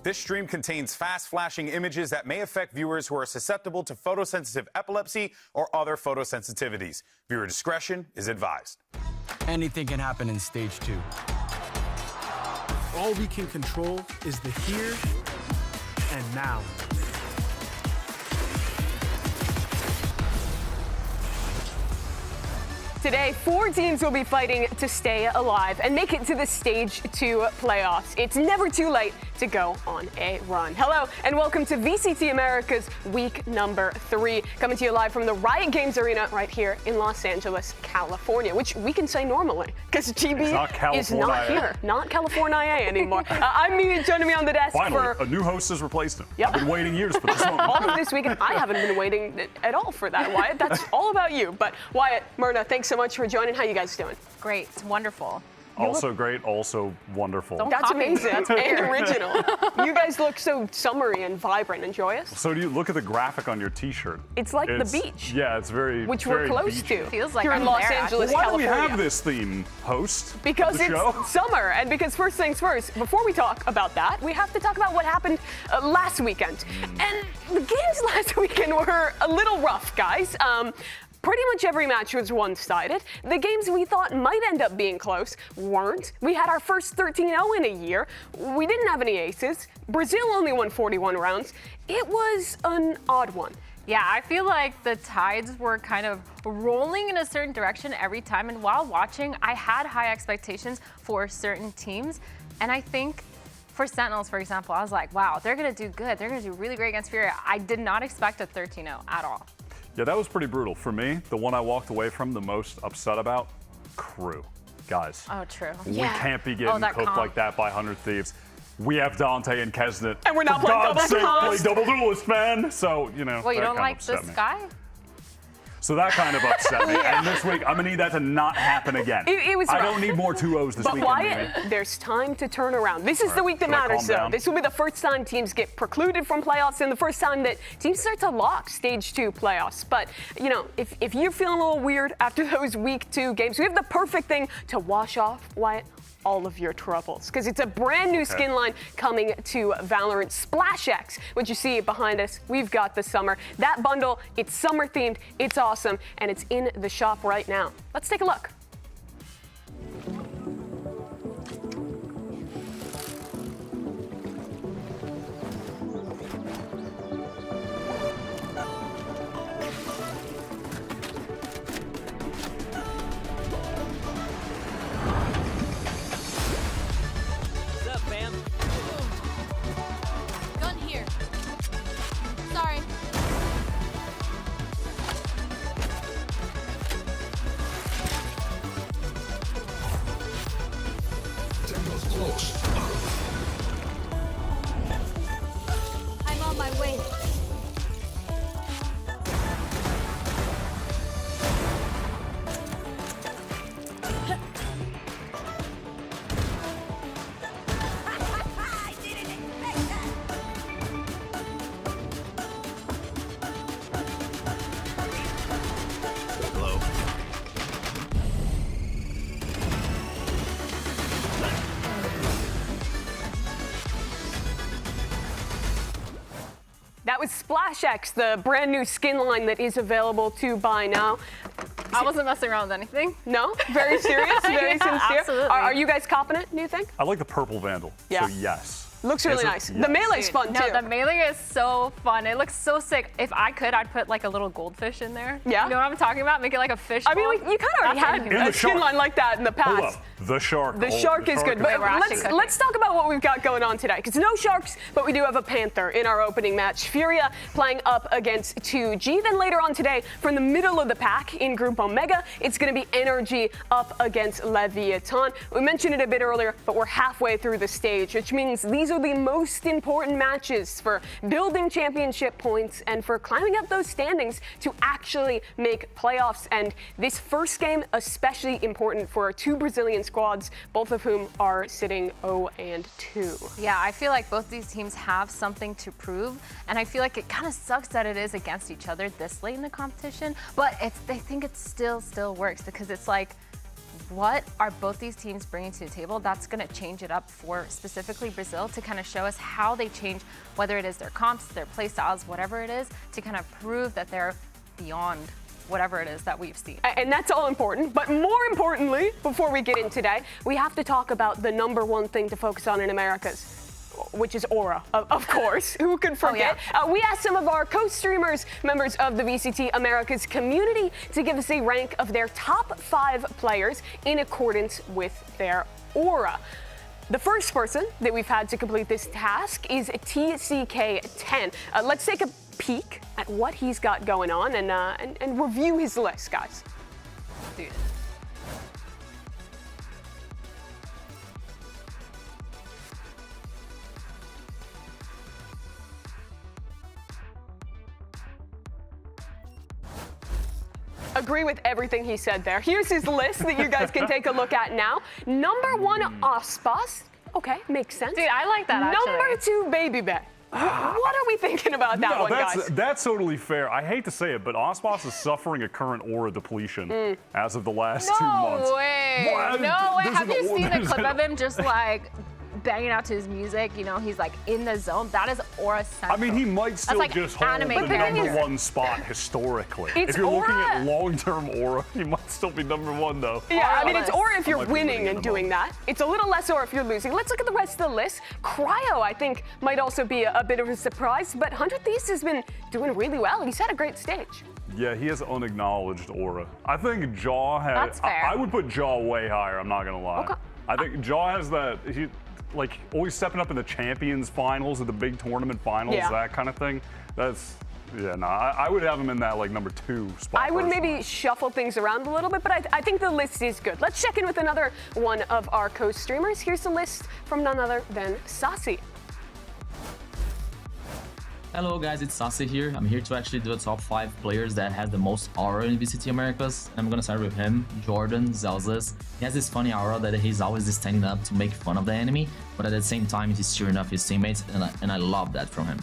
This stream contains fast flashing images that may affect viewers who are susceptible to photosensitive epilepsy or other photosensitivities. Viewer discretion is advised. Anything can happen in stage 2. All we can control is the here and now. Today, 4 teams will be fighting to stay alive and make it to the Stage 2 playoffs. It's never too late to go on a run. Hello, and welcome to VCT Americas week number 3, coming to you live from the Riot Games Arena right here in Los Angeles, California, which we can say normally, because GB is not here. Not California anymore. I'm Mia, joining me on the desk. Finally, a new host has replaced him. Yep. I've been waiting years for this moment. All of this weekend, I haven't been waiting at all for that, Wyatt. That's all about you. But Wyatt, Myrna, thanks so much for joining. How you guys doing? Great. Wonderful. Also great, also wonderful. That's amazing. That's and original. You guys look so summery and vibrant and joyous. So do you look at the graphic on your T-shirt? It's like the beach. Yeah, it's very Which very we're close beachy. to. Feels like here in I'm Los there, Angeles, Why California. do we have this theme, host? Because the it's show? summer, and because first things first, before we talk about that, we have to talk about what happened last weekend. And the games last weekend were a little rough, guys. Pretty much every match was one-sided. The games we thought might end up being close weren't. We had our first 13-0 in a year. We didn't have any aces. Brazil only won 41 rounds. It was an odd one. Yeah, I feel like the tides were kind of rolling in a certain direction every time. And while watching, I had high expectations for certain teams. And I think for Sentinels, for example, I was like, wow, they're going to do good. They're going to do really great against Furia. I did not expect a 13-0 at all. Yeah, that was pretty brutal. For me, the one I walked away from the most upset about, Crew. Guys. Oh, true. We can't be getting cooked comp. like that by 100 Thieves. We have Dante and Kesnet. And we're not For playing God's double sake, duelist. play double duelist, man. So, you know, Well, you that don't kind like of the upset me. sky? So that kind of upset me. And this week, I'm going to need that to not happen again. It was I rough. don't need more 2-0s this But weekend. Wyatt, Maybe. there's time to turn around. This is the week that Should I matters, calm though. down? This will be the first time teams get precluded from playoffs and the first time that teams start to lock Stage 2 playoffs. But, you know, if you're feeling a little weird after those week 2 games, we have the perfect thing to wash off, Wyatt, all of your troubles, because it's a brand new skin line coming to VALORANT. Splash X, what you see behind us, we've got the summer. That bundle, it's summer themed, it's awesome, and it's in the shop right now. Let's take a look. Gun here. Sorry. I'm on my way. I didn't expect that. Hello. That was Splash X, the brand new skin line that is available to buy now. I wasn't messing around with anything. No? Very serious? Very Yeah, sincere? absolutely. Are you guys confident, new thing? I like the purple Vandal. Yeah. So yes. Looks really Is it? nice. Yes. The melee's fun, No, too. the melee is so fun. It looks so sick. If I could, I'd put like a little goldfish in there. Yeah? You know what I'm talking about? Make it like a fish I mean, bowl. you kind of already That's had what In a the skin shark. line like that in the Hold past. up. The shark. The shark is good, but We're actually cooking. let's talk about what we've got going on today. Because no sharks, but we do have a panther in our opening match. Furia playing up against 2G. Then later on today, from the middle of the pack in Group Omega, it's going to be NRG up against Leviathan. We mentioned it a bit earlier, but we're halfway through the stage, which means these are the most important matches for building championship points and for climbing up those standings to actually make playoffs. And this first game, especially important for our 2 Brazilian squads, both of whom are sitting 0-2. Yeah, I feel like both these teams have something to prove, and I feel like it kind of sucks that it is against each other this late in the competition, but I think it still works because it's like what are both these teams bringing to the table that's going to change it up for specifically Brazil to kind of show us how they change, whether it is their comps, their play styles, whatever it is, to kind of prove that they're beyond whatever it is that we've seen. And that's all important. But more importantly, before we get in today, we have to talk about the #1 thing to focus on in Americas, which is aura, of course. Who could forget? Oh, yeah. We asked some of our co-streamers, members of the VCT Americas community, to give us a rank of their top 5 players in accordance with their aura. The first person that we've had to complete this task is TCK10. Let's take a peek at what he's got going on and review his list, guys. Dude. Agree with everything he said there. Here's his list that you guys can take a look at now. #1, Icebox. Okay, makes sense. Dude, I like that actually. #2, Baby Bay. What are we thinking about that one, guys? That's totally fair. I hate to say it, but Icebox is suffering a current aura depletion as of the last 2 months. No way. What? No way. There's Have you an seen the there's clip an- of him just like banging out to his music? You know, he's like in the zone. That is aura central. I mean, he might still like just hold anime the character. #1 spot historically. It's If you're looking aura. at long-term aura, he might still be #1 though. Yeah, I mean, it's aura if you're might be winning winning and in doing that. It's a little less aura if you're losing. Let's look at the rest of the list. Cryo, I think, might also be a bit of a surprise, but 100 Thieves has been doing really well. He's had a great stage. Yeah, he has unacknowledged aura. I think Jaw has. That's fair. I would put Jaw way higher. I'm not gonna lie. Okay. I think Jaw has that. He like always stepping up in the Champions finals or the big tournament finals, Yeah. that kind of thing. That's I would have him in that like #2 spot. I would personally. maybe shuffle things around a little bit, but I think the list is good. Let's check in with another one of our co-streamers. Here's the list from none other than Sassy. Hello guys, it's Sase here. I'm here to actually do the top 5 players that has the most aura in VCT Americas. I'm gonna start with him, Jordan Zelzes. He has this funny aura that he's always standing up to make fun of the enemy, but at the same time he's cheering up his teammates, and I love that from him.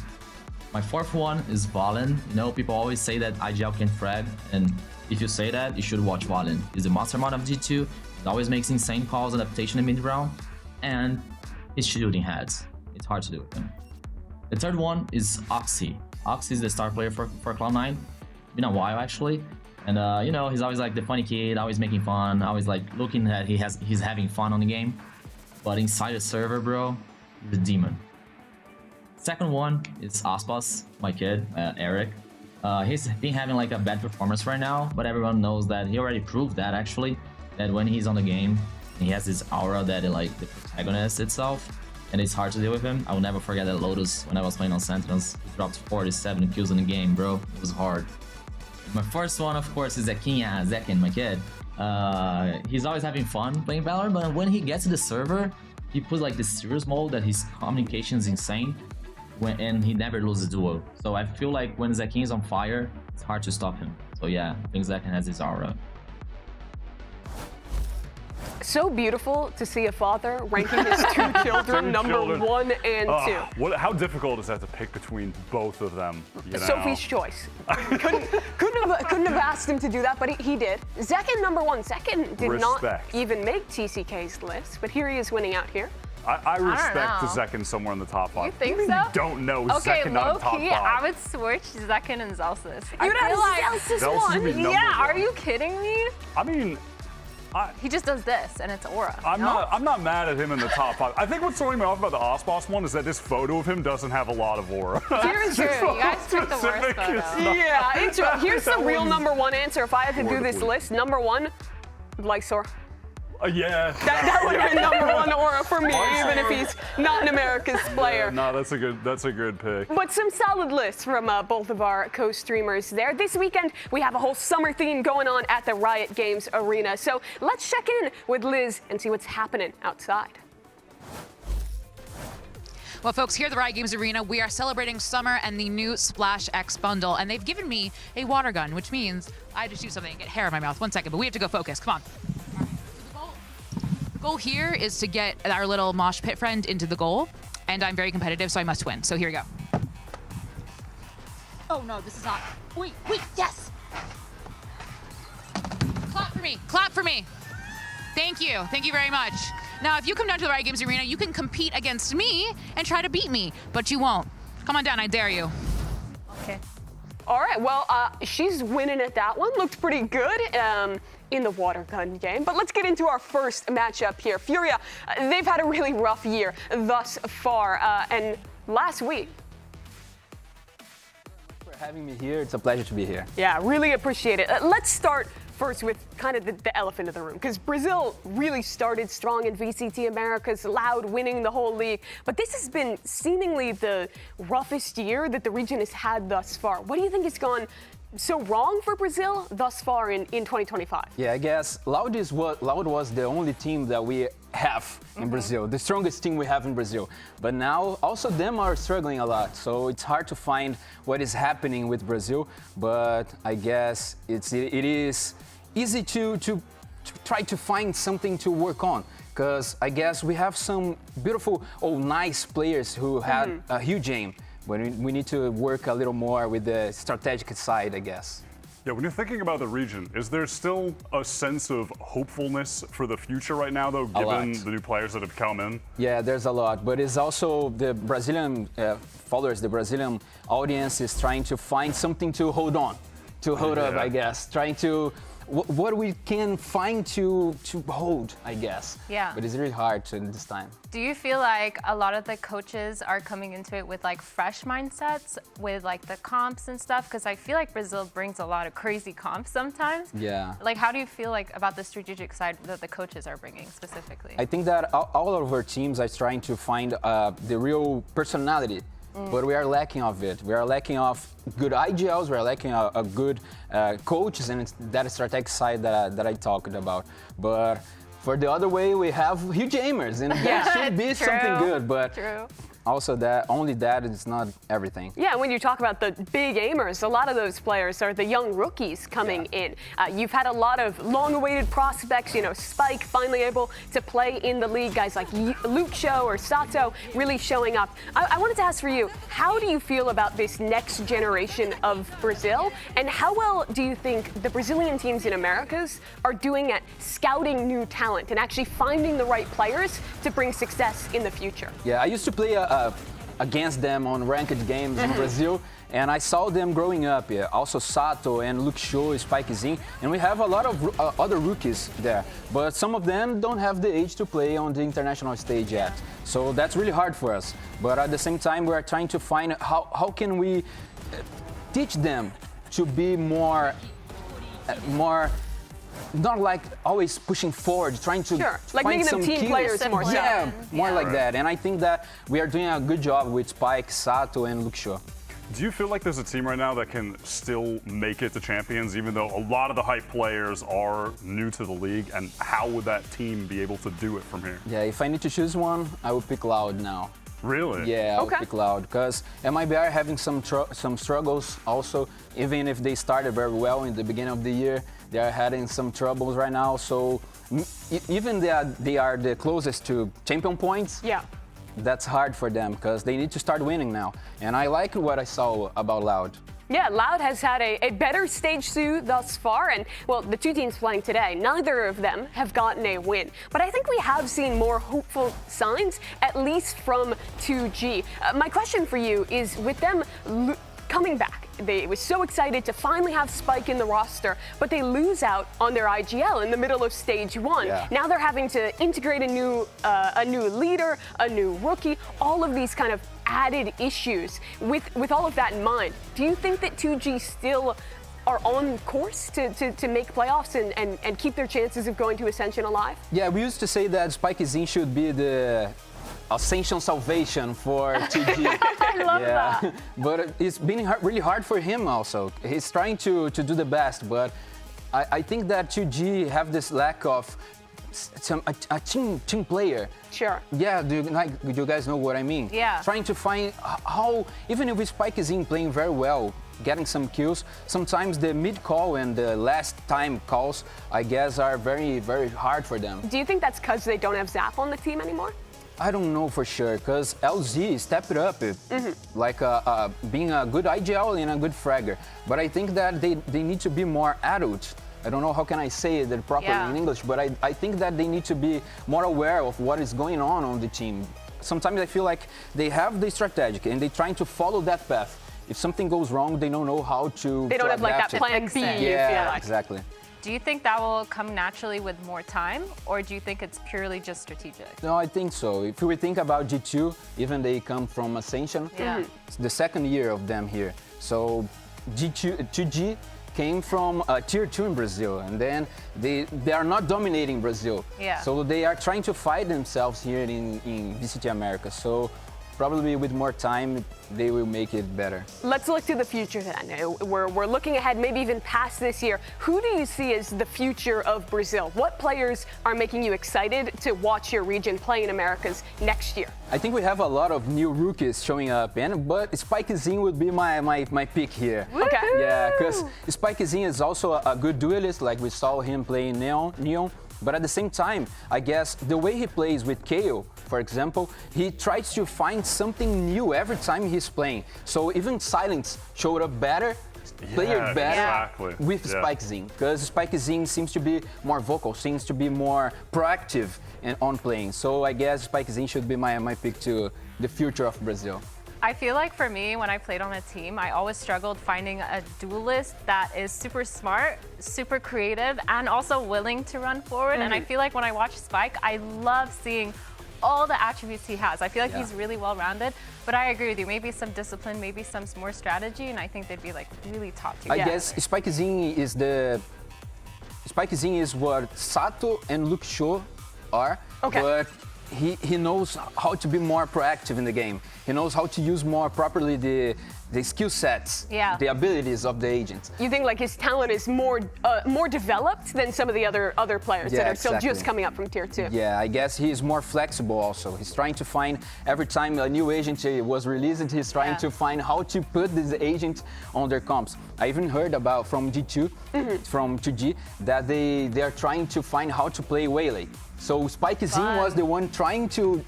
My 4th one is VALORANT. You know, people always say that IGL can frag, and if you say that, you should watch VALORANT. He's the mastermind of G2, he always makes insane calls and adaptation in mid-round, and he's shooting heads. It's hard to do with him. The 3rd one is Oxy. Oxy is the star player for Cloud9. Been a while actually, and you know, he's always like the funny kid, always making fun, always like looking that he's having fun on the game. But inside the server, bro, he's a demon. 2nd one is Icebox, my kid, Eric. He's been having like a bad performance right now, but everyone knows that he already proved that actually, that when he's on the game, he has this aura that like the protagonist itself. And it's hard to deal with him. I will never forget that Lotus when I was playing on Sentinels. He dropped 47 kills in the game, bro. It was hard. My first one, of course, is Zekin, my kid. He's always having fun playing Valorant, but when he gets to the server, he puts like this serious mode that his communication is insane, and he never loses a duel. So I feel like when Zekin is on fire, it's hard to stop him. So yeah, I think Zekin has his aura. So beautiful to see a father ranking his 2 children #1 and 2. How difficult is that to pick between both of them? You know? Sophie's choice. couldn't have asked him to do that, but he did. Zekin #1. Zekin did not Respect. even make TCK's list, but here he is winning out here. I respect know. Zekin somewhere in the top 5. You think Who so? Don't know Okay, Zekin not in top low-key, 5. I would switch Zekin and Zelsis. I You'd feel have like, Zelsis Zelsis one. would be number yeah, are 1. you kidding me? I mean, He just does this, and it's aura. I'm no? not mad at him in the top 5. I think what's throwing me off about the Icebox one is that this photo of him doesn't have a lot of aura. That's true. You guys picked the worst Specific photo. is not- Yeah, here's the That real one's #1 answer. If I had to do this wonderful. list, #1, Lysor. Yeah. That would have been #1 aura for me, even if he's not an America's player. No, that's a good pick. But some solid lists from both of our co-streamers there. This weekend, we have a whole summer theme going on at the Riot Games Arena. So let's check in with Liz and see what's happening outside. Well, folks, here at the Riot Games Arena, we are celebrating summer and the new Splash X bundle. And they've given me a water gun, which means I had to do something and get hair in my mouth. 1 second, but we have to go focus. Come on. The goal here is to get our little mosh pit friend into the goal, and I'm very competitive, so I must win. So here we go. Oh no, this is not. Wait, yes! Clap for me. Clap for me. Thank you. Thank you very much. Now, if you come down to the Riot Games Arena, you can compete against me and try to beat me, but you won't. Come on down, I dare you. Okay. All right, well, she's winning at that one. Looked pretty good in the water gun game. But let's get into our first matchup here. Furia, they've had a really rough year thus far. And last week, for having me here. It's a pleasure to be here. yeah, really appreciate it. Let's start first with kind of the elephant in the room, because Brazil really started strong in VCT Americas, Loud winning the whole league. But this has been seemingly the roughest year that the region has had thus far. What do you think has gone so wrong for Brazil thus far in 2025? Yeah, I guess Loud was the only team that we have in Brazil, the strongest team we have in Brazil. But now also them are struggling a lot, so it's hard to find what is happening with Brazil. But I guess it is easy to try to find something to work on, because I guess we have some beautiful, nice players who had a huge aim. But we need to work a little more with the strategic side, I guess. Yeah, when you're thinking about the region, is there still a sense of hopefulness for the future right now, though, given the new players that have come in? Yeah, there's a lot, but it's also the Brazilian followers, the Brazilian audience is trying to find something to hold on, to hold up, I guess. Trying to, what we can find to hold, I guess. Yeah. But it's really hard this time. Do you feel like a lot of the coaches are coming into it with like fresh mindsets with like the comps and stuff? Because I feel like Brazil brings a lot of crazy comps sometimes. Yeah. Like, how do you feel like about the strategic side that the coaches are bringing specifically? I think that all of our teams are trying to find the real personality. But we are lacking of it. We are lacking of good IGLs. We are lacking a good coaches, and it's that strategic side that I talked about. But for the other way, we have huge aimers, and that should be something good. But also only that is not everything. Yeah, when you talk about the big aimers, a lot of those players are the young rookies coming in. You've had a lot of long-awaited prospects, Spike finally able to play in the league, guys like Lucho or Sato really showing up. I wanted to ask for you, how do you feel about this next generation of Brazil, and how well do you think the Brazilian teams in Americas are doing at scouting new talent and actually finding the right players to bring success in the future? Yeah, I used to play against them on ranked games in Brazil, and I saw them growing up. Yeah. Also Sato and Luxo, Spikezinho, and we have a lot of other rookies there. But some of them don't have the age to play on the international stage yet. So that's really hard for us. But at the same time, we are trying to find how can we teach them to be more not like always pushing forward, trying to like find making them some team kills. players more. More like that. And I think that we are doing a good job with Spike, Sato, and Luxo. Do you feel like there's a team right now that can still make it to champions, even though a lot of the hype players are new to the league? And how would that team be able to do it from here? Yeah, if I need to choose one, I would pick Loud now. Really? Yeah, I would pick Loud, because MIBR are having some struggles also. Even if they started very well in the beginning of the year, they are having some troubles right now. So even they are the closest to champion points. Yeah. That's hard for them, because they need to start winning now. And I like what I saw about Loud. Yeah, Loud has had a better stage 2 thus far, and, well, the two teams playing today, neither of them have gotten a win. But I think we have seen more hopeful signs, at least from 2G. My question for you is, with them coming back, they were so excited to finally have Spike in the roster, but they lose out on their IGL in the middle of stage 1. Yeah. Now they're having to integrate a new leader, a new rookie, all of these kind of added issues. With all of that in mind, do you think that 2G still are on course to make playoffs and keep their chances of going to Ascension alive? Yeah, we used to say that Spikezinho should be the Ascension salvation for 2G. I love that. But it's been really hard for him also. He's trying to do the best, but I think that 2G have this lack of a team player. Sure. Yeah, do you guys know what I mean? Yeah. Trying to find how, even if Spikezinho playing very well, getting some kills, sometimes the mid call and the last time calls, I guess, are very, very hard for them. Do you think that's because they don't have Zap on the team anymore? I don't know for sure, because LZ stepped it up, like being a good IGL and a good fragger. But I think that they need to be more adult I don't know how can I say it properly in English, but I think that they need to be more aware of what is going on the team. Sometimes I feel like they have the strategic and they're trying to follow that path. If something goes wrong, they don't know how to. They don't have like that plan B. Yeah, exactly. Do you think that will come naturally with more time, or do you think it's purely just strategic? No, I think so. If we think about G2, even they come from Ascension, it's the second year of them here. So G2G came from Tier 2 in Brazil, and then they are not dominating Brazil. So they are trying to fight themselves here in VCT Americas. So probably with more time, they will make it better. Let's look to the future then. We're looking ahead, maybe even past this year. Who do you see as the future of Brazil? What players are making you excited to watch your region play in Americas next year? I think we have a lot of new rookies showing up, but Spikezinho would be my pick here. Okay. Yeah, because Spikezinho is also a good duelist, like we saw him playing Neon. But at the same time, I guess the way he plays with Kayle, for example, he tries to find something new every time he's playing. So even Silence showed up better, played better with Spikezinho, because Spikezinho seems to be more vocal, seems to be more proactive on playing. So I guess Spikezinho should be my pick to the future of Brazil. I feel like for me, when I played on a team, I always struggled finding a duelist that is super smart, super creative, and also willing to run forward. And I feel like when I watch Spike, I love seeing all the attributes he has. I feel like he's really well-rounded, but I agree with you. Maybe some discipline, maybe some more strategy, and I think they'd be like really top tier. I guess Spikezinho is what Sato and Luke Shaw are, but he knows how to be more proactive in the game. He knows how to use more properly the skill sets, the abilities of the agents. You think like his talent is more developed than some of the other players that are still just coming up from Tier 2? Yeah, I guess he's more flexible also. He's trying to find, every time a new agent was released, he's trying to find how to put this agent on their comps. I even heard about from G2, from 2G, that they are trying to find how to play Waylay. So Spikezinho was the one trying to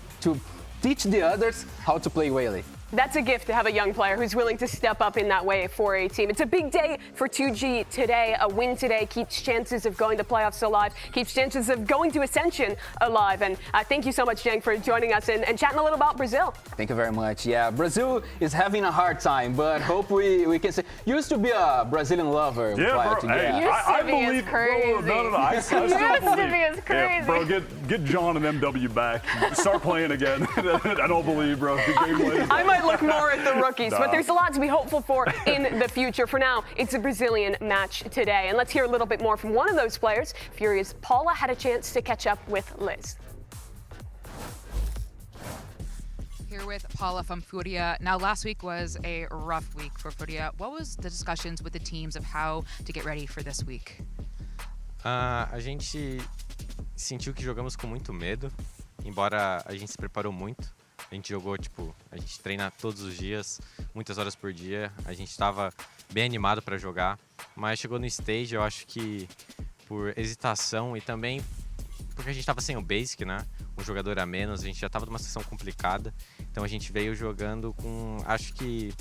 teach the others how to play Waylay. That's a gift to have a young player who's willing to step up in that way for a team. It's a big day for 2G today. A win today keeps chances of going to playoffs alive, keeps chances of going to Ascension alive. And thank you so much, Jang, for joining us and chatting a little about Brazil. Thank you very much. Yeah, Brazil is having a hard time, but hope we can say. Used to be a Brazilian lover. Yeah, bro. Hey, I believe. Crazy. No. I still believe. Used to be crazy. Yeah, bro, get John and MW back. Start playing again. I don't believe, bro. I might look more at the rookies, but there's a lot to be hopeful for in the future. For now, it's a Brazilian match today. And let's hear a little bit more from one of those players. Furia's Paula had a chance to catch up with Liz. Here with Paula from Furia. Now, last week was a rough week for Furia. What was the discussions with the teams of how to get ready for this week? A gente sentiu que jogamos com muito medo, embora a gente se preparou muito. A gente jogou, a gente treina todos os dias, muitas horas por dia. A gente estava bem animado para jogar, mas chegou no stage, eu acho que por hesitação e também porque a gente estava sem o basic, né? Um jogador a menos, a gente já estava numa situação complicada. Então a gente veio jogando com, acho que,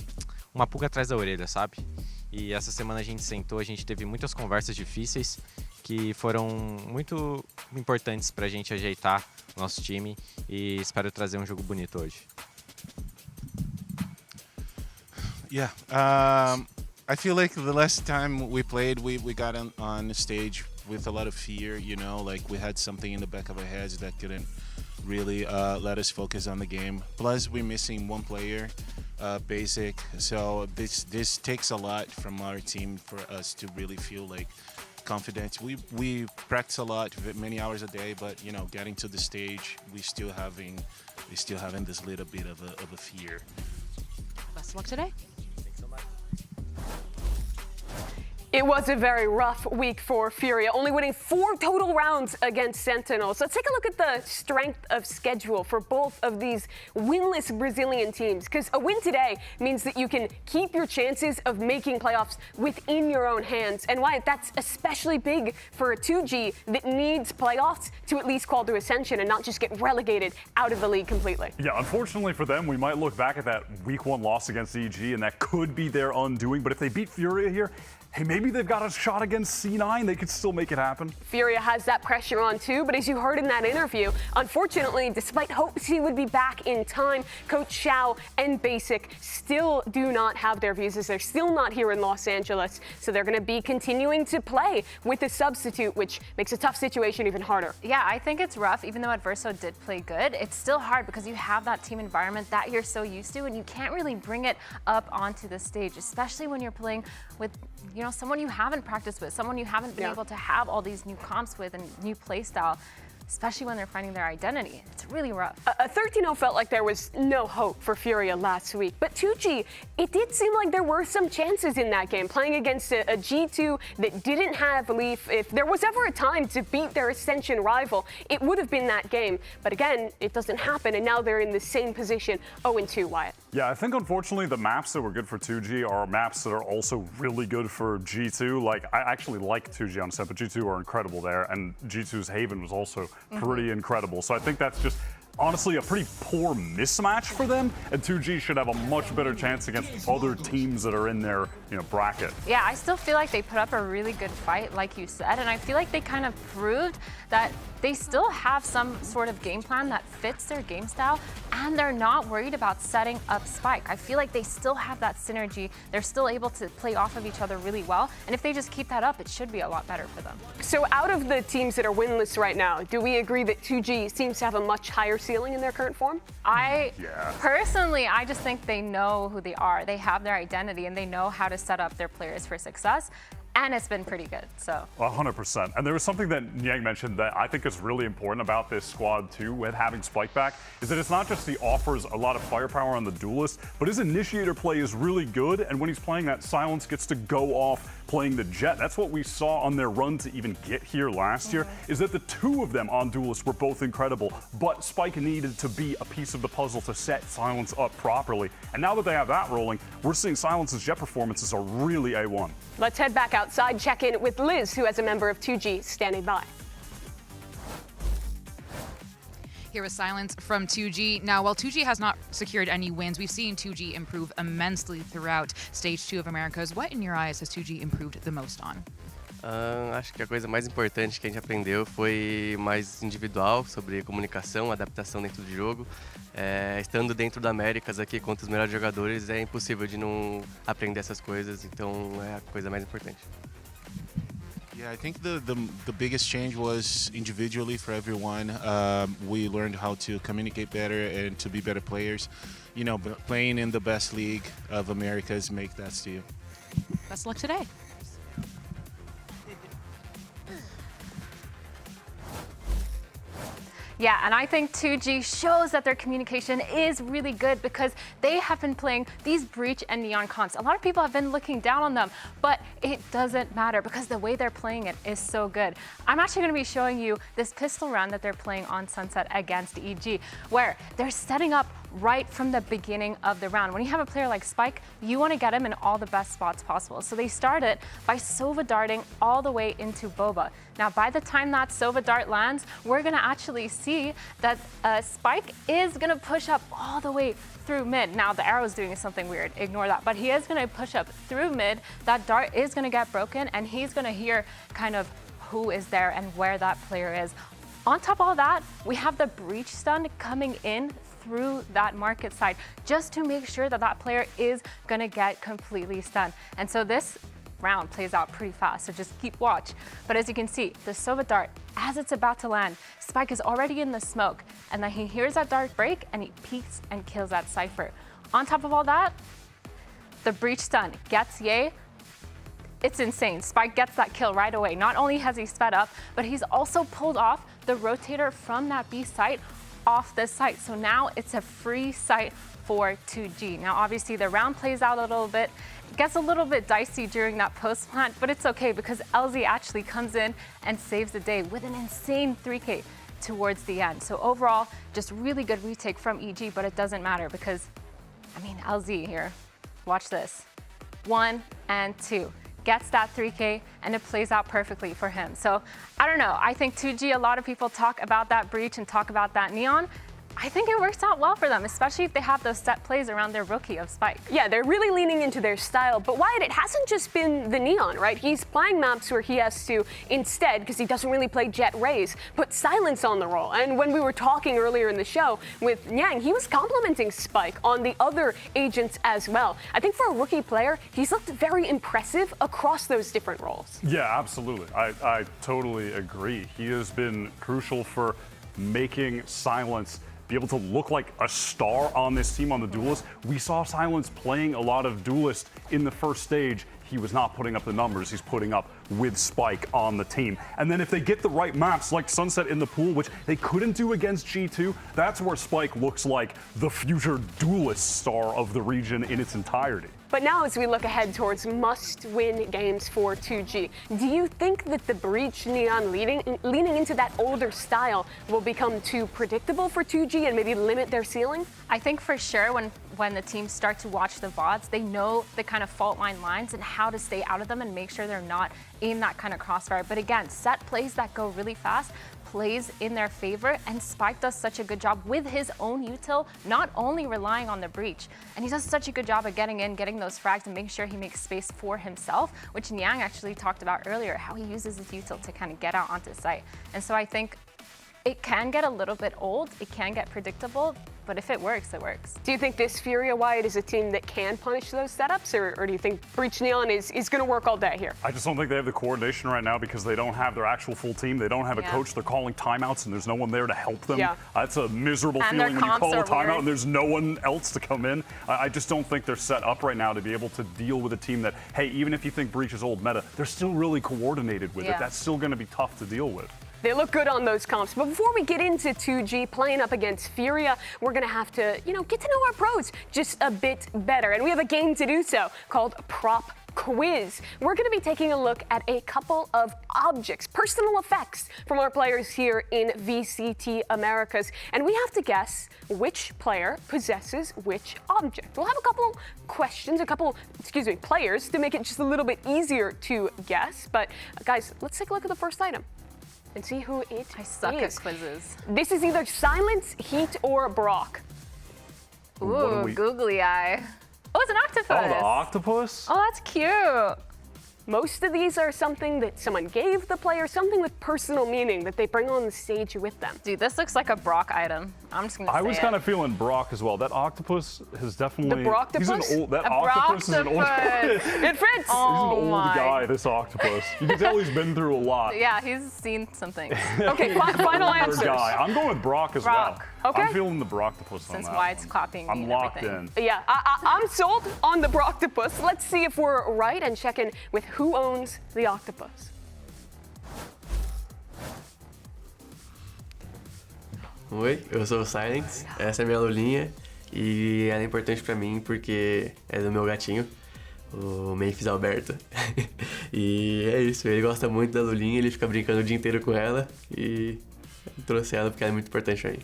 uma pulga atrás da orelha, sabe? E essa semana a gente sentou, a gente teve muitas conversas difíceis que foram muito importantes para a gente ajeitar o nosso time e espero trazer um jogo bonito hoje. Yeah, I feel like the last time we played, we got on the stage with a lot of fear, you know, like we had something in the back of our heads that couldn't really let us focus on the game. Plus, we're missing one player, basic, so this takes a lot from our team for us to really feel like confident. We practice a lot, many hours a day, but you know, getting to the stage, we still having this little bit of a fear. Best of luck today. It was a very rough week for Furia, only winning 4 total rounds against Sentinels. Let's take a look at the strength of schedule for both of these winless Brazilian teams, because a win today means that you can keep your chances of making playoffs within your own hands. And Wyatt, that's especially big for a 2G that needs playoffs to at least call to Ascension and not just get relegated out of the league completely. Yeah, unfortunately for them, we might look back at that week 1 loss against EG, and that could be their undoing. But if they beat Furia here, hey, maybe they've got a shot against C9. They could still make it happen. Furia has that pressure on too, but as you heard in that interview, unfortunately, despite hopes he would be back in time, Coach Xiao and Basic still do not have their visas. They're still not here in Los Angeles, so they're going to be continuing to play with a substitute, which makes a tough situation even harder. Yeah, I think it's rough. Even though Adverso did play good, it's still hard because you have that team environment that you're so used to, and you can't really bring it up onto the stage, especially when you're playing with, you know, someone you haven't practiced with, someone you haven't been able to have all these new comps with and new play style, especially when they're finding their identity. It's really rough. A 13-0 felt like there was no hope for Furia last week, but 2G, it did seem like there were some chances in that game, playing against a G2 that didn't have Leaf. If there was ever a time to beat their Ascension rival, it would have been that game. But again, it doesn't happen, and now they're in the same position, 0-2, Wyatt. Yeah, I think unfortunately the maps that were good for 2G are maps that are also really good for G2. Like, I actually like 2G on set, but G2 are incredible there, and G2's Haven was also pretty incredible. So I think that's just honestly a pretty poor mismatch for them, and 2G should have a much better chance against other teams that are in their, you know, bracket. Yeah, I still feel like they put up a really good fight, like you said, and I feel like they kind of proved that they still have some sort of game plan that fits their game style, and they're not worried about setting up Spike. I feel like they still have that synergy. They're still able to play off of each other really well, and if they just keep that up, it should be a lot better for them. So out of the teams that are winless right now, do we agree that 2G seems to have a much higher ceiling in their current form? Personally, I just think they know who they are. They have their identity, and they know how to set up their players for success. And it's been pretty good, so. 100%. And there was something that Niang mentioned that I think is really important about this squad too, with having Spike back, is that it's not just he offers a lot of firepower on the duelist, but his initiator play is really good, and when he's playing that, Silence gets to go off playing the Jet. That's what we saw on their run to even get here last year, is that the two of them on duelist were both incredible, but Spike needed to be a piece of the puzzle to set Silence up properly. And now that they have that rolling, we're seeing Silence's Jet performances are really A1. Let's head back outside, check in with Liz, who has a member of 2G standing by. Here with Silence from 2G. Now, while 2G has not secured any wins, we've seen 2G improve immensely throughout Stage 2 of Americas. What, in your eyes, has 2G improved the most on? Acho que a coisa mais importante que a gente aprendeu foi mais individual, sobre comunicação, adaptação dentro do jogo. Estando dentro da Américas aqui contra os melhores jogadores, é impossível de não aprender essas coisas, então é a coisa mais importante. Yeah, I think the biggest change was individually for everyone. We learned how to communicate better and to be better players. You know, playing in the best league of Americas make that to you. Best of luck today. Yeah, and I think 2G shows that their communication is really good because they have been playing these Breach and Neon comps. A lot of people have been looking down on them, but it doesn't matter because the way they're playing it is so good. I'm actually going to be showing you this pistol round that they're playing on Sunset against EG, where they're setting up right from the beginning of the round. When you have a player like Spike, you want to get him in all the best spots possible. So they start it by Sova darting all the way into Boba. Now, by the time that Sova dart lands, we're going to actually see that Spike is going to push up all the way through mid. Now, the arrow's doing something weird. Ignore that. But he is going to push up through mid. That dart is going to get broken, and he's going to hear kind of who is there and where that player is. On top of all that, we have the Breach stun coming in through that market side just to make sure that that player is going to get completely stunned. And so this round plays out pretty fast, so just keep watch. But as you can see, the Sova dart, as it's about to land, Spike is already in the smoke, and then he hears that dart break and he peeks and kills that Cypher. On top of all that, the Breach stun gets Ye. It's insane. Spike gets that kill right away. Not only has he sped up, but he's also pulled off the rotator from that B site off this site. So now it's a free site for 2G. Now, obviously, the round plays out a little bit. It gets a little bit dicey during that post plant, but it's okay because LZ actually comes in and saves the day with an insane 3K towards the end. So overall, just really good retake from EG, but it doesn't matter because, I mean, LZ here, watch this. 1 and 2. Gets that 3K, and it plays out perfectly for him. So, I don't know. I think 2G, a lot of people talk about that Breach and talk about that Neon. I think it works out well for them, especially if they have those set plays around their rookie of Spike. Yeah, they're really leaning into their style. But Wyatt, it hasn't just been the Neon, right? He's playing maps where he has to, instead, because he doesn't really play Jet Rays, put Silence on the roll. And when we were talking earlier in the show with Nyang, he was complimenting Spike on the other agents as well. I think for a rookie player, he's looked very impressive across those different roles. Yeah, absolutely. I totally agree. He has been crucial for making Silence be able to look like a star on this team on the Duelist. We saw Silence playing a lot of Duelist in the first stage. He was not putting up the numbers he's putting up with Spike on the team. And then if they get the right maps like Sunset in the pool, which they couldn't do against G2, that's where Spike looks like the future Duelist star of the region in its entirety. But now as we look ahead towards must-win games for 2G, do you think that the Breach Neon leaning into that older style will become too predictable for 2G and maybe limit their ceiling? I think for sure when the teams start to watch the VODs, they know the kind of fault line lines and how to stay out of them and make sure they're not in that kind of crossfire. But again, set plays that go really fast plays in their favor, and Spike does such a good job with his own util, not only relying on the Breach. And he does such a good job of getting in, getting those frags, and making sure he makes space for himself, which Nyang actually talked about earlier, how he uses his util to kind of get out onto site. And so I think it can get a little bit old, it can get predictable, but if it works, it works. Do you think this Furia Wyatt is a team that can punish those setups, or do you think Breach Neon is going to work all day here? I just don't think they have the coordination right now because they don't have their actual full team. They don't have a coach. They're calling timeouts, and there's no one there to help them. Yeah. That's a miserable feeling when you call a timeout and there's no one else to come in. I just don't think they're set up right now to be able to deal with a team that, hey, even if you think Breach is old meta, they're still really coordinated with it. That's still going to be tough to deal with. They look good on those comps. But before we get into 2G playing up against Furia, we're going to have to, get to know our pros just a bit better. And we have a game to do so called Prop Quiz. We're going to be taking a look at a couple of objects, personal effects from our players here in VCT Americas. And we have to guess which player possesses which object. We'll have a couple questions, players to make it just a little bit easier to guess. But guys, let's take a look at the first item and see who it is. I suck at quizzes. This is either Silence, Heat, or Brock. Ooh, googly eye. Oh, it's an octopus. Oh, the octopus? Oh, that's cute. Most of these are something that someone gave the player, something with personal meaning that they bring on the stage with them. Dude, this looks like a Brock item. I'm just gonna say I was kind of feeling Brock as well. That octopus has definitely. The Brocktopus? He's an old. That octopus is an old. It fits. He's an old guy. This octopus. You can tell he's been through a lot. Yeah, he's seen some things. Okay, final answers. Guy. I'm going with Brock as well. Okay. I'm feeling the Brocktopus on Since that Wyatt's one. copying me I'm and locked everything. in. Yeah, I'm sold on the Brocktopus. Let's see if we're right and check in with who owns the octopus. Oi, eu sou o Silence, essa é a minha lulinha e ela é importante pra mim porque é do meu gatinho, o Memphis Alberto. E é isso, ele gosta muito da lulinha, ele fica brincando o dia inteiro com ela e eu trouxe ela porque ela é muito importante pra mim.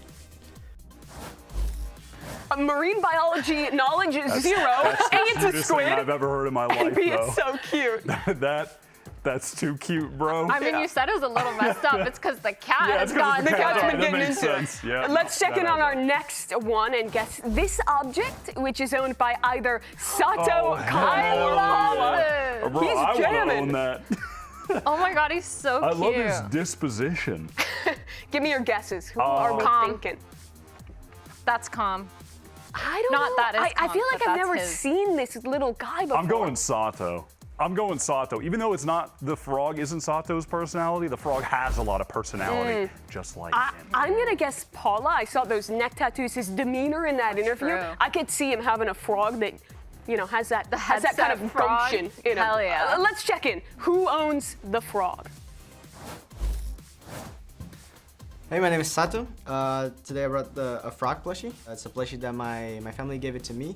Marine biology knowledge is zero. That's A, it's a the squid. thing I've ever heard in my life, And B, though. it's so cute. That's too cute, bro. I mean, you said it was a little messed up. It's because the cat Yeah, has it's 'cause gone. the cat's been that getting makes into sense. it. Yeah, Let's check that in on has our next one and guess this object, which is owned by either Sato, Kyle, or Paula. Bro, He's I want to jamming. own that. Oh my God, he's so I cute. love his disposition. Give me your guesses. Who are we Calm. thinking? That's calm. I don't Not know. that is I calm, feel like but I've that's never his. seen this little guy before. I'm going Sato. Even though it's not, the frog isn't Sato's personality, the frog has a lot of personality, just like him. I'm going to guess Paula. I saw those neck tattoos, his demeanor in that interview. true. I could see him having a frog that, has that kind headset of frog? gumption in him. Hell yeah. Let's check in. Who owns the frog? Hey, my name is Sato. Today I brought a frog plushie. It's a plushie that my family gave it to me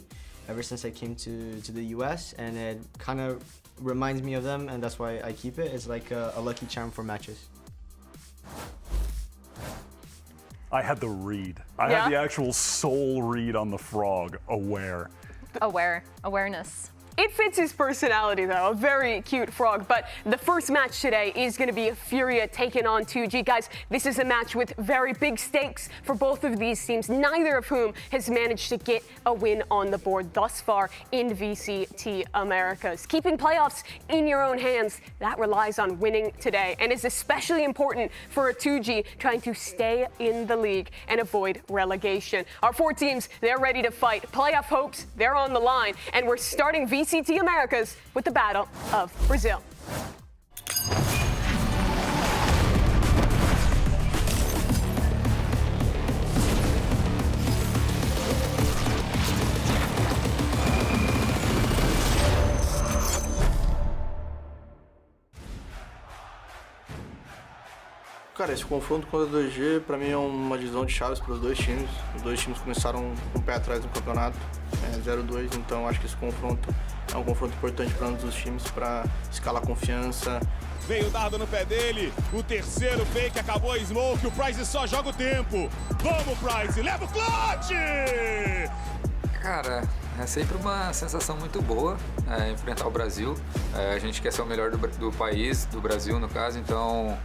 ever since I came to the US, and it kind of reminds me of them, and that's why I keep it. It's like a lucky charm for matches. I had the read. I had the actual soul read on the frog, aware. Awareness. It fits his personality, though. A very cute frog. But the first match today is going to be Furia taking on 2G. Guys, this is a match with very big stakes for both of these teams, neither of whom has managed to get a win on the board thus far in VCT Americas. Keeping playoffs in your own hands, that relies on winning today and is especially important for a 2G trying to stay in the league and avoid relegation. Our 4 teams, they're ready to fight. Playoff hopes, they're on the line. And we're starting VCT Americas with the Battle of Brazil. Cara, esse confronto contra a 2G para mim é uma divisão de chaves para os dois times. Os dois times começaram com o pé atrás no campeonato, 0-2, então acho que esse confronto é um confronto importante para ambos os times para escalar confiança. Veio o dardo no pé dele, o terceiro fake, acabou a smoke, o Price só joga o tempo. Vamos, Price, leva o clutch! Cara, é sempre uma sensação muito boa enfrentar o Brasil. A gente quer ser o melhor do país, do Brasil no caso, então...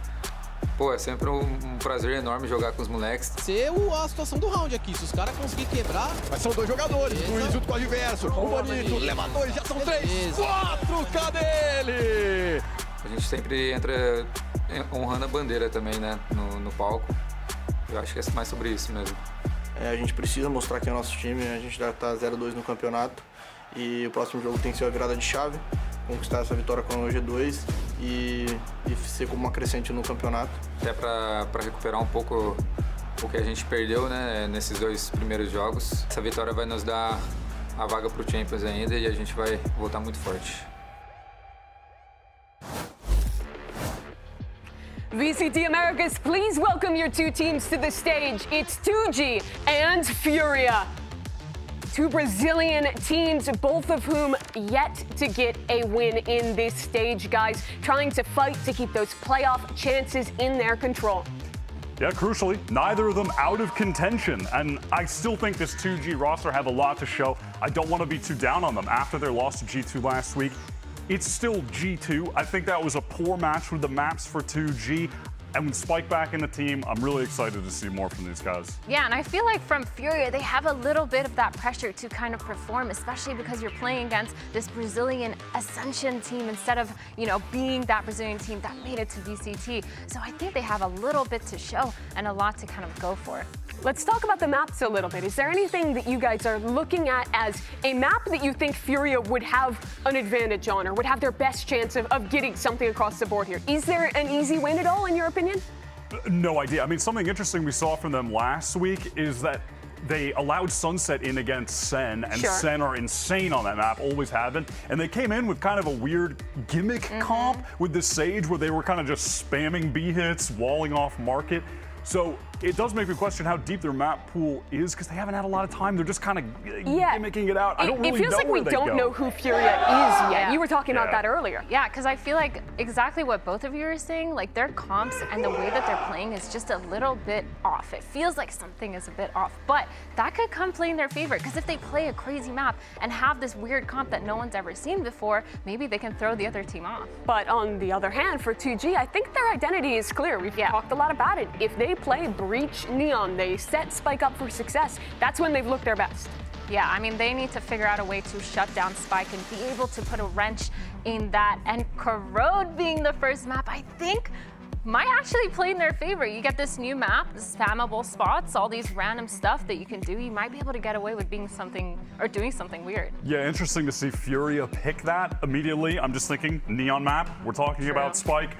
Pô, é sempre um prazer enorme jogar com os moleques. Ser a situação do round aqui, se os caras conseguirem quebrar... Mas são 2 jogadores, um junto com o adverso, o bonito, leva 2, já são 3, 4, cadê ele? A gente sempre entra honrando a bandeira também, né, no palco. Eu acho que é mais sobre isso mesmo. A gente precisa mostrar que é nosso time, a gente já tá 0-2 no campeonato e o próximo jogo tem que ser a virada de chave, conquistar essa vitória com o G2 e ser como uma crescente no campeonato. Até para recuperar um pouco o que a gente perdeu, né, nesses 2 primeiros jogos. Essa vitória vai nos dar a vaga para o Champions ainda e a gente vai voltar muito forte. VCT Americas, please welcome your 2 teams to the stage. It's 2G and Furia. 2 Brazilian teams, both of whom yet to get a win in this stage, guys, trying to fight to keep those playoff chances in their control. Yeah, crucially, neither of them out of contention. And I still think this 2G roster have a lot to show. I don't want to be too down on them after their loss to G2 last week. It's still G2. I think that was a poor match with the maps for 2G. And with Spike back in the team, I'm really excited to see more from these guys. Yeah, and I feel like from Furia, they have a little bit of that pressure to kind of perform, especially because you're playing against this Brazilian Ascension team instead of, being that Brazilian team that made it to VCT. So I think they have a little bit to show and a lot to kind of go for. Let's talk about the maps a little bit. Is there anything that you guys are looking at as a map that you think Furia would have an advantage on or would have their best chance of getting something across the board here? Is there an easy win at all, in your opinion? No idea. I mean, something interesting we saw from them last week is that they allowed Sunset in against Sen, and Sen are insane on that map, always have been. And they came in with kind of a weird gimmick comp with the Sage where they were kind of just spamming B hits, walling off market. So it does make me question how deep their map pool is because they haven't had a lot of time. They're just kind of gimmicking it out. I don't really know. It feels like we don't know who Furia is yet. You were talking about that earlier. Yeah, because I feel like exactly what both of you are saying, like their comps and the way that they're playing is just a little bit off. It feels like something is a bit off, but that could come play in their favor because if they play a crazy map and have this weird comp that no one's ever seen before, maybe they can throw the other team off. But on the other hand, for 2G, I think their identity is clear. We've talked a lot about it. If they play Breach Neon, they set Spike up for success. That's when they've looked their best. Yeah, I mean, they need to figure out a way to shut down Spike and be able to put a wrench in that. And Corrode being the first map, I think might actually play in their favor. You get this new map, spammable spots, all these random stuff that you can do. You might be able to get away with being something or doing something weird. Yeah, interesting to see Furia pick that immediately. I'm just thinking Neon map. We're talking about Spike.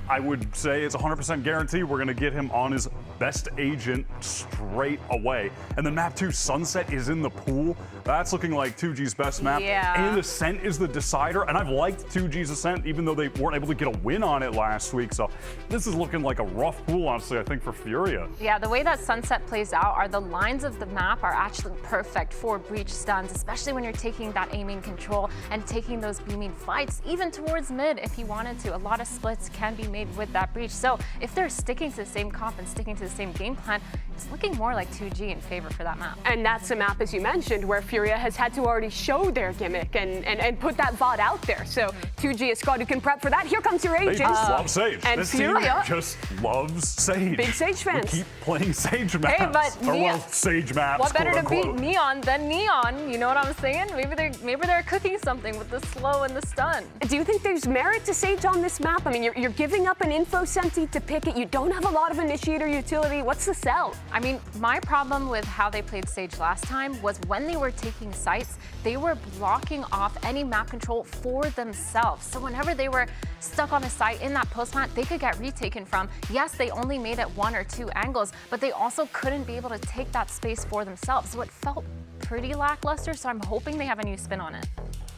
I would say it's 100% guarantee we're going to get him on his best agent straight away. And then map 2, Sunset, is in the pool. That's looking like 2G's best map. Yeah. And Ascent is the decider. And I've liked 2G's Ascent, even though they weren't able to get a win on it last week. So this is looking like a rough pool, honestly, I think, for Furia. Yeah, the way that Sunset plays out are the lines of the map are actually perfect for breach stuns, especially when you're taking that aiming control and taking those beaming fights, even towards mid if you wanted to. A lot of splits can be made with that breach. So if they're sticking to the same comp and sticking to the same game plan, it's looking more like 2G in favor for that map. And that's a map, as you mentioned, where Furia has had to already show their gimmick and put that VOD out there. So 2G, a squad who can prep for that. Here comes your They agents. just love Sage. And this Furia team just loves Sage. Big Sage fans. We'll keep playing Sage maps. Hey, but or well, Sage maps, what better quote to beat unquote. Neon than Neon? You know what I'm saying? Maybe they're cooking something with the slow and the stun. Do you think there's merit to Sage on this map? I mean, you're giving up an info senti to pick it. You don't have a lot of initiator utility. What's the sell? I mean, my problem with how they played Sage last time was when they were taking sites, they were blocking off any map control for themselves. So whenever they were stuck on a site in that post plant, they could get retaken from. Yes, they only made it 1 or 2 angles, but they also couldn't be able to take that space for themselves. So it felt pretty lackluster, so I'm hoping they have a new spin on it.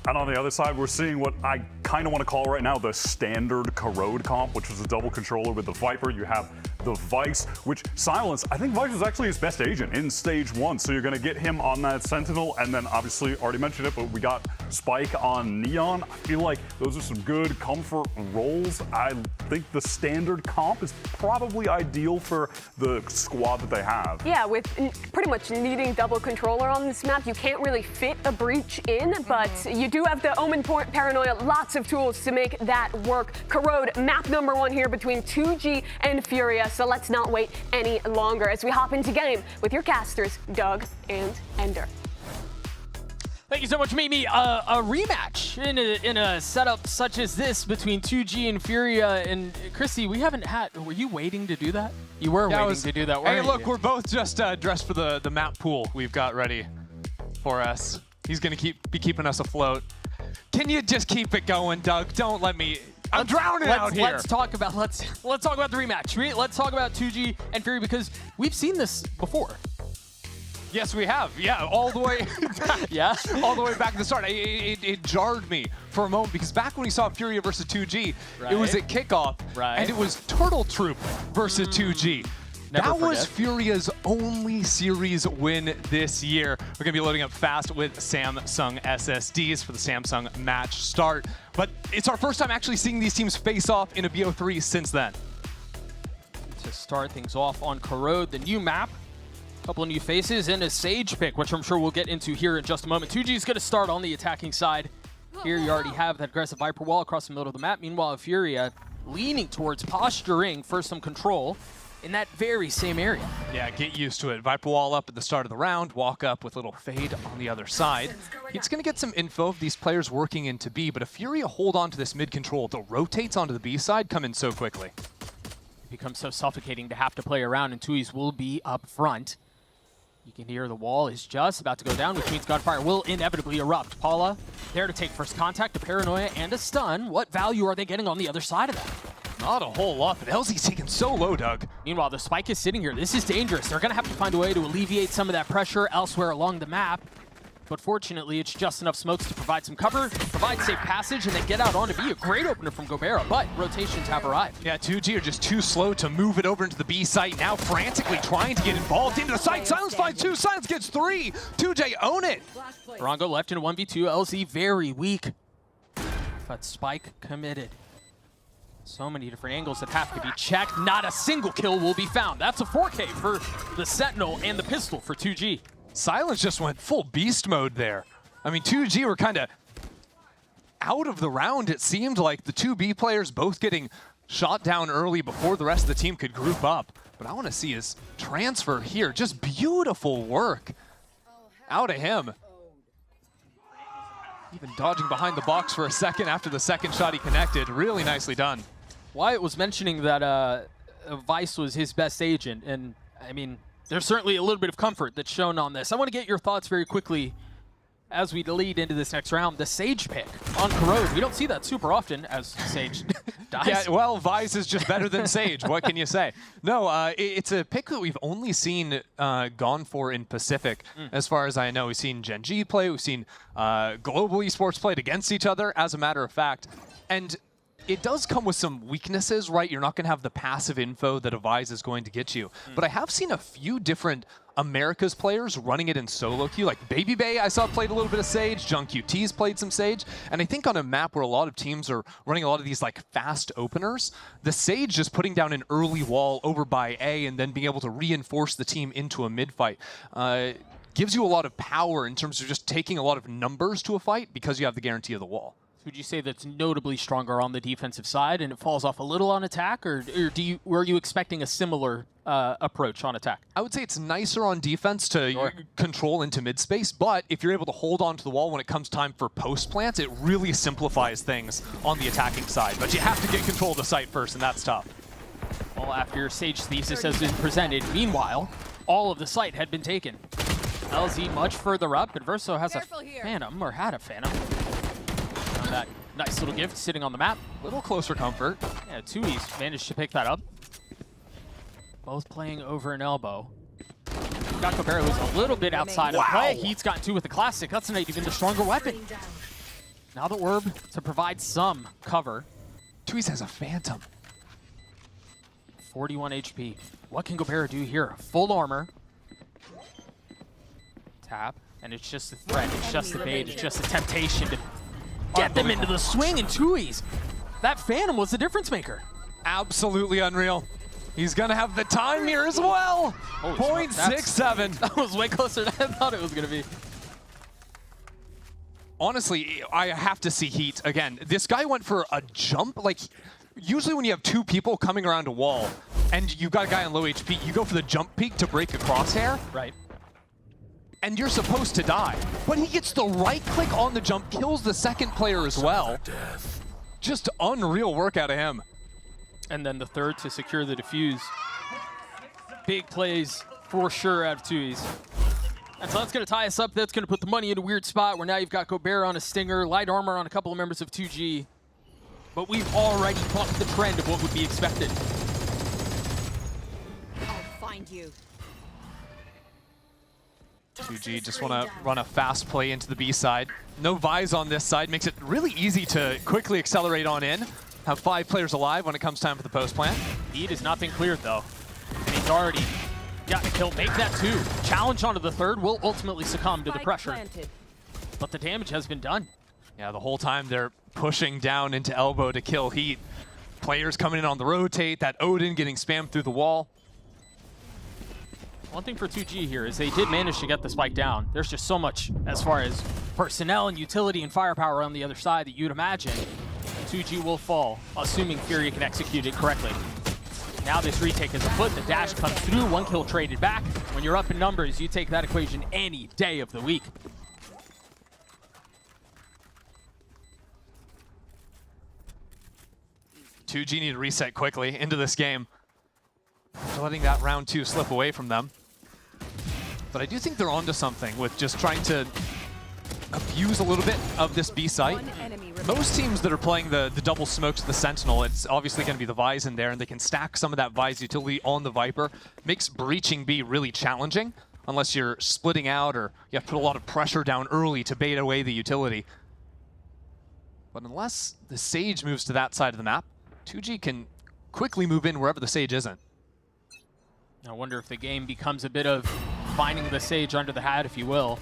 And on the other side, we're seeing what I kind of want to call right now the standard Corrode comp, which was a double controller with the Viper. You have the Vice, which Silence, I think Vice was actually his best agent in stage 1. So you're going to get him on that Sentinel. And then obviously, already mentioned it, but we got Spike on Neon. I feel like those are some good comfort roles. I think the standard comp is probably ideal for the squad that they have. Yeah, with pretty much needing double controller on this map, you can't really fit a breach in, but you do have the Omen Point Paranoia, lots of tools to make that work. Corrode, map number 1 here between 2G and Furia, so let's not wait any longer as we hop into game with your casters, Doug and Ender. Thank you so much, Mimi. A rematch in a setup such as this between 2G and Furia. And Chrissy, we haven't had. Were you waiting to do that? You were waiting to do that. Hey, weren't look, you? we're both just dressed for the map pool we've got ready for us. He's gonna be keeping us afloat. Can you just keep it going, Doug? Don't let me. I'm drowning out here. Let's talk about the rematch. Let's talk about 2G and Furia because we've seen this before. Yes, we have. Yeah, all the way. Yeah, all the way back at the start. It jarred me for a moment because back when we saw Furia versus 2G, it was at kickoff, and it was Turtle Troop versus 2G. That was Furia's only series win this year. We're going to be loading up fast with Samsung SSDs for the Samsung match start. But it's our first time actually seeing these teams face off in a BO3 since then. To start things off on Corrode, the new map, a couple of new faces, and a Sage pick, which I'm sure we'll get into here in just a moment. 2G is going to start on the attacking side. Here you already have that aggressive Viper wall across the middle of the map. Meanwhile, Furia leaning towards posturing for some control in that very same area. Yeah, get used to it. Viper wall up at the start of the round, walk up with a little fade on the other side. He's going to get some info of these players working into B, but if Furia hold on to this mid control, the rotates onto the B side come in so quickly. It becomes so suffocating to have to play around, and Tui's will be up front. You can hear the wall is just about to go down, which means Gunfire will inevitably erupt. Paula there to take first contact, a Paranoia and a stun. What value are they getting on the other side of that? Not a whole lot, but LZ's taken so low, Doug. Meanwhile, the Spike is sitting here. This is dangerous. They're going to have to find a way to alleviate some of that pressure elsewhere along the map. But fortunately, it's just enough smokes to provide some cover, provide safe passage, and then get out on to B. A great opener from Gobera, but rotations have arrived. Yeah, 2G are just too slow to move it over into the B site. Now frantically trying to get involved into the site. Silence finds 2, Silence gets 3. 2J own it. Rongo left in a 1v2. LZ very weak, but Spike committed. So many different angles that have to be checked. Not a single kill will be found. That's a 4K for the Sentinel and the pistol for 2G. Silence just went full beast mode there. I mean, 2G were kind of out of the round, it seemed like. The 2B players both getting shot down early before the rest of the team could group up. But I want to see his transfer here. Just beautiful work out of him. Even dodging behind the box for a second after the second shot he connected. Really nicely done. Wyatt was mentioning that Vice was his best agent, and I mean, there's certainly a little bit of comfort that's shown on this. I want to get your thoughts very quickly as we lead into this next round. The Sage pick on Corrode. We don't see that super often as Sage dies. Yeah, well, Vice is just better than Sage. What can you say? No, it's a pick that we've only seen gone for in Pacific, as far as I know. We've seen Gen G play. We've seen global esports played against each other, as a matter of fact. And it does come with some weaknesses, right? You're not going to have the passive info that a Vise is going to get you. But I have seen a few different America's players running it in solo queue. Like Baby Bay, I saw played a little bit of Sage. Junk QT's played some Sage. And I think on a map where a lot of teams are running a lot of these like fast openers, the Sage just putting down an early wall over by A and then being able to reinforce the team into a mid fight gives you a lot of power in terms of just taking a lot of numbers to a fight because you have the guarantee of the wall. Would you say that's notably stronger on the defensive side and it falls off a little on attack, or were you expecting a similar approach on attack? I would say it's nicer on defense to control into mid space, but if you're able to hold on to the wall when it comes time for post plants, it really simplifies things on the attacking side. But you have to get control of the site first, and that's tough. Well, after your Sage thesis has been presented, meanwhile, all of the site had been taken. LZ much further up, but Verso has a Phantom, or had a Phantom. That nice little gift sitting on the map. Little closer comfort. Yeah, 2E's managed to pick that up. Both playing over an elbow. Got Cabrera, who's a little bit outside of play. Heat's gotten 2 with the classic. That's not even the stronger weapon. Now the orb to provide some cover. 2E's has a Phantom. 41 HP. What can Cabrera do here? Full armor. Tap. And it's just a threat. It's just a bait. It's just a temptation to get them into the swing, and 2E's. That Phantom was the difference maker. Absolutely unreal. He's going to have the time here as well. 0.67. That was way closer than I thought it was going to be. Honestly, I have to see Heat again. This guy went for a jump. Like, usually when you have 2 people coming around a wall and you've got a guy on low HP, you go for the jump peek to break a crosshair. Right. And you're supposed to die. But he gets the right click on the jump, kills the second player as well. Just unreal work out of him. And then the third to secure the defuse. Big plays for sure out of 2E's. And so that's going to tie us up. That's going to put the money in a weird spot where now you've got Gobert on a Stinger, light armor on a couple of members of 2G. But we've already bucked the trend of what would be expected. I'll find you. 2G just want to run a fast play into the B side. No Vise on this side. Makes it really easy to quickly accelerate on in. Have 5 players alive when it comes time for the post plant. Heat has not been cleared though. And he's already gotten a kill. Make that 2. Challenge onto the third will ultimately succumb to the pressure. But the damage has been done. Yeah, the whole time they're pushing down into elbow to kill Heat. Players coming in on the rotate. That Odin getting spammed through the wall. One thing for 2G here is they did manage to get the spike down. There's just so much as far as personnel and utility and firepower on the other side that you'd imagine 2G will fall, assuming Fury can execute it correctly. Now this retake is afoot. The dash comes through. 1 kill traded back. When you're up in numbers, you take that equation any day of the week. $2G need to reset quickly into this game. They're letting that round 2 slip away from them. But I do think they're onto something with just trying to abuse a little bit of this B site. Most teams that are playing the double smokes to the Sentinel, it's obviously going to be the Vise in there, and they can stack some of that Vise utility on the Viper. Makes breaching B really challenging, unless you're splitting out or you have to put a lot of pressure down early to bait away the utility. But unless the Sage moves to that side of the map, 2G can quickly move in wherever the Sage isn't. I wonder if the game becomes a bit of finding the Sage under the hat, if you will.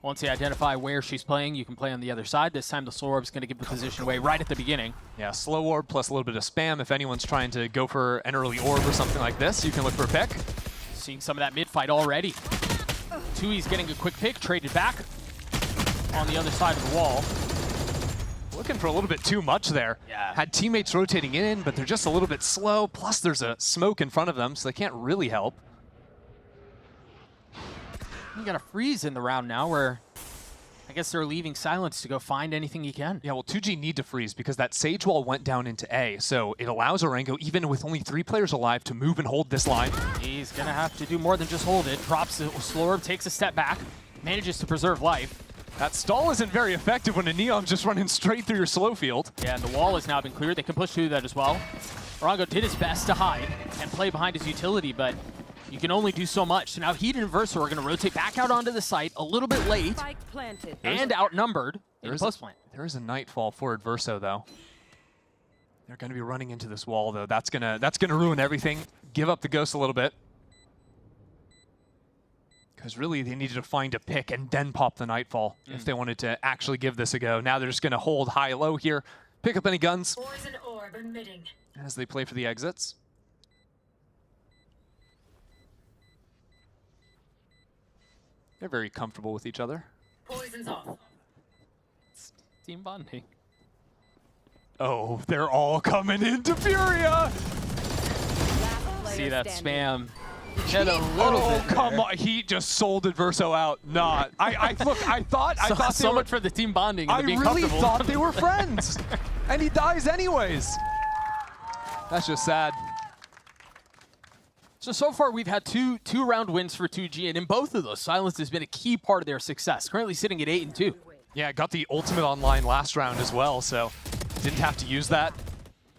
Once you identify where she's playing, you can play on the other side. This time the slow orb's going to give the position away right at the beginning. Yeah, slow orb plus a little bit of spam. If anyone's trying to go for an early orb or something like this, you can look for a pick. Seeing some of that mid fight already. 2E's getting a quick pick, traded back on the other side of the wall. Looking for a little bit too much there. Yeah. Had teammates rotating in, but they're just a little bit slow. Plus there's a smoke in front of them, so they can't really help. You got a freeze in the round now where I guess they're leaving Silence to go find anything he can. Yeah, well, 2G need to freeze because that Sage wall went down into A, so it allows Orango, even with only 3 players alive, to move and hold this line. He's going to have to do more than just hold it. Drops the slow orb, takes a step back, manages to preserve life. That stall isn't very effective when a Neon's just running straight through your slow field. Yeah, and the wall has now been cleared. They can push through that as well. Orango did his best to hide and play behind his utility, but you can only do so much. So now Heat and Verso are going to rotate back out onto the site a little bit late and outnumbered in the post plant. There is a Nightfall for Verso, though. They're going to be running into this wall, though. That's gonna ruin everything. Give up the Ghost a little bit. Because really, they needed to find a pick and then pop the Nightfall if they wanted to actually give this a go. Now they're just going to hold high-low here, pick up any guns as they play for the exits. They're very comfortable with each other. Poison's off. It's team bonding. Oh, they're all coming into Furia! See that spam. Get a little bit come there. on, he just sold Adverso out. Not. I thought so much for the team bonding. And I being really comfortable. thought they were friends, and he dies anyways. That's just sad. So far we've had two round wins for 2G, and in both of those, Silence has been a key part of their success. Currently sitting at 8-2. Yeah, got the ultimate online last round as well, so didn't have to use that.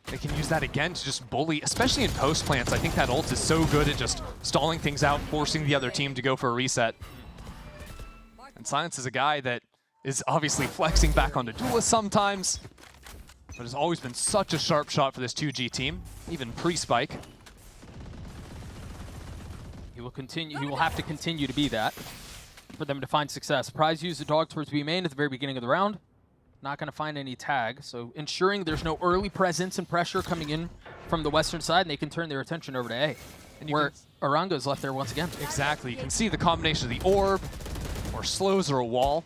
They can use that again to just bully, especially in post plants. I think that ult is so good at just stalling things out, forcing the other team to go for a reset. And Silence is a guy that is obviously flexing back onto Duelist sometimes, but has always been such a sharp shot for this 2G team, even pre-spike. He will continue. He will have to continue to be that for them to find success. Prize used the dog towards B main at the very beginning of the round. Not going to find any tag, so ensuring there's no early presence and pressure coming in from the western side, and they can turn their attention over to A, and where Arango's left there once again. Exactly. You can see the combination of the orb, or slows, or a wall.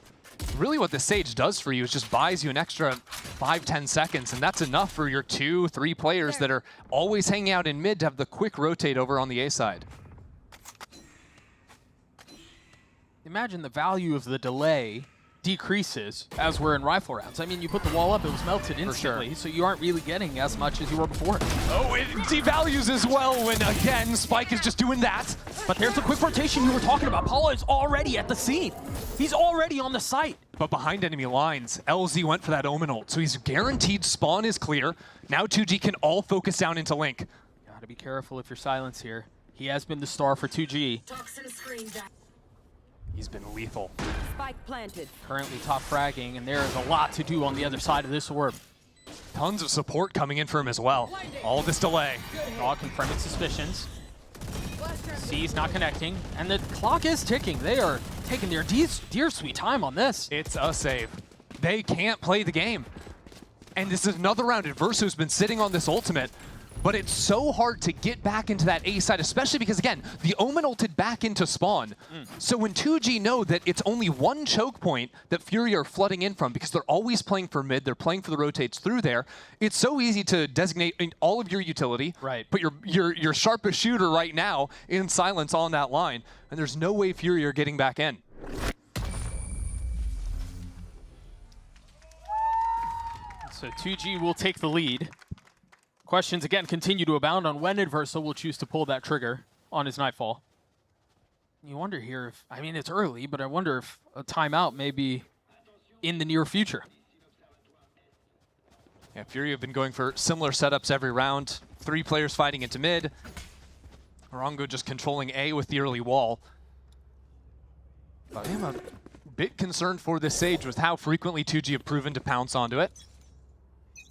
Really what the Sage does for you is just buys you an extra 5-10 seconds, and that's enough for your 2-3 players that are always hanging out in mid to have the quick rotate over on the A side. Imagine the value of the delay decreases as we're in rifle rounds. I mean, you put the wall up, it was melted instantly, so you aren't really getting as much as you were before. Oh, it devalues as well when, again, Spike is just doing that. But there's the quick rotation you were talking about. Paula is already at the scene. He's already on the site. But behind enemy lines, LZ went for that Omen ult, so he's guaranteed spawn is clear. Now 2G can all focus down into Link. Gotta be careful if you're Silence here. He has been the star for 2G. He's been lethal. Spike planted. Currently top fragging, and there is a lot to do on the other side of this orb. Tons of support coming in for him as well. All this delay. Dog confirming suspicions. C's not connecting, and the clock is ticking. They are taking their dear sweet time on this. It's a save. They can't play the game. And this is another round. Adverso's been sitting on this ultimate, but it's so hard to get back into that A side, especially because, again, the Omen ulted back into spawn. So when 2G know that it's only one choke point that Fury are flooding in from, because they're always playing for mid, they're playing for the rotates through there, it's so easy to designate all of your utility, put your sharpest shooter right now in Silence on that line, and there's no way Fury are getting back in. So 2G will take the lead. Questions, again, continue to abound on when Adverso will choose to pull that trigger on his Nightfall. You wonder here if, I mean, it's early, but I wonder if a timeout may be in the near future. Yeah, Fury have been going for similar setups every round. 3 players fighting into mid. Arango just controlling A with the early wall. But I'm a bit concerned for this Sage with how frequently 2G have proven to pounce onto it.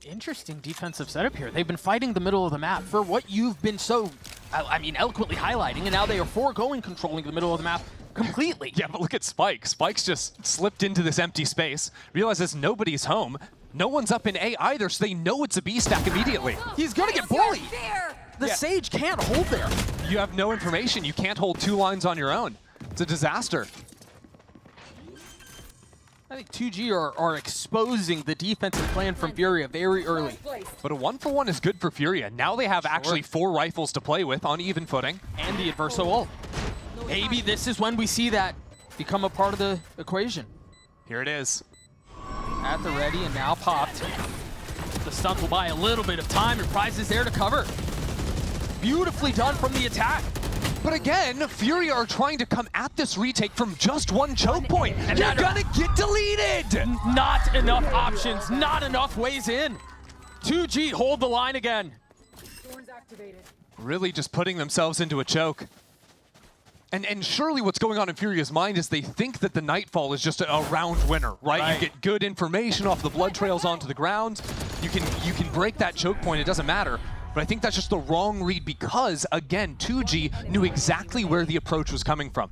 Interesting defensive setup here. They've been fighting the middle of the map for what you've been so, I mean, eloquently highlighting, and now they are foregoing controlling the middle of the map completely. Yeah, but look at Spike. Spike's just slipped into this empty space, realizes nobody's home. No one's up in A either, so they know it's a B stack immediately. He's gonna get bullied. The Sage can't hold there. You have no information. You can't hold 2 lines on your own. It's a disaster. I think 2G are exposing the defensive plan from Furia very early. But a 1-for-1 is good for Furia. Now they have actually 4 rifles to play with on even footing. And the Adverso ult. Maybe this is when we see that become a part of the equation. Here it is. At the ready and now popped. The stunt will buy a little bit of time, and Prize is there to cover. Beautifully done from the attack. But again, Fury are trying to come at this retake from just 1 choke point. And you're gonna get deleted! Not enough options, not enough ways in. 2G hold the line again. Really just putting themselves into a choke. And surely what's going on in Furia's mind is they think that the Nightfall is just a round winner, right? You get good information off the blood trails onto the ground. You can break that choke point, it doesn't matter. But I think that's just the wrong read because, again, 2G knew exactly where the approach was coming from.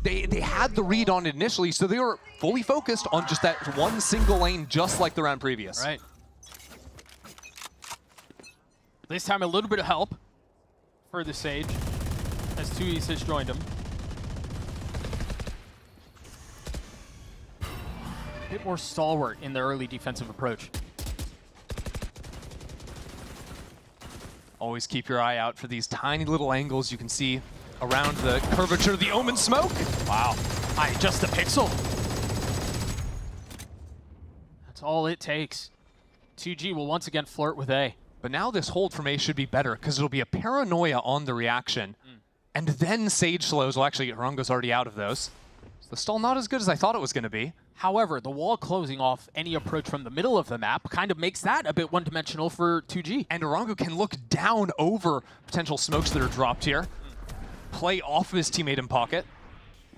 They had the read on it initially, so they were fully focused on just that one single lane, just like the round previous. Right. This time a little bit of help for the Sage, as 2East has joined him. A bit more stalwart in the early defensive approach. Always keep your eye out for these tiny little angles you can see around the curvature of the Omen smoke. Wow. Just a pixel. That's all it takes. 2G will once again flirt with A. But now this hold from A should be better because it'll be a paranoia on the reaction. And then Sage slows. Well, actually, Orongo's already out of those. So the stall not as good as I thought it was going to be. However, the wall closing off any approach from the middle of the map kind of makes that a bit one-dimensional for 2G. And Orongo can look down over potential smokes that are dropped here. Play off of his teammate in pocket.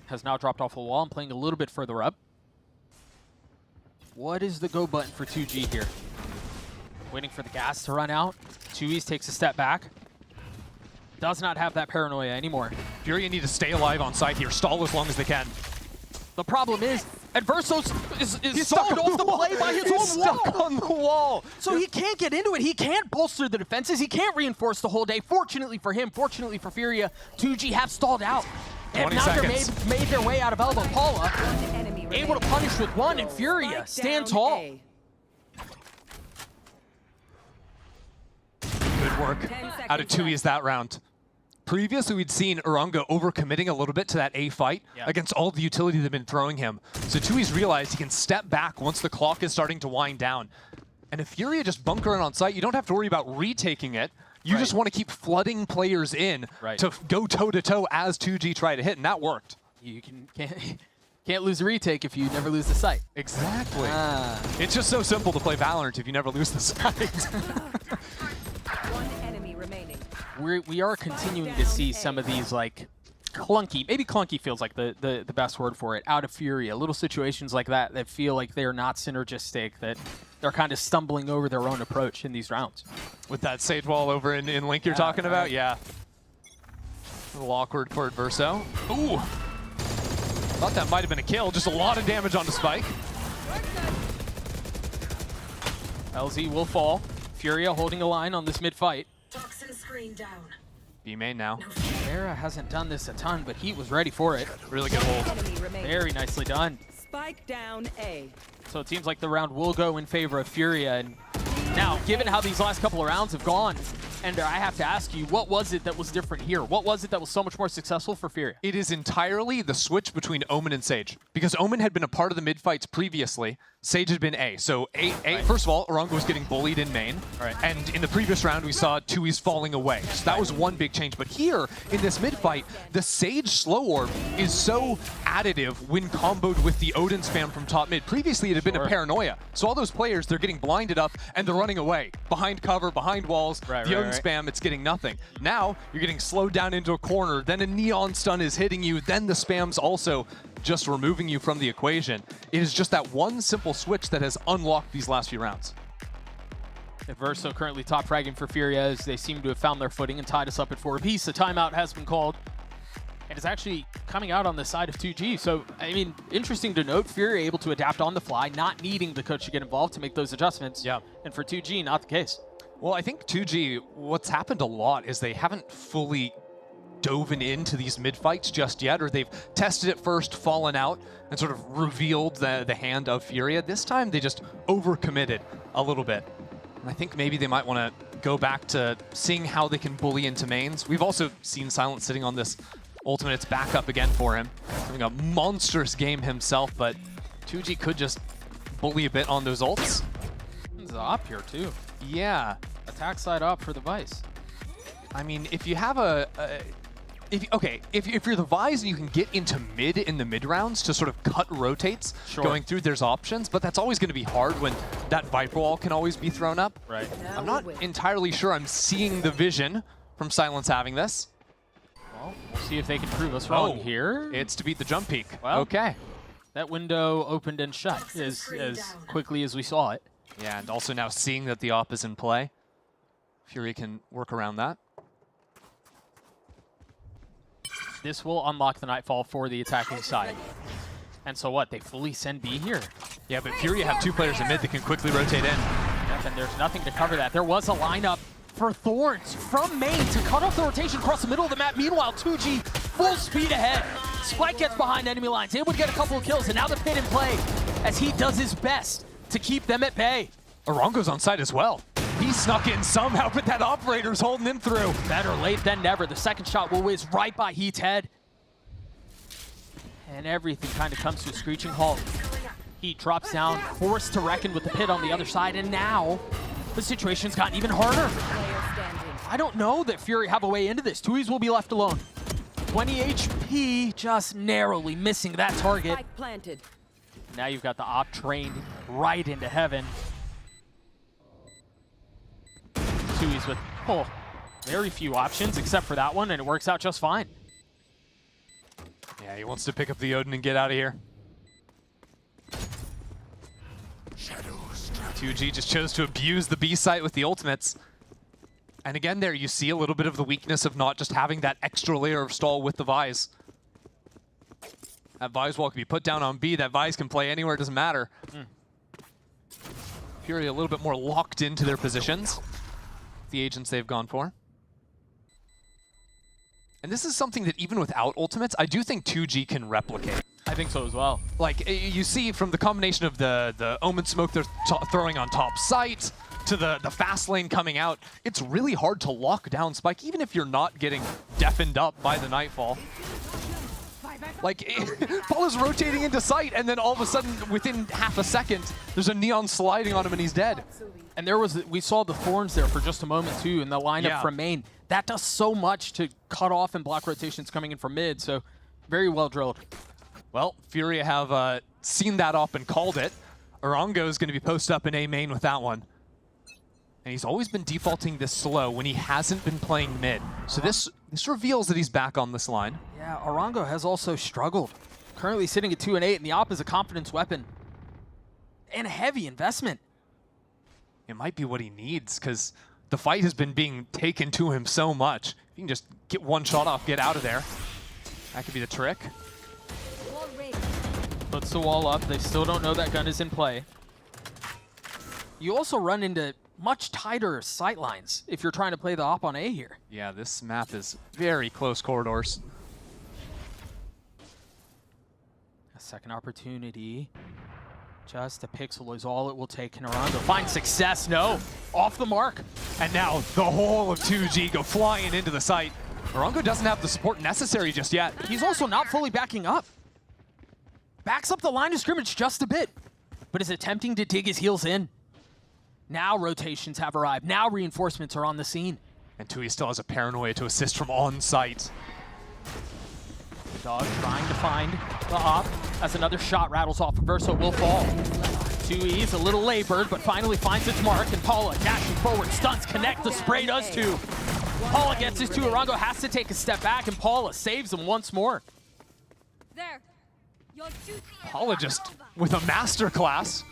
Has now dropped off a wall and playing a little bit further up. What is the go button for 2G here? Waiting for the gas to run out. 2East takes a step back. Does not have that paranoia anymore. Furia need to stay alive on site here. Stall as long as they can. The problem is, Adversos is stuck off the play by his own wall. Stuck on the wall. So he can't get into it. He can't bolster the defenses. He can't reinforce the whole day. Fortunately for him, fortunately for Furia, 2G have stalled out. And now they're made their way out of elbow. Paula able to punish with one, and Furia stand tall. Good work out of 2E's that round. Previously, we'd seen Orongo overcommitting a little bit to that A fight against all the utility they've been throwing him. So 2E's realized he can step back once the clock is starting to wind down. And if Furia just bunker in on site, you don't have to worry about retaking it. You just want to keep flooding players in to go toe-to-toe as 2G try to hit, and that worked. You can't lose a retake if you never lose the site. Exactly. It's just so simple to play Valorant if you never lose the site. We are continuing to see some of these like clunky, maybe clunky feels like the best word for it, out of Furia. Little situations like that that feel like they're not synergistic, that they're kind of stumbling over their own approach in these rounds. With that Sage wall over in Link you're talking about? Yeah. A little awkward for Adverso. Ooh. Thought that might have been a kill. Just a lot of damage on the spike. LZ will fall. Furia holding the line on this mid-fight. Toxin screen down. B main now. Era hasn't done this a ton, but he was ready for it. Really good hold. Very nicely done. Spike down A. So it seems like the round will go in favor of Furia. And now, given how these last couple of rounds have gone, and I have to ask you, what was it that was different here? What was it that was so much more successful for Furia? It is entirely the switch between Omen and Sage. Because Omen had been a part of the mid-fights previously, Sage had been A. So first of all, Orongo was getting bullied in main. And in the previous round, we saw 2E's falling away. So that was one big change. But here, in this mid-fight, the Sage slow orb is so additive when comboed with the Odin spam from top mid. Previously, it had been a paranoia. So all those players, they're getting blinded up and they're running away. Behind cover, behind walls, the Odin spam, it's getting nothing. Now, you're getting slowed down into a corner, then a neon stun is hitting you, then the spam's also just removing you from the equation. It is just that one simple switch that has unlocked these last few rounds. Verso currently top fragging for Furia as they seem to have found their footing and tied us up at 4 apiece. A timeout has been called. And it's actually coming out on the side of 2G. So, I mean, interesting to note, Furia able to adapt on the fly, not needing the coach to get involved to make those adjustments. Yeah. And for 2G, not the case. Well, I think 2G, what's happened a lot is they haven't fully dove into these mid-fights just yet, or they've tested it first, fallen out, and sort of revealed the hand of Furia. This time, they just overcommitted a little bit. And I think maybe they might want to go back to seeing how they can bully into mains. We've also seen Silent sitting on this ultimate. It's back up again for him. Having a monstrous game himself, but 2G could just bully a bit on those ults. There's up here, too. Yeah. Attack side up for the Vice. I mean, if you have if you're the Vise and you can get into mid in the mid rounds to sort of cut rotates going through, there's options, but that's always going to be hard when that Viper wall can always be thrown up. Right. I'm not entirely sure I'm seeing the vision from Silence having this. Well, we'll see if they can prove us wrong here. It's to beat the jump peak. Well, okay. That window opened and shut as quickly as we saw it. Yeah, and also now seeing that the op is in play, Fury can work around that. This will unlock the Nightfall for the attacking side. And so what? They fully send B here. Yeah, but Furia have 2 players in mid that can quickly rotate in. Yep, and there's nothing to cover that. There was a lineup for Thorns from main to cut off the rotation across the middle of the map. Meanwhile, 2G full speed ahead. Spike gets behind enemy lines, able to get a couple of kills, and now the pin in play as he does his best to keep them at bay. Orongo's on site as well. He snuck in somehow, but that operator's holding him through. Better late than never. The second shot will whiz right by Heat's head. And everything kind of comes to a screeching halt. Heat drops down, forced to reckon with the pit on the other side, and now the situation's gotten even harder. I don't know that Fury have a way into this. Tui's will be left alone. 20 HP, just narrowly missing that target. Planted. Now you've got the op trained right into heaven. Tui's with very few options except for that one, and it works out just fine. Yeah, he wants to pick up the Odin and get out of here. 2G just chose to abuse the B site with the ultimates. And again there, you see a little bit of the weakness of not just having that extra layer of stall with the Vise. That Vise wall can be put down on B, that Vise can play anywhere, it doesn't matter. Fury a little bit more locked into their positions. The agents they've gone for. And this is something that even without ultimates, I do think 2G can replicate. I think so as well. Like, you see from the combination of the Omen smoke they're throwing on top site, to the fast lane coming out, it's really hard to lock down Spike, even if you're not getting deafened up by the Nightfall. Like, Paul is rotating into sight, and then all of a sudden, within half a second, there's a Neon sliding on him and he's dead. And we saw the Thorns there for just a moment too in the lineup from main. That does so much to cut off and block rotations coming in from mid, so very well drilled. Well, Furia have seen that up and called it. Orongo is going to be posted up in A main with that one. And he's always been defaulting this slow when he hasn't been playing mid. So this reveals that he's back on this line. Yeah, Orongo has also struggled. Currently sitting at 2 and 8, and the op is a confidence weapon. And a heavy investment. It might be what he needs, because the fight has been being taken to him so much. If you can just get one shot off, get out of there. That could be the trick. Puts the wall up. They still don't know that gun is in play. You also run into much tighter sight lines if you're trying to play the op on A here. Yeah, this map is very close corridors. A second opportunity. Just a pixel is all it will take. Can Orongo find success? No. Off the mark. And now the whole of 2G go flying into the site. Orongo doesn't have the support necessary just yet. He's also not fully backing up. Backs up the line of scrimmage just a bit, but is attempting to dig his heels in. Now rotations have arrived. Now reinforcements are on the scene. And Tui still has a paranoia to assist from on site. Dog trying to find the op as another shot rattles off. Verso will fall. Tui's a little labored, but finally finds its mark, and Paula dashing forward. Stunts connect, the spray does too. Paula gets his two. Orongo has to take a step back, and Paula saves him once more. There. Paula just with a masterclass.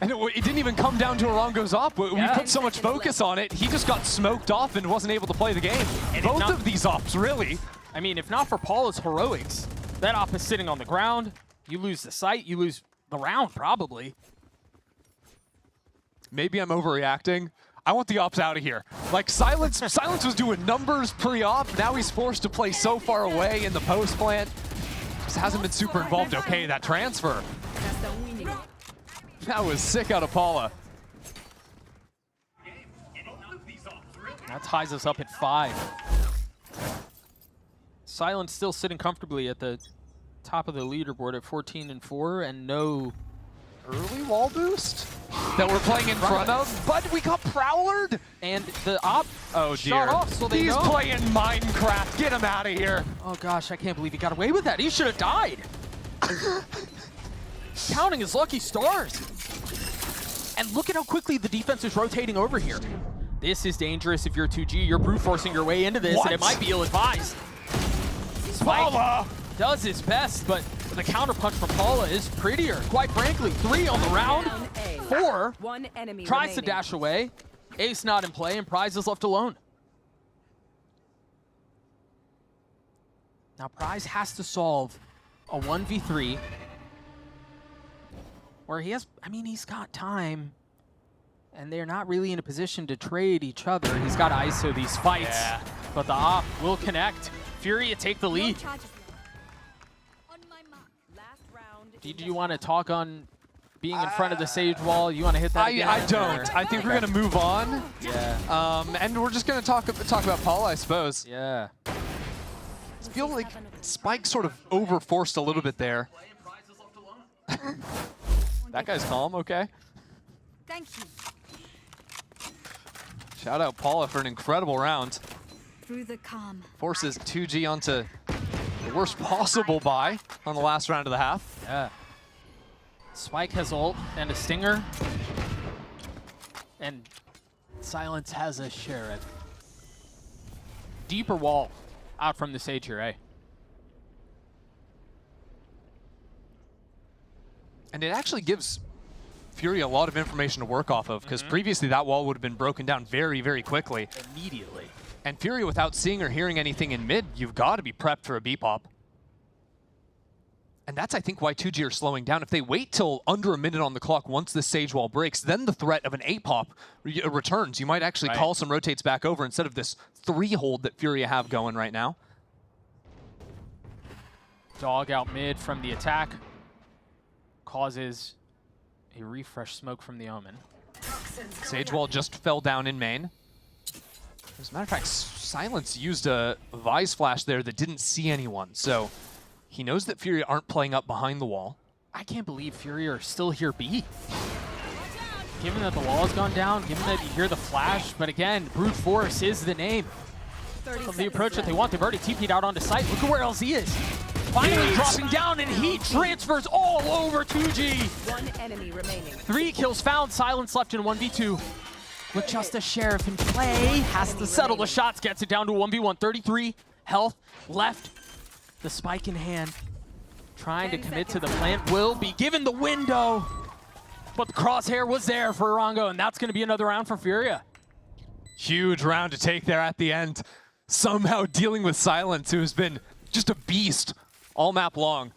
And it didn't even come down to Orongo's op. We put so much focus on it, he just got smoked off and wasn't able to play the game. And both of these ops, really. I mean, if not for Paula's heroics, that op is sitting on the ground. You lose the sight, you lose the round, probably. Maybe I'm overreacting. I want the ops out of here. Like, Silence was doing numbers pre-op. Now he's forced to play so far away in the post plant. Just hasn't been super involved. Okay, that transfer. That was sick out of Paula. That ties us up at 5. Silence still sitting comfortably at the top of the leaderboard at 14 and 4, and no early wall boost that we're playing in front of, but we got prowlered. And the op shot off, so they He's know. playing Minecraft. Get him out of here. Oh gosh, I can't believe he got away with that. He should have died. Counting his lucky stars. And look at how quickly the defense is rotating over here. This is dangerous if you're 2G. You're brute forcing your way into this, and it might be ill-advised. Paula does his best, but the counterpunch from Paula is prettier. Quite frankly, 3 on the round. 4 One enemy tries remaining. to dash away. Ace not in play, and Prize is left alone. Now Prize has to solve a 1v3 where he has, I mean, he's got time and they're not really in a position to trade each other. He's got to ISO these fights, but the op will connect. Furia take the lead. Do you want to talk on being in front of the Sage wall? You want to hit that again? I don't. I think we're going to move on. Yeah. And we're just going to talk about Paul, I suppose. Yeah. I feel like Spike sort of overforced a little bit there. That guy's calm, okay? Thank you. Shout out Paula for an incredible round. Through the calm. Forces 2G onto the worst possible buy on the last round of the half. Yeah. Spike has ult and a stinger. And Silence has a sheriff. Deeper wall out from the Sage here, eh? And it actually gives Fury a lot of information to work off of, because previously that wall would have been broken down very, very quickly. Immediately. And Fury, without seeing or hearing anything in mid, you've got to be prepped for a B-pop. And that's, I think, why 2G are slowing down. If they wait till under a minute on the clock once the Sage wall breaks, then the threat of an A-pop returns. You might actually call some rotates back over instead of this 3-hold that Fury have going right now. Dog out mid from the attack. Causes a refresh smoke from the Omen. Sage wall just fell down in main. As a matter of fact, Silence used a Vise flash there that didn't see anyone, so he knows that Fury aren't playing up behind the wall. I can't believe Fury are still here B. Given that the wall has gone down, given that you hear the flash, but again, brute force is the name of the approach that they want. They've already TP'd out onto site. Look at where LZ is. Finally dropping down, and he transfers all over 2G. One enemy remaining. 3 kills found. Silence left in 1v2. With just a sheriff in play, has to settle the shots, gets it down to 1v1. 33 health left. The spike in hand. Trying to commit to the plant, will be given the window. But the crosshair was there for Arango, and that's going to be another round for Furia. Huge round to take there at the end. Somehow dealing with Silence, who's been just a beast all map long.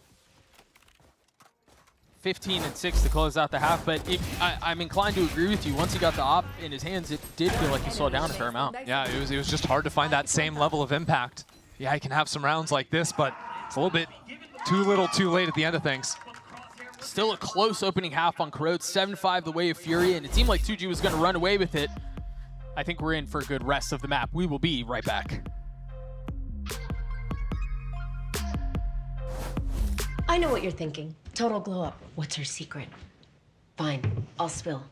15 and 6 to close out the half, but I'm inclined to agree with you. Once he got the op in his hands, it did feel like he slowed down a fair amount. Yeah, it was just hard to find that same level of impact. Yeah, he can have some rounds like this, but it's a little bit too little too late at the end of things. Still a close opening half on Corrode, 7-5 the way of Fury, and it seemed like 2G was going to run away with it. I think we're in for a good rest of the map. We will be right back. I know what you're thinking. Total glow up. What's her secret? Fine, I'll spill.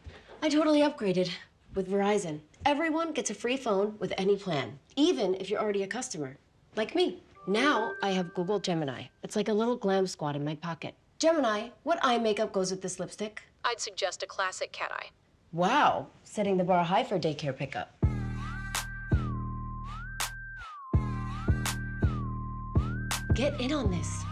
I totally upgraded with Verizon. Everyone gets a free phone with any plan, even if you're already a customer, like me. Now I have Google Gemini. It's like a little glam squad in my pocket. Gemini, what eye makeup goes with this lipstick? I'd suggest a classic cat eye. Wow, setting the bar high for daycare pickup. Get in on this.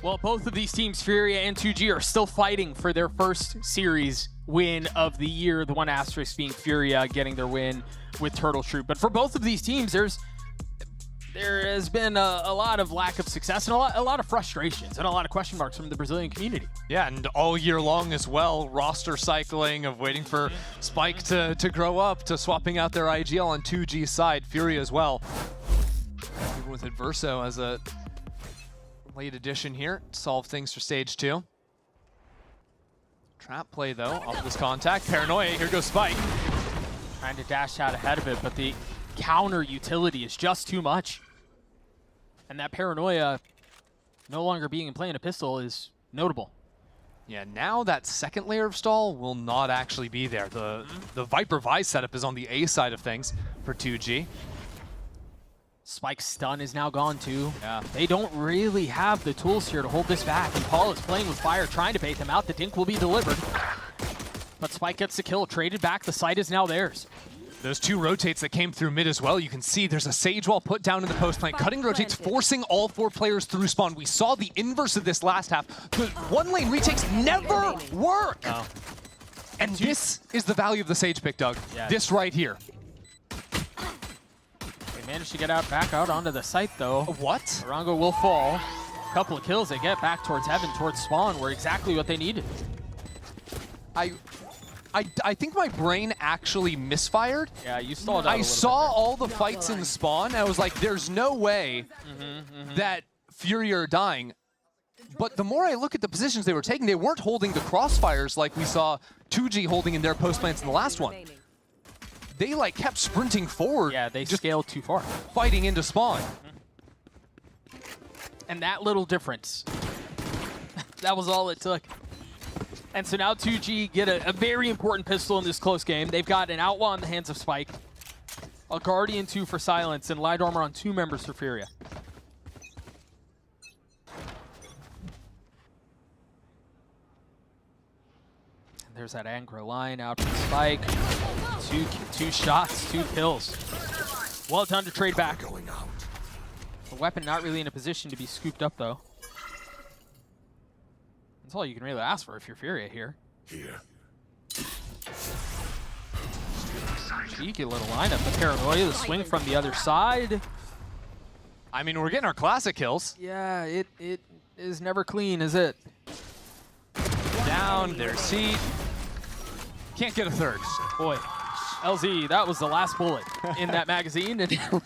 Well, both of these teams, Furia and 2G, are still fighting for their first series win of the year. The one asterisk being Furia getting their win with Turtle Troop. But for both of these teams, there's there has been a lot of lack of success and a lot of frustrations and a lot of question marks from the Brazilian community. Yeah, and all year long as well, roster cycling of waiting for Spike to grow up, to swapping out their IGL on 2G's side, Fury as well. Even with Adverso as a late addition here, solve things for stage 2. Trap play though, off this contact. Paranoia, here goes Spike. Trying to dash out ahead of it, but the counter utility is just too much. And that Paranoia no longer being in play in a pistol is notable. Yeah, now that second layer of stall will not actually be there. The Viper Vise setup is on the A side of things for 2G. Spike's stun is now gone too. Yeah. They don't really have the tools here to hold this back. And Paul is playing with fire, trying to bait them out. The dink will be delivered. But Spike gets the kill, traded back. The site is now theirs. Those 2 rotates that came through mid as well, you can see there's a Sage wall put down in the post plant. Cutting rotates, forcing all 4 players through spawn. We saw the inverse of this last half. The 1 lane retakes never work. Oh. And this is the value of the Sage pick, Doug. Yeah. This right here. They managed to get back out onto the site though. What? Orango will fall. A couple of kills, they get back towards heaven, towards spawn, were exactly what they needed. I think my brain actually misfired. Yeah, you stalled out a I little saw bit all the fights in the spawn. I was like, there's no way that Fury are dying. But the more I look at the positions they were taking, they weren't holding the crossfires like we saw 2G holding in their post plants in the last one. They like kept sprinting forward. Yeah, they just scaled too far. Fighting into spawn. And that little difference, that was all it took. And so now 2G get a very important pistol in this close game. They've got an Outlaw in the hands of Spike, a Guardian 2 for Silence, and Light Armor on 2 members for Furia. And there's that Angro line out for Spike. Two shots, 2 kills. Well done to trade back. The weapon not really in a position to be scooped up though. That's all you can really ask for if you're Furia here. Cheeky little lineup. The Paranoia, the swing from the other side. I mean, we're getting our classic kills. Yeah, it is never clean, is it? Down, their seat. Can't get a third. Boy, LZ, that was the last bullet in that magazine,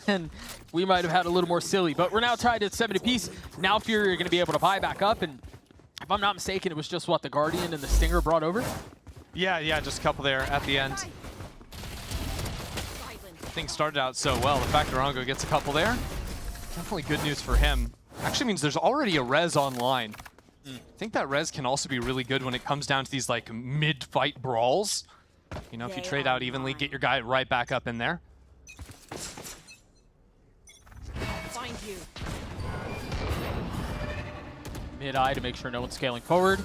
and we might have had a little more silly. But we're now tied at 7 apiece. Now Furia are going to be able to buy back up, and if I'm not mistaken, it was just what the Guardian and the Stinger brought over? Yeah, just a couple there at the end. Things started out so well. The fact that Orango gets a couple there, definitely good news for him. Actually means there's already a res online. I think that res can also be really good when it comes down to these like mid-fight brawls. You know, if you trade out evenly, get your guy right back up in there. Find you. Mid-eye to make sure no one's scaling forward.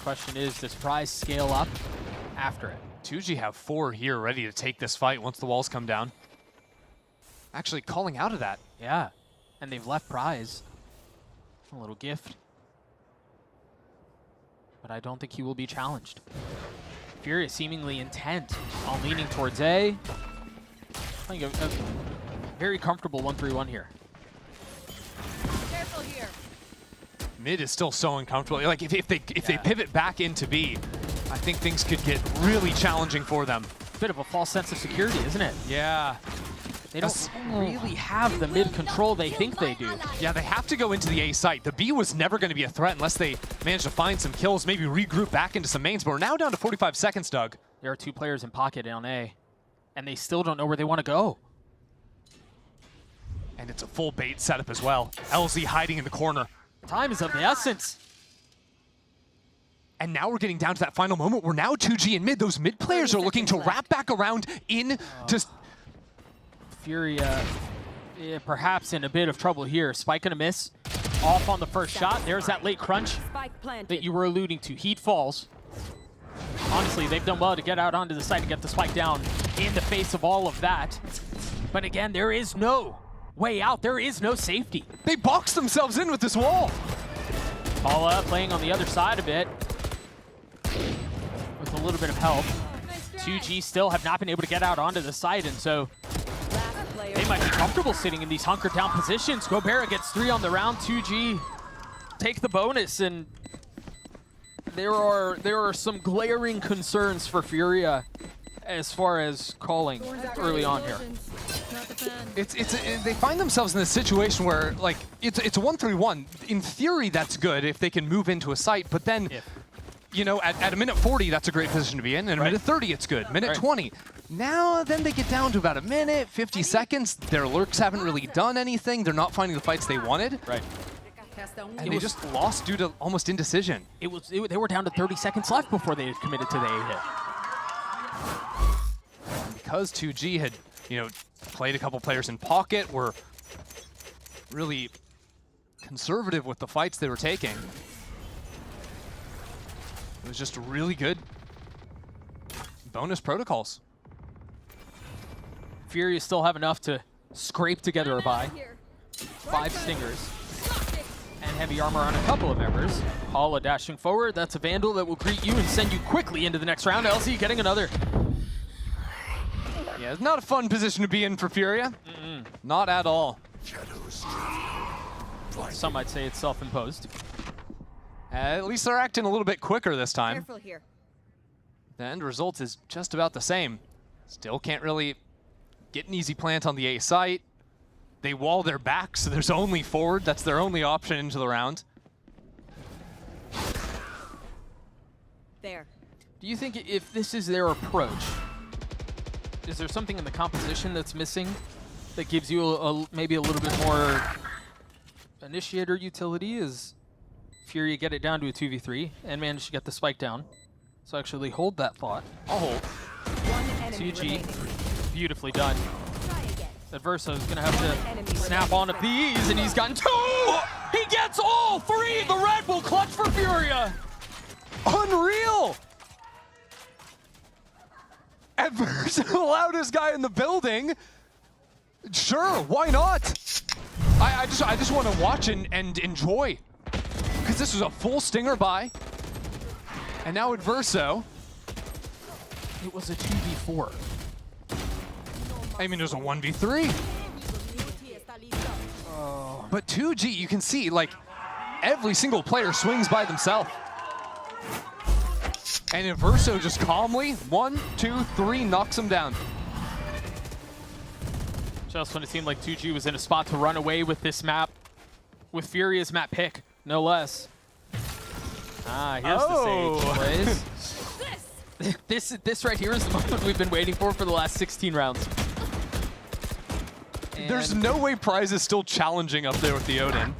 Question is, does Prize scale up after it? 2G have 4 here ready to take this fight once the walls come down. Actually calling out of that. Yeah, and they've left Prize. A little gift. But I don't think he will be challenged. Furia seemingly intent on leaning towards A. I think a very comfortable 1-3-1 here. Careful here. Mid is still so uncomfortable. Like if they pivot back into B, I think things could get really challenging for them. Bit of a false sense of security, isn't it? Yeah. They don't really have the mid control they think they do. Yeah, they have to go into the A site. The B was never going to be a threat unless they manage to find some kills, maybe regroup back into some mains. But we're now down to 45 seconds, Doug. There are 2 players in pocket on A, and they still don't know where they want to go. And it's a full bait setup as well. LZ hiding in the corner. Time is of the essence. And now we're getting down to that final moment where now 2G in mid, those mid players are looking to wrap back around in to... Furia perhaps in a bit of trouble here. Spike gonna miss. Off on the first shot. There's that late crunch that you were alluding to. Heat falls. Honestly, they've done well to get out onto the site and get the Spike down in the face of all of that. But again, there is no way out. There is no safety. They boxed themselves in with this wall. Paula playing on the other side of it with a little bit of help. 2G still have not been able to get out onto the site, and so They might be comfortable sitting in these hunkered down positions. Gobert gets 3 on the round. 2G take the bonus, and there are some glaring concerns for Furia as far as calling early on here. They find themselves in this situation where, like, it's a 1-3-1. In theory, that's good if they can move into a site, but then, you know, at a minute 40, that's a great position to be in, and a minute 30, it's good. Minute 20. Now, then they get down to about a minute, 50 seconds. Their lurks haven't really done anything. They're not finding the fights they wanted. Right. And they just lost due to almost indecision. They were down to 30 seconds left before they had committed to the A hit. Because 2G had, you know, played a couple players in pocket, were really conservative with the fights they were taking. It was just really good bonus protocols. Fury still have enough to scrape together a buy. 5 stingers. And heavy armor on a couple of members. Paula dashing forward. That's a Vandal that will greet you and send you quickly into the next round. LZ getting another. Yeah, it's not a fun position to be in for Furia. Not at all. Some might say it's self-imposed. At least they're acting a little bit quicker this time. Careful here. The end result is just about the same. Still can't really get an easy plant on the A site. They wall their back, so there's only forward. That's their only option into the round. There. Do you think if this is their approach, is there something in the composition that's missing that gives you maybe a little bit more initiator utility? Is Fury get it down to a 2v3 and manage to get the spike down? So actually hold that thought. I'll hold. 2G, beautifully done. Adverso is going to have to snap onto these, and he's gotten 2! He gets all 3! The Red Bull clutch for Furia! Unreal! Adverso, the loudest guy in the building. Sure, why not? I just want to watch and enjoy. Because this was a full stinger buy. And now Adverso. It was a 2v4. I mean, it was a 1v3. Oh. But 2G, you can see, like, every single player swings by themselves. And Adverso just calmly, 1, 2, 3, knocks him down. Just when it seemed like 2G was in a spot to run away with this map, with Furia's map pick, no less. Ah, here's the Sage plays. This right here is the moment we've been waiting for the last 16 rounds. And there's no way Prize is still challenging up there with the Odin.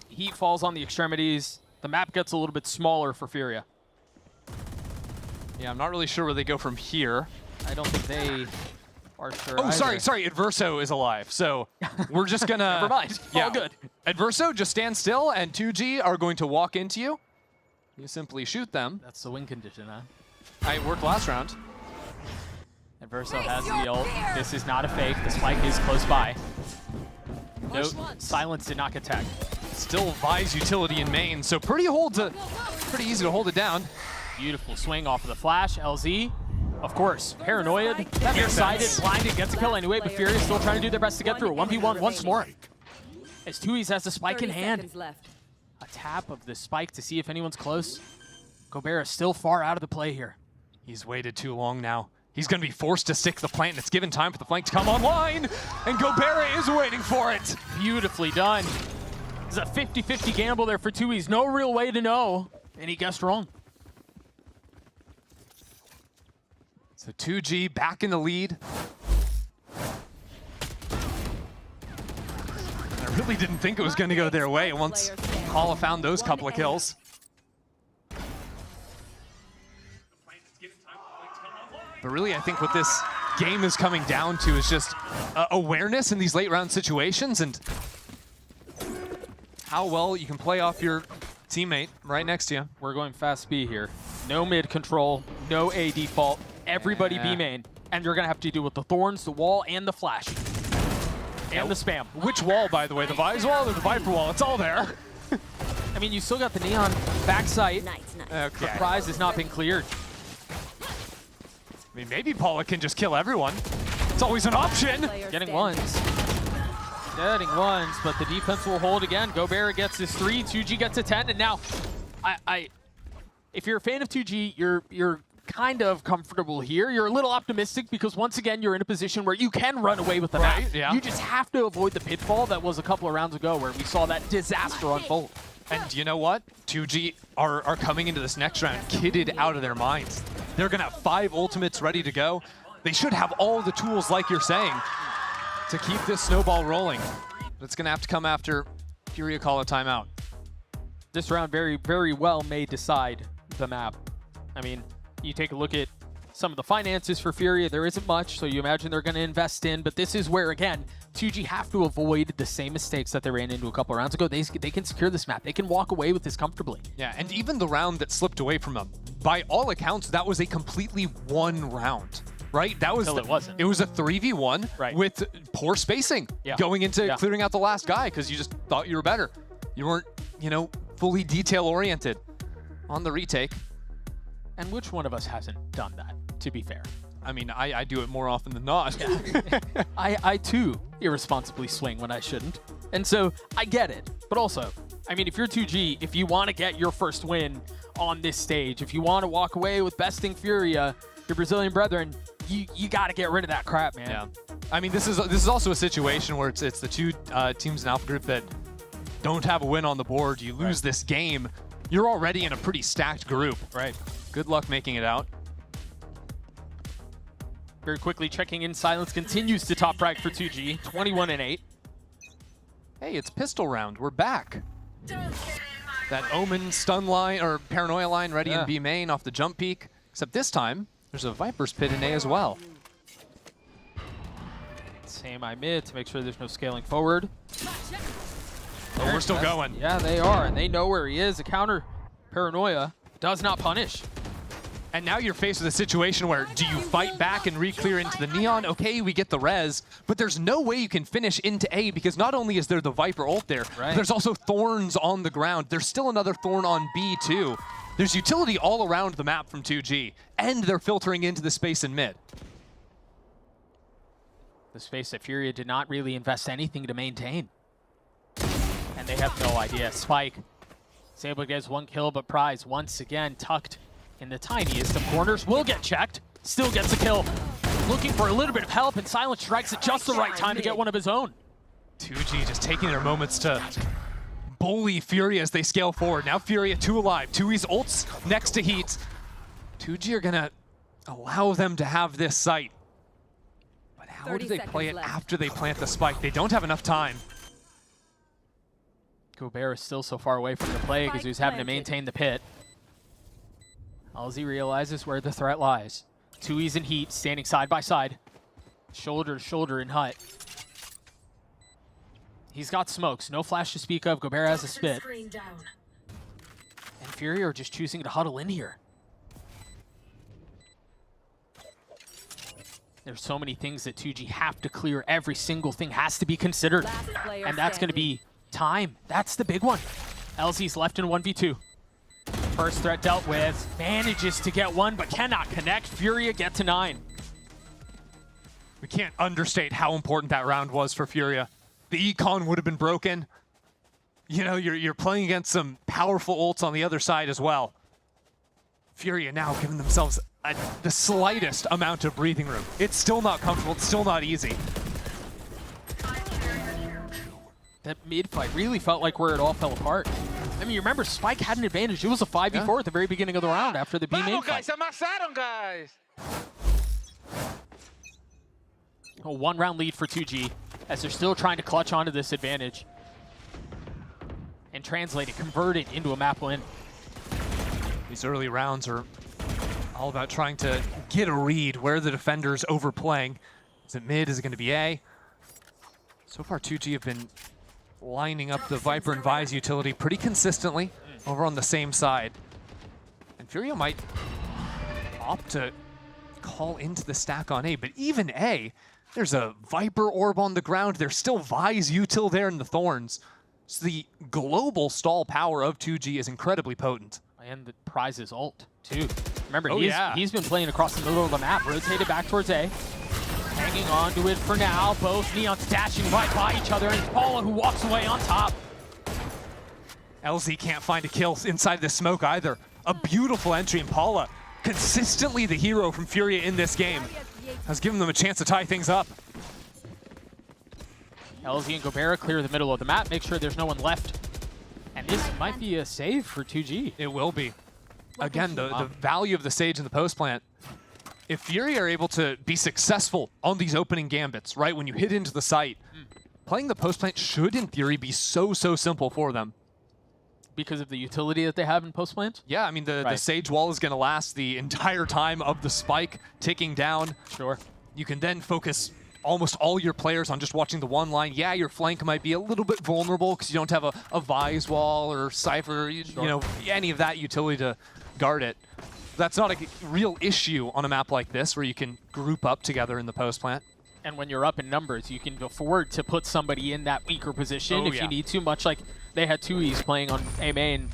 Heat falls on the extremities. The map gets a little bit smaller for Furia. Yeah, I'm not really sure where they go from here. I don't think they are sure Oh, either. sorry, Adverso is alive. So we're just gonna... Never mind, all good. Adverso, just stand still, and 2G are going to walk into you. You simply shoot them. That's the win condition, huh? It worked last round. Adverso has the ult. This is not a fake. The spike is close by. No, silence did not get tagged. Still Vi's utility in main, so pretty easy to hold it down. Beautiful swing off of the flash. LZ, of course, paranoid, excited, blinded, gets a kill anyway, but Fury is still trying to do their best to get through. 1v1 once more. As Tui's has the spike in hand. A tap of the spike to see if anyone's close. Gobert is still far out of the play here. He's waited too long now. He's going to be forced to stick the plant, and it's given time for the flank to come online, and Gobert is waiting for it. Beautifully done. It's a 50-50 gamble there for Tui's. No real way to know, and he guessed wrong. So 2G back in the lead. I really didn't think it was going to go their way once Kala found those couple of kills. But really, I think what this game is coming down to is just awareness in these late round situations and how well you can play off your teammate right next to you. We're going fast B here. No mid control, no A default. Everybody B main. And you're going to have to deal with the thorns, the wall, and the flash. And the spam. Which wall, by the way? The Vise wall or the Viper wall? It's all there. I mean, you still got the Neon backside. Okay. The prize has not been cleared. I mean, maybe Paula can just kill everyone. It's always an option. Getting ones. Getting ones, but the defense will hold again. Gobert gets his 3, 2G gets a 10, and now, if you're a fan of 2G, you're kind of comfortable here. You're a little optimistic because once again, you're in a position where you can run away with the map. Yeah. You just have to avoid the pitfall that was a couple of rounds ago where we saw that disaster unfold. And you know what? 2G are coming into this next round kitted out of their minds. They're going to have 5 ultimates ready to go. They should have all the tools, like you're saying, to keep this snowball rolling. But it's going to have to come after Furia call a timeout. This round very, very well may decide the map. I mean, you take a look at some of the finances for Furia, there isn't much, so you imagine they're going to invest in, but this is where, again, 2G have to avoid the same mistakes that they ran into a couple rounds ago. They can secure this map. They can walk away with this comfortably. Yeah, and even the round that slipped away from them, by all accounts, that was a completely won round, right? That was Until it wasn't. It was a 3v1 with poor spacing going into clearing out the last guy because you just thought you were better. You weren't, you know, fully detail-oriented on the retake. And which one of us hasn't done that, to be fair? I mean, I do it more often than not. Yeah. I too irresponsibly swing when I shouldn't. And so I get it. But also, I mean, if you're 2G, if you want to get your first win on this stage, if you want to walk away with besting Furia, your Brazilian brethren, you got to get rid of that crap, man. Yeah. I mean, this is also a situation where it's the 2 teams in Alpha Group that don't have a win on the board. You lose this game, you're already in a pretty stacked group. Right. Good luck making it out. Very quickly checking in, Silence continues to top frag for 2G, 21-8. Hey, it's pistol round. We're back. That Omen stun line or paranoia line ready in B main off the jump peak. Except this time, there's a Viper's Pit in A as well. Same I mid to make sure there's no scaling forward. Oh, we're still going. Yeah, they are, and they know where he is. A counter paranoia does not punish. And now you're faced with a situation where do you fight back and re-clear into the Neon? Okay, we get the res, but there's no way you can finish into A because not only is there the Viper ult there, but there's also Thorns on the ground. There's still another Thorn on B too. There's utility all around the map from 2G, and they're filtering into the space in mid. The space that Furia did not really invest anything to maintain. And they have no idea. Spike is able to get his 1 kill, but Prize once again tucked in the tiniest of corners. Will get checked, still gets a kill. Looking for a little bit of help, and Silence strikes at just the right time to get one of his own. 2G just taking their moments to bully Furia as they scale forward. Now Furia 2 alive, 2E's ults next to Heat. 2G are gonna allow them to have this site. But how do they play it after they plant the spike? They don't have enough time. Gobert is still so far away from the play because he's having to maintain the pit. Alzi realizes where the threat lies. 2E's in Heat, standing side by side. Shoulder to shoulder in Hut. He's got smokes, no flash to speak of. Gobert has a spit. And Furia are just choosing to huddle in here. There's so many things that 2G have to clear. Every single thing has to be considered. And that's going to be time. That's the big one. LZ's left in 1v2. First threat dealt with. Manages to get one, but cannot connect. Furia get to 9. We can't understate how important that round was for Furia. The econ would have been broken. You know, you're playing against some powerful ults on the other side as well. Furia now giving themselves the slightest amount of breathing room. It's still not comfortable. It's still not easy. That mid fight really felt like where it all fell apart. I mean, you remember Spike had an advantage. It was a 5v4 at the very beginning of the round after the B main fight. Guys. A 1-round lead for 2G as they're still trying to clutch onto this advantage and translate it, convert it into a map win. These early rounds are all about trying to get a read where the defender's overplaying. Is it mid? Is it going to be A? So far, 2G have been lining up the Viper and Vise utility pretty consistently over on the same side. And Furia might opt to call into the stack on A, but even A, there's a Viper orb on the ground. There's still Vise util there in the Thorns. So the global stall power of 2G is incredibly potent. And the Prize's ult, too. Remember, he's been playing across the middle of the map, rotated back towards A. hanging on to it for now. Both Neons dashing right by each other, and it's Paula who walks away on top. LZ can't find a kill inside the smoke either. A beautiful entry, and Paula, consistently the hero from Furia in this game, has given them a chance to tie things up. LZ and Gobera clear the middle of the map, make sure there's no one left. And this might be a save for 2G. It will be. Again, the value of the Sage and the post plant. If Fury are able to be successful on these opening gambits, right, when you hit into the site, playing the post plant should, in theory, be so simple for them. Because of the utility that they have in post plant? Yeah, I mean, the Sage wall is going to last the entire time of the spike ticking down. Sure. You can then focus almost all your players on just watching the one line. Yeah, your flank might be a little bit vulnerable because you don't have a Vise wall or Cypher, you know, any of that utility to guard it. That's not a real issue on a map like this where you can group up together in the post plant. And when you're up in numbers, you can afford to put somebody in that weaker position if you need to, much like they had 2Es playing on A main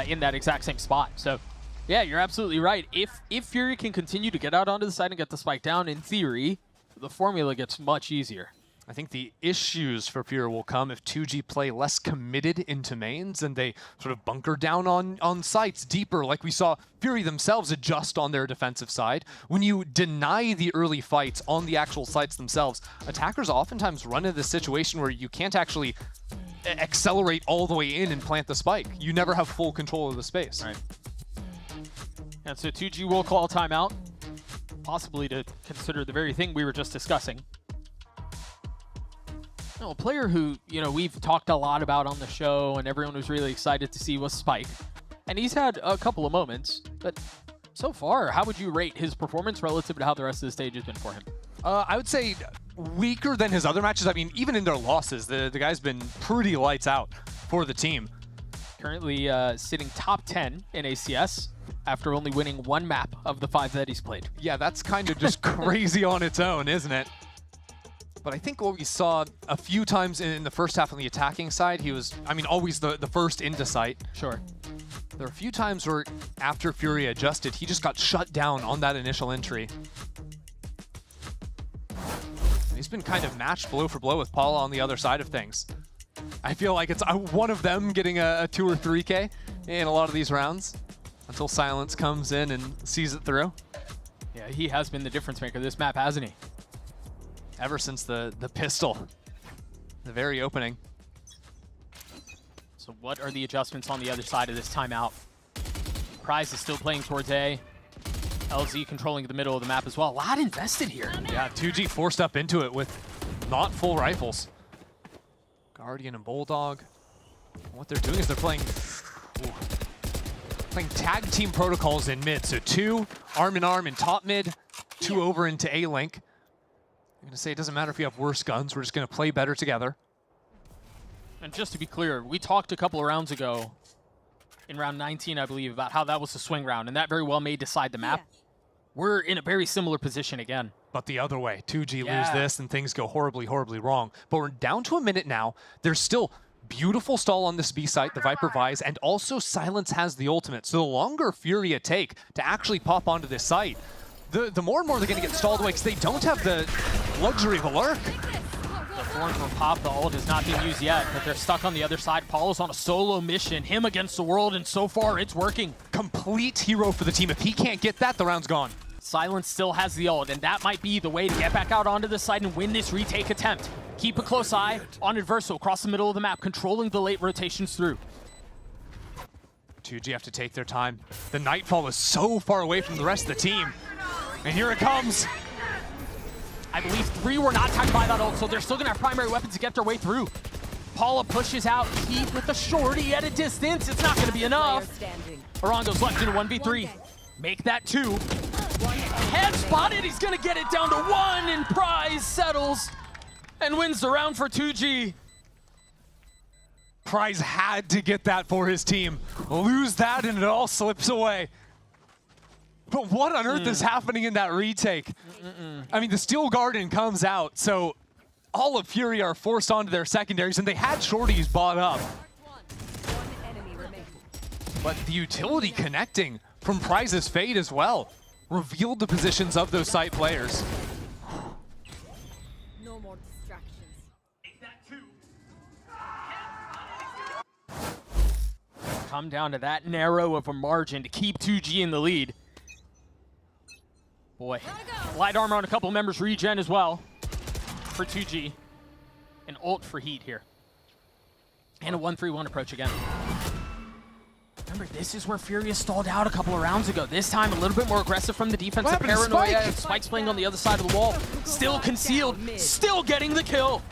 in that exact same spot. So, yeah, you're absolutely right. If Fury can continue to get out onto the side and get the spike down, in theory, the formula gets much easier. I think the issues for Fury will come if 2G play less committed into mains and they sort of bunker down on sites deeper, like we saw Fury themselves adjust on their defensive side. When you deny the early fights on the actual sites themselves, attackers oftentimes run into this situation where you can't actually accelerate all the way in and plant the spike. You never have full control of the space. Right. And so 2G will call timeout, possibly to consider the very thing we were just discussing. No, a player who, you know, we've talked a lot about on the show and everyone was really excited to see was Spike. And he's had a couple of moments, but so far, how would you rate his performance relative to how the rest of the stage has been for him? I would say weaker than his other matches. I mean, even in their losses, the guy's been pretty lights out for the team. Currently sitting top 10 in ACS after only winning one map of the 5 that he's played. Yeah, that's kind of just crazy on its own, isn't it? But I think what we saw a few times in the first half on the attacking side, he was, I mean, always the first into sight. Sure. There were a few times where after Fury adjusted, he just got shut down on that initial entry. And he's been kind of matched blow for blow with Paula on the other side of things. I feel like it's one of them getting a 2 or 3K in a lot of these rounds until Silence comes in and sees it through. Yeah, he has been the difference maker this map, hasn't he? Ever since the pistol, the very opening. So what are the adjustments on the other side of this timeout? Prize is still playing towards A. LZ controlling the middle of the map as well. A lot invested here. Yeah, 2G forced up into it with not full rifles. Guardian and Bulldog. What they're doing is they're playing tag team protocols in mid. So 2 arm in arm in top mid, 2 over into A link. I'm going to say it doesn't matter if you have worse guns, we're just going to play better together. And just to be clear, we talked a couple of rounds ago, in round 19, I believe, about how that was the swing round, and that very well may decide the map. Yeah. We're in a very similar position again. But the other way, 2G lose this and things go horribly, horribly wrong. But we're down to a minute now. There's still beautiful stall on this B site, the Viper Vise, and also Silence has the ultimate. So the longer Furia take to actually pop onto this site, the more and more they're going to get stalled away because they don't have the luxury of a lurk. The Thorn from Pop, the ult has not been used yet, but they're stuck on the other side. Paul's on a solo mission, him against the world, and so far it's working. Complete hero for the team. If he can't get that, the round's gone. Silence still has the ult, and that might be the way to get back out onto the side and win this retake attempt. Keep a close eye on Adverso across the middle of the map, controlling the late rotations through. 2G have to take their time. The Nightfall is so far away from the rest of the team. And here it comes. I believe 3 were not tagged by that ult, so they're still going to have primary weapons to get their way through. Paula pushes out Keith with the shorty at a distance. It's not going to be enough. Orongo's left in a 1v3. Make that 2. Head spotted. He's going to get it down to 1, and Prize settles and wins the round for 2G. Prize had to get that for his team. Lose that and it all slips away. But what on earth is happening in that retake? I mean, the Steel Garden comes out, so all of Fury are forced onto their secondaries, and they had shorties bought up. But the utility connecting from Prize's Fade as well revealed the positions of those site players. more distractions. Come down to that narrow of a margin to keep 2G in the lead. Boy, light armor on a couple members regen as well for 2G. An ult for Heat here. And a 1-3-1 approach again. Remember, this is where Furia stalled out a couple of rounds ago. This time, a little bit more aggressive from the defensive paranoia. Spike's playing on the other side of the wall. Still concealed, still getting the kill.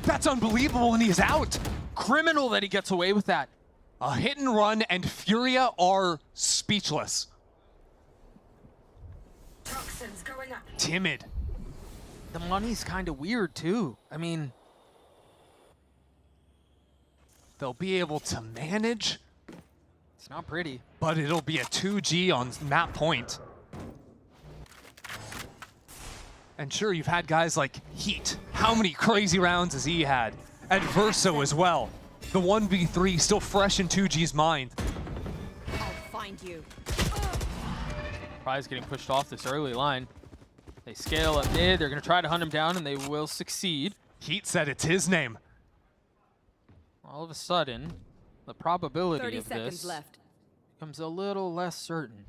That's unbelievable, and he's out. Criminal that he gets away with that. A hit and run, and Furia are speechless. Timid. The money's kind of weird, too. I mean, they'll be able to manage. It's not pretty. But it'll be a 2G on map point. And sure, you've had guys like Heat. How many crazy rounds has he had? Adverso as well. The 1v3 still fresh in 2G's mind. I'll find you. Prize getting pushed off this early line. They scale up mid. They're going to try to hunt him down, and they will succeed. Heat said it's his name. All of a sudden, the probability 30 of seconds this left. becomes a little less certain.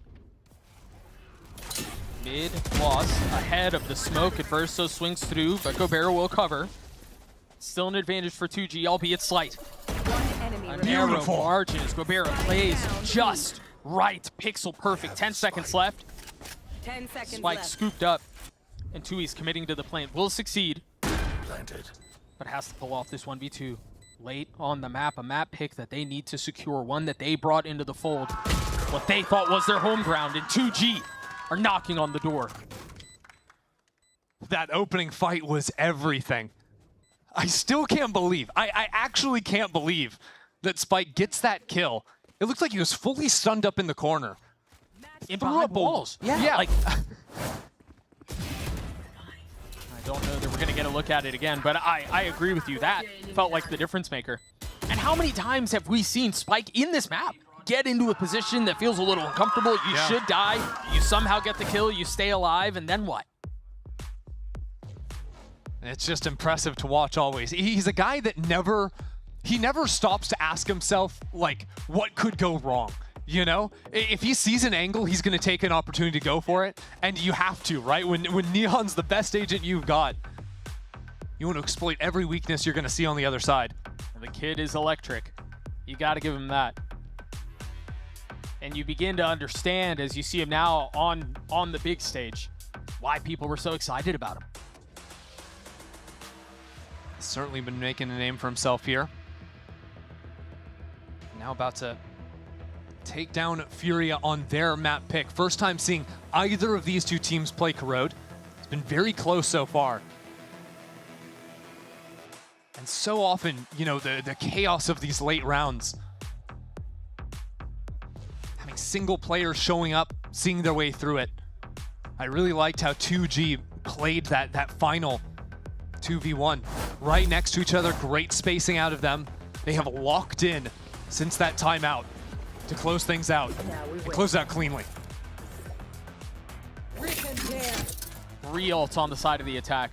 Mid lost ahead of the smoke. Adverso swings through, but Gobert will cover. Still an advantage for 2G, albeit slight. A narrow margin as Gobert plays just right. Pixel perfect. 10 seconds left. 10 seconds Spike left. scooped up, and Tui's committing to the plant. Will succeed, Planted. but has to pull off this 1v2. Late on the map, a map pick that they need to secure, one that they brought into the fold. What they thought was their home ground, and 2G are knocking on the door. That opening fight was everything. I still can't believe, I actually can't believe that Spike gets that kill. It looks like he was fully stunned up in the corner. In behind walls. Yeah. Like, I don't know that we're going to get a look at it again, but I agree with you. That felt like the difference maker. And how many times have we seen Spike in this map get into a position that feels a little uncomfortable? You should die. You somehow get the kill. You stay alive. And then what? It's just impressive to watch always. He's a guy that never stops to ask himself, like, what could go wrong? You know, if he sees an angle, he's going to take an opportunity to go for it. And you have to, right? When Neon's the best agent you've got, you want to exploit every weakness you're going to see on the other side. The kid is electric. You got to give him that. And you begin to understand as you see him now on the big stage why people were so excited about him. Certainly been making a name for himself here. Now about to take down Furia on their map pick. First time seeing either of these two teams play Corrode. It's been very close so far. And so often, you know, the chaos of these late rounds. Having single players showing up, seeing their way through it. I really liked how 2G played that final 2v1 right next to each other. Great spacing out of them. They have locked in since that timeout to close things out and close out cleanly. 3 ults on the side of the attack.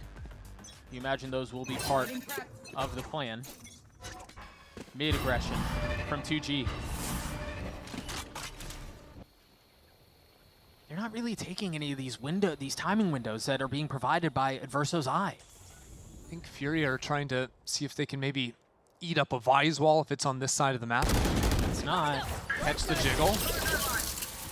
You imagine those will be part of the plan. Mid aggression from 2G. They're not really taking any of these timing windows that are being provided by Adverso's Eye. I think Furia are trying to see if they can maybe eat up a Vise wall if it's on this side of the map. It's not. Catch the jiggle.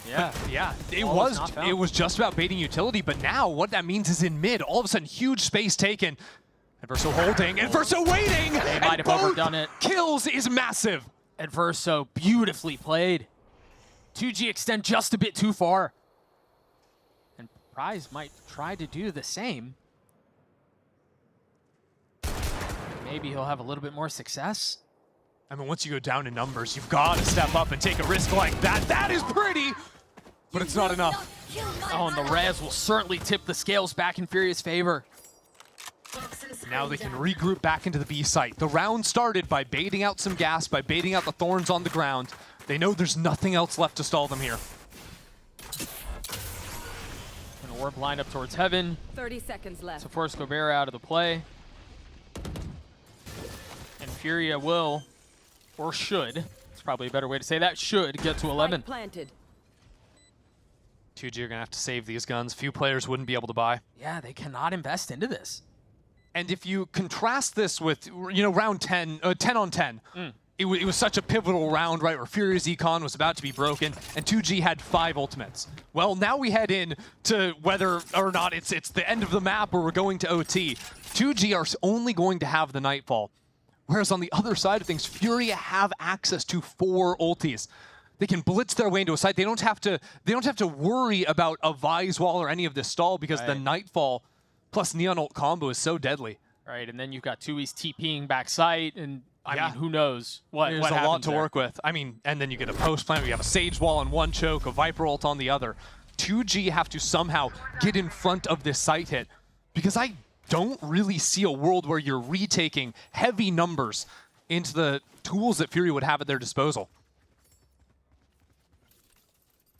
Yeah. But yeah, it was just about baiting utility, but now what that means is in mid, all of a sudden huge space taken. Adverso holding, Adverso waiting! They might have overdone it. Kills is massive. Adverso beautifully played. 2G extend just a bit too far. And Prize might try to do the same. Maybe he'll have a little bit more success. I mean, once you go down in numbers, you've got to step up and take a risk like that. That is pretty, but it's not enough. Oh, and the res will certainly tip the scales back in Furia's favor. Now they can regroup back into the B site. The round started by baiting out some gas, by baiting out the thorns on the ground. They know there's nothing else left to stall them here. Gonna Orb line up towards heaven. 30 seconds left. To force Gobert out of the play. And Furia will, or should, it's probably a better way to say that, should get to 11. Planted. 2G are going to have to save these guns. Few players wouldn't be able to buy. Yeah, they cannot invest into this. And if you contrast this with, you know, round 10, 10 on 10, it was such a pivotal round, right, where Furia's econ was about to be broken, and 2G had 5 ultimates. Well, now we head in to whether or not it's the end of the map or we're going to OT. 2G are only going to have the Nightfall. Whereas on the other side of things, Furia have access to 4 ultis. They can blitz their way into a site. They don't have to worry about a Vise wall or any of this stall because the Nightfall plus Neon ult combo is so deadly. Right, and then you've got 2E's TPing back site, and I mean, who knows what There's a lot to work with. I mean, and then you get a post plant where you have a Sage wall on one choke, a Viper ult on the other. 2G have to somehow get in front of this site hit because I don't really see a world where you're retaking heavy numbers into the tools that Fury would have at their disposal.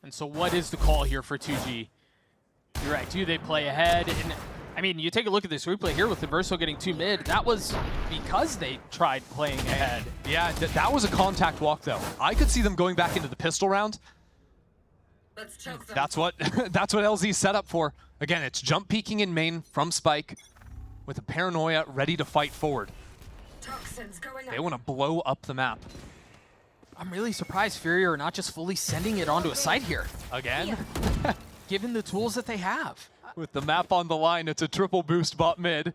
And so what is the call here for 2G? You're right, do they play ahead? And I mean, you take a look at this replay here with the Verso getting 2 mid. That was because they tried playing ahead. Yeah, that was a contact walk, though. I could see them going back into the pistol round. That's what LZ's set up for. Again, it's jump peeking in main from Spike with a Paranoia ready to fight forward. They want to blow up the map. I'm really surprised Fury are not just fully sending it onto a site here. Again? Given the tools that they have. With the map on the line, it's a triple boost bot mid.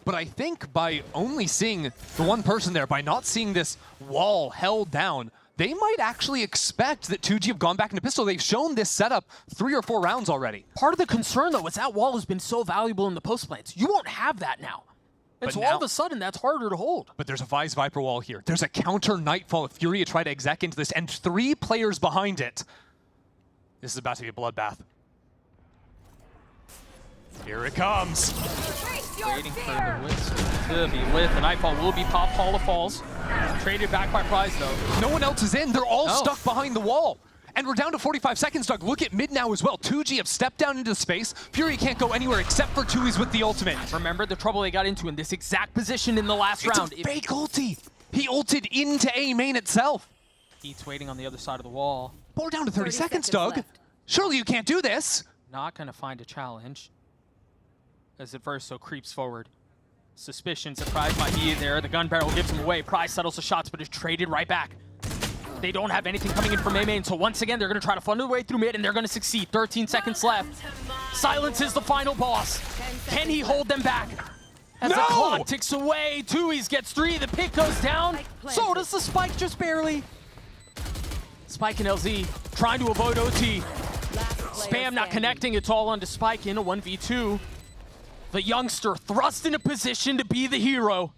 But I think by only seeing the one person there, by not seeing this wall held down, they might actually expect that 2G have gone back into pistol. They've shown this setup 3 or 4 rounds already. Part of the concern, though, is that wall has been so valuable in the post plants. You won't have that now. And But so now- all of a sudden, that's harder to hold. But there's a Vise Viper wall here. There's a counter Nightfall if Furia try to exec into this, and 3 players behind it. This is about to be a bloodbath. Here it comes. Waiting for the Winston to be lit. The Nightfall will be popped. Hall of Falls. Traded back by Prize, though. No one else is in. They're all stuck behind the wall. And we're down to 45 seconds, Doug. Look at mid now as well. 2G have stepped down into space. Fury can't go anywhere except for 2E's with the ultimate. Remember the trouble they got into in this exact position in the last round. It's a fake ulti. He ulted into A main itself. Heat's waiting on the other side of the wall. But we're down to 30 seconds, Doug. left. Surely you can't do this. Not going to find a challenge. As Verso creeps forward. Suspicion, surprised by he there. The gun barrel gives him away. Prize settles the shots, but is traded right back. They don't have anything coming in from A main, so once again, they're going to try to funnel their way through mid, and they're going to succeed. 13 seconds left. Silence is the final boss. Can he hold them back? As the clock ticks away, 2E's gets 3, the pick goes down. So does the Spike, just barely. Spike and LZ trying to avoid OT. Spam not connecting, it's all onto Spike in a 1v2. The youngster thrust in a position to be the hero.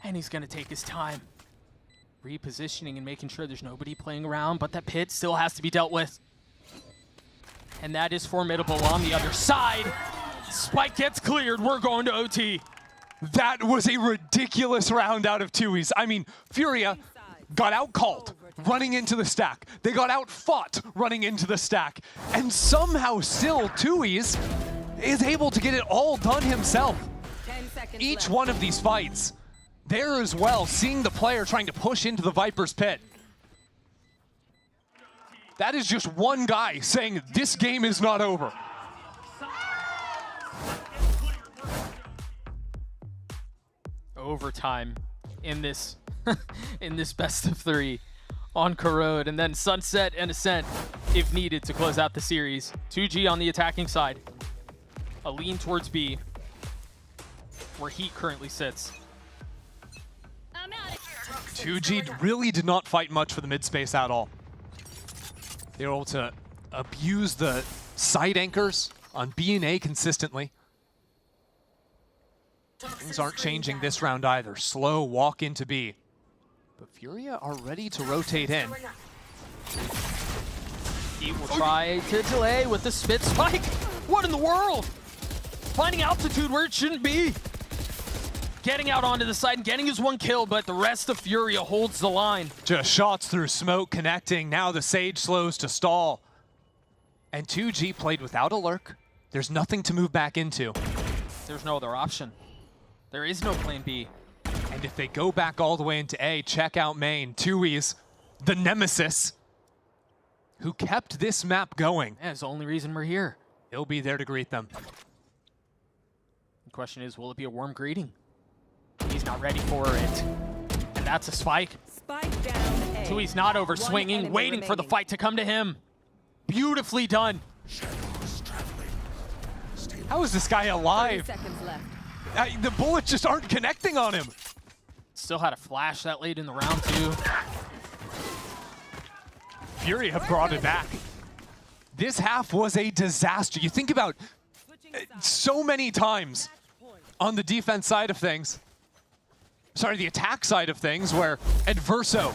And he's gonna take his time. Repositioning and making sure there's nobody playing around, but that pit still has to be dealt with. And that is formidable on the other side. Spike gets cleared, we're going to OT. That was a ridiculous round out of 2E's. I mean, Furia got out-called running into the stack. They got out-fought running into the stack. And somehow still 2E's is able to get it all done himself. Each one of these fights, there as well, seeing the player trying to push into the Viper's pit. That is just one guy saying, this game is not over. Overtime in this in this best of 3 on Corrode, and then Sunset and Ascent if needed to close out the series. 2G on the attacking side. A lean towards B, where Heat currently sits. 2G really did not fight much for the mid space at all. They were able to abuse the side anchors on B and A consistently. Things aren't changing this round either. Slow walk into B. But Furia are ready to rotate in. Heat will try to delay with the spit spike. What in the world? Finding altitude where it shouldn't be. Getting out onto the side and getting his 1 kill, but the rest of Furia holds the line. Just shots through smoke connecting. Now the Sage slows to stall. And 2G played without a lurk. There's nothing to move back into. There's no other option. There is no plan B. And if they go back all the way into A, check out main. Tui's the nemesis who kept this map going. Yeah, it's the only reason we're here. He'll be there to greet them. The question is, will it be a warm greeting? He's not ready for it. And that's a spike. Spike down A. Tui's not over swinging, waiting for the fight to come to him. Beautifully done. How is this guy alive? 30 seconds left. The bullets just aren't connecting on him. Still had a flash that late in the round, too. Fury have brought it back. This half was a disaster. You think about so many times on the defense side of things, sorry, the attack side of things, where Adverso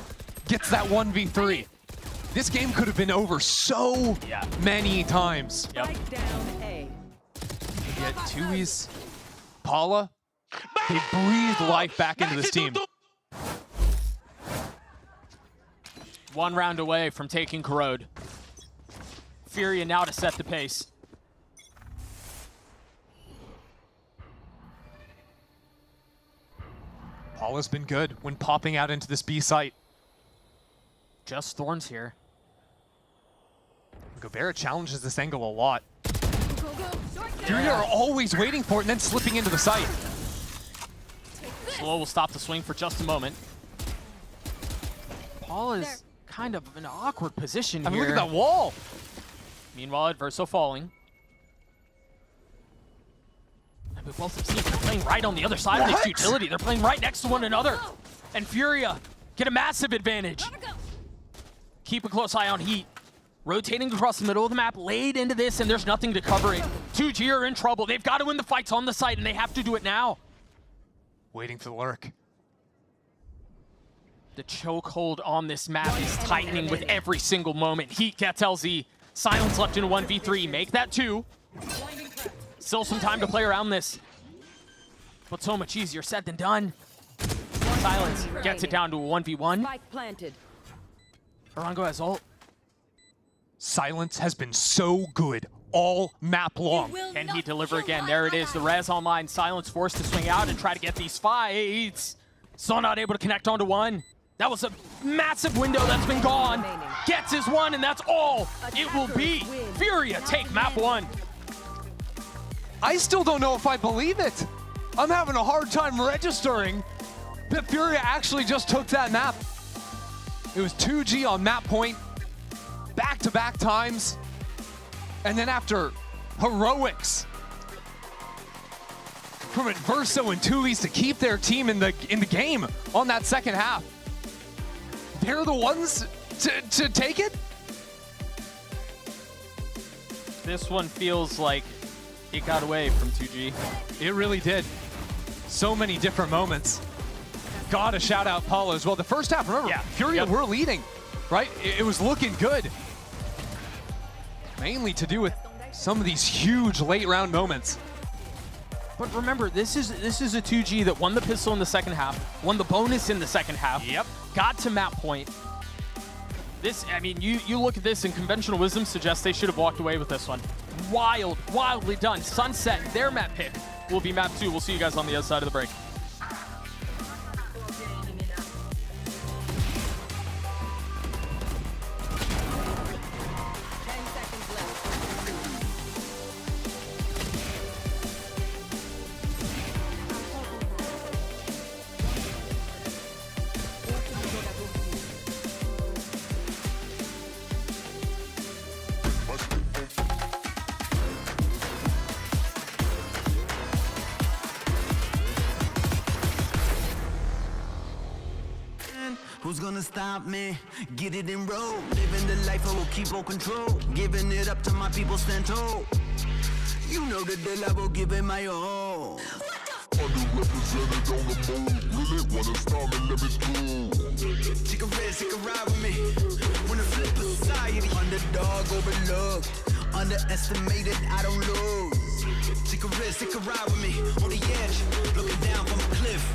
gets that 1v3. This game could have been over so many times. Spike down A. Yet Tui's, Paula, they breathed life back into this team. One round away from taking Corrode. Furia now to set the pace. Paula's been good when popping out into this B site. Just Thorns here. Gobert challenges this angle a lot. Furia are always waiting for it and then slipping into the site. Slow will stop the swing for just a moment. Paul is kind of in an awkward position here. I mean, look at that wall. Meanwhile, Adverso falling. And we both have seen they're playing right on the other side of this utility. They're playing right next to one another. And Furia get a massive advantage. Keep a close eye on Heat. Rotating across the middle of the map, laid into this, and there's nothing to cover it. 2G are in trouble. They've got to win the fights on the site, and they have to do it now. Waiting for the lurk. The chokehold on this map is tightening with every single moment. Heat gets LZ. Silence left in a 1v3. Make that 2. Still some time to play around this. But so much easier said than done. Silence gets it down to a 1v1. Spike planted. Arango has ult. Silence has been so good all map long. Can he deliver again? There it is. The res online. Silence forced to swing out and try to get these fights. Still not able to connect onto one. That was a massive window that's been gone. Gets his one, and that's all it will be. Furia take map 1. I still don't know if I believe it. I'm having a hard time registering that Furia actually just took that map. It was 2G on map point, back-to-back times, and then after heroics from Adverso and Tui's to keep their team in the game on that second half, they're the ones to take it? This one feels like it got away from 2G. It really did. So many different moments. Gotta shout out Paula as well. The first half, remember, Furia were leading, right? It was looking good. Mainly to do with some of these huge late round moments. But remember, this is a 2G that won the pistol in the second half, won the bonus in the second half, got to map point. This, I mean, you look at this and conventional wisdom suggests they should have walked away with this one. Wildly done. Sunset, their map pick will be map 2. We'll see you guys on the other side of the break. Who's gonna stop me? Get it in road. Living the life I will keep on control. Giving it up to my people stand tall. You know that the love will give it my all. Underrepresented on the move. Really wanna start me, let me through. Take a risk, take a ride with me. When I flip society. Underdog overlooked. Underestimated, I don't lose. Take a risk, take a ride with me. On the edge, looking down from a cliff.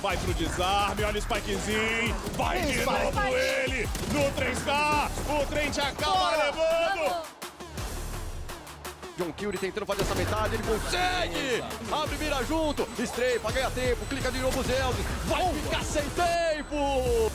vai pro desarme, olha o spikezinho. Vai de novo ele no 3K. O trem já acaba levando. John Curie tentando fazer essa metade, ele consegue! Abre, vira junto, estreipa, ganha tempo, clica de novo Zelda, vai ficar sem tempo!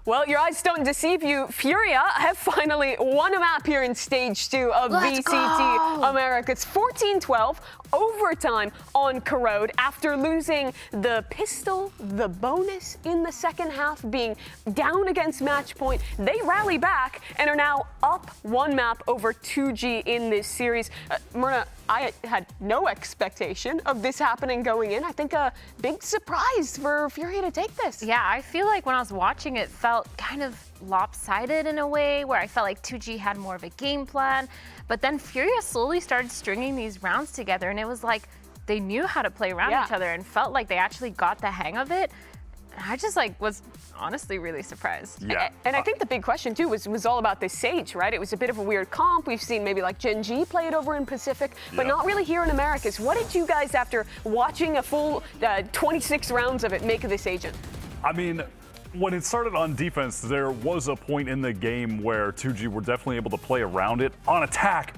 Well, your eyes don't deceive you. Furia have finally won a map here in Stage 2 of VCT Americas. 14-12, overtime on Corrode after losing the pistol, the bonus in the second half, being down against match point. They rally back and are now up one map over 2G in this series. Myrna, I had no expectation of this happening going in. I think a big surprise for Furia to take this. Yeah, I feel like when I was watching it felt kind of lopsided in a way where I felt like 2G had more of a game plan, but then Furia slowly started stringing these rounds together and it was like they knew how to play around each other and felt like they actually got the hang of it. And I just was honestly really surprised. Yeah. And I think the big question too was all about this Sage, right? It was a bit of a weird comp. We've seen maybe like Gen G play it over in Pacific, but not really here in Americas. What did you guys, after watching a full 26 rounds of it, make of this agent? I mean, when it started on defense, there was a point in the game where 2G were definitely able to play around it. On attack,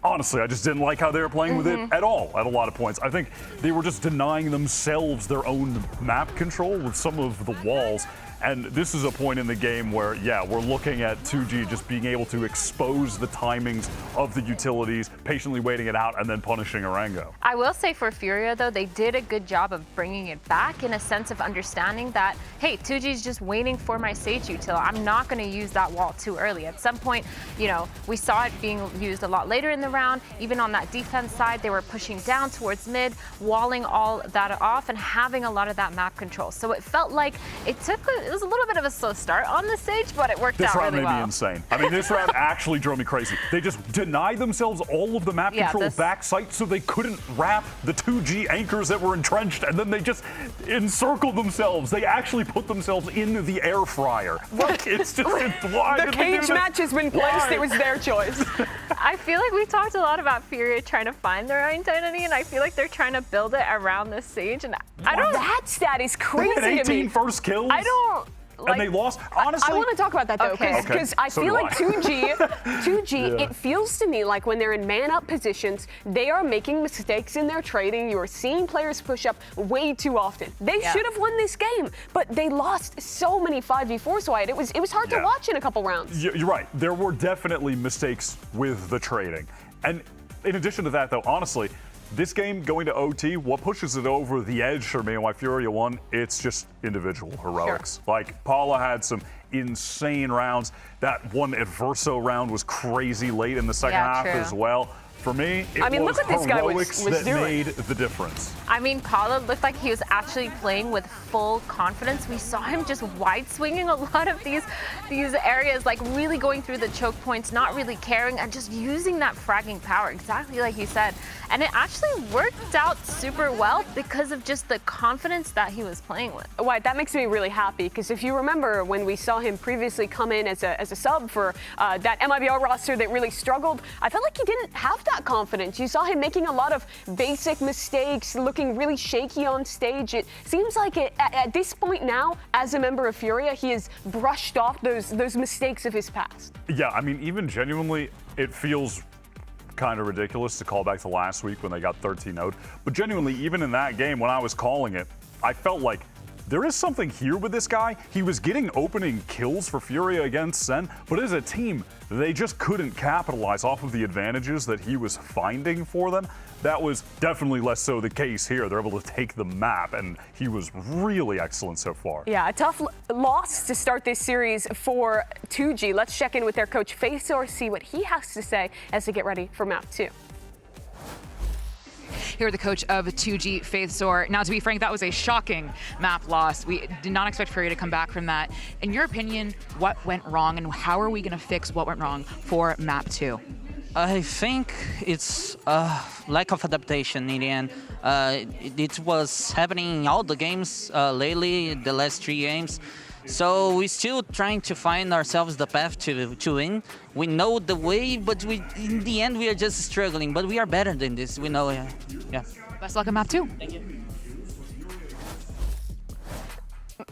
honestly, I just didn't like how they were playing with it at all at a lot of points. I think they were just denying themselves their own map control with some of the walls. And this is a point in the game where, yeah, we're looking at 2G just being able to expose the timings of the utilities, patiently waiting it out, and then punishing Arango. I will say for Furia, though, they did a good job of bringing it back in a sense of understanding that, hey, 2G's just waiting for my Sage util. I'm not going to use that wall too early. At some point, you know, we saw it being used a lot later in the round. Even on that defense side, they were pushing down towards mid, walling all that off, and having a lot of that map control. So it felt like it was a little bit of a slow start on the Stage, but it worked out really well. This round made me insane. I mean, this round actually drove me crazy. They just denied themselves all of the map control back sight so they couldn't wrap the 2G anchors that were entrenched, and then they just encircled themselves. They actually put themselves in the air fryer. Like, it's just, why the cage match has been placed. It was their choice. I feel like we talked a lot about Furia trying to find their identity, and I feel like they're trying to build it around the Sage, and I don't. That stat is crazy they had to 18 me. first kills. I don't. And they lost. Honestly, I want to talk about that though, because I So feel do like I. 2G, it feels to me like when they're in man-up positions, they are making mistakes in their trading. You are seeing players push up way too often. They should have won this game, but they lost so many 5v4s wide. It was hard to watch in a couple rounds. You're right. There were definitely mistakes with the trading. And in addition to that, though, honestly, this game going to OT, what pushes it over the edge for me and why Furia won, it's just individual heroics. Like, Paula had some insane rounds. That one Adverso round was crazy late in the second half as well. For me, it was look what this guy heroics was that doing. made the difference. I mean, Paula looked like he was actually playing with full confidence. We saw him just wide swinging a lot of these areas, like really going through the choke points, not really caring, and just using that fragging power, exactly like you said. And it actually worked out super well because of just the confidence that he was playing with. Right, that makes me really happy, because if you remember when we saw him previously come in as a sub for that MIBR roster that really struggled, I felt like he didn't have that confidence. You saw him making a lot of basic mistakes, looking really shaky on stage. It seems like at this point now, as a member of Furia, he has brushed off those mistakes of his past. Yeah, I mean, even genuinely, it feels kind of ridiculous to call back to last week when they got 13-0'd. But genuinely, even in that game, when I was calling it, I felt like there is something here with this guy. He was getting opening kills for Furia against Sen, but as a team, they just couldn't capitalize off of the advantages that he was finding for them. That was definitely less so the case here. They're able to take the map, and he was really excellent so far. Yeah, a tough loss to start this series for 2G. Let's check in with their coach, Faisor, see what he has to say as they get ready for map 2. Here, the coach of 2G, Faisor. Now, to be frank, that was a shocking map loss. We did not expect Furia to come back from that. In your opinion, what went wrong, and how are we going to fix what went wrong for map 2? I think it's lack of adaptation in the end. It was happening in all the games lately, the last 3 games. So we're still trying to find ourselves the path to win. We know the way, but in the end we are just struggling. But we are better than this. We know, yeah. Best luck at map 2. Thank you.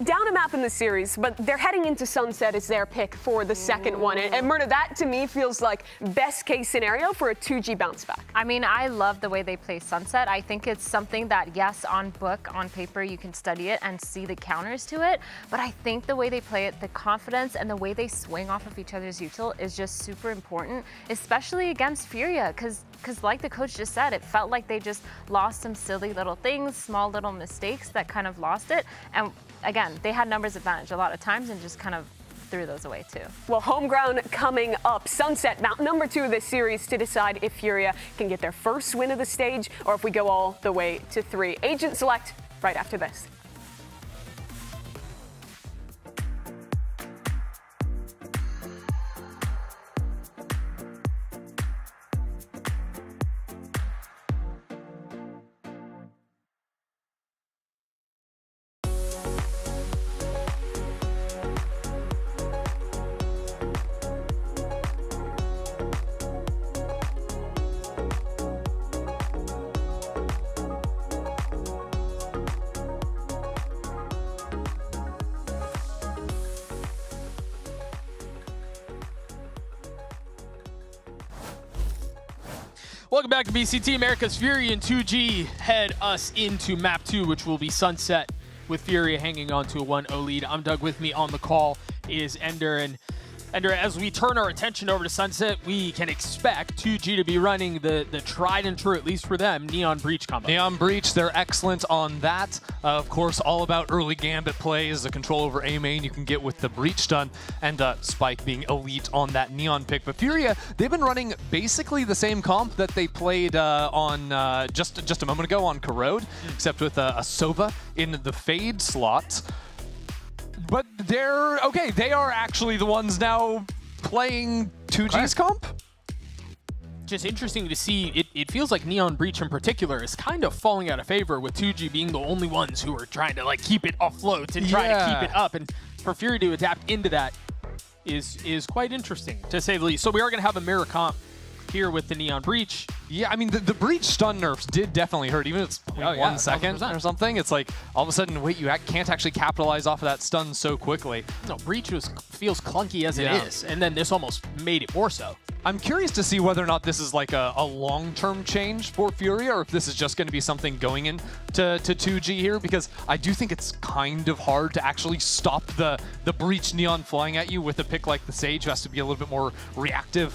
Down a map in the series, but they're heading into Sunset as their pick for the second one. And Myrna, that to me feels like best case scenario for a 2G bounce back. I mean, I love the way they play Sunset. I think it's something that, yes, on book, on paper, you can study it and see the counters to it. But I think the way they play it, the confidence and the way they swing off of each other's util is just super important, especially against Furia, because like the coach just said, it felt like they just lost some silly little things, small little mistakes that kind of lost it. And again, they had numbers advantage a lot of times and just kind of threw those away too. Well, home ground coming up. Sunset, mount number 2 of this series to decide if Furia can get their first win of the stage or if we go all the way to 3. Agent select right after this. Welcome back to VCT Americas. Fury and 2G head us into map 2, which will be Sunset, with Fury hanging on to a 1-0 lead. I'm Doug. With me on the call is Ender. And Ender, as we turn our attention over to Sunset, we can expect 2G to be running the tried and true, at least for them, Neon Breach combo. Neon Breach, they're excellent on that. Of course, all about early Gambit plays, the control over A main you can get with the Breach stun, and Spike being elite on that Neon pick. But Furia, they've been running basically the same comp that they played on just a moment ago on Corrode, except with a Sova in the Fade slot. But they're, okay, they are actually the ones now playing 2G's comp? Just interesting to see, it feels like Neon Breach in particular is kind of falling out of favor, with 2G being the only ones who are trying to like keep it afloat and try to keep it up. And for Fury to adapt into that is quite interesting, to say the least. So we are going to have a mirror comp here with the Neon Breach. Yeah, I mean, the Breach stun nerfs did definitely hurt, even if it's 1 second 100%. Or something. It's like, all of a sudden, wait, you can't actually capitalize off of that stun so quickly. No, Breach feels clunky as it is, and then this almost made it more so. I'm curious to see whether or not this is like a long-term change for Furia, or if this is just going to be something going into 2G here, because I do think it's kind of hard to actually stop the Breach Neon flying at you with a pick like the Sage, who has to be a little bit more reactive,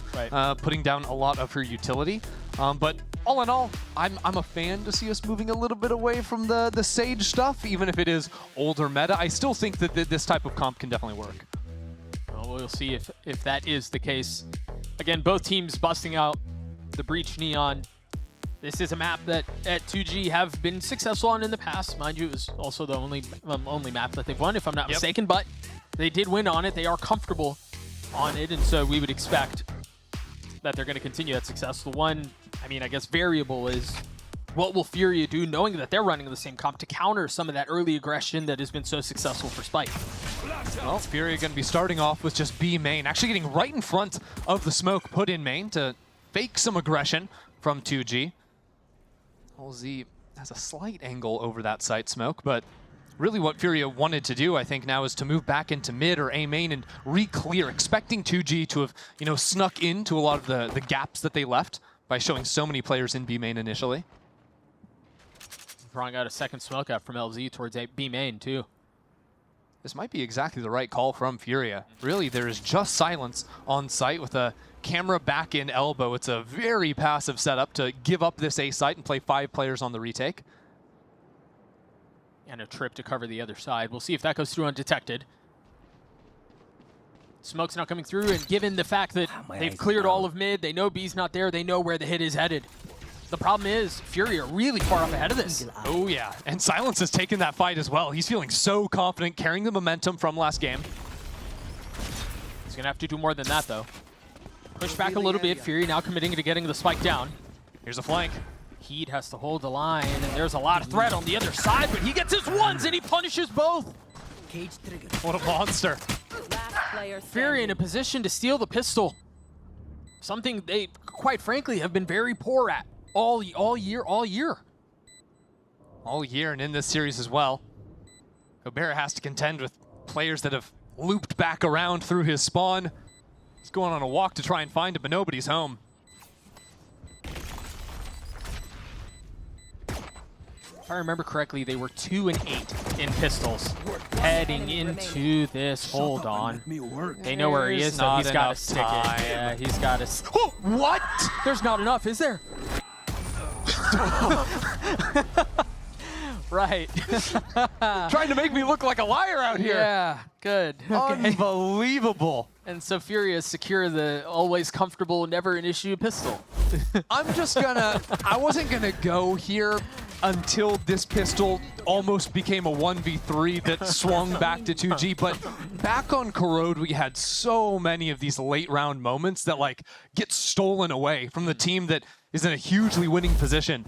putting down a lot of her utility. But all in all, I'm a fan to see us moving a little bit away from the Sage stuff, even if it is older meta. I still think that this type of comp can definitely work. Well, we'll see if that is the case. Again, both teams busting out the Breach Neon. This is a map that at 2G have been successful on in the past. Mind you, it was also the only map that they've won, if I'm not mistaken, but they did win on it. They are comfortable on it, and so we would expect that they're going to continue that success. The one, I mean, I guess variable is, what will Furia do, knowing that they're running the same comp, to counter some of that early aggression that has been so successful for Spike? Well, Furia going to be starting off with just B main, actually getting right in front of the smoke put in main to fake some aggression from 2G. LZ has a slight angle over that site smoke, but really what Furia wanted to do, I think, now is to move back into mid or A main and re-clear, expecting 2G to have, snuck into a lot of the gaps that they left by showing so many players in B main initially. Drawing out a second smoke out from LZ towards B main, too. This might be exactly the right call from Furia. Really, there is just silence on site with a camera back in elbow. It's a very passive setup to give up this A site and play 5 players on the retake. And a trip to cover the other side. We'll see if that goes through undetected. Smoke's not coming through, and given the fact that they've cleared all of mid, they know B's not there, they know where the hit is headed. The problem is, Fury are really far up ahead of this. Oh yeah, and Silence has taken that fight as well. He's feeling so confident, carrying the momentum from last game. He's gonna have to do more than that, though. Push back a little bit. Fury now committing to getting the spike down. Here's a flank. Heat has to hold the line, and there's a lot of threat on the other side, but he gets his ones, and he punishes both. What a monster. Fury in a position to steal the pistol. Something they, quite frankly, have been very poor at all year. all year and in this series as well. Gobert has to contend with players that have looped back around through his spawn. He's going on a walk to try and find him, but nobody's home. If I remember correctly, they were 2 and 8 in pistols heading into this hold on. They know where he is, so he's got to stick it. Yeah, he's got to. Oh, what? There's not enough, is there? Right. Trying to make me look like a liar out here. Yeah, good. Okay. Unbelievable. And so Furia secure the always comfortable, never an issue pistol. I'm just gonna, I wasn't gonna go here until this pistol almost became a 1v3 that swung back to 2G, but back on Corrode, we had so many of these late round moments that like get stolen away from the team that is in a hugely winning position.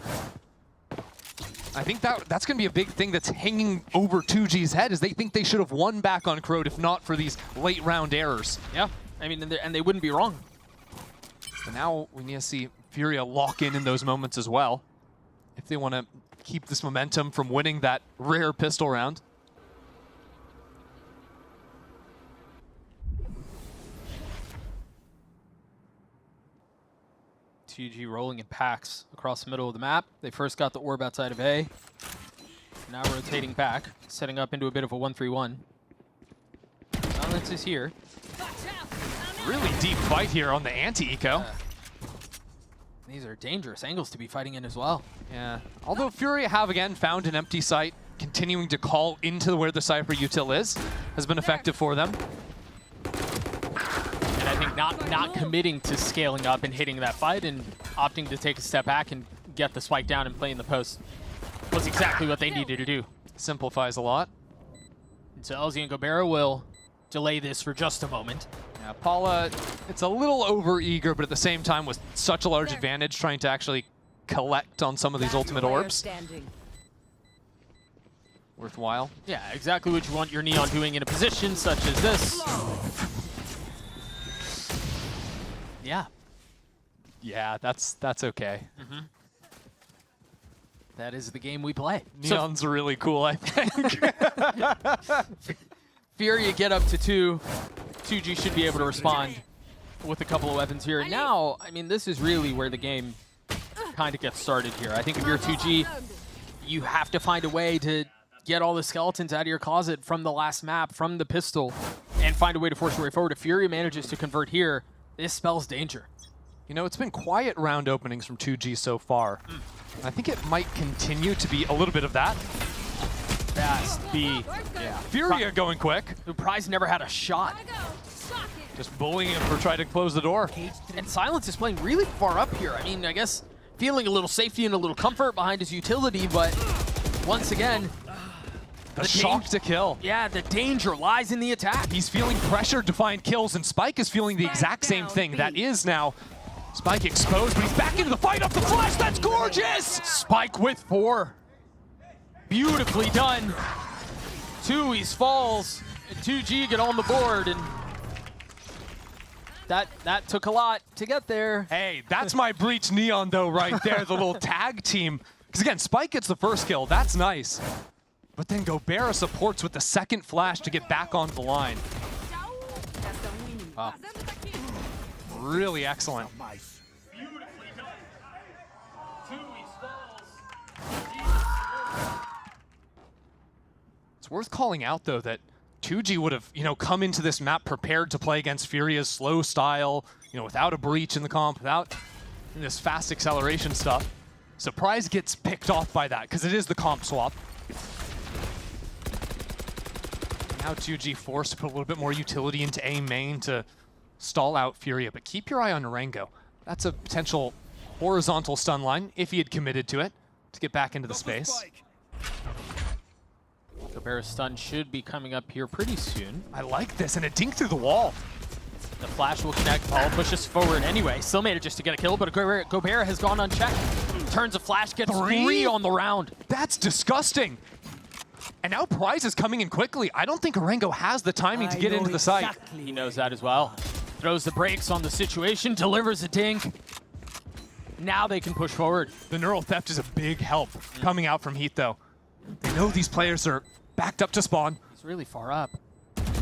I think that's going to be a big thing that's hanging over 2G's head, is they think they should have won back on Corrode if not for these late round errors. Yeah, I mean, and they wouldn't be wrong. But now we need to see Furia lock in those moments as well, if they want to keep this momentum from winning that rare pistol round. TG rolling in packs across the middle of the map. They first got the orb outside of A. Now rotating back, setting up into a bit of a 1-3-1. Silence is here. Really deep fight here on the anti-eco. These are dangerous angles to be fighting in as well. Yeah, although Furia have again found an empty site, continuing to call into where the Cypher util is, has been effective for them. And I think not committing to scaling up and hitting that fight and opting to take a step back and get the spike down and play in the post was exactly what they needed to do. Simplifies a lot. And so LZ and Gobert will delay this for just a moment. Yeah, Paula, it's a little over-eager, but at the same time with such a large advantage trying to actually collect on some of these ultimate orbs. Worthwhile. Yeah, exactly what you want your Neon doing in a position such as this. Yeah. Yeah, that's okay. Mm-hmm. That is the game we play. Neon's really cool, I think. Furia get up to 2. 2G should be able to respond with a couple of weapons here. Now, I mean, this is really where the game kind of gets started here. I think if you're 2G, you have to find a way to get all the skeletons out of your closet from the last map, from the pistol, and find a way to force your way forward. If Furia manages to convert here, this spells danger. You know, it's been quiet round openings from 2G so far. I think it might continue to be a little bit of that. Fast B. Yeah. Furia going quick. The Prize never had a shot. Just bullying him for trying to close the door. And Silence is playing really far up here. I mean, I guess feeling a little safety and a little comfort behind his utility, but once again, the shock to kill. Yeah, the danger lies in the attack. He's feeling pressured to find kills, and Spike is feeling the exact same thing. That is now Spike exposed, but he's back into the fight off the flash. That's gorgeous! Spike with 4. Beautifully done. 2, he falls, and 2G get on the board, and that took a lot to get there. Hey, that's my Breach Neon though right there, the little tag team. Because again, Spike gets the first kill, that's nice. But then Gobert supports with the second flash to get back onto the line. Wow. Really excellent. It's worth calling out though that 2G would have, come into this map prepared to play against Furia's slow style, without a breach in the comp, without this fast acceleration stuff. Surprise gets picked off by that because it is the comp swap. Now 2G forced to put a little bit more utility into A main to stall out Furia, but keep your eye on Narengo. That's a potential horizontal stun line if he had committed to it to get back into the space. Gobert's stun should be coming up here pretty soon. I like this, and a dink through the wall. The flash will connect. Paul pushes forward anyway. Still manages to get a kill, but Gobert has gone unchecked. Turns a flash, gets 3 on the round. That's disgusting. And now Prize is coming in quickly. I don't think Narengo has the timing to get into the site. He knows that as well. Throws the brakes on the situation, delivers a dink. Now they can push forward. The neural theft is a big help coming out from Heat, though. They know these players are backed up to spawn. He's really far up.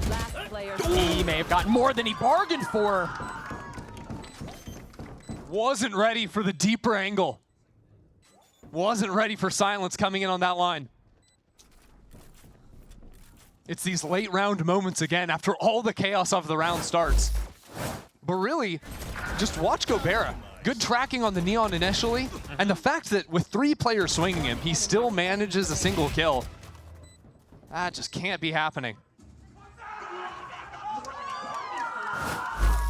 Last player. He may have gotten more than he bargained for. Wasn't ready for the deeper angle. Wasn't ready for silence coming in on that line. It's these late round moments again after all the chaos of the round starts. But really, just watch Gobera. Good tracking on the Neon initially, and the fact that with 3 players swinging him, he still manages a single kill. That just can't be happening.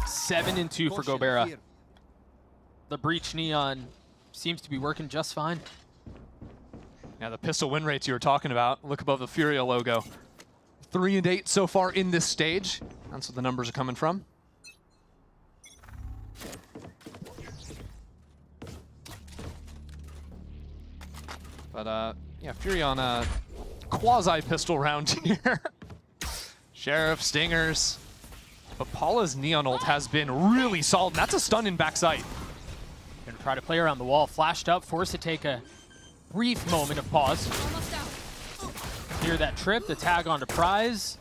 7-2 for Gobera. The Breach Neon seems to be working just fine. Now the pistol win rates you were talking about, look above the Furia logo. 3-8 so far in this stage. That's what the numbers are coming from. But yeah, Fury on a quasi-pistol round here. Sheriff, Stingers. But Paula's Neon ult has been really solid. That's a stun in backside. Gonna try to play around the wall, flashed up, forced to take a brief moment of pause. Clear that trip, the tag onto Prize.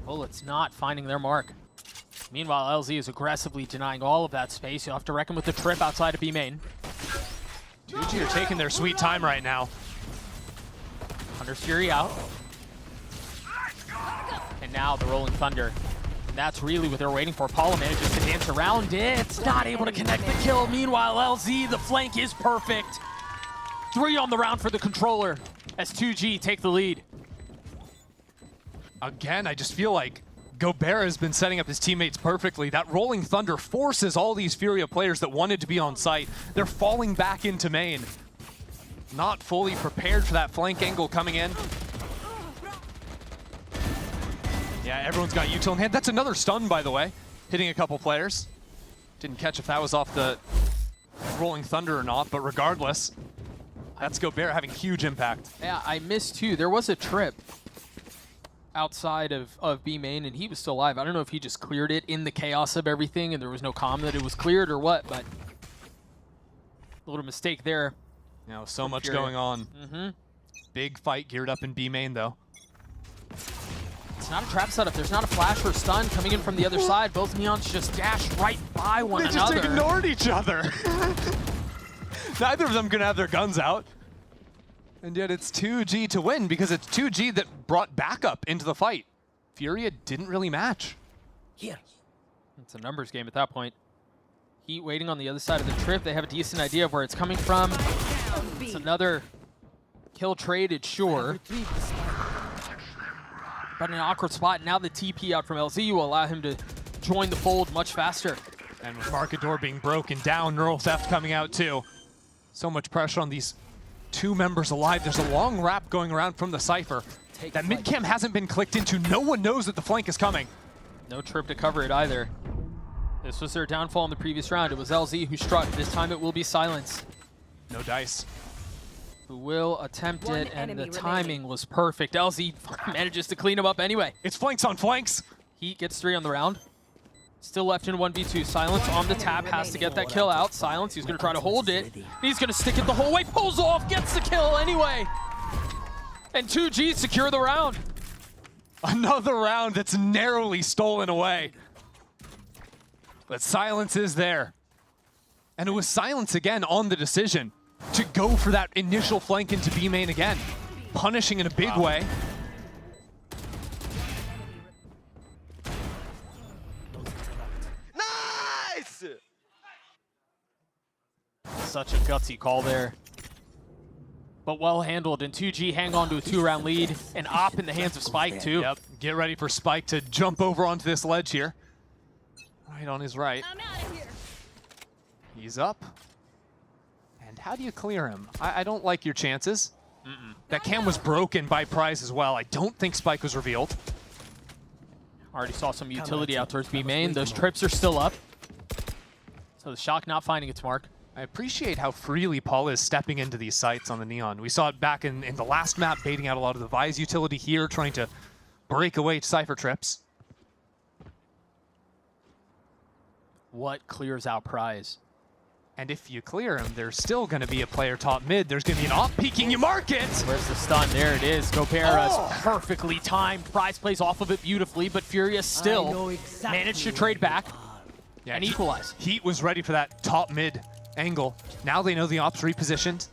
Bullets not finding their mark. Meanwhile, LZ is aggressively denying all of that space. You'll have to reckon with the trip outside of B main. 2G are taking their sweet time right now. Hunter's Fury out. And now the Rolling Thunder. And that's really what they're waiting for. Paula manages to dance around it. It's not able to connect the kill. Meanwhile, LZ, the flank is perfect. 3 on the round for the controller as 2G take the lead. Again, I just feel like Gobera has been setting up his teammates perfectly. That Rolling Thunder forces all these Furia players that wanted to be on site. They're falling back into main. Not fully prepared for that flank angle coming in. Yeah, everyone's got util in hand. That's another stun, by the way, hitting a couple players. Didn't catch if that was off the Rolling Thunder or not, but regardless, that's Gobera having huge impact. Yeah, I missed too. There was a trip outside of B main, and he was still alive. I don't know if he just cleared it in the chaos of everything, and there was no comm that it was cleared or what, but a little mistake there. You know, so much going on. Big fight geared up in B main, though. It's not a trap setup. There's not a flash or stun coming in from the other side. Both Neons just dash right by one another. They just ignored each other. Neither of them gonna have their guns out. And yet it's 2G to win because it's 2G that brought backup into the fight. Furia didn't really match. Here. It's a numbers game at that point. Heat waiting on the other side of the trip. They have a decent idea of where it's coming from. It's another kill traded, sure. But in an awkward spot. Now the TP out from LZ will allow him to join the fold much faster. And with Market Door being broken down, Neural Theft coming out too. So much pressure on these 2 members alive. There's a long wrap going around from the Cypher. That mid-cam hasn't been clicked into. No one knows that the flank is coming. No trip to cover it either. This was their downfall in the previous round. It was LZ who struck. This time it will be Silence. No dice. Who will attempt it, and the timing was perfect. LZ manages to clean him up anyway. It's flanks on flanks. Heat gets 3 on the round. Still left in 1v2. Silence on the tap, has to get that kill out. Silence, he's gonna try to hold it. He's gonna stick it the whole way, pulls off, gets the kill anyway. And 2G secure the round. Another round that's narrowly stolen away. But Silence is there. And it was Silence again on the decision to go for that initial flank into B main again. Punishing in a big way. Nice! Such a gutsy call there. But well handled, and 2G hang on to a 2-round lead. And Op in the hands of Spike too. Yep, get ready for Spike to jump over onto this ledge here. Right on his right. He's up. And how do you clear him? I don't like your chances. That cam was broken by Prize as well. I don't think Spike was revealed. Already saw some utility out towards B main. Those trips are still up. So the Shock not finding its mark. I appreciate how freely Paula is stepping into these sites on the Neon. We saw it back in the last map, baiting out a lot of the Vise utility here, trying to break away Cypher trips. What clears out Prize? And if you clear him, there's still going to be a player top mid. There's going to be an off peeking. You mark it. Where's the stun? There it is. Gobera's perfectly timed. Prize plays off of it beautifully, but Furia still managed to trade back and equalize. Heat was ready for that top mid angle. Now they know the ops repositioned.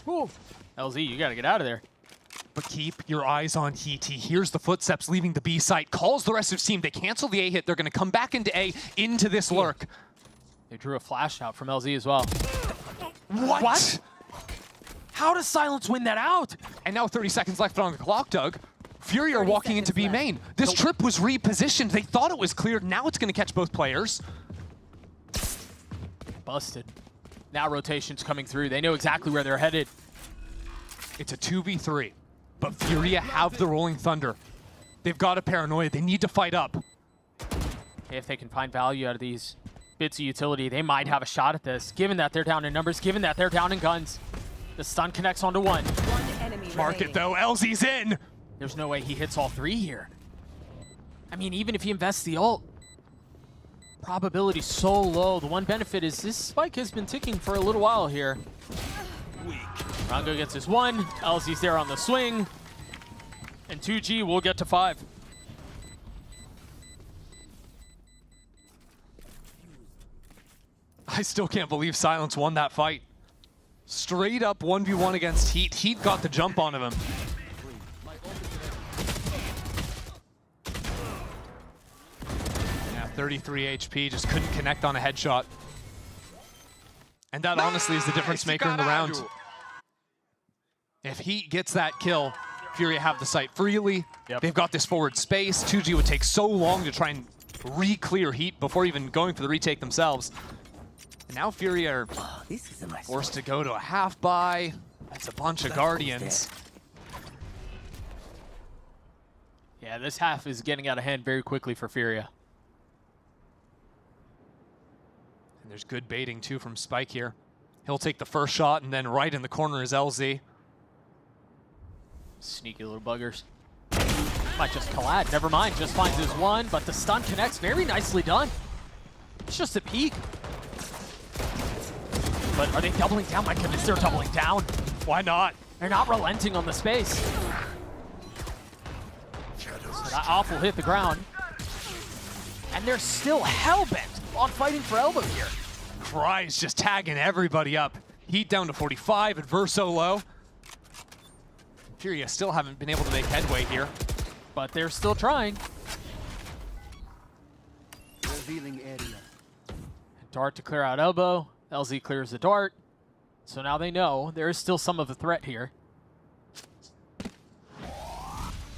Ooh. LZ, you got to get out of there. But keep your eyes on Heat. He hears the footsteps leaving the B site, calls the rest of his team. They cancel the A hit. They're going to come back into A, into this lurk. They drew a flash out from LZ as well. What? How does Silence win that out? And now 30 seconds left on the clock, Doug. Fury are walking into B main. This trip was repositioned. They thought it was cleared. Now it's going to catch both players. Busted. Now rotation's coming through. They know exactly where they're headed. It's a 2v3. But Furia have the Rolling Thunder. They've got a paranoia. They need to fight up. If they can find value out of these bits of utility, they might have a shot at this, given that they're down in numbers, given that they're down in guns. The stun connects onto one. Mark it though, LZ's in! There's no way he hits all three here. I mean, even if he invests the ult, probability so low. The one benefit is this spike has been ticking for a little while here. Rango gets his one, LZ's there on the swing, and 2G will get to 5. I still can't believe Silence won that fight. Straight up 1v1 against Heat. Heat got the jump onto him. Yeah, 33 HP, just couldn't connect on a headshot. And that honestly is the difference maker in the round. If Heat gets that kill, Furia have the site freely. They've got this forward space. 2G would take so long to try and re-clear Heat before even going for the retake themselves. And now Furia are forced to go to a half buy. That's a bunch of Guardians. Yeah, this half is getting out of hand very quickly for Furia. And there's good baiting too from Spike here. He'll take the first shot, and then right in the corner is LZ. Sneaky little buggers. Might just collide. Never mind. Just finds his one, but the stun connects. Very nicely done. It's just a peek. But are they doubling down? My goodness, they're doubling down. Why not? They're not relenting on the space. So that off will hit the ground. And they're still hell-bent on fighting for elbow here. Cry's just tagging everybody up. Heat down to 45, Adverso low. Furia still haven't been able to make headway here. But they're still trying. Revealing area. Dart to clear out elbow. LZ clears the dart. So now they know there is still some of a threat here.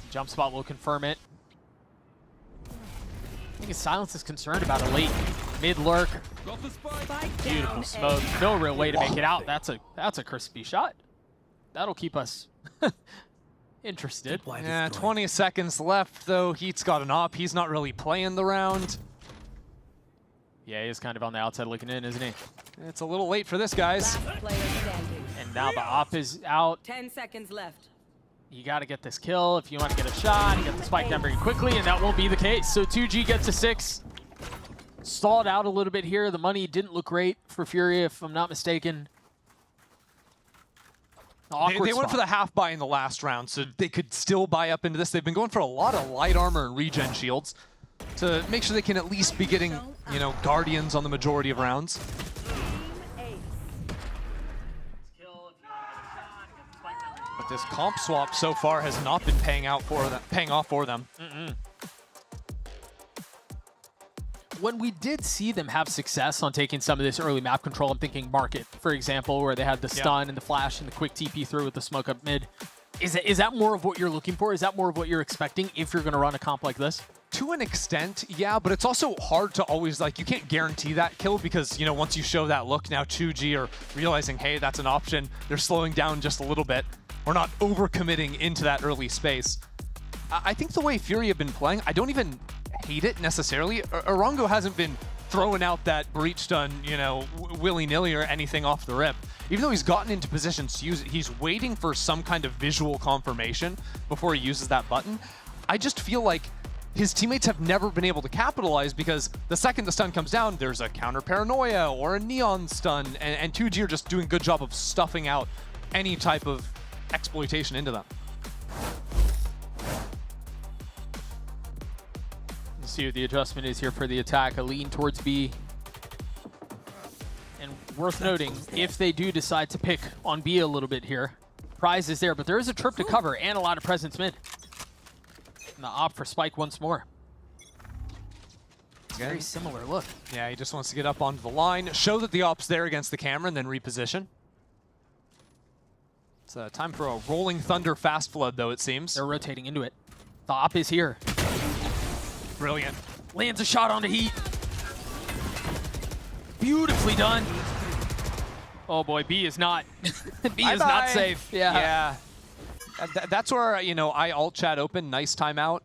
Jump spot will confirm it. I think Silence is concerned about a late mid lurk. Beautiful smoke. No real way to make it out. That's a crispy shot. That'll keep us interested. Yeah, 20 seconds left though. Heat's got an op. He's not really playing the round. Yeah, he's kind of on the outside looking in, isn't he? It's a little late for this, guys. And now the op is out. 10 seconds left. You got to get this kill if you want to get a shot and get the spike down very quickly, and that won't be the case. So 2G gets a 6. Stalled out a little bit here. The money didn't look great for Furia, if I'm not mistaken. They went for the half buy in the last round, so they could still buy up into this. They've been going for a lot of light armor and regen shields to make sure they can at least be getting, you know, Guardians on the majority of rounds. But this comp swap so far has not been paying off for them. When we did see them have success on taking some of this early map control, I'm thinking Market, for example, where they had the stun and the flash and the quick TP through with the smoke up mid. Is that more of what you're looking for? Is that more of what you're expecting if you're going to run a comp like this? To an extent, yeah, but it's also hard to always, like, you can't guarantee that kill because, you know, once you show that look, now 2G are realizing, hey, that's an option. They're slowing down just a little bit. We're not overcommitting into that early space. I think the way Fury have been playing, I don't even hate it necessarily. Arango hasn't been throwing out that breach stun, you know, willy-nilly or anything off the rip. Even though he's gotten into positions to use it, he's waiting for some kind of visual confirmation before he uses that button. I just feel like his teammates have never been able to capitalize because the second the stun comes down, there's a counter paranoia or a neon stun, and 2G are just doing a good job of stuffing out any type of exploitation into them. Let's see what the adjustment is here for the attack. A lean towards B. And worth noting, if they do decide to pick on B a little bit here, Prize is there, but there is a trip to cover and a lot of presence mid. And the op for Spike once more. Very similar look. Yeah, he just wants to get up onto the line, show that the op's there against the camera, and then reposition. It's time for a rolling thunder fast flood, though, it seems. They're rotating into it. The op is here. Brilliant. Lands a shot onto Heat. Beautifully done. Oh boy, B is not. B is not safe. Yeah. That's where, you know, I alt chat open. Nice timeout.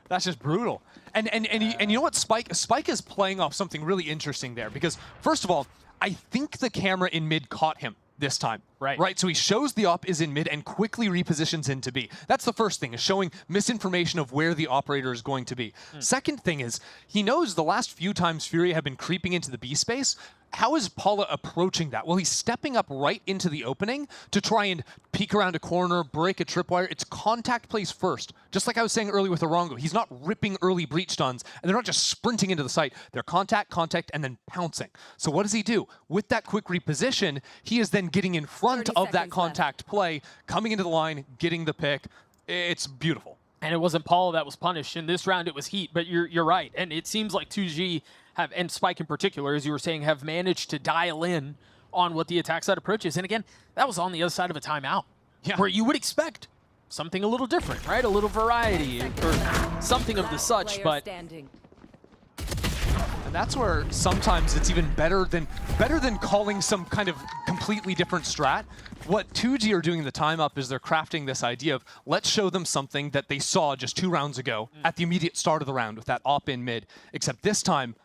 That's just brutal. And you know what? Spike is playing off something really interesting there because, first of all, I think the camera in mid caught him this time. Right. So he shows the op is in mid and quickly repositions into B. That's the first thing, is showing misinformation of where the operator is going to be. Second thing is, he knows the last few times Furia have been creeping into the B space. How is Paula approaching that? Well, he's stepping up right into the opening to try and peek around a corner, break a tripwire. It's contact plays first. Just like I was saying earlier with Orongo, he's not ripping early breach stuns, and they're not just sprinting into the site. They're contact, and then pouncing. So what does he do? With that quick reposition, he is then getting in front of that contact play, coming into the line, getting the pick. It's beautiful. And it wasn't Paula that was punished. In this round, it was Heat, but you're right. And it seems like 2G have, and Spike in particular, as you were saying, have managed to dial in on what the attack side approach is. And again, that was on the other side of a timeout, where you would expect something a little different, right? A little variety or something of the such, but... And that's where sometimes it's even better than calling some kind of completely different strat. What 2G are doing in the time up is they're crafting this idea of, let's show them something that they saw just 2 rounds ago at the immediate start of the round with that op in mid, except this time,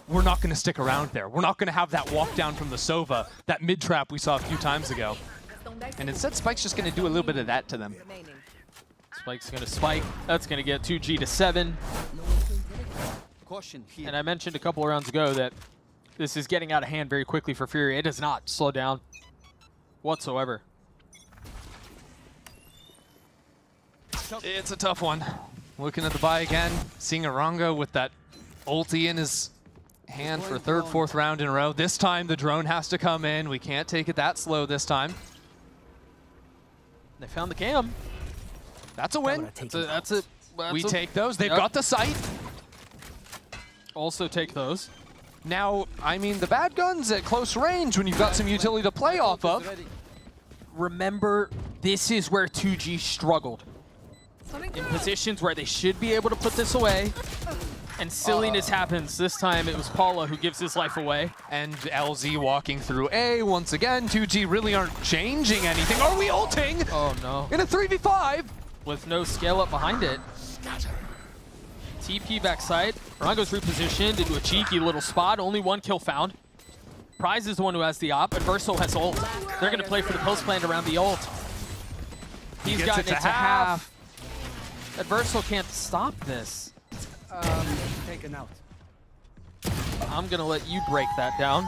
we're not going to stick around there. We're not going to have that walk down from the Sova, that mid trap we saw a few times ago. And instead, Spike's just going to do a little bit of that to them. Spike's going to spike. That's going to get 2G to 7. And I mentioned a couple of rounds ago that this is getting out of hand very quickly for Fury. It does not slow down whatsoever. It's a tough one. Looking at the buy again, seeing Orongo with that ulti in his hand for 3rd, 4th round in a row. This time the drone has to come in. We can't take it that slow this time. They found the cam. That's a win. We take take those. They've got the sight. Also take those. Now, I mean, the bad guns at close range when you've got some utility to play off of. Remember, this is where 2G struggled. In positions where they should be able to put this away. And silliness happens. This time it was Paula who gives his life away. And LZ walking through A once again. 2G really aren't changing anything. Are we ulting? Oh no. In a 3v5. With no scale up behind it. TP backside. Orongo's repositioned into a cheeky little spot. Only 1 kill found. Prize is the one who has the op, and Verso has ult. They're going to play for the post plant around the ult. He's gotten it to half. And Verso can't stop this. Taken out. I'm going to let you break that down.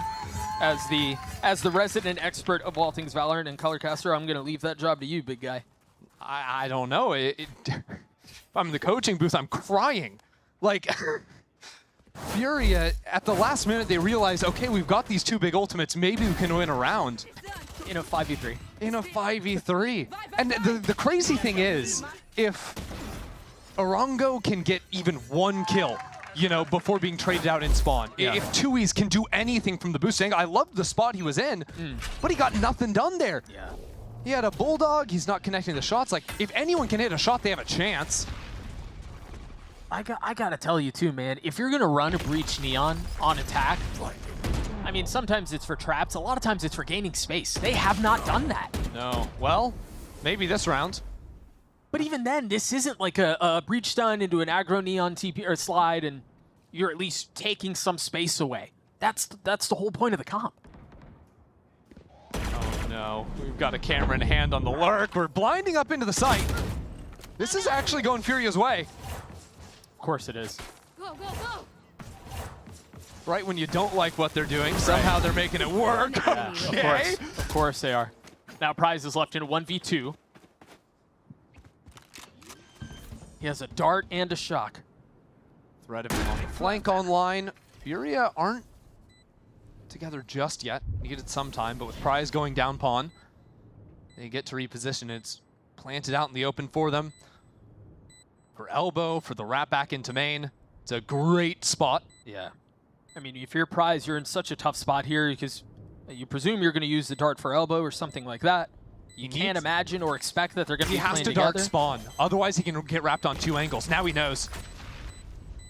As the resident expert of all things Valorant and Colorcaster, I'm going to leave that job to you, big guy. I don't know. If I'm in the coaching booth, I'm crying. Like, Furia, at the last minute, they realized, okay, we've got these 2 big ultimates. Maybe we can win a round. In a 5v3. In a 5v3. And the crazy thing is, if Orongo can get even 1 kill, you know, before being traded out in spawn. If Tui's can do anything from the boost angle, I loved the spot he was in, but he got nothing done there. Yeah. He had a bulldog, he's not connecting the shots. Like, if anyone can hit a shot, they have a chance. I gotta tell you too, man, if you're gonna run a breach neon on attack, I mean, sometimes it's for traps, a lot of times it's for gaining space. They have not done that. No. Well, maybe this round. But even then, this isn't like a breach stun into an aggro neon TP or slide, and you're at least taking some space away. That's the whole point of the comp. Oh no, we've got a camera in hand on the lurk. We're blinding up into the site. This is actually going Furia's way. Of course it is. Go, go, go. Right when you don't like what they're doing, somehow they're making it work. Yeah, Okay. Of course they are. Now Prize is left in a 1v2. He has a dart and a shock. Threat of him on the flank online. Furia aren't together just yet. Needed some time, but with Prize going down pawn, they get to reposition. It's planted out in the open for them. For elbow, for the wrap back into main. It's a great spot. Yeah. I mean, if you're Prize, you're in such a tough spot here because you presume you're going to use the dart for elbow or something like that. You can't imagine or expect that they're going to be playing together. He has to dart spawn. Otherwise, he can get wrapped on 2 angles. Now he knows.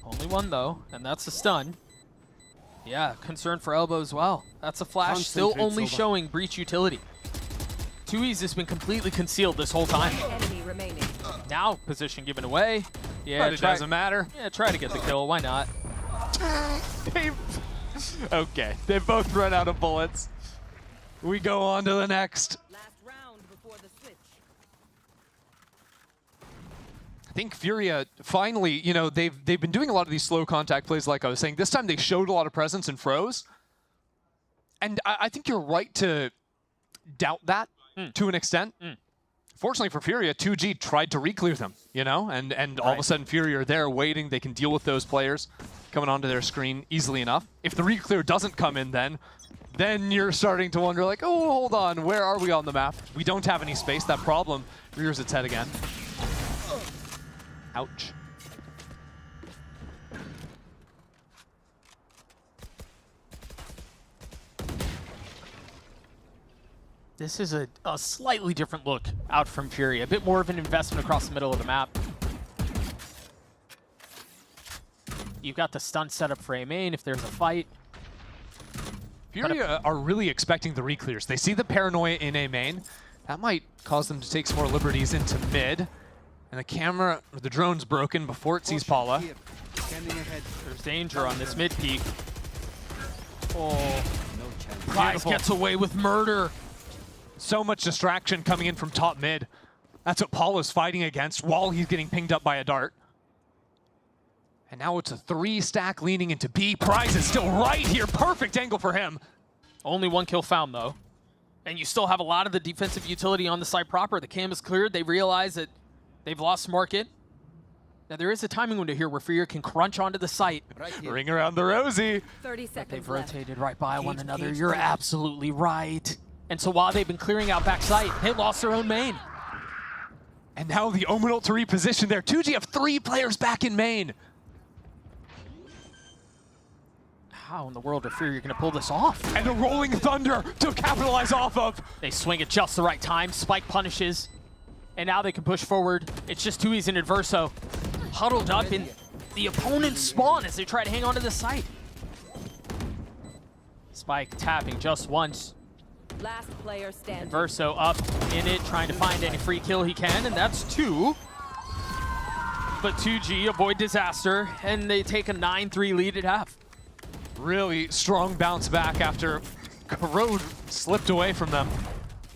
Only one, though, and that's a stun. Yeah, concern for elbow as well. That's a flash, still only showing breach utility. 2E's has been completely concealed this whole time. Enemy remaining. Now, position given away. Yeah, But it doesn't matter. Yeah, try to get the kill. Why not? Okay, they both run out of bullets. We go on to the next. Last round before the switch. I think Furia finally, you know, they've been doing a lot of these slow contact plays like I was saying. This time they showed a lot of presence and froze. And I think you're right to doubt that to an extent. Fortunately for Furia, 2G tried to re-clear them, you know, and all of a sudden Furia are there waiting. They can deal with those players coming onto their screen easily enough. If the re-clear doesn't come in then you're starting to wonder like, oh, hold on, where are we on the map? We don't have any space. That problem rears its head again. Ouch. This is a slightly different look out from Fury. A bit more of an investment across the middle of the map. You've got the stun setup for A main if there's a fight. Furia are really expecting the re-clears. They see the paranoia in A main. That might cause them to take some more liberties into mid. And the camera, or the drone's broken before it sees Paula. There's danger on this mid peak. Oh, Prize gets away with murder. So much distraction coming in from top mid. That's what Paula's fighting against while he's getting pinged up by a dart. And now it's a 3-stack leaning into B. Prize is still right here. Perfect angle for him. Only 1 kill found, though. And you still have a lot of the defensive utility on the side proper. The cam is cleared. They realize that they've lost market. Now, there is a timing window here where Furia can crunch onto the site. Ring around the rosy. 30 seconds They've left. rotated right by one another. You're absolutely right. And so while they've been clearing out backside, they lost their own main. And now the Omen ult to reposition there. 2G have 3 players back in main. How in the world are Fury going to pull this off? And a rolling thunder to capitalize off of. They swing at just the right time. Spike punishes. And now they can push forward. It's just 2E's and Adverso huddled up in the opponent's spawn as they try to hang on to the site. Spike tapping just once. Last player standing. Adverso up in it, trying to find any free kill he can, and that's 2. But 2G avoid disaster, and they take a 9-3 lead at half. Really strong bounce back after Corrode slipped away from them.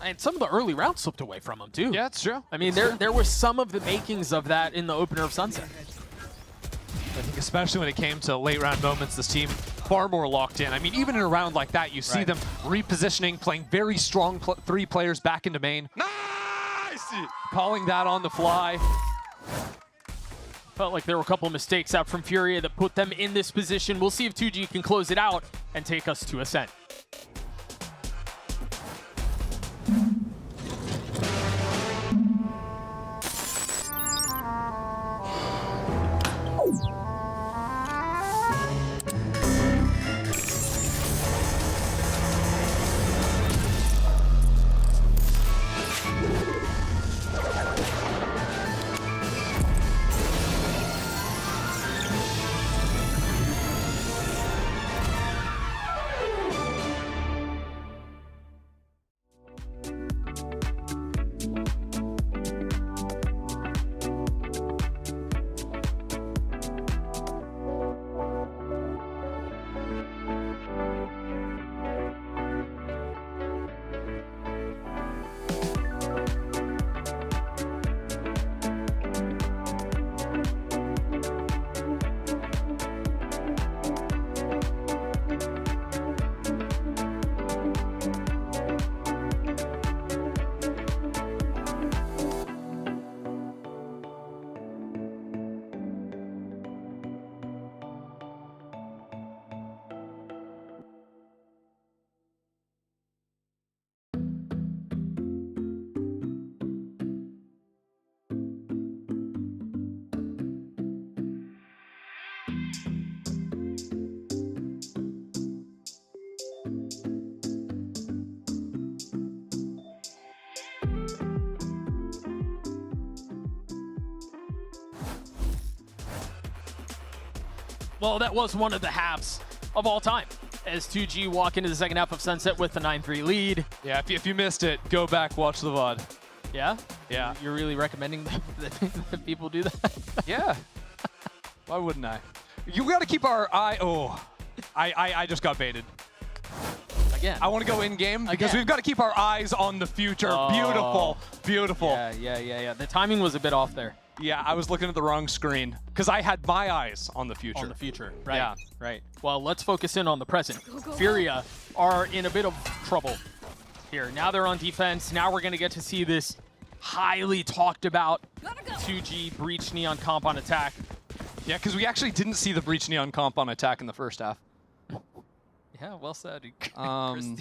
And some of the early rounds slipped away from them, too. Yeah, it's true. I mean, there were some of the makings of that in the opener of Sunset. I think especially when it came to late round moments, this team far more locked in. I mean, even in a round like that, you see them repositioning, playing very strong 3 players back into main. Nice! Calling that on the fly. Felt like there were a couple of mistakes out from Furia that put them in this position. We'll see if 2G can close it out and take us to Ascent. Well, that was one of the halves of all time, as 2G walk into the second half of Sunset with the 9-3 lead. Yeah, if you missed it, go back, watch the VOD. Yeah? Yeah. You're really recommending that people do that? Yeah. Why wouldn't I? You got to keep our eye... Oh, I just got baited. Again. I want to go in-game because we've got to keep our eyes on the future. Oh. Beautiful. Beautiful. Yeah. The timing was a bit off there. Yeah, I was looking at the wrong screen because I had my eyes on the future. On the future, right. Yeah. Right. Well, let's focus in on the present. Furia are in a bit of trouble here. Now they're on defense. Now we're going to get to see this highly talked about 2G Breach Neon comp on attack. Yeah, because we actually didn't see the Breach Neon comp on attack in the first half. Yeah, well said. Although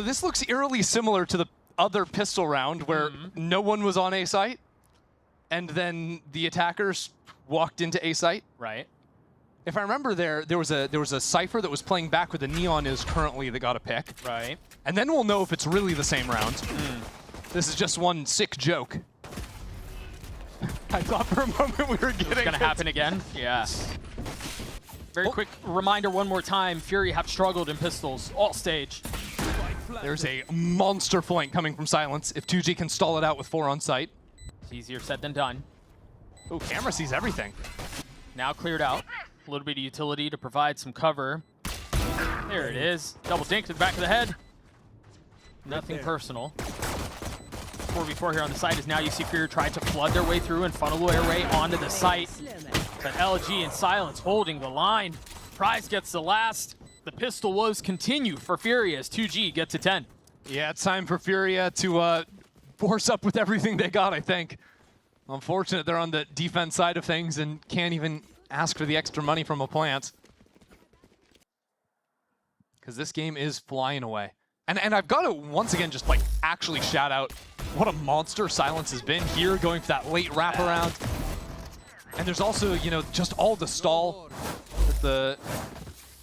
this looks eerily similar to the other pistol round where no one was on A site, and then the attackers walked into A site. Right. If I remember, there was a Cypher that was playing back where the Neon is currently that got a pick. Right. And then we'll know if it's really the same round. This is just one sick joke. I thought for a moment we were getting it's gonna happen again. Yeah. Very quick reminder one more time, Fury have struggled in pistols all stage. There's a monster flank coming from Silence. If 2G can stall it out with 4 on site. It's easier said than done. Oh, camera sees everything. Now cleared out. A little bit of utility to provide some cover. There it is. Double dink to the back of the head. Nothing personal. 4v4 here on the site is now you see Fury try to flood their way through and funnel their way onto the site. But LG and Silence holding the line. Prize gets the last. The pistol woes continue for Furia as 2G get to 10. Yeah, it's time for Furia to force up with everything they got, I think. Unfortunate they're on the defense side of things and can't even ask for the extra money from a plant. Because this game is flying away. And I've got to, once again, just like actually shout out what a monster Silence has been here, going for that late wraparound. And there's also, you know, just all the stall that the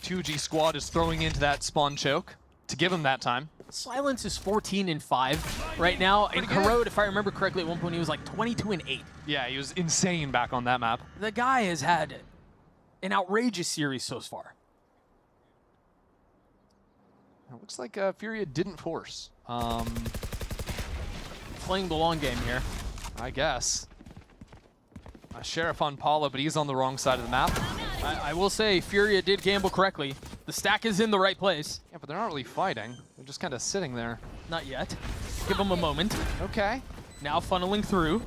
2G squad is throwing into that spawn choke to give him that time. Silence is 14-5 right now. And Corrode, if I remember correctly, at one point he was like 22-8. Yeah, he was insane back on that map. The guy has had an outrageous series so far. It looks like Furia didn't force. Playing the long game here. I guess. Sheriff on Paula, but he's on the wrong side of the map. I will say, Furia did gamble correctly. The stack is in the right place. Yeah, but they're not really fighting. They're just kind of sitting there. Not yet. Give them a moment. Okay. Now funneling through.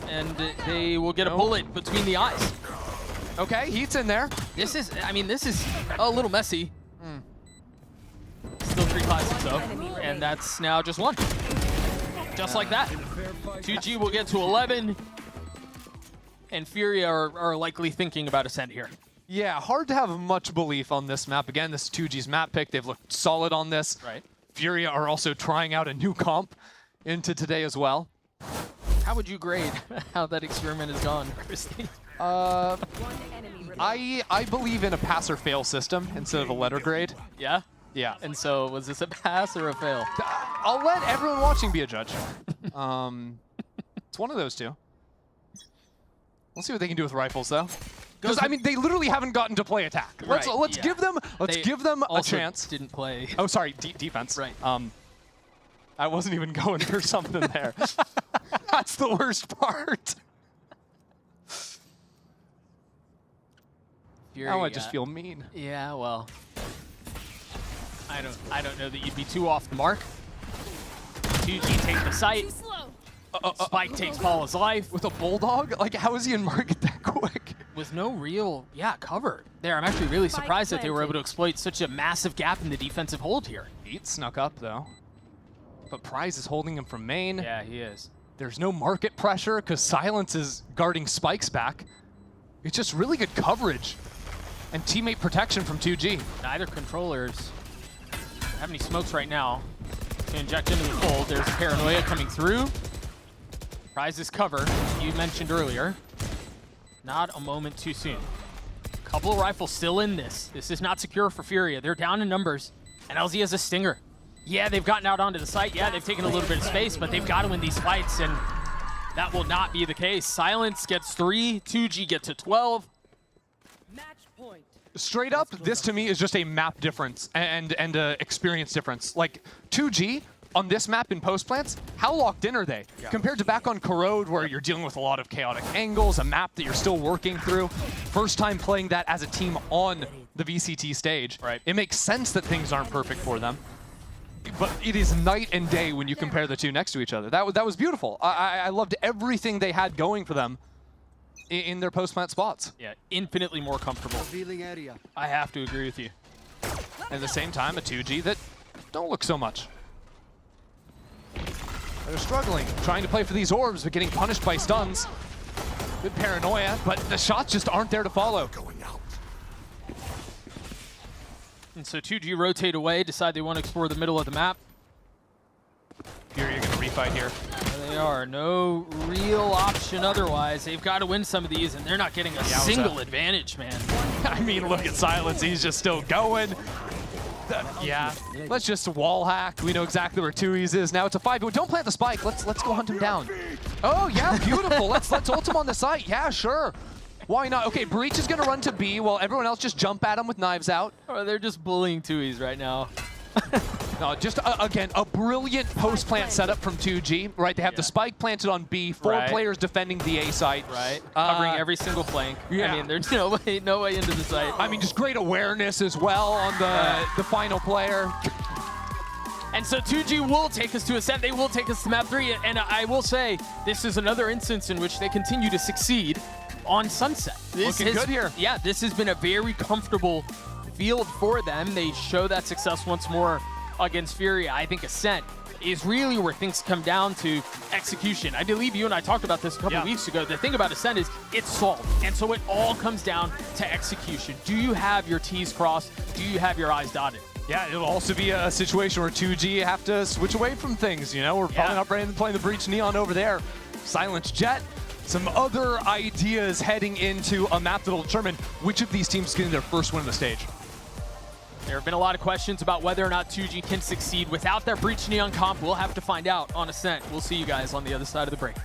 And they will get a bullet between the eyes. Okay, Heat's in there. This is, I mean, this is a little messy. Still 3 classics though. And that's now just 1. Just like that. 2G will get to 11. And Furia are likely thinking about Ascent here. Yeah, hard to have much belief on this map. Again, this is 2G's map pick. They've looked solid on this. Right. Furia are also trying out a new comp into today as well. How would you grade how that experiment has gone, Christy? I believe in a pass or fail system instead of a letter grade. Yeah? Yeah. And so was this a pass or a fail? I'll let everyone watching be a judge. It's one of those two. We'll see what they can do with rifles, though. Because I mean, they literally haven't gotten to play attack. Let's give them a chance. Didn't play. Oh, sorry, defense. Right. I wasn't even going for something there. That's the worst part. Now I just feel mean. Yeah, well, I don't know that you'd be too off the mark. 2G take the site. Spike takes Paula's life. With a bulldog? Like, how is he in market that quick? With no real, cover there. I'm actually really surprised that they were able to exploit such a massive gap in the defensive hold here. Heat snuck up, though. But Prize is holding him from main. Yeah, he is. There's no market pressure because Silence is guarding Spike's back. It's just really good coverage and teammate protection from 2G. Neither controllers have any smokes right now to inject into the fold. There's Paranoia coming through. Prize's cover, you mentioned earlier. Not a moment too soon. Couple of rifles still in this. This is not secure for Furia. They're down in numbers. And LZ has a stinger. Yeah, they've gotten out onto the site. Yeah, they've taken a little bit of space, but they've got to win these fights, and that will not be the case. Silence gets 3, 2G gets to 12. Straight up, this to me is just a map difference and a experience difference. Like 2G on this map in post plants, how locked in are they? Yeah. Compared to back on Corrode, where you're dealing with a lot of chaotic angles, a map that you're still working through. First time playing that as a team on the VCT stage. Right. It makes sense that things aren't perfect for them. But it is night and day when you compare the two next to each other. That was beautiful. I loved everything they had going for them in their post-plant spots. Yeah, infinitely more comfortable. Revealing area. I have to agree with you. At the same time, a 2G that don't look so much. They're struggling, trying to play for these orbs, but getting punished by stuns. Good paranoia, but the shots just aren't there to follow. And so 2G rotate away, decide they want to explore the middle of the map. Fury gonna refight here. There they are, no real option otherwise. They've got to win some of these, and they're not getting a single advantage, man. I mean, look at Silence, he's just still going. Yeah, let's just wall hack. We know exactly where 2Es is. Now it's a 5. Don't plant the spike. Let's go hunt him down. Oh yeah, beautiful. let's ult him on the site. Yeah, sure. Why not? Okay, Breach is gonna run to B while everyone else just jump at him with knives out. Oh, they're just bullying 2Es right now. No, just again, a brilliant post-plant setup from 2G, right? They have the spike planted on B, 4 players defending the A site. Right, covering every single flank. Yeah. I mean, there's no way into the site. I mean, just great awareness as well on the final player. And so 2G will take us to a set. They will take us to map 3. And I will say, this is another instance in which they continue to succeed on Sunset. Looking good here. Yeah, this has been a very comfortable field for them. They show that success once more against Fury. I think Ascent is really where things come down to execution. I believe you and I talked about this a couple weeks ago. The thing about Ascent is it's solved. And so it all comes down to execution. Do you have your T's crossed? Do you have your I's dotted? Yeah, it'll also be a situation where 2G have to switch away from things, you know? We're probably not playing the Breach Neon over there. Silence Jet. Some other ideas heading into a map that'll determine which of these teams is getting their first win on the stage. There have been a lot of questions about whether or not 2G can succeed without their Breach Neon comp. We'll have to find out on Ascent. We'll see you guys on the other side of the break.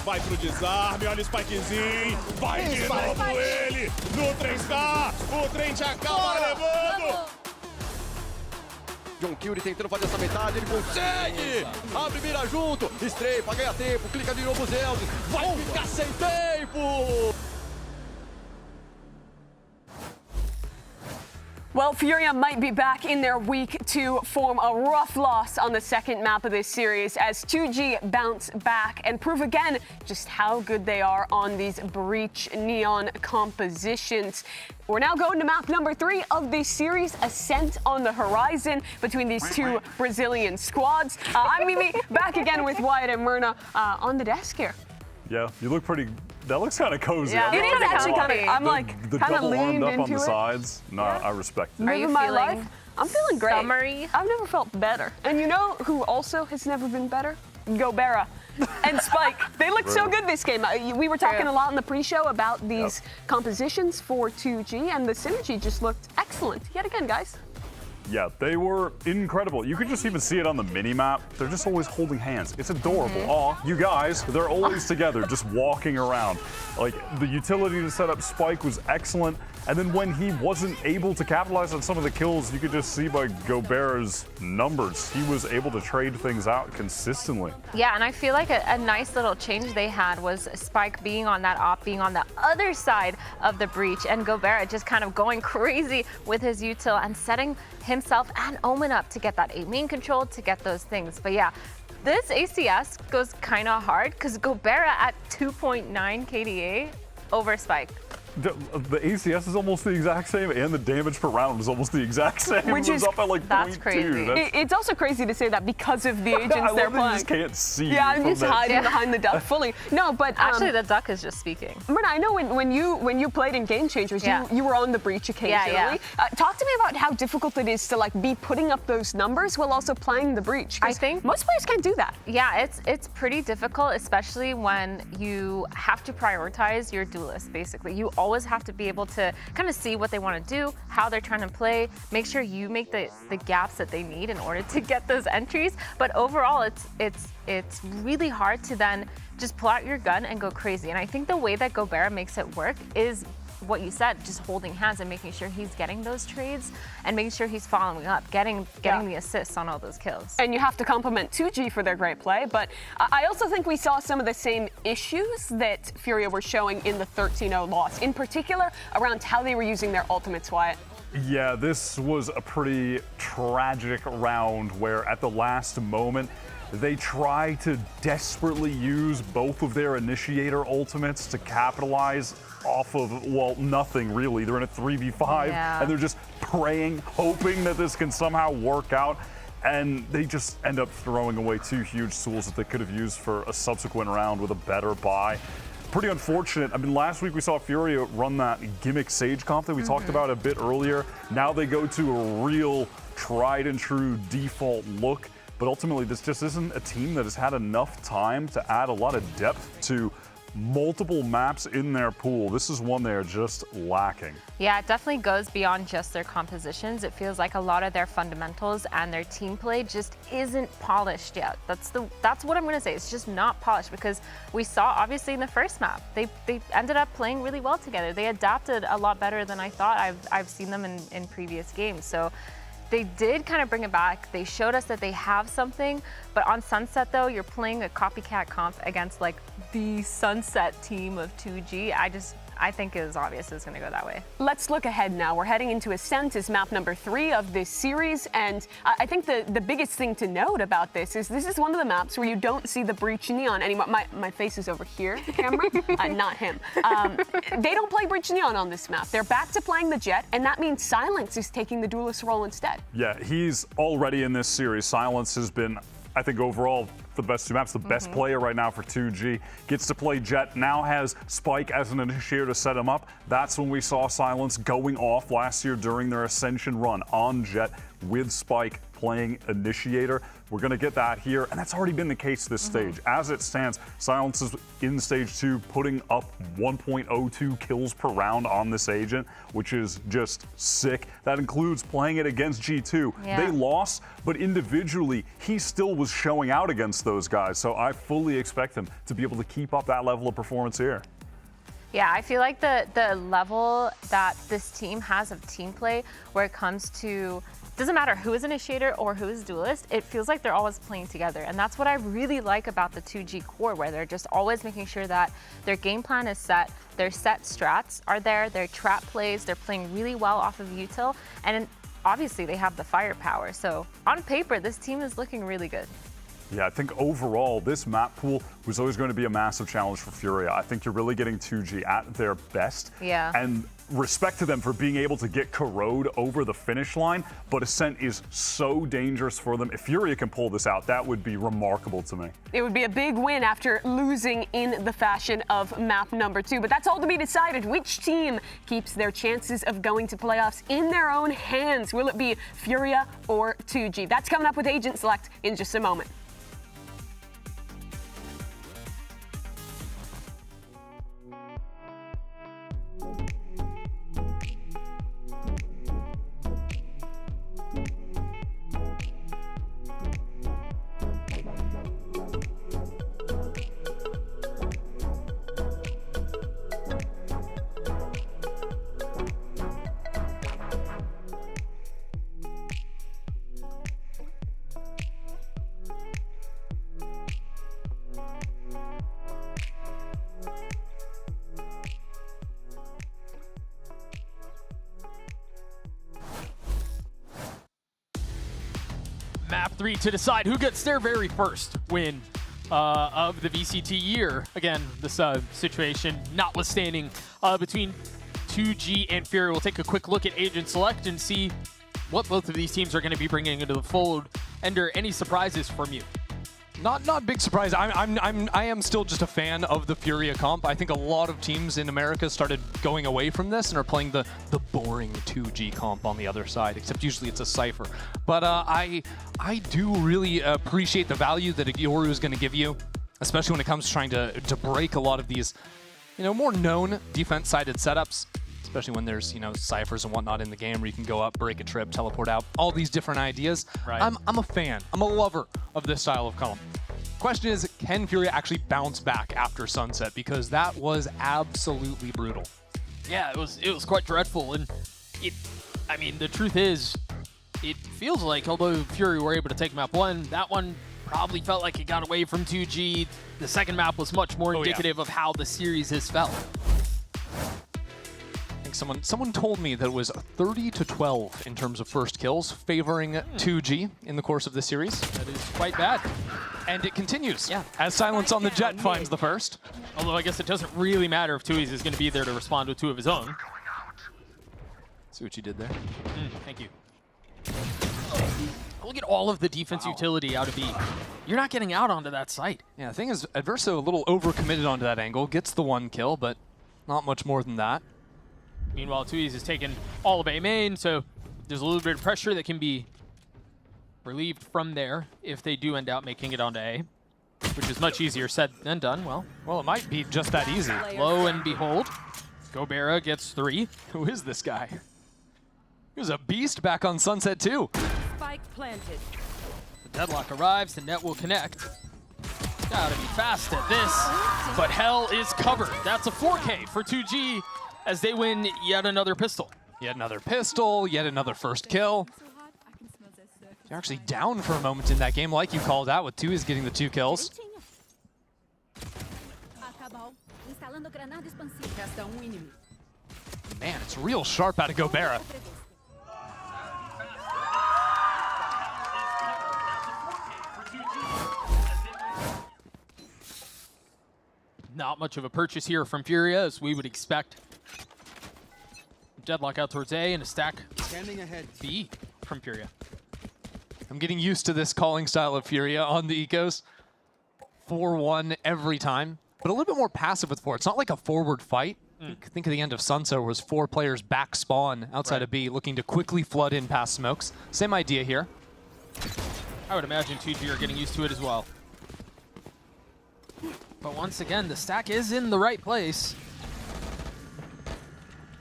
Vai pro desarme, olha o spikezinho. Vai de novo ele no 3K. O trem te acaba levando. John Killy tentando fazer essa metade, ele consegue! Abre e mira junto, estreipa, ganha tempo, clica de novo os Elvis, vai ficar sem tempo! Well, Furia might be back in their week 2 form. A rough loss on the second map of this series as 2G bounce back and prove again just how good they are on these Breach Neon compositions. We're now going to map number 3 of this series, Ascent on the horizon between these two Brazilian squads. I'm Mimi, back again with Wyatt and Myrna on the desk here. Yeah, you look pretty. That looks kind of cozy. Yeah, it is actually kind of. I'm like the kind of double leaned armed up into on the it. sides. No, I respect it. Are you Living my feeling life. I'm feeling great. summery? I've never felt better. And you know who also has never been better? Gobera and Spike. They look so good this game. We were talking a lot in the pre-show about these compositions for 2G, and the synergy just looked excellent yet again, guys. Yeah, they were incredible. You could just even see it on the mini-map. They're just always holding hands. It's adorable. Aw, you guys, they're always together, just walking around. Like, the utility to set up Spike was excellent. And then when he wasn't able to capitalize on some of the kills, you could just see by Gobera's numbers, he was able to trade things out consistently. Yeah, and I feel like a nice little change they had was Spike being on that op, being on the other side of the breach, and Gobera just kind of going crazy with his util and setting himself and Omen up to get that A main control, to get those things. But yeah, this ACS goes kind of hard because Gobera at 2.9 KDA over Spike. The ACS is almost the exact same, and the damage per round was almost the exact same. Which it was is up at like that's 0.2. crazy. It's also crazy to say that because of the agents I they're love that playing. you just can't see. Yeah, I'm just from that. hiding behind the duck fully. No, but Actually, the duck is just speaking. Myrna, I know when you played in Game Changers, you were on the breach occasionally. Yeah. Talk to me about how difficult it is to like be putting up those numbers while also playing the breach. I think most players can't do that. Yeah, it's pretty difficult, especially when you have to prioritize your duelist. Basically, you always have to be able to kind of see what they want to do, how they're trying to play, make sure you make the gaps that they need in order to get those entries. But overall, it's really hard to then just pull out your gun and go crazy. And I think the way that Gobera makes it work is what you said, just holding hands and making sure he's getting those trades and making sure he's following up, getting the assists on all those kills. And you have to compliment 2G for their great play, but I also think we saw some of the same issues that Furia were showing in the 13-0 loss, in particular around how they were using their ultimates, Wyatt. Yeah, this was a pretty tragic round where at the last moment, they try to desperately use both of their initiator ultimates to capitalize off of, well, nothing really. They're in a 3v5 and they're just praying, hoping that this can somehow work out. And they just end up throwing away 2 huge tools that they could have used for a subsequent round with a better buy. Pretty unfortunate. I mean, last week we saw Furia run that gimmick Sage comp that we talked about a bit earlier. Now they go to a real tried and true default look. But ultimately, this just isn't a team that has had enough time to add a lot of depth to multiple maps in their pool. This is one they're just lacking. Yeah, it definitely goes beyond just their compositions. It feels like a lot of their fundamentals and their team play just isn't polished yet. That's what I'm going to say. It's just not polished because we saw obviously in the first map, they ended up playing really well together. They adapted a lot better than I thought I've seen them in previous games. So they did kind of bring it back. They showed us that they have something, but on Sunset though, you're playing a copycat comp against like the Sunset team of 2G. I think it was obvious it was going to go that way. Let's look ahead now. We're heading into Ascent as map number 3 of this series, and I think the biggest thing to note about this is one of the maps where you don't see the Breach Neon anymore. My face is over here, the camera, not him. They don't play Breach Neon on this map. They're back to playing the Jet, and that means Silence is taking the duelist role instead. Yeah, he's already in this series. Silence has been, I think overall, for the best 2 maps, the best player right now for 2G. Gets to play Jet, now has Spike as an initiator to set him up. That's when we saw Silence going off last year during their Ascension run on Jet with Spike playing initiator. We're going to get that here, and that's already been the case this stage. As it stands, Silence is in stage 2, putting up 1.02 kills per round on this agent, which is just sick. That includes playing it against G2. Yeah. They lost, but individually, he still was showing out against those guys. So I fully expect him to be able to keep up that level of performance here. Yeah, I feel like the level that this team has of team play where it comes to doesn't matter who is initiator or who is duelist, it feels like they're always playing together. And that's what I really like about the 2G core, where they're just always making sure that their game plan is set, Their set strats are there, their trap plays, they're playing really well off of util, and obviously they have the firepower. So on paper, this team is looking really good. Yeah, I think overall, this map pool was always going to be a massive challenge for Furia. I think you're really getting 2G at their best. Yeah. And respect to them for being able to get Corrode over the finish line, but Ascent is so dangerous for them. If Furia can pull this out, that would be remarkable to me. It would be a big win after losing in the fashion of map number 2. But that's all to be decided. Which team keeps their chances of going to playoffs in their own hands? Will it be Furia or 2G? That's coming up with Agent Select in just a moment. Map 3 to decide who gets their very first win of the VCT year. Again, this situation notwithstanding between 2G and Fury. We'll take a quick look at Agent Select and see what both of these teams are going to be bringing into the fold. Ender, any surprises from you? Not big surprise. I am still just a fan of the Furia comp. I think a lot of teams in America started going away from this and are playing the boring 2G comp on the other side, except usually it's a Cypher. But I do really appreciate the value that Yoru is going to give you, especially when it comes to trying to break a lot of these, more known defense-sided setups, especially when there's, Cyphers and whatnot in the game where you can go up, break a trip, teleport out, all these different ideas. Right. I'm a fan. I'm a lover of this style of comp. Question is, can Furia actually bounce back after Sunset? Because that was absolutely brutal. Yeah, it was quite dreadful, and the truth is, it feels like although Fury were able to take map 1, that one probably felt like it got away from 2G. The second map was much more indicative of how the series has felt. I think someone told me that it was 30-12 in terms of first kills, favoring 2G in the course of the series. That is quite bad. And it continues, as Silence on the Jet finds the first. Although I guess it doesn't really matter if Tui's is going to be there to respond with 2 of his own. See what you did there. Thank you. Look at all of the defense utility out of E. You're not getting out onto that site. Yeah, the thing is, Adverso a little overcommitted onto that angle, gets the 1 kill, but not much more than that. Meanwhile, Tui's is taking all of A main, so there's a little bit of pressure that can be relieved from there if they do end up making it onto A, which is much easier said than done. Well, it might be just that easy. Lo and behold, Gobera gets 3. Who is this guy? He was a beast back on Sunset too. Spike planted. The deadlock arrives, the net will connect. Gotta be fast at this, but hell is covered. That's a 4K for 2G as they win yet another pistol. Yet another pistol, yet another first kill. They're actually down for a moment in that game, like you called out, with Tui's getting the 2 kills. Man, it's real sharp out of Gobera. Not much of a purchase here from Furia, as we would expect. Deadlock out towards A and a stack Standing ahead. B from Furia. I'm getting used to this calling style of Furia on the ecos. 4-1 every time, but a little bit more passive with 4. It's not like a forward fight. Think of the end of Sunset, where it was 4 players back spawn outside of B, looking to quickly flood in past smokes. Same idea here. I would imagine 2G are getting used to it as well. But once again, the stack is in the right place.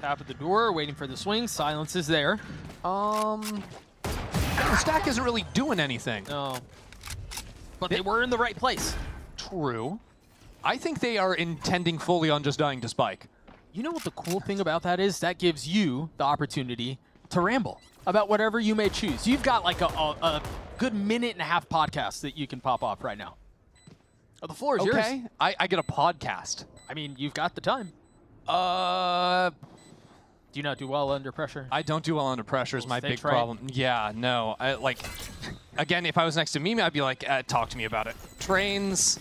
Tap at the door, waiting for the swing. Silence is there. The stack isn't really doing anything. No. But they were in the right place. True. I think they are intending fully on just dying to Spike. You know what the cool thing about that is? That gives you the opportunity to ramble about whatever you may choose. You've got like a good minute-and-a-half podcast that you can pop off right now. The floor is yours. Okay, I get a podcast. I mean, you've got the time. Do you not do well under pressure? I don't do well under pressure is my big Stage fright? problem. Yeah, no. Again, if I was next to Mimi, I'd be like, talk to me about it. Trains.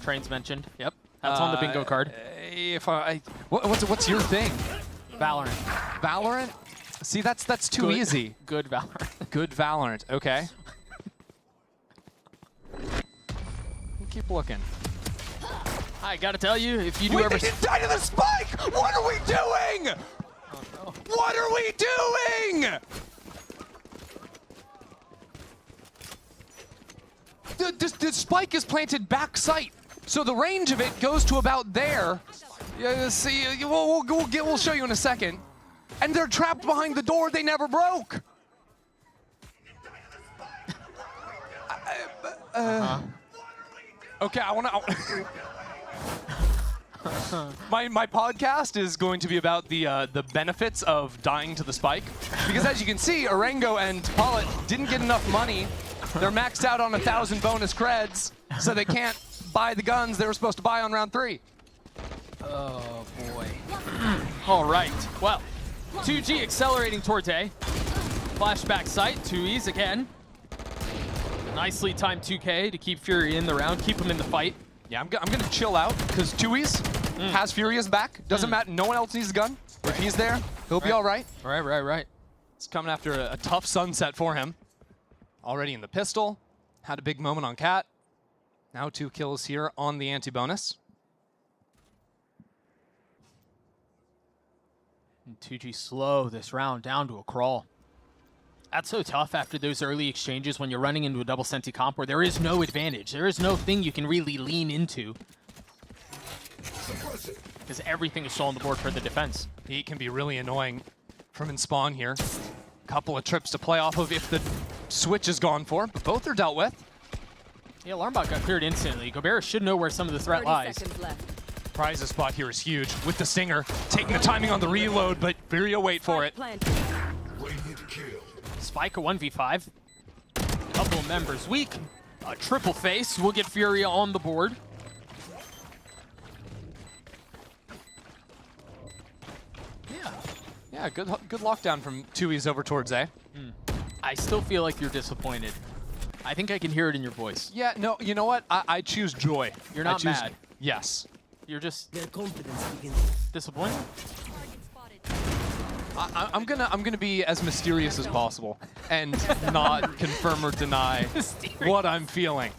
Trains mentioned. Yep. That's on the bingo card. What's your thing? Valorant. Valorant? See, that's too easy. Good Valorant. Good Valorant. Okay. Keep looking. I gotta tell you, if you do Wait, ever... they didn't die to the spike! What are we doing? Oh, no. What are we doing? The spike is planted back sight, so the range of it goes to about there. Yeah, see, we'll show you in a second. And they're trapped behind the door they never broke. Okay, I want to. My podcast is going to be about the benefits of dying to the spike, because as you can see, Orengo and Pollitt didn't get enough money. They're maxed out on 1,000 bonus creds, so they can't buy the guns they were supposed to buy on round 3. Oh, boy. All right. Well, 2G accelerating towards A. Flashback sight, 2Es again. Nicely timed 2K to keep Fury in the round, keep him in the fight. Yeah, I'm gonna chill out, because 2Es has Furious back. Doesn't matter, no one else needs a gun. If he's there, he'll be all right. Right. It's coming after a tough sunset for him. Already in the pistol, had a big moment on Cat. Now 2 kills here on the anti-bonus. And 2G slow this round down to a crawl. That's so tough after those early exchanges when you're running into a double senti comp where there is no advantage. There is no thing you can really lean into. Because everything is still on the board for the defense. He can be really annoying from in spawn here. Couple of trips to play off of if the switch is gone for, but both are dealt with. Yeah, Alarmbot got cleared instantly. Gobert should know where some of the threat lies. Prizes spot here is huge with the Stinger. Taking the timing on the reload, but Furia wait for it. Spike a 1v5. Couple of members weak. A triple face will get Furia on the board. Yeah, good lockdown from 2Es over towards A. I still feel like you're disappointed. I think I can hear it in your voice. Yeah, no, you know what? I choose joy. You're not mad. Yes. You're just disappointed? I'm gonna be as mysterious as possible and not confirm or deny what I'm feeling.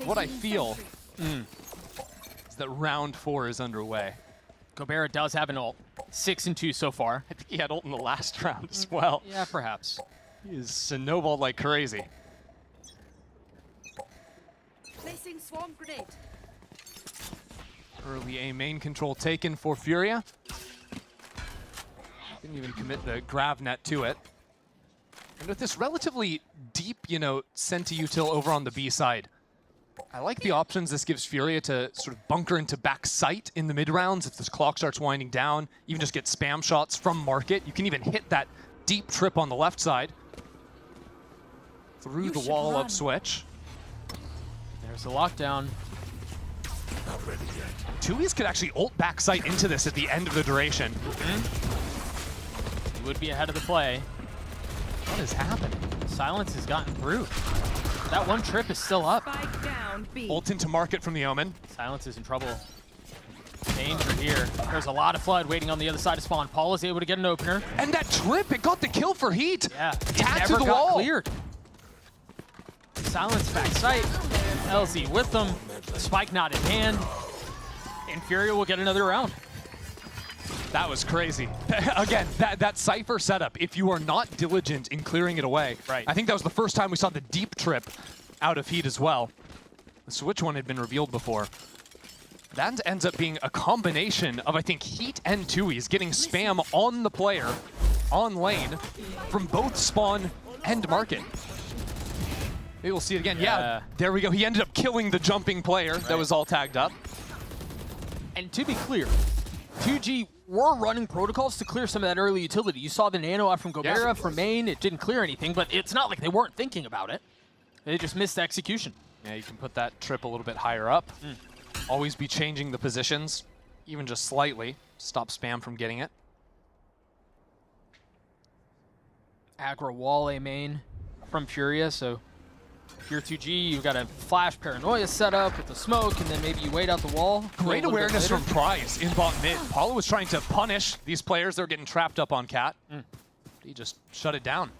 What I feel is that round 4 is underway. Gobert does have an ult. 6 and 2 so far. I think he had ult in the last round as well. Yeah, perhaps. He is snowballed like crazy. Placing swarm grenade. Early A main control taken for Furia. Didn't even commit the grav net to it. And with this relatively deep, Senti util over on the B side, I like the options this gives Furia to sort of bunker into back sight in the mid rounds if this clock starts winding down, even just get spam shots from market. You can even hit that deep trip on the left side through the wall of switch. There's the lockdown. 2Es could actually ult back sight into this at the end of the duration. He would be ahead of the play. What has happened? Silence has gotten through. That one trip is still up. Ult into market from the Omen. Silence is in trouble. Danger here. There's a lot of flood waiting on the other side of spawn. Paul is able to get an opener. And that trip, it got the kill for Heat. Yeah, Tagged never to the got wall. cleared. Silence back sight. LZ with them. Spike not in hand. And Furia will get another round. That was crazy. Again, that Cypher setup, if you are not diligent in clearing it away, right. I think that was the first time we saw the deep trip out of Heat as well. The switch one had been revealed before. That ends up being a combination of, I think, Heat and 2Es getting spam on the player, on lane, from both spawn and market. Maybe we'll see it again. Yeah, there we go. He ended up killing the jumping player that was all tagged up. And to be clear, 2G were running protocols to clear some of that early utility. You saw the nano out from Gobert from main. It didn't clear anything, but it's not like they weren't thinking about it. They just missed the execution. Yeah, you can put that trip a little bit higher up. always be changing the positions, even just slightly. Stop spam from getting it. Aggro wall A main from Furia, so if you're 2G, you've got a flash paranoia set up with the smoke, and then maybe you wait out the wall. Great awareness from Prize in bot mid. Paulo was trying to punish these players that were getting trapped up on Cat. He just shut it down.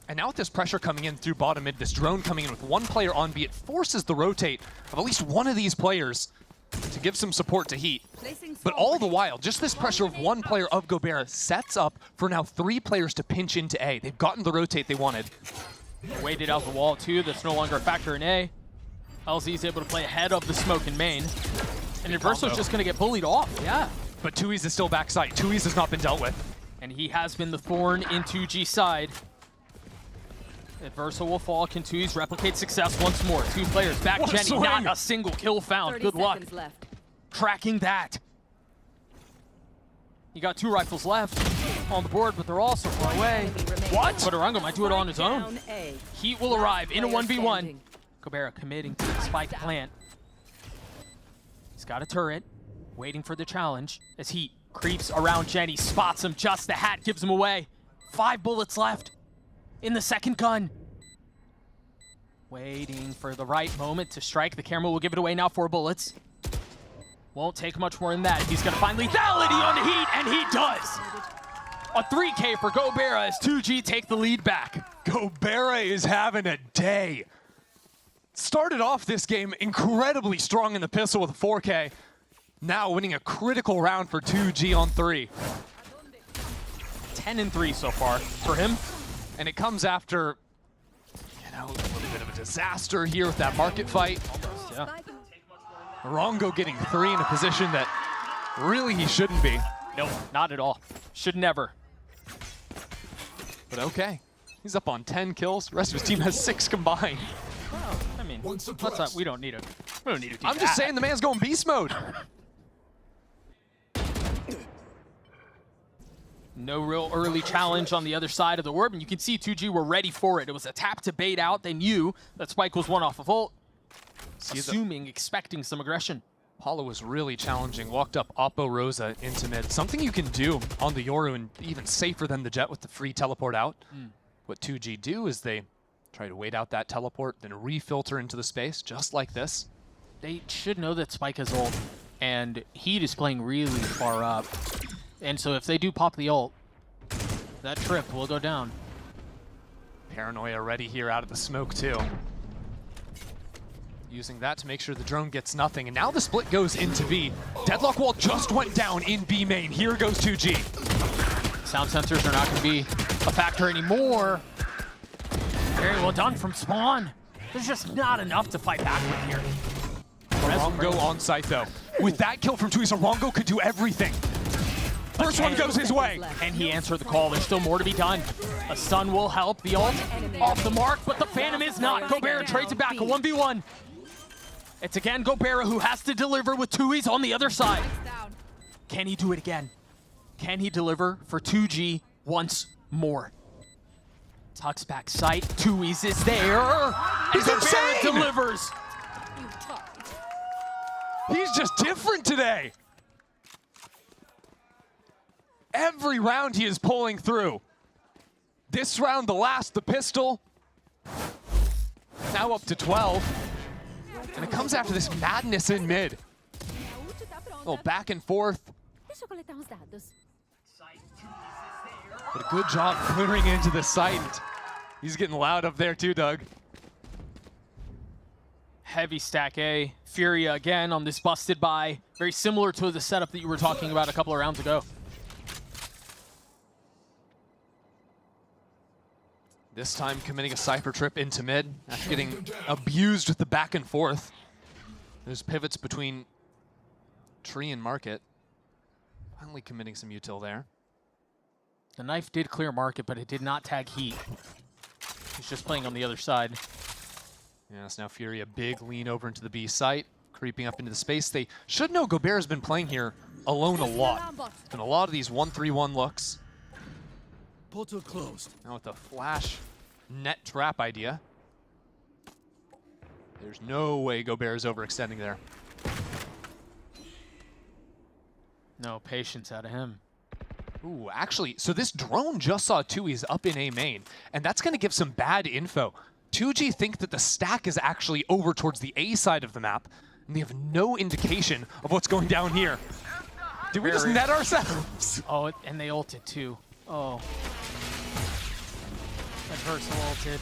And now with this pressure coming in through bottom mid, this drone coming in with one player on B, it forces the rotate of at least one of these players to give some support to Heat. But all the while, just this pressure of one player of Gobert sets up for now 3 players to pinch into A. They've gotten the rotate they wanted. Waited out the wall too, that's no longer a factor in A. LZ is able to play ahead of the smoke in main. And Inverso's just gonna get bullied off, yeah. But Tui's is still backside. Tui's has not been dealt with. And he has been the thorn in 2G side. Adverso will fall. Can Tui's replicate success once more? 2 players back. What a Jenny, swing. not a single kill found. Good luck. Tracking that. You got 2 rifles left on the board, but they're all so far away. What? But Arango might do it on his own. Heat will arrive in a 1v1. Gobert committing to the spike plant. He's got a turret, waiting for the challenge as Heat creeps around Jenny, spots him, just the hat gives him away. 5 bullets left in the second gun. Waiting for the right moment to strike. The camera will give it away now. 4 bullets. Won't take much more than that. He's gonna find lethality on the Heat, and he does. A 3K for Gobert as 2G take the lead back. Gobert is having a day. Started off this game incredibly strong in the pistol with a 4K. Now winning a critical round for 2G on 3. 10 and 3 so far for him. And it comes after, you know, a little bit of a disaster here with that market fight. Yeah. Rongo getting 3 in a position that really he shouldn't be. No, not at all. Should never. But okay. He's up on 10 kills. The rest of his team has 6 combined. Well, I mean, let's not, we don't need to do I'm just saying the man's going beast mode. No real early challenge on the other side of the orb, and you can see 2G were ready for it. It was a tap to bait out. They knew that Spike was one off of ult, expecting some aggression. Paulo was really challenging. Walked up Oppo Rosa into mid. Something you can do on the Yoru, and even safer than the Jet with the free teleport out. What 2G do is they try to wait out that teleport, then refilter into the space, just like this. They should know that Spike has ult, and Heat is playing really far up. And so if they do pop the ult, that trip will go down. Paranoia ready here out of the smoke too. Using that to make sure the drone gets nothing. And now the split goes into B. Deadlock wall just went down in B main. Here goes 2G. Sound sensors are not going to be a factor anymore. Very well done from Spawn. There's just not enough to fight back with here. Rongo on site though. With that kill from Tuisa, Rongo could do everything. First one goes his way. Can he answer the call? There's still more to be done. A stun will help. The ult off the mark, but the Phantom is not. Gobert trades it back, a 1v1. It's again Gobert who has to deliver with Tui's on the other side. Can he do it again? Can he deliver for 2G once more? Tucks back sight. Tui's is there. He's insane! Delivers. He's just different today. Every round he is pulling through. This round, the last, the pistol. Now up to 12. And it comes after this madness in mid. A little back and forth. But a good job clearing into the site. He's getting loud up there too, Doug. Heavy stack A. Furia again on this busted by. Very similar to the setup that you were talking about a couple of rounds ago. This time committing a Cypher trip into mid after getting abused with the back and forth. There's pivots between Tree and Market. Finally committing some util there. The knife did clear Market, but it did not tag Heat. He's just playing on the other side. Yes, now Fury, a big lean over into the B site, creeping up into the space. They should know Gobert has been playing here alone a lot. And a lot of these 1-3-1 looks. Portal closed. Now with the flash net trap idea. There's no way Gobert is overextending there. No patience out of him. Ooh, actually, so this drone just saw 2E's up in A main, and that's going to give some bad info. 2G think that the stack is actually over towards the A side of the map, and they have no indication of what's going down here. Did we just net ourselves? Oh, and they ulted too. Oh. Adversal ulted.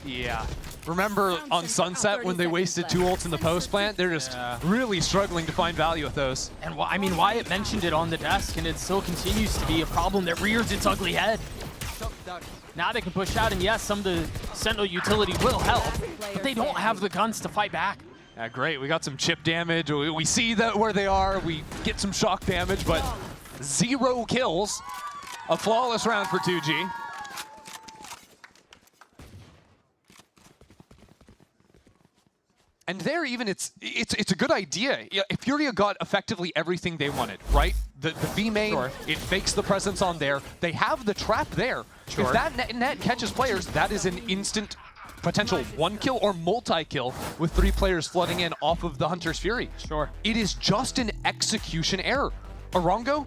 Yeah. Remember on Sunset when they wasted 2 ults in the post plant? They're just really struggling to find value with those. And I mean, Wyatt mentioned it on the desk, and it still continues to be a problem that rears its ugly head. Now they can push out, and yes, some of the Sentinel utility will help, but they don't have the guns to fight back. Yeah, great. We got some chip damage. We see that where they are. We get some shock damage, but 0 kills. A flawless round for 2G. And there even it's a good idea. If Furia got effectively everything they wanted, right? The V main, it fakes the presence on there. They have the trap there. If that net catches players, that is an instant potential 1 kill or multi-kill with 3 players flooding in off of the Hunter's Fury. It is just an execution error. Arongo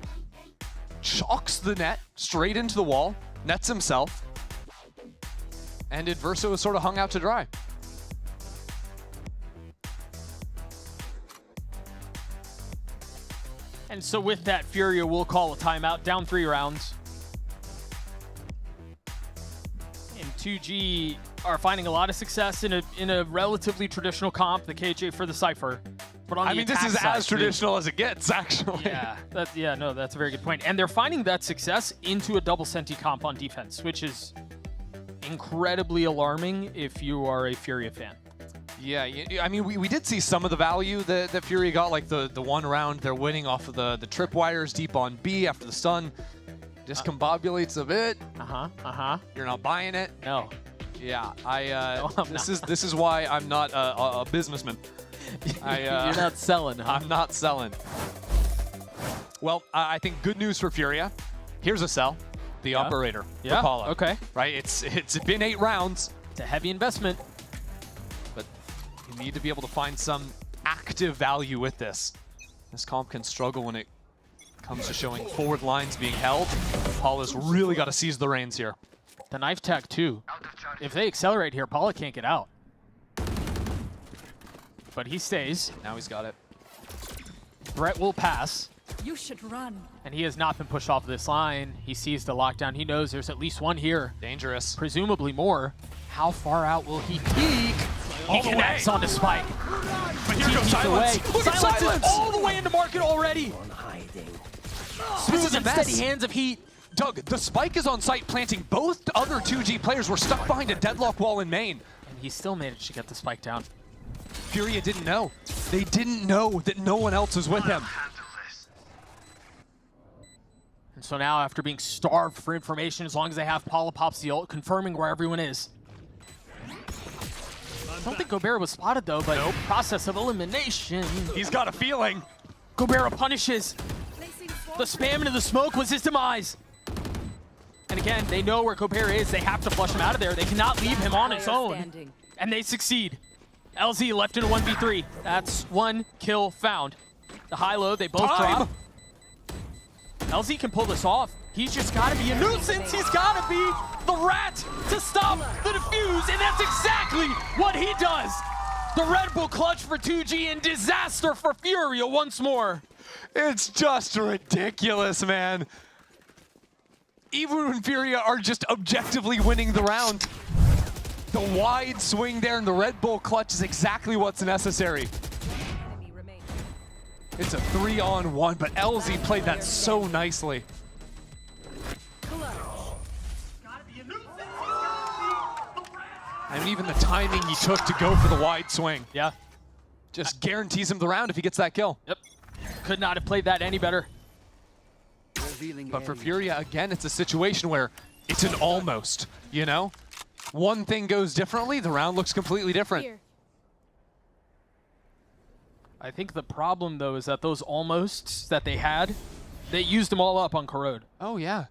chalks the net straight into the wall, nets himself, and Adverso is sort of hung out to dry. And so with that, Furia will call a timeout, down 3 rounds. And 2G are finding a lot of success in a relatively traditional comp, the KJ for the Cypher. But on the this is side, as traditional as it gets, actually. Yeah, no, that's a very good point. And they're finding that success into a double Senti comp on defense, which is incredibly alarming if you are a Furia fan. Yeah, I mean, we did see some of the value that Fury got, like the 1 round they're winning off of the tripwires deep on B after the stun. Discombobulates a bit. You're not buying it? No. Yeah, this is why I'm not a businessman. You're not selling, huh? I'm not selling. Well, I think good news for Furia. Here's a sell. The operator. Yeah, Apollo. okay. Right, it's been 8 rounds. It's a heavy investment. But you need to be able to find some active value with this. This comp can struggle when it comes to showing forward lines being held. Paula's really got to seize the reins here. The knife tech too. If they accelerate here, Paula can't get out. But he stays. Now he's got it. Threat will pass. You should run. And he has not been pushed off this line. He sees the lockdown. He knows there's at least one here. Dangerous. Presumably more. How far out will he peek? He connects on the spike. But here goes Silence. Look at Silence! Is all the way into market already. Smooth and steady hands of heat. Doug, the spike is on site planting. Both other 2G players were stuck behind a deadlock wall in main. And he still managed to get the spike down. Furia didn't know. They didn't know that no one else was with him. And so now, after being starved for information, as long as they have Paula pops the ult, confirming where everyone is. I don't think Gobert was spotted though, but process of elimination. He's got a feeling. Gobert punishes. The spam into the smoke was his demise. And again, they know where Gobert is. They have to flush him out of there. They cannot leave him on his own. And they succeed. LZ left in a 1v3. That's 1 kill found. The high-low, they both drop. LZ can pull this off. He's just got to be a nuisance. He's got to be the rat to stop the defuse, and that's exactly what he does. The Red Bull clutch for 2G and disaster for Furia once more. It's just ridiculous, man. Even when Furia are just objectively winning the round, the wide swing there and the Red Bull clutch is exactly what's necessary. It's a 3-on-1, but LZ played that so nicely. And even the timing he took to go for the wide swing. Yeah. Just guarantees him the round if he gets that kill. Yep. Could not have played that any better. But for Furia, again, it's a situation where it's an almost, you know? One thing goes differently, the round looks completely different. I think the problem, though, is that those almosts that they had, they used them all up on Corrode. Oh, yeah.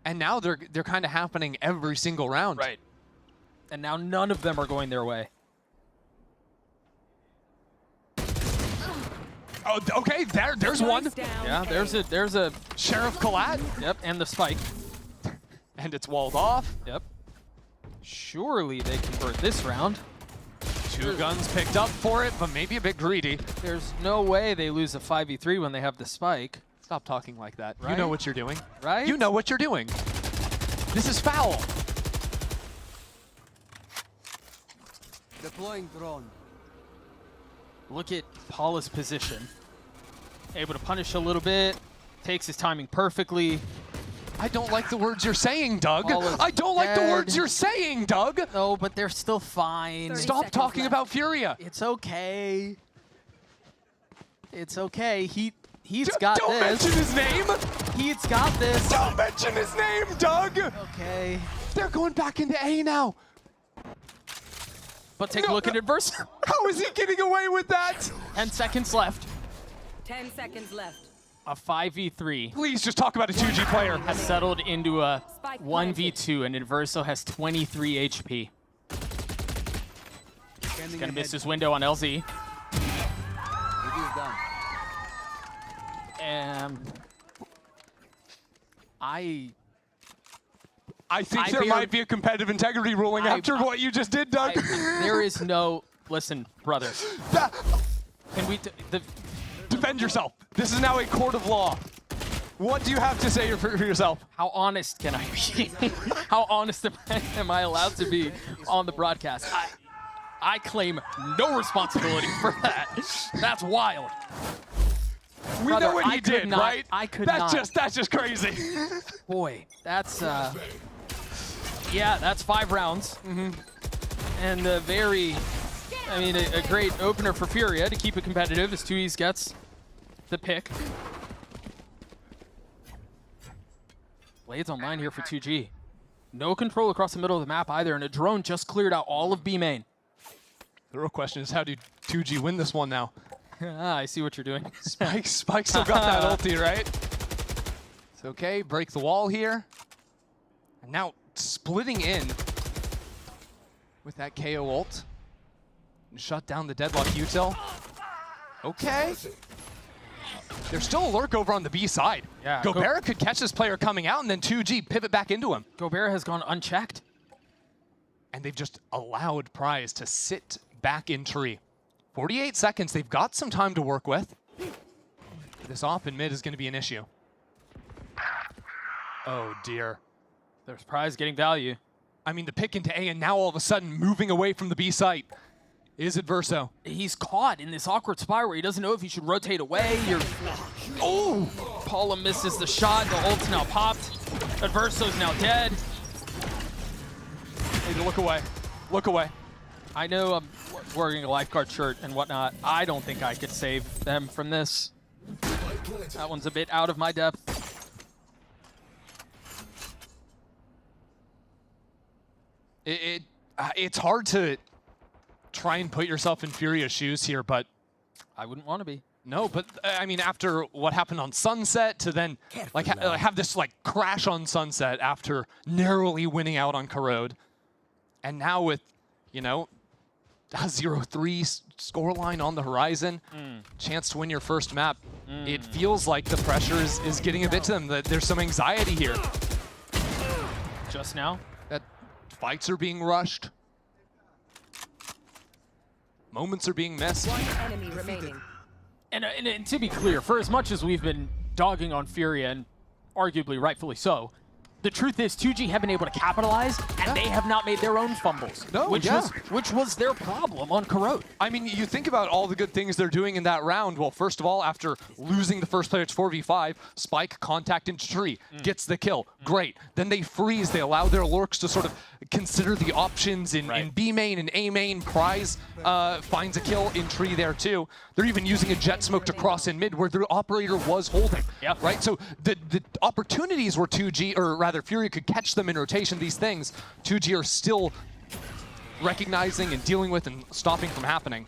And now they're kind of happening every single round. Right. And now none of them are going their way. Oh, okay, there's one. Yeah, there's a Sheriff Collat. Yep, and the spike. And it's walled off. Yep. Surely they convert this round. 2 guns picked up for it, but maybe a bit greedy. There's no way they lose a 5v3 when they have the spike. Stop talking like that. Right? You know what you're doing. Right? You know what you're doing. This is foul. Deploying drone. Look at Paula's position. Able to punish a little bit. Takes his timing perfectly. I don't like the words you're saying, Doug. Paula's I don't like the dead. words you're saying, Doug. No, but they're still fine. Stop talking about Furia. It's okay. It's okay. He's got don't this. Don't mention his name. He's got this. Don't mention his name, Doug. Okay. They're going back into A now. But take a look at Adverse. How is he getting away with that? 10 seconds left. 10 seconds left. A 5v3 Please just talk about a 2G player. has settled into a 1v2, and Adverso has 23 HP. He's gonna miss his window on LZ. I think there might be a competitive integrity ruling after what you just did, Doug. There is no... Listen, brother. Can we... Defend yourself. This is now a court of law. What do you have to say for yourself? How honest can I be? How honest am I allowed to be on the broadcast? I claim no responsibility for that. That's wild. We Brother, know what he did, not, right? I could that's not. That's just crazy. Boy, that's yeah, that's 5 rounds. And a very, I mean, a great opener for Furia to keep it competitive as 2E's gets the pick. Blades online here for 2G. No control across the middle of the map either, and a drone just cleared out all of B main. The real question is, how do 2G win this one now? I see what you're doing. Spike still got that ulti, right? It's okay, break the wall here. And now splitting in with that KO ult. And shut down the Deadlock util. Okay. There's still a lurk over on the B side. Yeah, Gobert could catch this player coming out and then 2G pivot back into him. Gobert has gone unchecked. And they've just allowed Prize to sit back in tree. 48 seconds, they've got some time to work with. This off in mid is going to be an issue. Oh dear. There's Prize getting value. I mean, the pick into A and now all of a sudden moving away from the B site is Adverso. He's caught in this awkward spot where he doesn't know if he should rotate away. Oh! Paula misses the shot, the ult's now popped. Adverso's now dead. Need to look away. Look away. I know I'm wearing a lifeguard shirt and whatnot. I don't think I could save them from this. That one's a bit out of my depth. It's hard to try and put yourself in Furia's shoes here, but I wouldn't want to be. No, but I mean, after what happened on Sunset to then like have this like crash on Sunset after narrowly winning out on Corrode, and now with, you know, a 0-3 scoreline on the horizon, chance to win your first map, it feels like the pressure is getting a bit to them. That there's some anxiety here. Just now? That fights are being rushed. Moments are being missed. One enemy remaining. And to be clear, for as much as we've been dogging on Furia, and arguably rightfully so, the truth is 2G have been able to capitalize, and they have not made their own fumbles, which was their problem on Corrode. I mean, you think about all the good things they're doing in that round. Well, first of all, after losing the first player, it's 4v5, Spike contact into tree, gets the kill. Great. Then they freeze. They allow their lurks to sort of consider the options in B main and A main. Prize finds a kill in tree there too. They're even using a jet smoke to cross in mid where their operator was holding. Yep. Right? So the opportunities were 2G, or rather Furia could catch them in rotation, these things 2G are still recognizing and dealing with and stopping from happening.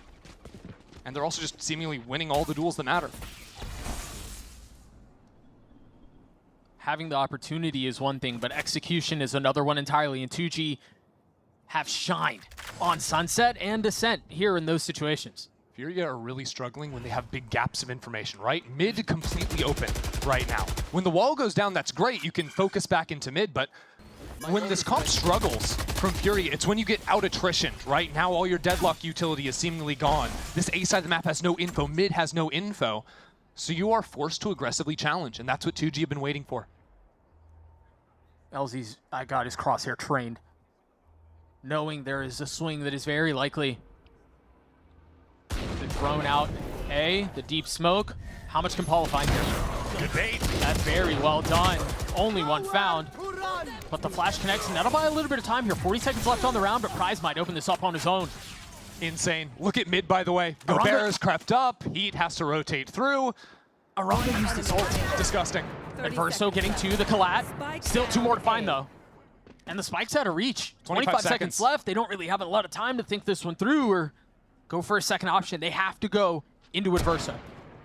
And they're also just seemingly winning all the duels that matter. Having the opportunity is one thing, but execution is another one entirely, and 2G have shined on Sunset and Descent here in those situations. Furia are really struggling when they have big gaps of information, right? Mid completely open right now. When the wall goes down, that's great. You can focus back into mid, but when this comp struggles from Furia, it's when you get out attrition, right? Now all your deadlock utility is seemingly gone. This A side of the map has no info, mid has no info. So you are forced to aggressively challenge, and that's what 2G have been waiting for. LZ's, I got his crosshair trained, knowing there is a swing that is very likely. Been thrown out. A, the deep smoke. How much can Paula find here? Good bait. That's very well done. Only one found. But the flash connects, and that'll buy a little bit of time here. 40 seconds left on the round, but Prize might open this up on his own. Insane. Look at mid, by the way. Gobera's crept up. Heat has to rotate through. Aranda used his ult. Disgusting. Adverso getting to the collat. Still 2 more to find, though. And the spike's out of reach. 25 seconds left. They don't really have a lot of time to think this one through or go for a second option. They have to go into Adverso.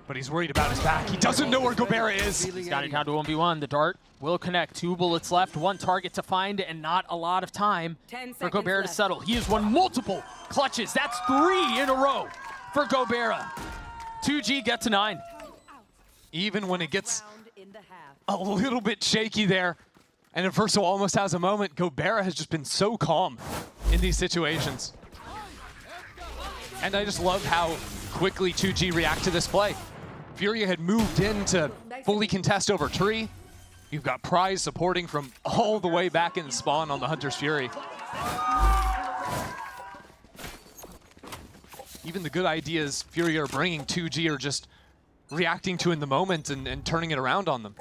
But he's worried about his back. He doesn't know where Gobera is. He's got it down to 1v1. The dart will connect. 2 bullets left, 1 target to find, and not a lot of time for Gobera to settle. He has won multiple clutches. That's 3 in a row for Gobera. 2G get to 9. Even when it gets a little bit shaky there, and Adverso almost has a moment, Gobera has just been so calm in these situations. And I just love how quickly 2G react to this play. Furia had moved in to fully contest over tree. You've got Prize supporting from all the way back in spawn on the Hunter's Fury. Even the good ideas Furia are bringing, 2G are just reacting to in the moment and turning it around on them.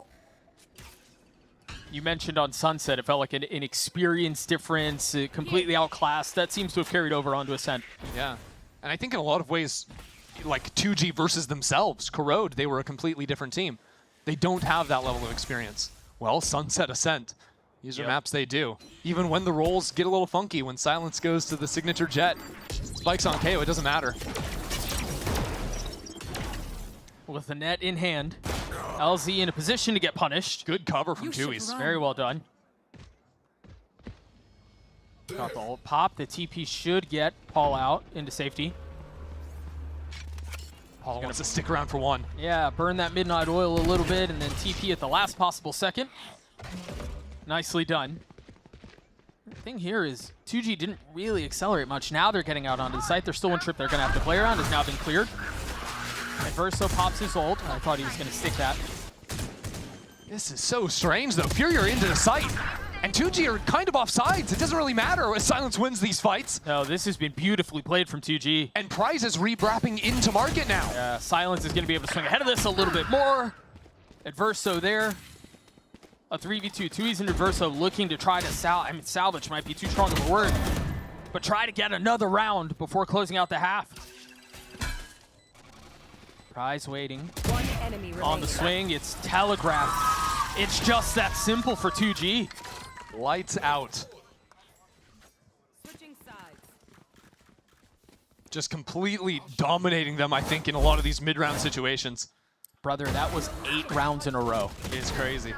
You mentioned on Sunset, it felt like an experience difference, completely outclassed. That seems to have carried over onto Ascent. Yeah, and I think in a lot of ways, like 2G versus themselves, Corrode, they were a completely different team. They don't have that level of experience. Well, Sunset, Ascent, these are maps they do. Even when the rolls get a little funky, when Silence goes to the signature jet, Spikes on KO, it doesn't matter. With the net in hand, LZ in a position to get punished. Good cover from Chewies. Very well done. Got the ult pop. The TP should get Paul out into safety. Paul wants to stick around for 1. Yeah, burn that midnight oil a little bit and then TP at the last possible second. Nicely done. The thing here is 2G didn't really accelerate much. Now they're getting out onto the site. There's still 1 trip they're going to have to play around. Has now been cleared. Adverso pops his ult. I thought he was going to stick that. This is so strange, though. Furia are into the site, and 2G are kind of off sides. It doesn't really matter if Silence wins these fights. No, this has been beautifully played from 2G. And Prize is re-wrapping into market now. Yeah, Silence is going to be able to swing ahead of this a little bit more. Adverso there. A 3v2. Tui's and Adverso looking to try to salvage might be too strong of a word, but try to get another round before closing out the half. Prize waiting. 1 enemy on the swing. It's telegraphed. It's just that simple for 2G. Lights out. Switching sides. Just completely dominating them, I think, in a lot of these mid-round situations. Brother, that was 8 rounds in a row. It's crazy.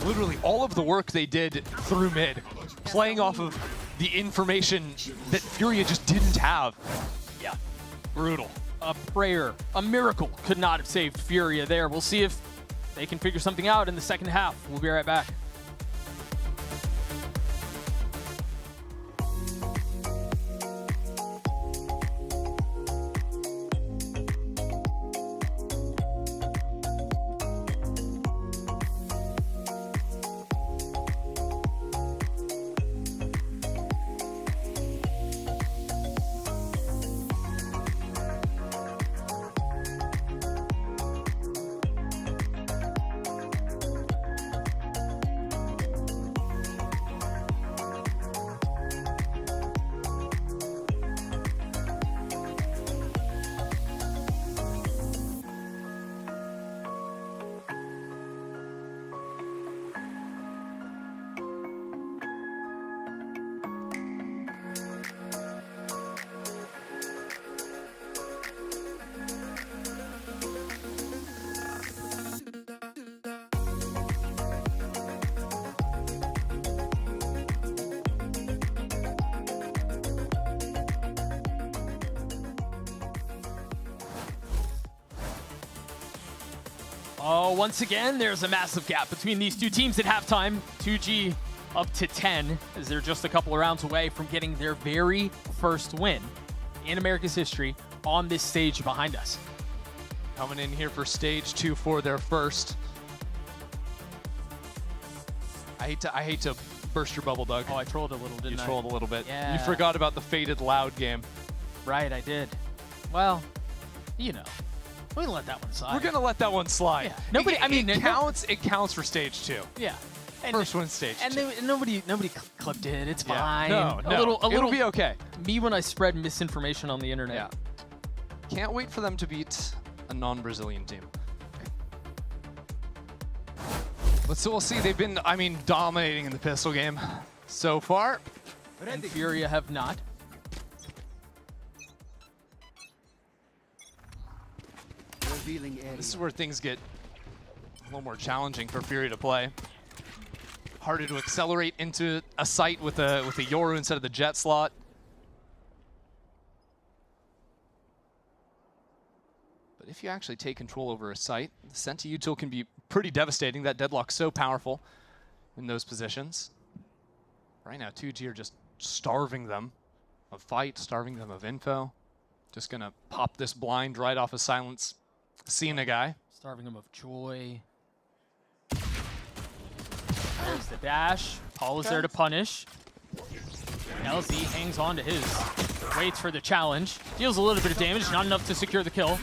Literally all of the work they did through mid, playing off of the information that Furia just didn't have. Yeah. Brutal. A prayer, a miracle could not have saved Furia there. We'll see if they can figure something out in the second half. We'll be right back. Oh, once again, there's a massive gap between these two teams at halftime. 2G up to 10 as they're just a couple of rounds away from getting their very first win in America's history on this stage behind us. Coming in here for stage 2 for their first. I hate to burst your bubble, Doug. Oh, I trolled a little, didn't I? You trolled a little bit. Yeah. You forgot about the faded loud game. Right, I did. Well, you know, we can let that one slide. We're gonna let that one slide. Yeah. Nobody. It counts. It counts for stage 2. Yeah. And, first one stage 2. And nobody clipped it. It's fine. No, it'll be okay. Me when I spread misinformation on the internet. Yeah. Can't wait for them to beat a non-Brazilian team. So we'll see. They've been, dominating in the pistol game so far. And Furia have not. This is where things get a little more challenging for Furia to play. Harder to accelerate into a site with a Yoru instead of the jet slot. But if you actually take control over a site, the Senta util can be pretty devastating. That deadlock's so powerful in those positions. Right now, 2G are just starving them of fight, starving them of info. Just gonna pop this blind right off of Silence. Seeing a guy. Starving him of joy. There's the dash. Paul is there to punish. LZ hangs on to his. Waits for the challenge. Deals a little bit of damage, not enough to secure the kill.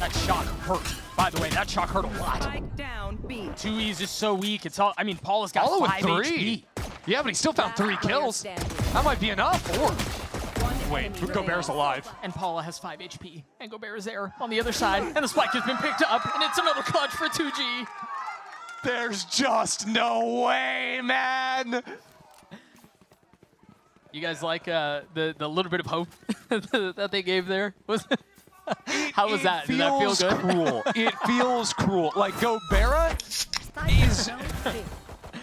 That shot hurt. By the way, that shot hurt a lot. 2Es is so weak. It's all. Paul has got All 5 with 3. HP. Yeah, but he still found 3 kills. That might be enough. Or wait, Gobert's alive. And Paula has 5 HP. And Gobert is there on the other side. And the spike has been picked up. And it's another clutch for 2G. There's just no way, man. You guys like the little bit of hope that they gave there? How was that? Did that feel good? Cruel. It feels cruel. Like Gobert is.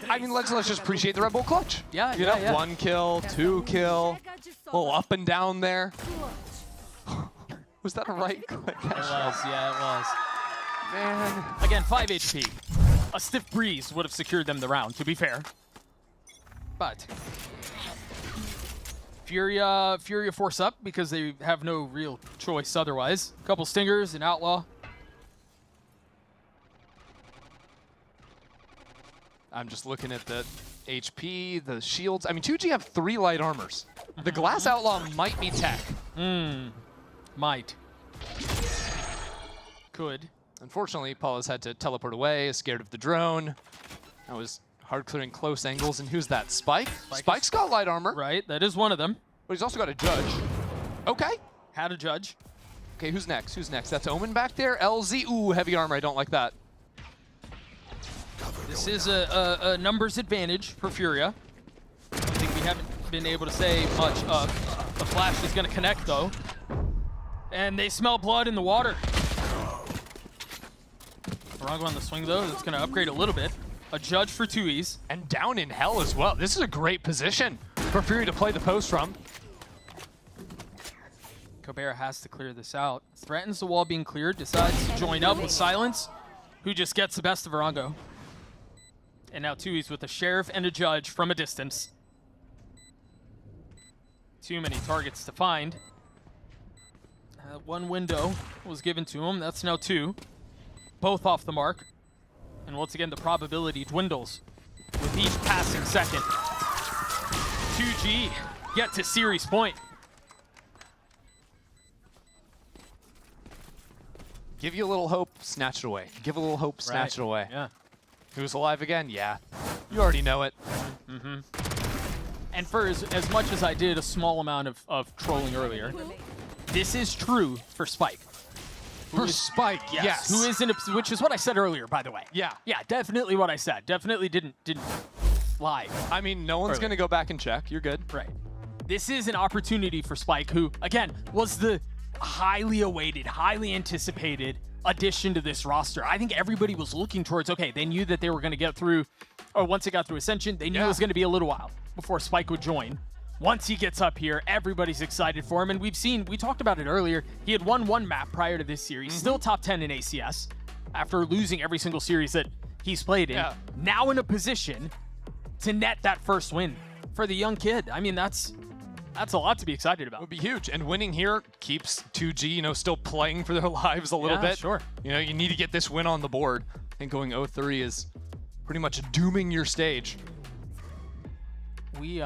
Let's just appreciate the Red Bull clutch. Yeah, you know, 1 kill, 2 kill, a little up and down there. Was that a right click? It was, yeah, it was. Man. Again, 5 HP. A stiff breeze would have secured them the round, to be fair. But Furia force up because they have no real choice otherwise. A couple stingers, an outlaw. I'm just looking at the HP, the shields. 2G have 3 light armors. The Glass Outlaw might be tech. Might. Could. Unfortunately, Paul has had to teleport away, is scared of the drone. That was hard clearing close angles. And who's that? Spike? Spike's got light armor. Right, that is one of them. But he's also got a judge. Okay. Had a judge. Okay, who's next? Who's next? That's Omen back there. LZ. Ooh, heavy armor. I don't like that. This is a numbers advantage for Furia. I think we haven't been able to say much of. The flash is going to connect, though. And they smell blood in the water. Virago on the swing, though. That's going to upgrade a little bit. A judge for 2Es. And down in hell as well. This is a great position for Furia to play the post from. Gobert has to clear this out. Threatens the wall being cleared. Decides to join up with Silence, who just gets the best of Virago. And now 2Es with a sheriff and a judge from a distance. Too many targets to find. One window was given to him. That's now 2. Both off the mark. And once again, the probability dwindles with each passing second. 2G get to series point. Give you a little hope, snatch it away. Give a little hope, snatch it away. Yeah. Who's alive again? Yeah. You already know it. And for as much as I did a small amount of trolling earlier, this is true for Spike. For Spike, yes. Who is in a, which is what I said earlier, by the way. Yeah. Yeah, definitely what I said. Definitely didn't lie. No one's going to go back and check. You're good. Right. This is an opportunity for Spike, who, again, was the highly awaited, highly anticipated addition to this roster. I think everybody was looking towards, okay, they knew that they were going to get through, or once it got through Ascension, they knew it was going to be a little while before Spike would join. Once he gets up here, everybody's excited for him, and we talked about it earlier, he had won 1 map prior to this series, still top 10 in ACS. after losing every single series that he's played in. Now in a position to net that first win for the young kid. I mean, that's a lot to be excited about. It would be huge. And winning here keeps 2G, you know, still playing for their lives a little bit. Sure. You know, you need to get this win on the board. I think going 0-3 is pretty much dooming your stage. We,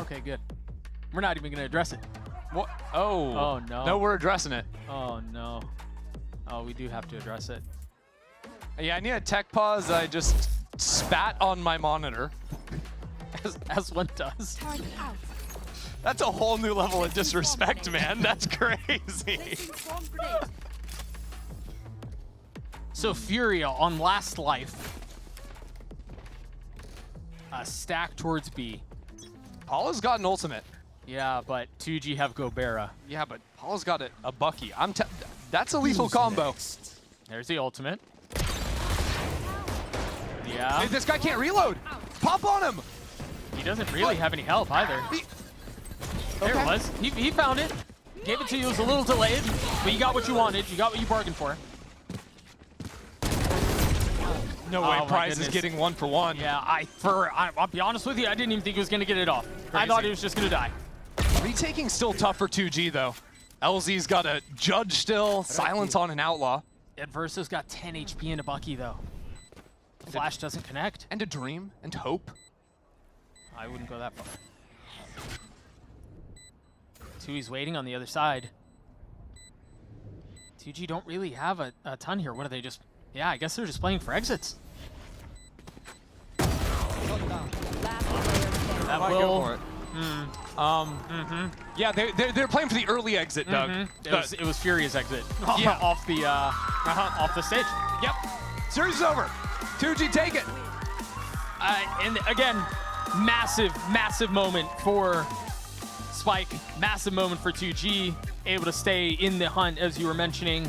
okay, good. We're not even going to address it. What? Oh no. No, we're addressing it. Oh, no. Oh, we do have to address it. Yeah, I need a tech pause. I just spat on my monitor. As one does. That's a whole new level of disrespect, man. That's crazy. So Furia on Last Life. Stack towards B. Paula's got an ultimate. Yeah, but 2G have Gobera. Yeah, but Paula's got a Bucky. That's a lethal combo. There's the ultimate. Yeah. Hey, this guy can't reload. Pop on him. He doesn't really have any help either. There it was. He found it. Gave it to you. It was a little delayed, but you got what you wanted. You got what you bargained for. No way, Prize is getting 1 for 1. Yeah, I'll be honest with you, I didn't even think he was going to get it off. I thought he was just going to die. Retaking's still tough for 2G, though. LZ's got a Judge still, silence on an Outlaw. Adverso's got 10 HP and a Bucky, though. Flash doesn't connect. And a Dream, and Hope. I wouldn't go that far. 2G's waiting on the other side. 2G don't really have a ton here. What are they just... Yeah, I guess they're just playing for exits. That will... Go for it. Yeah, they're playing for the early exit, Doug. It was Furia's exit off the stage. Yep. Series is over. 2G, take it. And again, massive moment for Spike. Massive moment for 2G. Able to stay in the hunt, as you were mentioning,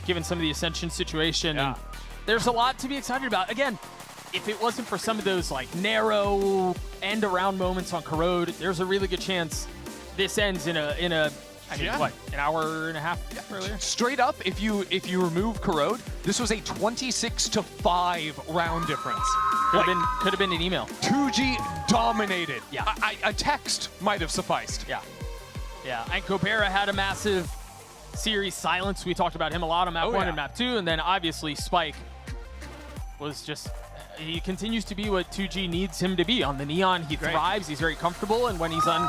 given some of the Ascension situation. Yeah. And there's a lot to be excited about. Again, if it wasn't for some of those like narrow end around moments on Corrode, there's a really good chance this ends in a I mean, what, an hour and a half earlier? Straight up, if you remove Corrode, this was a 26-5 round difference. Could have been an email. 2G dominated. Yeah. A text might have sufficed. Yeah. Yeah. And Gobera had a massive series silence. We talked about him a lot on map 1 and map 2, and then obviously Spike was just he continues to be what 2G needs him to be. On the Neon, he thrives. He's very comfortable, and when he's on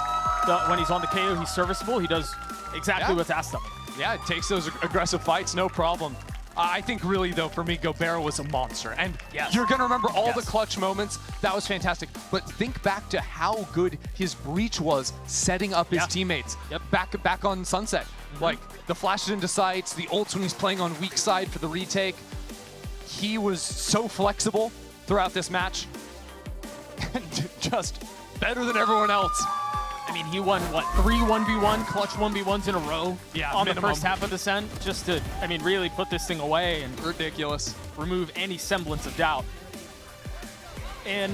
the KO, he's serviceable. He does exactly what's asked of him. Yeah, it takes those aggressive fights, no problem. I think really, though, for me, Gobera was a monster. And you're going to remember all the clutch moments. That was fantastic. But think back to how good his breach was setting up his teammates. Back on Sunset. Like, the flashes into sights, the ults when he's playing on weak side for the retake. He was so flexible throughout this match. And just better than everyone else. I mean, he won, what, 3 1v1 clutch 1v1s in a row on minimum. the first half of the Ascent, just to, I mean, really put this thing away and ridiculous. Remove any semblance of doubt. And,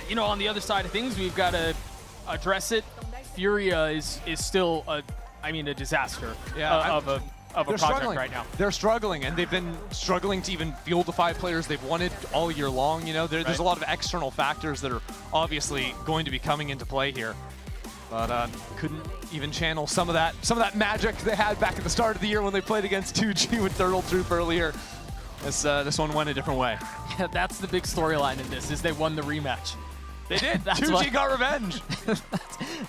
you know, on the other side of things, we've got to address it. Furia is still, a disaster of a project right now. They're struggling, and they've been struggling to even field the 5 players they've wanted all year long. You know, there's a lot of external factors that are obviously going to be coming into play here. But couldn't even channel some of that magic they had back at the start of the year when they played against 2G with Turtle Troop earlier. This one went a different way. Yeah, that's the big storyline in this, is they won the rematch. They did. 2G got revenge.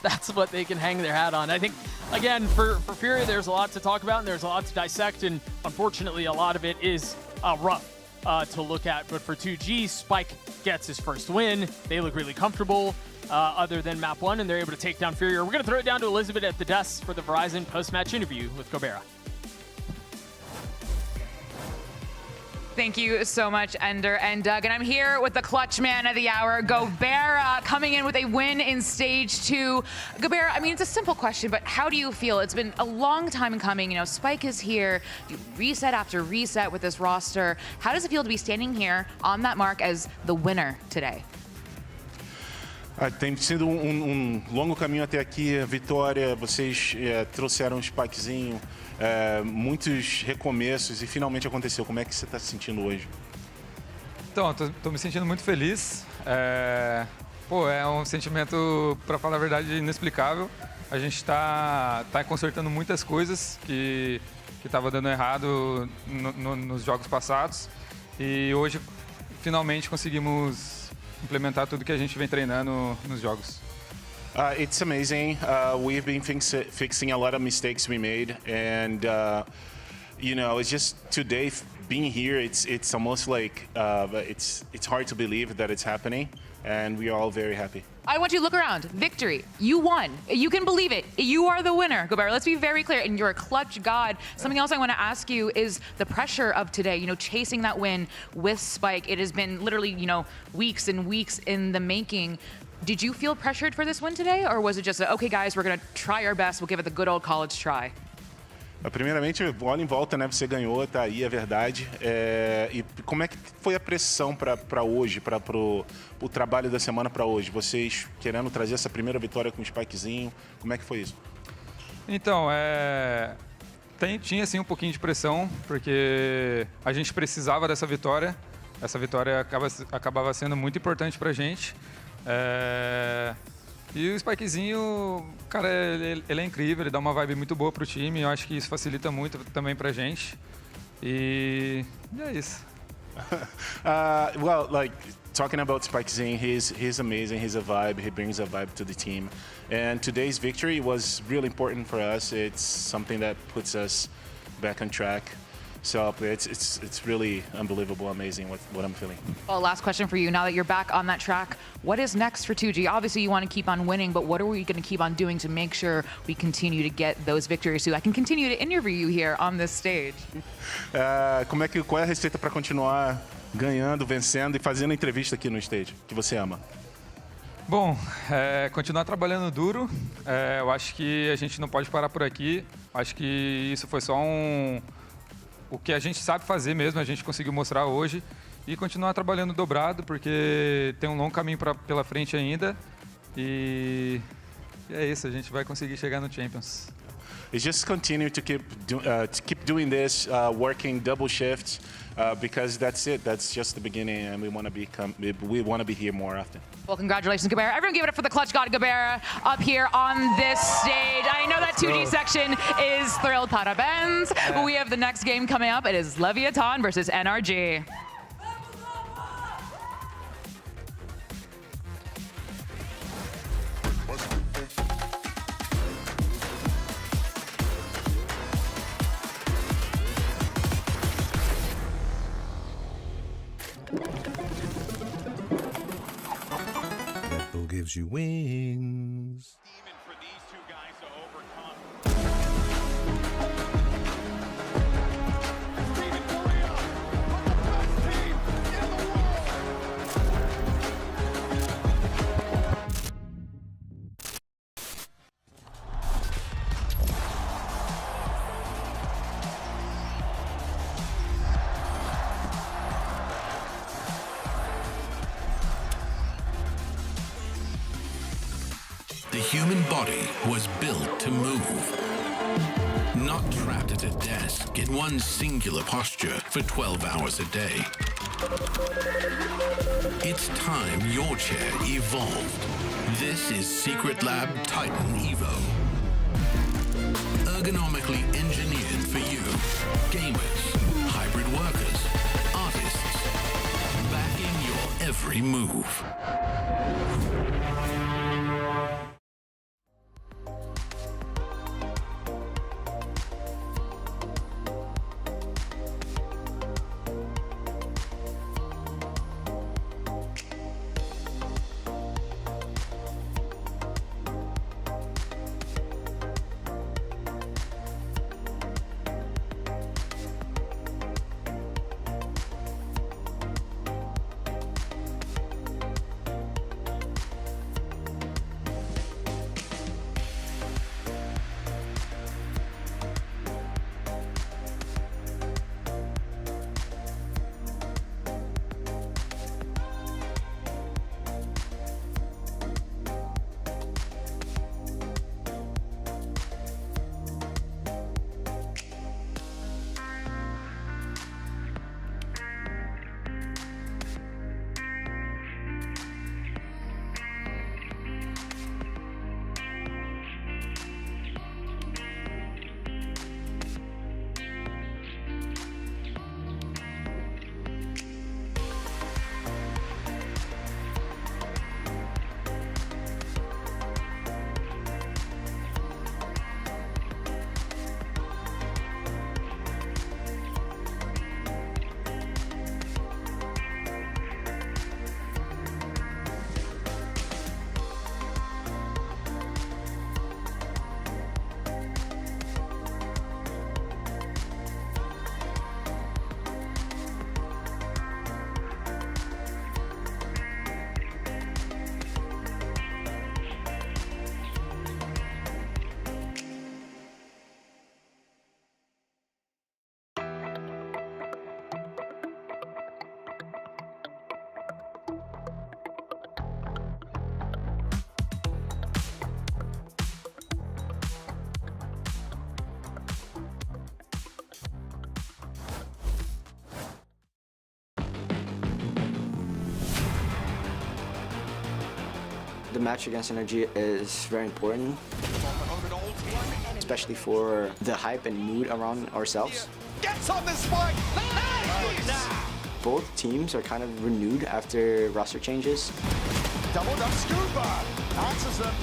That's what they can hang their hat on. I think, again, for Furia, there's a lot to talk about and there's a lot to dissect, and unfortunately, a lot of it is rough to look at. But for 2G, Spike gets his first win. They look really comfortable. Other than map 1, and they're able to take down Furia. We're going to throw it down to Elizabeth at the desk for the Verizon post-match interview with Gobera. Thank you so much, Ender and Doug. And I'm here with the clutch man of the hour, Gobera, coming in with a win in Stage 2. Gobera, I mean, it's a simple question, but how do you feel? It's been a long time coming. You know, Spike is here. You reset after reset with this roster. How does it feel to be standing here on that mark as the winner today? Tem sido longo caminho até aqui, a vitória, vocês trouxeram um spikezinho, muitos recomeços e finalmente aconteceu. Como é que você está se sentindo hoje? Então, tô me sentindo muito feliz. É um sentimento, para falar a verdade, inexplicável. A gente está consertando muitas coisas que estava dando errado nos jogos passados e hoje finalmente conseguimos implementar tudo que a gente vem treinando nos jogos. It's amazing. We've been fixing a lot of mistakes we made, and it's just today being here. It's almost like it's hard to believe that it's happening, and we are all very happy. I want you to look around. Victory. You won. You can believe it. You are the winner, Gobert. Let's be very clear. And you're a clutch god. Something else I want to ask you is the pressure of today, chasing that win with Spike. It has been literally, weeks and weeks in the making. Did you feel pressured for this win today? Or was it just, okay, guys, we're going to try our best. We'll give it the good old college try? Primeiramente, bola em volta, né? Você ganhou, tá aí, é verdade. E como é que foi a pressão para hoje, para o trabalho da semana para hoje? Vocês querendo trazer essa primeira vitória com o Spikezinho, como é que foi isso? Então, tinha sim um pouquinho de pressão, porque a gente precisava dessa vitória. Essa vitória acabava sendo muito importante pra gente. E o Spikezinho, cara, ele é incrível, ele dá uma vibe muito boa pro time. Eu acho que isso facilita muito também pra gente. E é isso. Well, like talking about Spikezinho, he's amazing. He's a vibe. He brings a vibe to the team. And today's victory was really important for us. It's something that puts us back on track. So it's really unbelievable, amazing what I'm feeling. Well, last question for you. Now that you're back on that track, what is next for 2G? Obviously, you want to keep on winning, but what are we going to keep on doing to make sure we continue to get those victories so I can continue to interview you here on this stage? Qual é a receita para continuar ganhando, vencendo e fazendo entrevista aqui no stage, que você ama? Bom, continuar trabalhando duro. Eu acho que a gente não pode parar por aqui. Acho que isso foi só o que a gente sabe fazer mesmo, a gente conseguiu mostrar hoje. E continuar trabalhando dobrado, porque tem um longo caminho pela frente ainda. E é isso, a gente vai conseguir chegar no Champions. It's just continue to keep doing this, working double shifts, because that's it. That's just the beginning, and we want to be here more often. Well, congratulations, Gobert. Everyone give it up for the clutch god, Gobert, up here on this stage. I know that 2G section is thrilled. Parabéns. But we have the next game coming up. It is Leviathan versus NRG. Gives you wings. The human body was built to move, not trapped at a desk in one singular posture for 12 hours a day. It's time your chair evolved. This is Secret Lab Titan Evo. Ergonomically engineered for you, gamers, hybrid workers, artists, backing your every move. The match against NRG is very important, especially for the hype and mood around ourselves. Gets on the spike. Both teams are kind of renewed after roster changes. Doubled up Scuba. Answers them.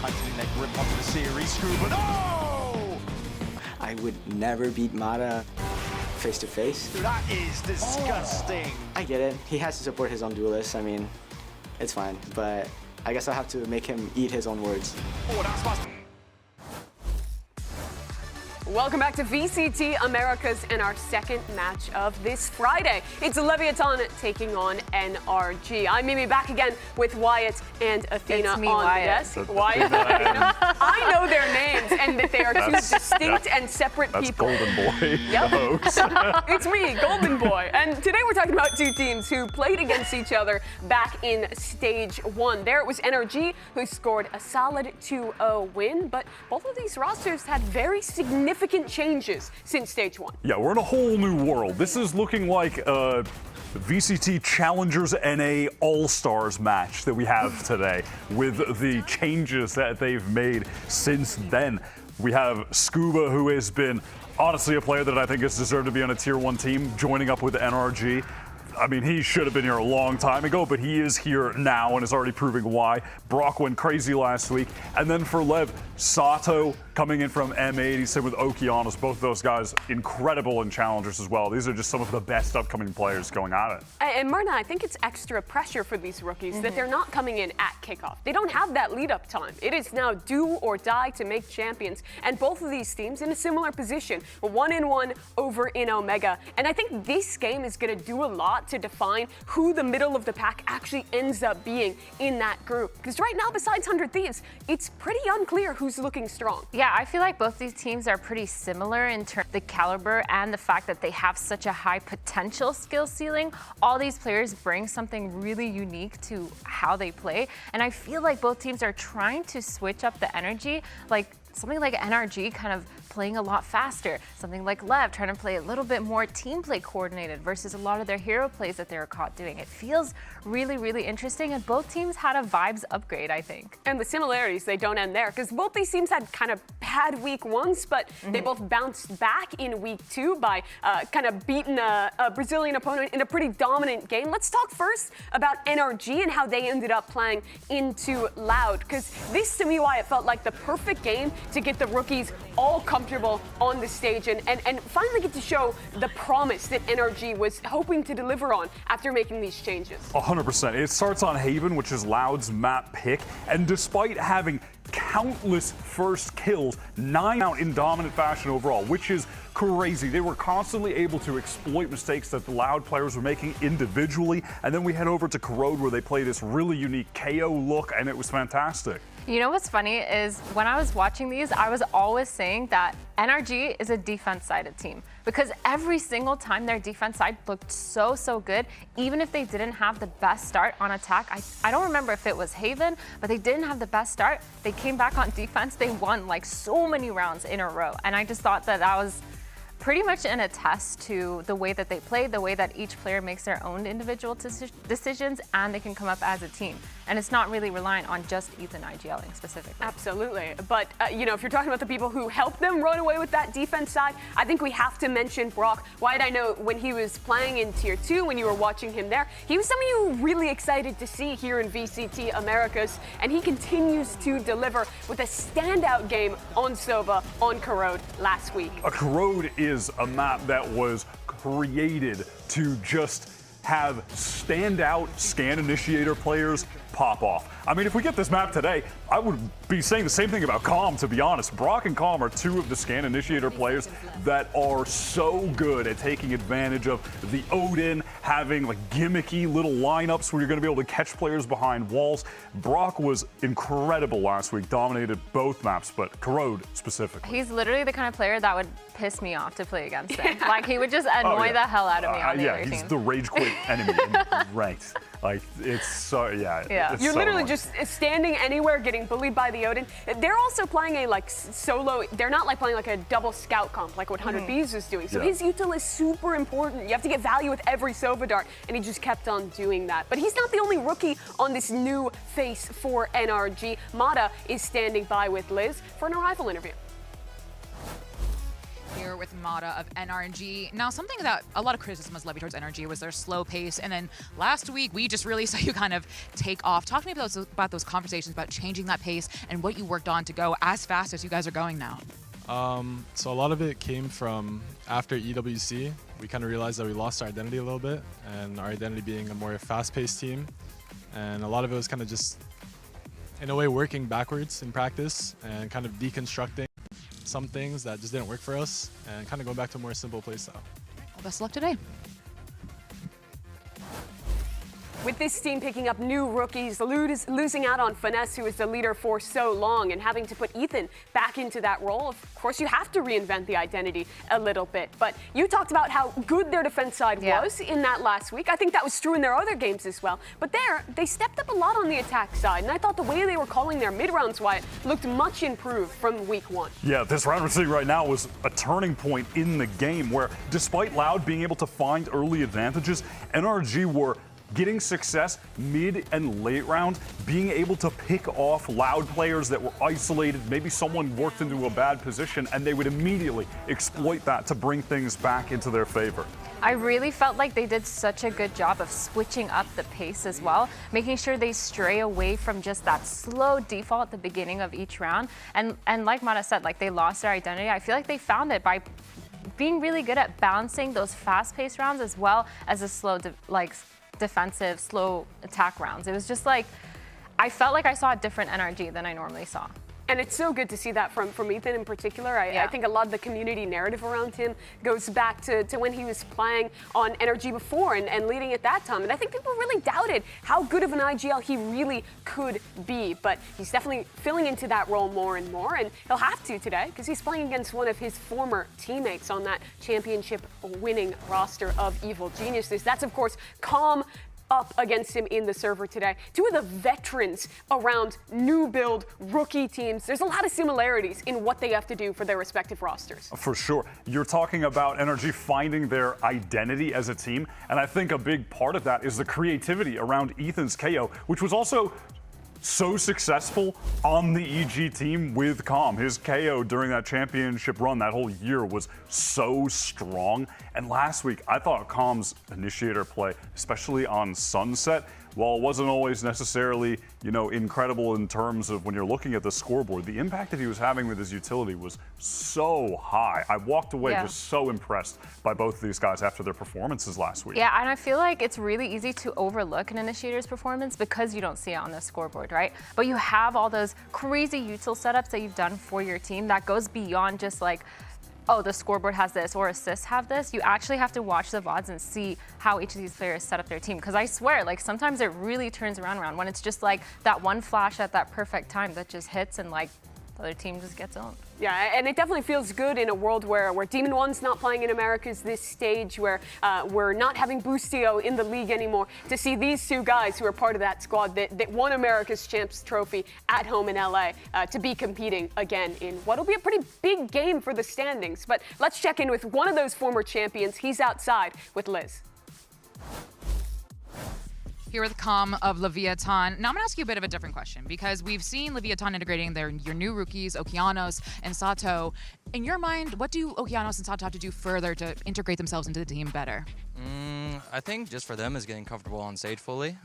Tightening their grip onto the series. Scuba. No! I would never beat Mata face to face. That is disgusting. I get it. He has to support his own duelist. I mean, it's fine. But I guess I'll have to make him eat his own words. Oh, that's fast. Welcome back to VCT Americas and our second match of this Friday. It's Leviathan taking on NRG. I'm Mimi back again with Wyatt and Athena It's me, on Wyatt. the desk. Wyatt, Athena. I know their names and that they are two distinct and separate people. That's Golden Boy. Yep. Folks. It's me, Golden Boy. And today we're talking about two teams who played against each other back in Stage 1. There it was NRG who scored a solid 2-0 win, but both of these rosters had very significant changes since Stage 1. Yeah, we're in a whole new world. This is looking like a VCT Challengers NA All-Stars match that we have today with the changes that they've made since then. We have Scuba, who has been honestly a player that I think has deserved to be on a Tier 1 team, joining up with NRG. I mean, he should have been here a long time ago, but he is here now and is already proving why. Brock went crazy last week. And then for LEV, Sato coming in from M80, same with Okeanos. Both of those guys incredible in Challengers as well. These are just some of the best upcoming players going at it. And Myrna, I think it's extra pressure for these rookies that they're not coming in at kickoff. They don't have that lead-up time. It is now do or die to make champions. And both of these teams in a similar position, 1-1 over in Omega. And I think this game is going to do a lot to define who the middle of the pack actually ends up being in that group. Because right now, besides 100 Thieves, it's pretty unclear who's looking strong. Yeah, I feel like both these teams are pretty similar in terms of the caliber and the fact that they have such a high potential skill ceiling. All these players bring something really unique to how they play. And I feel like both teams are trying to switch up the energy, like something like NRG kind of playing a lot faster, something like LEV trying to play a little bit more team play coordinated versus a lot of their hero plays that they were caught doing. It feels really, really interesting, and both teams had a vibes upgrade, I think. And the similarities, they don't end there, because both these teams had kind of bad week ones, but they both bounced back in week 2 by kind of beating a Brazilian opponent in a pretty dominant game. Let's talk first about NRG and how they ended up playing into Loud, because this to me, why it felt like the perfect game to get the rookies all comfortable on the stage and finally get to show the promise that NRG was hoping to deliver on after making these changes. 100%. It starts on Haven, which is Loud's map pick, and despite having countless first kills, 9 out in dominant fashion overall, which is crazy. They were constantly able to exploit mistakes that the Loud players were making individually, and then we head over to Corrode where they play this really unique KO look, and it was fantastic. You know what's funny is when I was watching these, I was always saying that NRG is a defense-sided team because every single time their defense side looked so good, even if they didn't have the best start on attack. I don't remember if it was Haven, but they didn't have the best start. They came back on defense. They won like so many rounds in a row. And I just thought that that was pretty much an attest to the way that they play, the way that each player makes their own individual decisions, and they can come up as a team. And it's not really reliant on just Ethan IGLing specifically. Absolutely. But, you know, if you're talking about the people who helped them run away with that defense side, I think we have to mention Brock. Wyatt, I know when he was playing in Tier 2, when you were watching him there, he was somebody you were really excited to see here in VCT Americas, and he continues to deliver with a standout game on Sova on Corrode last week. Corrode is a map that was created to just have standout scan initiator players pop off. I mean, if we get this map today, I would be saying the same thing about Calm, to be honest. Brock and Calm are two of the scan initiator players that are so good at taking advantage of the Odin, having like gimmicky little lineups where you're going to be able to catch players behind walls. Brock was incredible last week, dominated both maps, but Corrode specifically. He's literally the kind of player that would piss me off to play against him. Like, he would just annoy the hell out of me on the other team. Yeah, he's the rage quit enemy in ranked. Like, it's so, Yeah, it's you're so literally annoying. just standing anywhere getting bullied by the Odin. They're also playing a like solo, they're not like playing like a double scout comp like what 100Bs was doing. So Yeah. his util is super important. You have to get value with every Sova Dart, and he just kept on doing that. But he's not the only rookie on this new face for NRG. Mata is standing by with Liz for an arrival interview. Here with Mata of NRG. Now, something that a lot of criticism was levied towards NRG was their slow pace. And then last week, we just really saw you kind of take off. Talk to me about those conversations about changing that pace and what you worked on to go as fast as you guys are going now. So a lot of it came from after EWC. We kind of realized that we lost our identity a little bit, and our identity being a more fast-paced team. And a lot of it was kind of just, in a way, working backwards in practice and kind of deconstructing some things that just didn't work for us and kind of going back to a more simple playstyle. Well, best of luck today. With this team picking up new rookies, losing out on Finesse, who was the leader for so long, and having to put Ethan back into that role, of course you have to reinvent the identity a little bit. But you talked about how good their defense side was in that last week. I think that was true in their other games as well. But there, they stepped up a lot on the attack side, and I thought the way they were calling their mid-rounds, Wyatt, looked much improved from week 1. Yeah, this round we're seeing right now was a turning point in the game where, despite Loud being able to find early advantages, NRG were getting success mid and late round, being able to pick off Loud players that were isolated, maybe someone worked into a bad position, and they would immediately exploit that to bring things back into their favor. I really felt like they did such a good job of switching up the pace as well, making sure they stray away from just that slow default at the beginning of each round. And like Mata said, like they lost their identity. I feel like they found it by being really good at balancing those fast-paced rounds as well as the slow, defensive, slow attack rounds. It was just like, I felt like I saw a different NRG than I normally saw. And it's so good to see that from Ethan in particular. I think a lot of the community narrative around him goes back to when he was playing on NRG before and leading at that time. And I think people really doubted how good of an IGL he really could be. But he's definitely filling into that role more and more. And he'll have to today because he's playing against one of his former teammates on that championship-winning roster of Evil Geniuses. That's, of course, Calm up against him in the server today. Two of the veterans around new build rookie teams. There's a lot of similarities in what they have to do for their respective rosters. For sure. You're talking about NRG finding their identity as a team, and I think a big part of that is the creativity around Ethan's KO, which was also so successful on the EG team with Calm. His KO during that championship run that whole year was so strong. And last week, I thought Calm's initiator play, especially on Sunset, while it wasn't always necessarily, incredible in terms of when you're looking at the scoreboard, the impact that he was having with his utility was so high. I walked away just so impressed by both of these guys after their performances last week. Yeah, and I feel like it's really easy to overlook an initiator's performance because you don't see it on the scoreboard, right? But you have all those crazy util setups that you've done for your team that goes beyond just like, oh, the scoreboard has this or assists have this. You actually have to watch the VODs and see how each of these players set up their team. Because I swear, like sometimes it really turns around when it's just like that one flash at that perfect time that just hits and like the other team just gets owned. Yeah, and it definitely feels good in a world where Demon One's not playing in Americas this stage, where we're not having Boostio in the league anymore, to see these two guys who are part of that squad that won America's Champs Trophy at home in LA to be competing again in what'll be a pretty big game for the standings. But let's check in with one of those former champions. He's outside with Liz. Here with Calm of Leviathan. Now I'm gonna ask you a bit of a different question because we've seen Leviathan integrating your new rookies, Okeanos and Sato. In your mind, what do Okeanos and Sato have to do further to integrate themselves into the team better? I think just for them is getting comfortable on stage fully.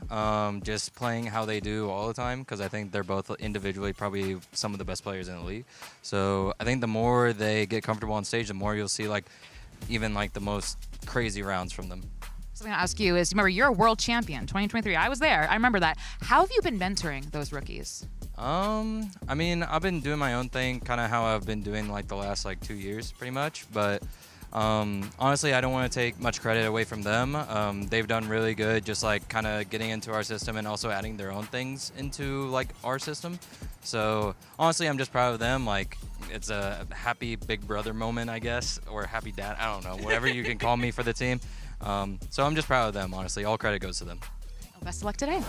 Just playing how they do all the time because I think they're both individually probably some of the best players in the league. So I think the more they get comfortable on stage, the more you'll see even the most crazy rounds from them. So I'm going to ask you is, remember, you're a world champion, 2023. I was there. I remember that. How have you been mentoring those rookies? I mean, I've been doing my own thing, kind of how I've been doing the last 2 years, pretty much. But honestly, I don't want to take much credit away from them. They've done really good, just kind of getting into our system and also adding their own things into our system. So honestly, I'm just proud of them. It's a happy big brother moment, I guess, or happy dad. I don't know, whatever you can call me for the team. So I'm just proud of them, honestly. All credit goes to them. Best of luck today.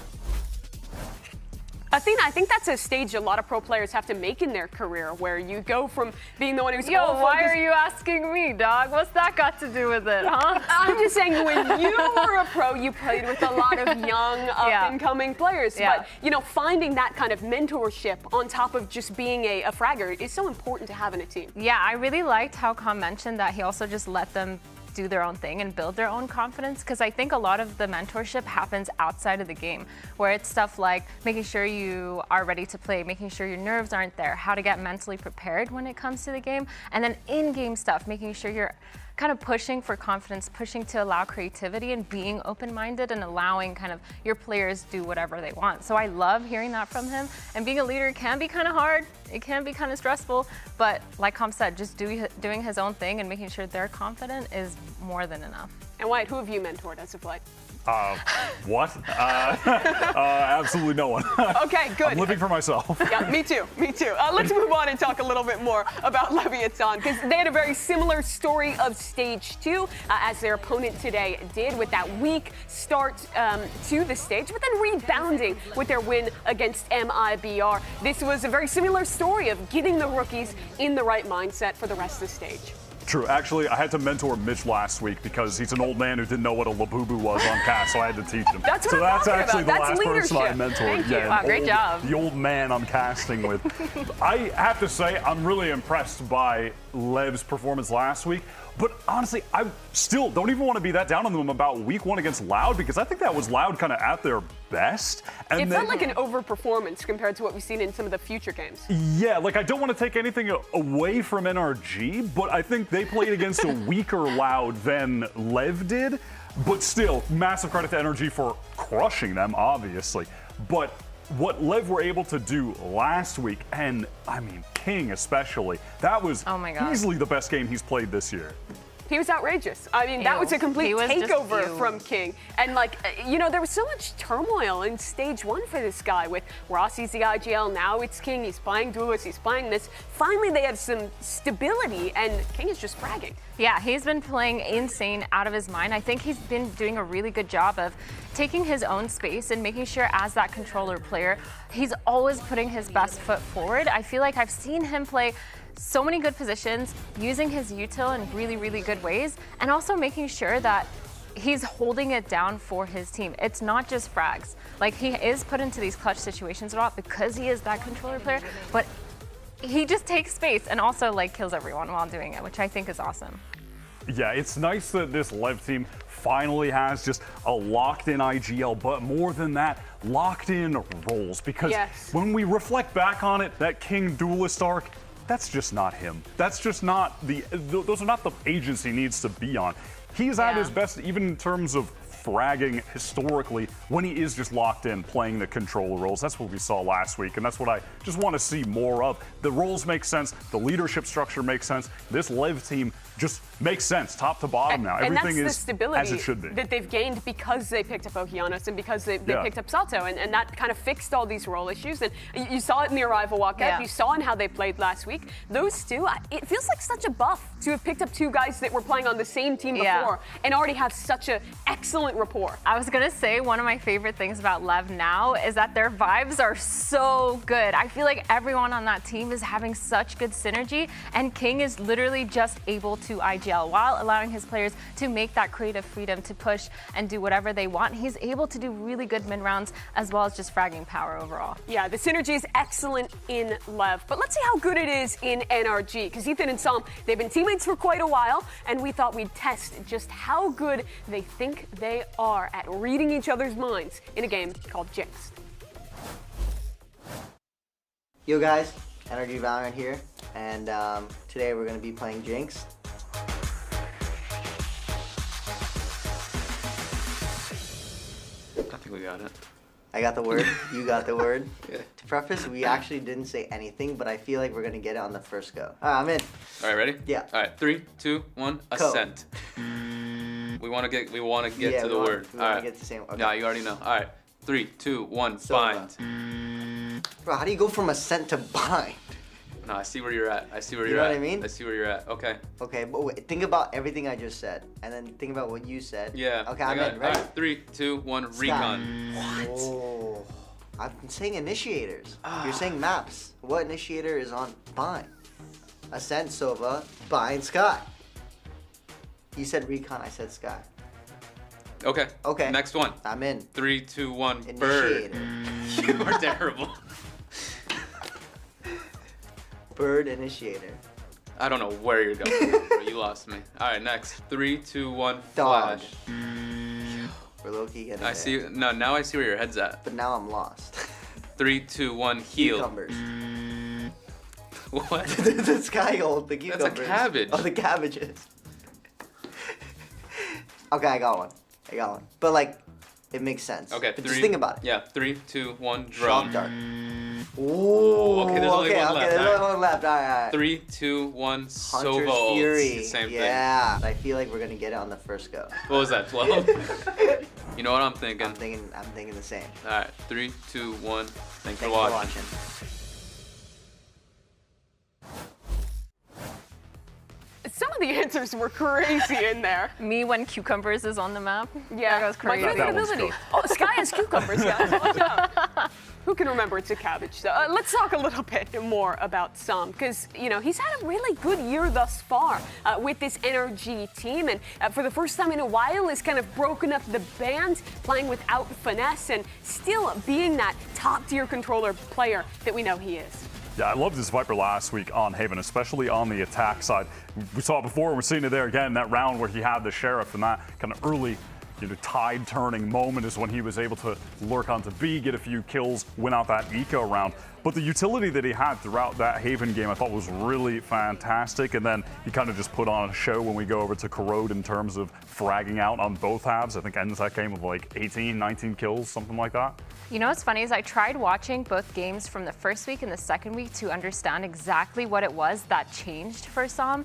Athena, I think that's a stage a lot of pro players have to make in their career, where you go from being the one who's Yo, why are you asking me, dog? What's that got to do with it, huh? I'm just saying, when you were a pro, you played with a lot of young, up-and-coming players. Yeah. But, you know, finding that kind of mentorship on top of just being a fragger is so important to have in a team. Yeah, I really liked how Con mentioned that he also just let them do their own thing and build their own confidence, because I think a lot of the mentorship happens outside of the game, where it's stuff like making sure you are ready to play, making sure your nerves aren't there, how to get mentally prepared when it comes to the game, and then in-game stuff, making sure you're kind of pushing for confidence, pushing to allow creativity and being open-minded and allowing kind of your players do whatever they want. So I love hearing that from him. And being a leader can be kind of hard. It can be kind of stressful, but like Com said, just doing his own thing and making sure they're confident is more than enough. And Wyatt, who have you mentored as of late? What? Absolutely no one. Okay, good. I'm living for myself. Yeah, me too, me too. Let's move on and talk a little bit more about Leviathan, because they had a very similar story of Stage 2 as their opponent today did, with that weak start to the stage, but then rebounding with their win against MIBR. This was a very similar story of getting the rookies in the right mindset for the rest of the stage. True. Actually, I had to mentor Mitch last week because he's an old man who didn't know what a labubu was on cast, so I had to teach him. That's what so I'm that's talking actually about. the That's last person I leadership. mentored. Thank you. Yeah, Wow, great job. The old man I'm casting with. I have to say, I'm really impressed by Lev's performance last week. But honestly, I still don't even want to be that down on them about week 1 against Loud, because I think that was Loud kind of at their best. And it felt like an overperformance compared to what we've seen in some of the future games. Yeah, like I don't want to take anything away from NRG, but I think they played against a weaker Loud than Lev did. But still, massive credit to NRG for crushing them, obviously. But what Lev were able to do last week, and I mean King especially, that was easily the best game he's played this year. He was outrageous. I mean, that was a complete takeover from King. And like, you know, there was so much turmoil in Stage 1 for this guy, with Rossi's the IGL, now it's King, he's playing Duelist, he's playing this. Finally, they have some stability, and King is just fragging. Yeah, he's been playing insane out of his mind. I think he's been doing a really good job of taking his own space and making sure, as that controller player, he's always putting his best foot forward. I feel like I've seen him play so many good positions, using his util in really, really good ways, and also making sure that he's holding it down for his team. It's not just frags. Like, he is put into these clutch situations a lot because he is that controller player, but he just takes space and also like kills everyone while doing it, which I think is awesome. Yeah, it's nice that this Lev team finally has just a locked-in IGL, but more than that, locked-in roles. Because when we reflect back on it, that King Duelist arc, that's just not him. That's just not those are not the agents he needs to be on. He's at his best, even in terms of fragging historically, when he is just locked in playing the controller roles. That's what we saw last week, and that's what I just want to see more of. The roles make sense, the leadership structure makes sense. This Lev team just makes sense, top to bottom now. Everything is the stability as it should be. that they've gained because they picked up Okeanos and because they picked up Sato, and that kind of fixed all these role issues. And you saw it in the Arrival walkout, you saw in how they played last week. Those two, it feels like such a buff to have picked up two guys that were playing on the same team before and already have such an excellent rapport. I was gonna say, one of my favorite things about Lev now is that their vibes are so good. I feel like everyone on that team is having such good synergy, and King is literally just able to IGL while allowing his players to make that creative freedom to push and do whatever they want. He's able to do really good mid rounds as well as just fragging power overall. Yeah, the synergy is excellent in Lev, but let's see how good it is in NRG, because Ethan and Sam, they've been teammates for quite a while, and we thought we'd test just how good they think they are at reading each other's minds in a game called Jinx. Yo guys, NRG VALORANT here, and today we're going to be playing Jinx. I think we got it. I got the word, you got the word. Yeah. To preface, we actually didn't say anything, but I feel like we're going to get it on the first go. Alright, I'm in. Alright, ready? Yeah. Alright, 3, 2, 1, ascent. We want to get to the word. Alright. Get the same. Okay. Yeah, you already know. Alright. 3, 2, 1, bind. Bro, how do you go from ascent to bind? No, I see where you're at. I see where You you're know at. what I mean? I see where you're at. Okay. Okay, but wait, think about everything I just said, and then think about what you said. Yeah. Okay, I I'm got in. it. Ready? All right, 3, 2, 1, Sky. recon. Oh, I've been saying initiators. You're saying maps. What initiator is on Bind? Ascent, Sova, Bind, Sky. You said recon, I said Sky. Okay. Okay. Next one. I'm in. 3, 2, 1, bird. Initiator. You are terrible. Bird initiator. I don't know where you're going. Bro. You lost me. All right, next. 3, 2, 1, Dodge. flash. We're low-key getting I see. No, now I see where your head's at. But now I'm lost. 3, 2, 1, heal. Cucumbers. What? The sky gold, the cucumbers. That's a cabbage. Oh, the cabbages. Okay, I got one. But like, it makes sense. Okay, but just think about it. Yeah, 3, 2, 1, drone. Shock dart. Ooh. Okay, there's only one left. There's All right. only one left. All right. 3, 2, 1, Hunter's Sova ult. Fury. Same thing. Yeah. I feel like we're gonna get it on the first go. What was that, 12? You know what I'm thinking? I'm thinking the same. All right, 3, 2, 1. Thanks for For watching. watching. Some of the answers were crazy in there. Me when cucumbers is on the map. Yeah, that goes crazy. My favorite ability. Oh, Sky has cucumbers, guys. Watch out. Who can remember it's a cabbage? So, let's talk a little bit more about Sam, because he's had a really good year thus far with this NRG team, and for the first time in a while, has kind of broken up the band, playing without finesse, and still being that top-tier controller player that we know he is. Yeah, I loved his Viper last week on Haven, especially on the attack side. We saw it before, and we're seeing it there again, that round where he had the Sheriff, and that kind of early tide-turning moment is when he was able to lurk onto B, get a few kills, win out that eco round. But the utility that he had throughout that Haven game I thought was really fantastic, and then he kind of just put on a show when we go over to Corrode in terms of fragging out on both halves. I think ends that game with like 18, 19 kills, something like that. You know what's funny is I tried watching both games from the first week and the second week to understand exactly what it was that changed for Sam.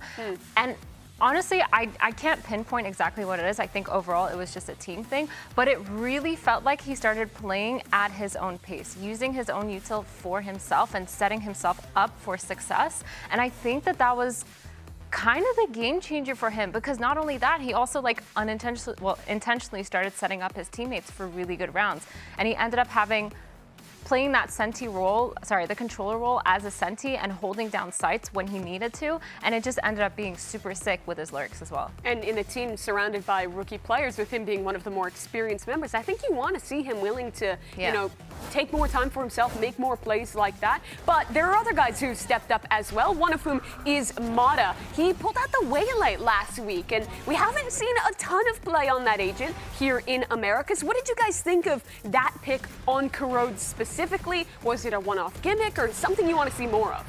And honestly, I can't pinpoint exactly what it is. I think overall it was just a team thing, but it really felt like he started playing at his own pace, using his own util for himself and setting himself up for success. And I think that was kind of the game changer for him, because not only that, he also intentionally started setting up his teammates for really good rounds. And he ended up playing that the controller role as a Senti and holding down sites when he needed to, and it just ended up being super sick with his lurks as well. And in a team surrounded by rookie players, with him being one of the more experienced members, I think you want to see him willing to, take more time for himself, make more plays like that. But there are other guys who stepped up as well, one of whom is Mata. He pulled out the Waylay last week, and we haven't seen a ton of play on that agent here in Americas. What did you guys think of that pick on Corrode specifically? Was it a one-off gimmick or something you want to see more of?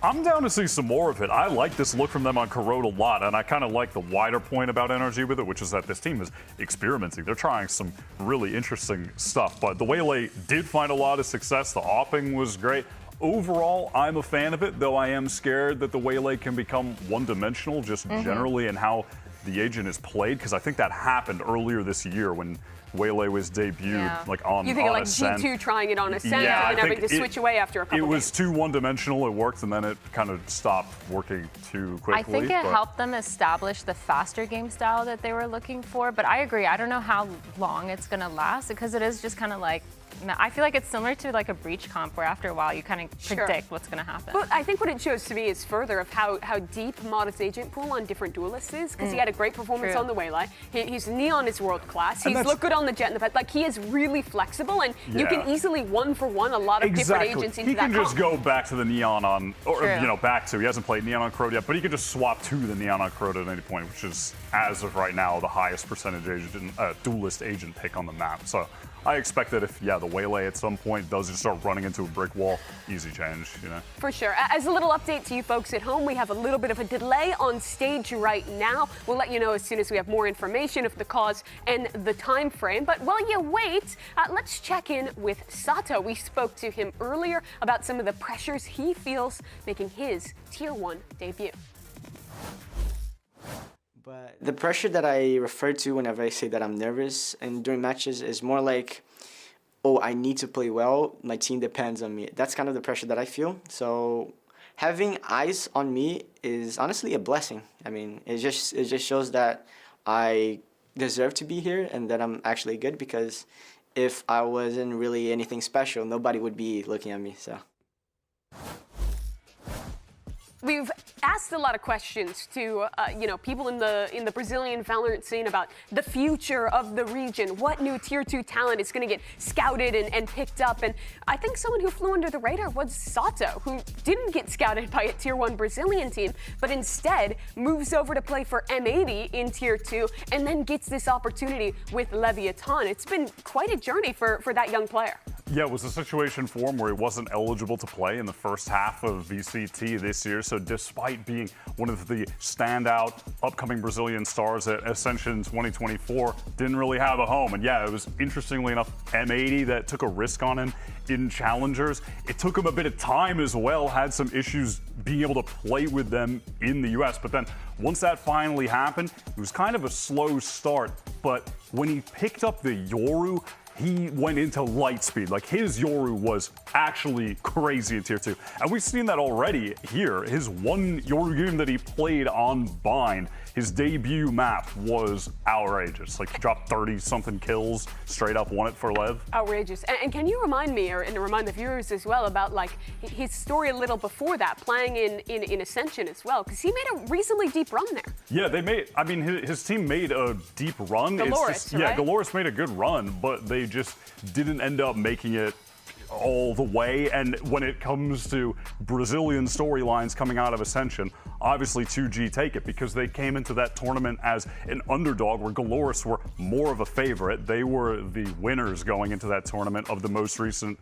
I'm down to see some more of it. I like this look from them on Corrode a lot, and I kind of like the wider point about NRG with it, which is that this team is experimenting. They're trying some really interesting stuff, but the Waylay did find a lot of success. The offing was great. Overall, I'm a fan of it, though I am scared that the Waylay can become one-dimensional just generally in how the agent is played, because I think that happened earlier this year when Waylay was debuted, on You think of like Ascent. G2 trying it on Ascent Yeah, and having to switch away after a couple It was games. too one-dimensional. It worked, and then it kind of stopped working too quickly. I think it helped them establish the faster game style that they were looking for, but I agree. I don't know how long it's going to last, because it is just kind of like, I feel like it's similar to like a breach comp, where after a while you kind of predict what's going to happen. But I think what it shows to me is further of how deep Mata's agent pool on different duelists is, because he had a great performance on the Waylay. His Neon is world class. He's looked good on the Jet and the Pet. Like, he is really flexible, and you can easily one-for-one a lot of different agents into that He can just comp. go back to the Neon on, he hasn't played Neon on Corrode yet, but he can just swap to the Neon on Corrode at any point, which is, as of right now, the highest percentage duelist agent pick on the map. So I expect that if, the Waylay at some point does just start running into a brick wall, easy change, For sure. As a little update to you folks at home, we have a little bit of a delay on stage right now. We'll let you know as soon as we have more information of the cause and the time frame. But while you wait, let's check in with Sato. We spoke to him earlier about some of the pressures he feels making his Tier 1 debut. But the pressure that I refer to whenever I say that I'm nervous and during matches is more like, oh, I need to play well. My team depends on me. That's kind of the pressure that I feel. So having eyes on me is honestly a blessing. I mean, it just shows that I deserve to be here and that I'm actually good, because if I wasn't really anything special, nobody would be looking at me. So. We've asked a lot of questions to people in the Brazilian Valorant scene about the future of the region, what new Tier 2 talent is going to get scouted and picked up. And I think someone who flew under the radar was Sato, who didn't get scouted by a Tier 1 Brazilian team, but instead moves over to play for M80 in Tier 2 and then gets this opportunity with Leviathan. It's been quite a journey for that young player. Yeah, it was a situation for him where he wasn't eligible to play in the first half of VCT this year. So despite being one of the standout upcoming Brazilian stars at Ascension 2024, didn't really have a home. And yeah, it was interestingly enough M80 that took a risk on him in Challengers. It took him a bit of time as well, had some issues being able to play with them in the US. But then once that finally happened, it was kind of a slow start. But when he picked up the Yoru, he went into light speed. Like, his Yoru was actually crazy in Tier 2. And we've seen that already here. His one Yoru game that he played on Bind, his debut map, was outrageous. Like, he dropped 30-something kills, straight up won it for LEV. Outrageous. And can you remind me, and remind the viewers as well, about like his story a little before that, playing in Ascension as well? Because he made a reasonably deep run there. Yeah, they made, I mean, his team made a deep run. Galores, right? Yeah, right? Galores made a good run, but they just didn't end up making it all the way. And when it comes to Brazilian storylines coming out of Ascension, obviously 2G take it, because they came into that tournament as an underdog, where Galores were more of a favorite. They were the winners going into that tournament of the most recent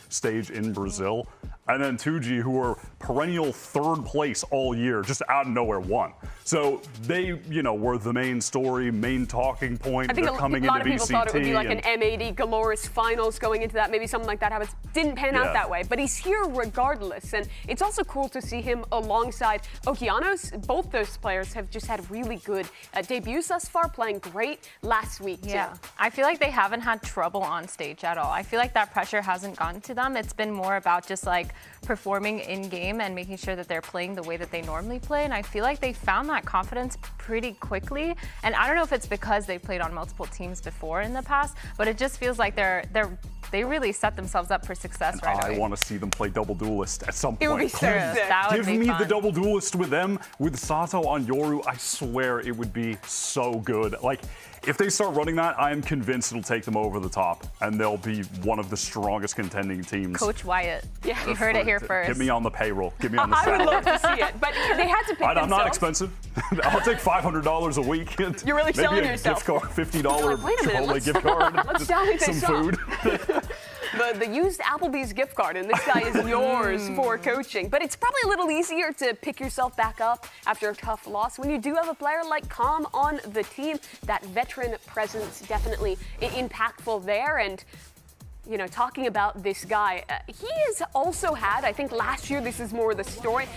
stage in Brazil. And then 2G, who were perennial third place all year, just out of nowhere won. So they, were the main story, main talking point. I think a lot of people VCT, thought it would be like an M80 Galores finals going into that, maybe something like that happens. Didn't pan out that way, but he's here regardless. And it's also cool to see him alongside Okeanos. Both those players have just had really good debuts thus far, playing great last week too. Yeah, I feel like they haven't had trouble on stage at all. I feel like that pressure hasn't gotten to them. It's been more about just like performing in game and making sure that they're playing the way that they normally play. And I feel like they found that confidence pretty quickly. And I don't know if it's because they played on multiple teams before in the past, but it just feels like they really set themselves up for success right away. I want to see them play double duelist at some point. It would be so sick. Give me the double duelist with them, with Sato on Yoru. I swear it would be so good. Like, if they start running that, I am convinced it'll take them over the top, and they'll be one of the strongest contending teams. Coach Wyatt, yeah, you heard it here first. Get me on the payroll. Get me on the I would love to see it, but they had to pick themselves. I'm not expensive. I'll take $500 a week. You're really selling maybe a yourself. gift card, $50 Wait a minute, Chipotle gift card. Let's tally some this food. The used Applebee's gift card, and this guy is yours for coaching. But it's probably a little easier to pick yourself back up after a tough loss when you do have a player like Calm on the team. That veteran presence definitely impactful there. And talking about this guy, he has also had, I think last year, this is more the story,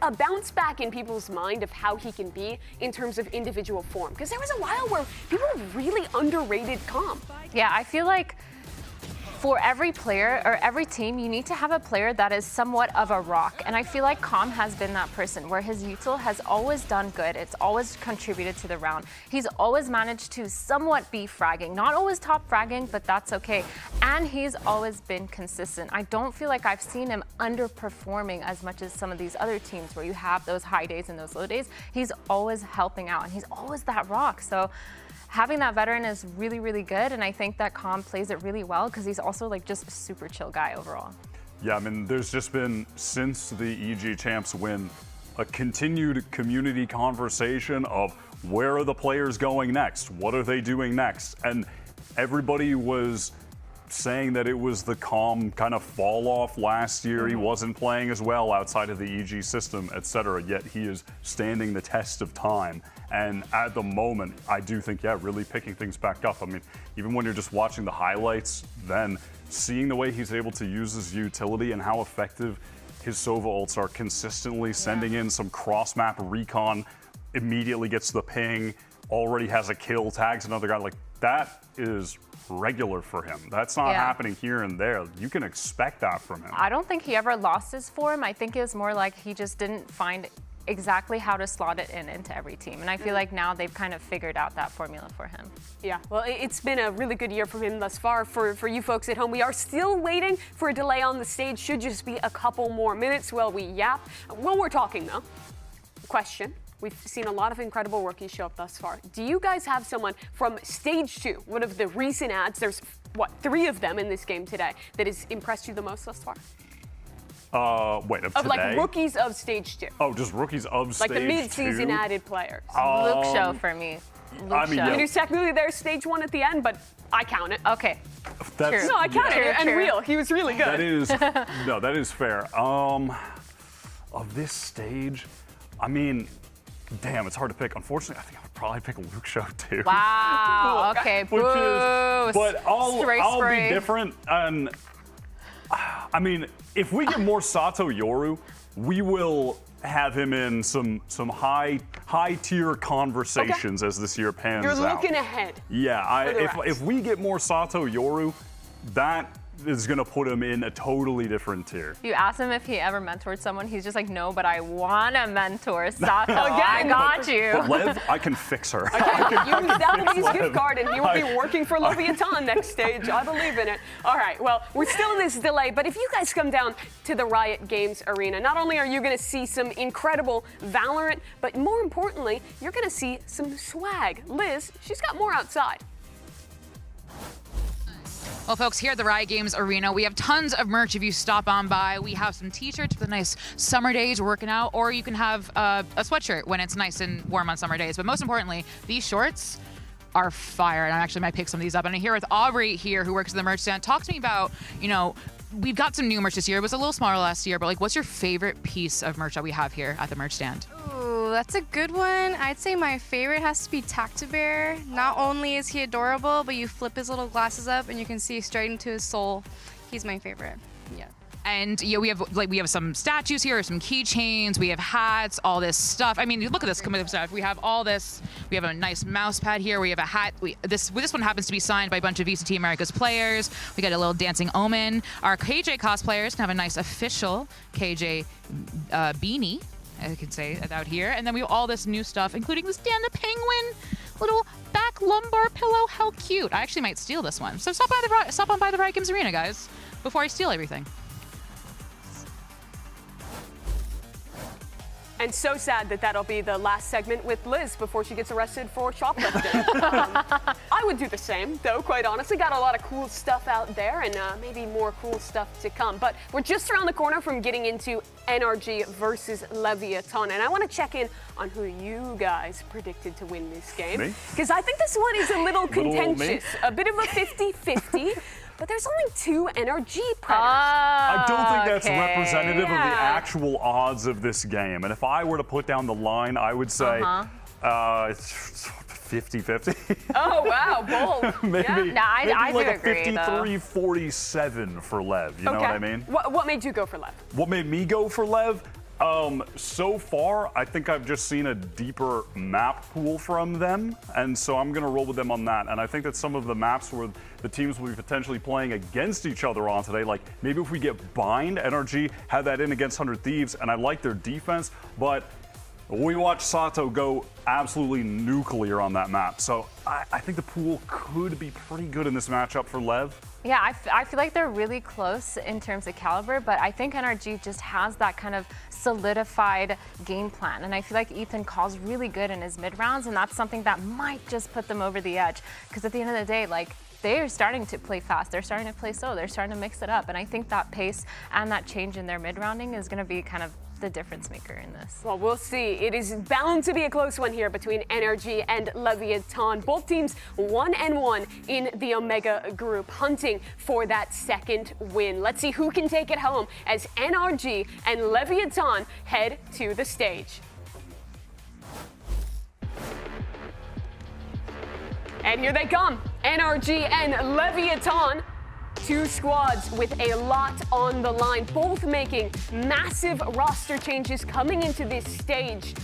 a bounce back in people's mind of how he can be in terms of individual form. Because there was a while where people really underrated Calm. Yeah, I feel like for every player or every team, you need to have a player that is somewhat of a rock. And I feel like Calm has been that person where his util has always done good. It's always contributed to the round. He's always managed to somewhat be fragging. Not always top fragging, but that's okay. And he's always been consistent. I don't feel like I've seen him underperforming as much as some of these other teams where you have those high days and those low days. He's always helping out, and he's always that rock. So having that veteran is really, really good, and I think that Calm plays it really well because he's also like just a super chill guy overall. Yeah, I mean, there's just been, since the EG Champs win, a continued community conversation of where are the players going next? What are they doing next? And everybody was saying that it was the Calm kind of fall off last year. He wasn't playing as well outside of the EG system, etc. Yet he is standing the test of time. And at the moment, I do think, really picking things back up. I mean, even when you're just watching the highlights, then seeing the way he's able to use his utility and how effective his Sova ults are, consistently sending in some cross-map recon, immediately gets the ping, already has a kill, tags another guy. Like, that is regular for him. That's not happening here and there. You can expect that from him. I don't think he ever lost his form. I think it was more like he just didn't find exactly how to slot it into every team. And I feel like now they've kind of figured out that formula for him. Yeah, well, it's been a really good year for him thus far. For you folks at home, we are still waiting for a delay on the stage. Should just be a couple more minutes while we yap. While we're talking, though, question. We've seen a lot of incredible rookies show up thus far. Do you guys have someone from Stage 2, one of the recent ads, there's, what, 3 of them in this game today, that has impressed you the most thus far? Wait, of today? Like rookies of Stage 2. Oh, just rookies of Stage 2? Like the mid-season added players. Luke Show for me. I mean, He was technically there Stage 1 at the end, but I count it. Okay. That's, No, I count it. And True. real. He was really good. That is, no, that is fair. Of this stage, I mean, damn, it's hard to pick. Unfortunately, I think I would probably pick Luke Show too. Wow. Okay. Which Boo. is, but I'll Spray. be different. And I mean, if we get more Sato Yoru, we will have him in some high tier conversations as this year pans out. You're looking ahead. Yeah, if we get more Sato Yoru, that is going to put him in a totally different tier. You asked him if he ever mentored someone. He's just like, no, but I want to mentor Sato. Again. I got you. But Lev, I can fix her. Use that his gift card and he will be working for Leviathan next stage. I believe in it. All right, well, we're still in this delay, but if you guys come down to the Riot Games arena, not only are you going to see some incredible Valorant, but more importantly, you're going to see some swag. Liz, she's got more outside. Well, folks, here at the Riot Games Arena, we have tons of merch if you stop on by. We have some t-shirts for the nice summer days working out, or you can have a sweatshirt when it's nice and warm on summer days. But most importantly, these shorts are fire, and I actually might pick some of these up. And I'm here with Aubrey here, who works at the merch stand. Talk to me about, you know, we've got some new merch this year. It was a little smaller last year, but like, what's your favorite piece of merch that we have here at the merch stand? Ooh, that's a good one. I'd say my favorite has to be Tactibear. Not only is he adorable, but you flip his little glasses up and you can see straight into his soul. He's my favorite. Yeah. And yeah, we have some statues here, some keychains, we have hats, all this stuff. I mean, look at this stuff. We have all this. We have a nice mouse pad here. We have a hat. This one happens to be signed by a bunch of VCT Americas players. We got a little dancing omen. Our KJ cosplayers can have a nice official KJ beanie, I can say out here. And then we have all this new stuff, including this Dan the Penguin little back lumbar pillow. How cute! I actually might steal this one. So stop on by the Riot Games Arena, guys, before I steal everything. And so sad that that'll be the last segment with Liz before she gets arrested for shoplifting. I would do the same, though, quite honestly. Got a lot of cool stuff out there and maybe more cool stuff to come. But we're just around the corner from getting into NRG versus Leviathan. And I want to check in on who you guys predicted to win this game. Because I think this one is a little contentious. A bit of a 50-50. But there's only 2 NRG predators. I don't think that's representative of the actual odds of this game. And if I were to put down the line, I would say it's 50-50. Oh, wow, bold. maybe I like do a agree, 53-47 for Lev. You know what I mean? What made you go for Lev? What made me go for Lev? So far, I think I've just seen a deeper map pool from them, and so I'm going to roll with them on that. And I think that some of the maps where the teams will be potentially playing against each other on today, like maybe if we get Bind, NRG had that in against 100 Thieves, and I like their defense, but we watched Sato go absolutely nuclear on that map. So I think the pool could be pretty good in this matchup for Lev. Yeah, I feel like they're really close in terms of caliber, but I think NRG just has that kind of solidified game plan. And I feel like Ethan calls really good in his mid rounds, and that's something that might just put them over the edge. Because at the end of the day, like, they're starting to play fast, they're starting to play slow, they're starting to mix it up. And I think that pace and that change in their mid rounding is going to be kind of the difference maker in this. Well, we'll see. It is bound to be a close one here between NRG and Leviathan. Both teams 1-1 in the Omega group, hunting for that second win. Let's see who can take it home as NRG and Leviathan head to the stage. And here they come, NRG and Leviathan. 2 squads with a lot on the line, both making massive roster changes coming into this stage.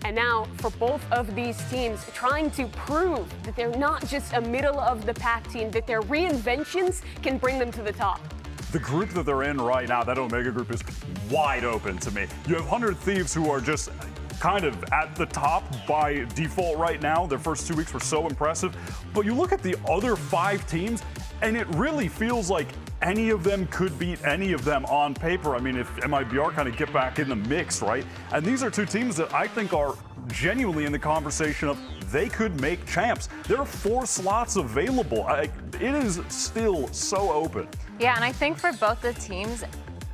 And now for both of these teams trying to prove that they're not just a middle-of-the-pack team, that their reinventions can bring them to the top. The group that they're in right now, that Omega group, is wide open to me. You have 100 Thieves who are just kind of at the top by default right now. Their first 2 weeks were so impressive. But you look at the other 5 teams, and it really feels like any of them could beat any of them on paper. I mean, if MIBR kind of get back in the mix, right? And these are 2 teams that I think are genuinely in the conversation of they could make champs. There are 4 slots available. It is still so open. Yeah, and I think for both the teams,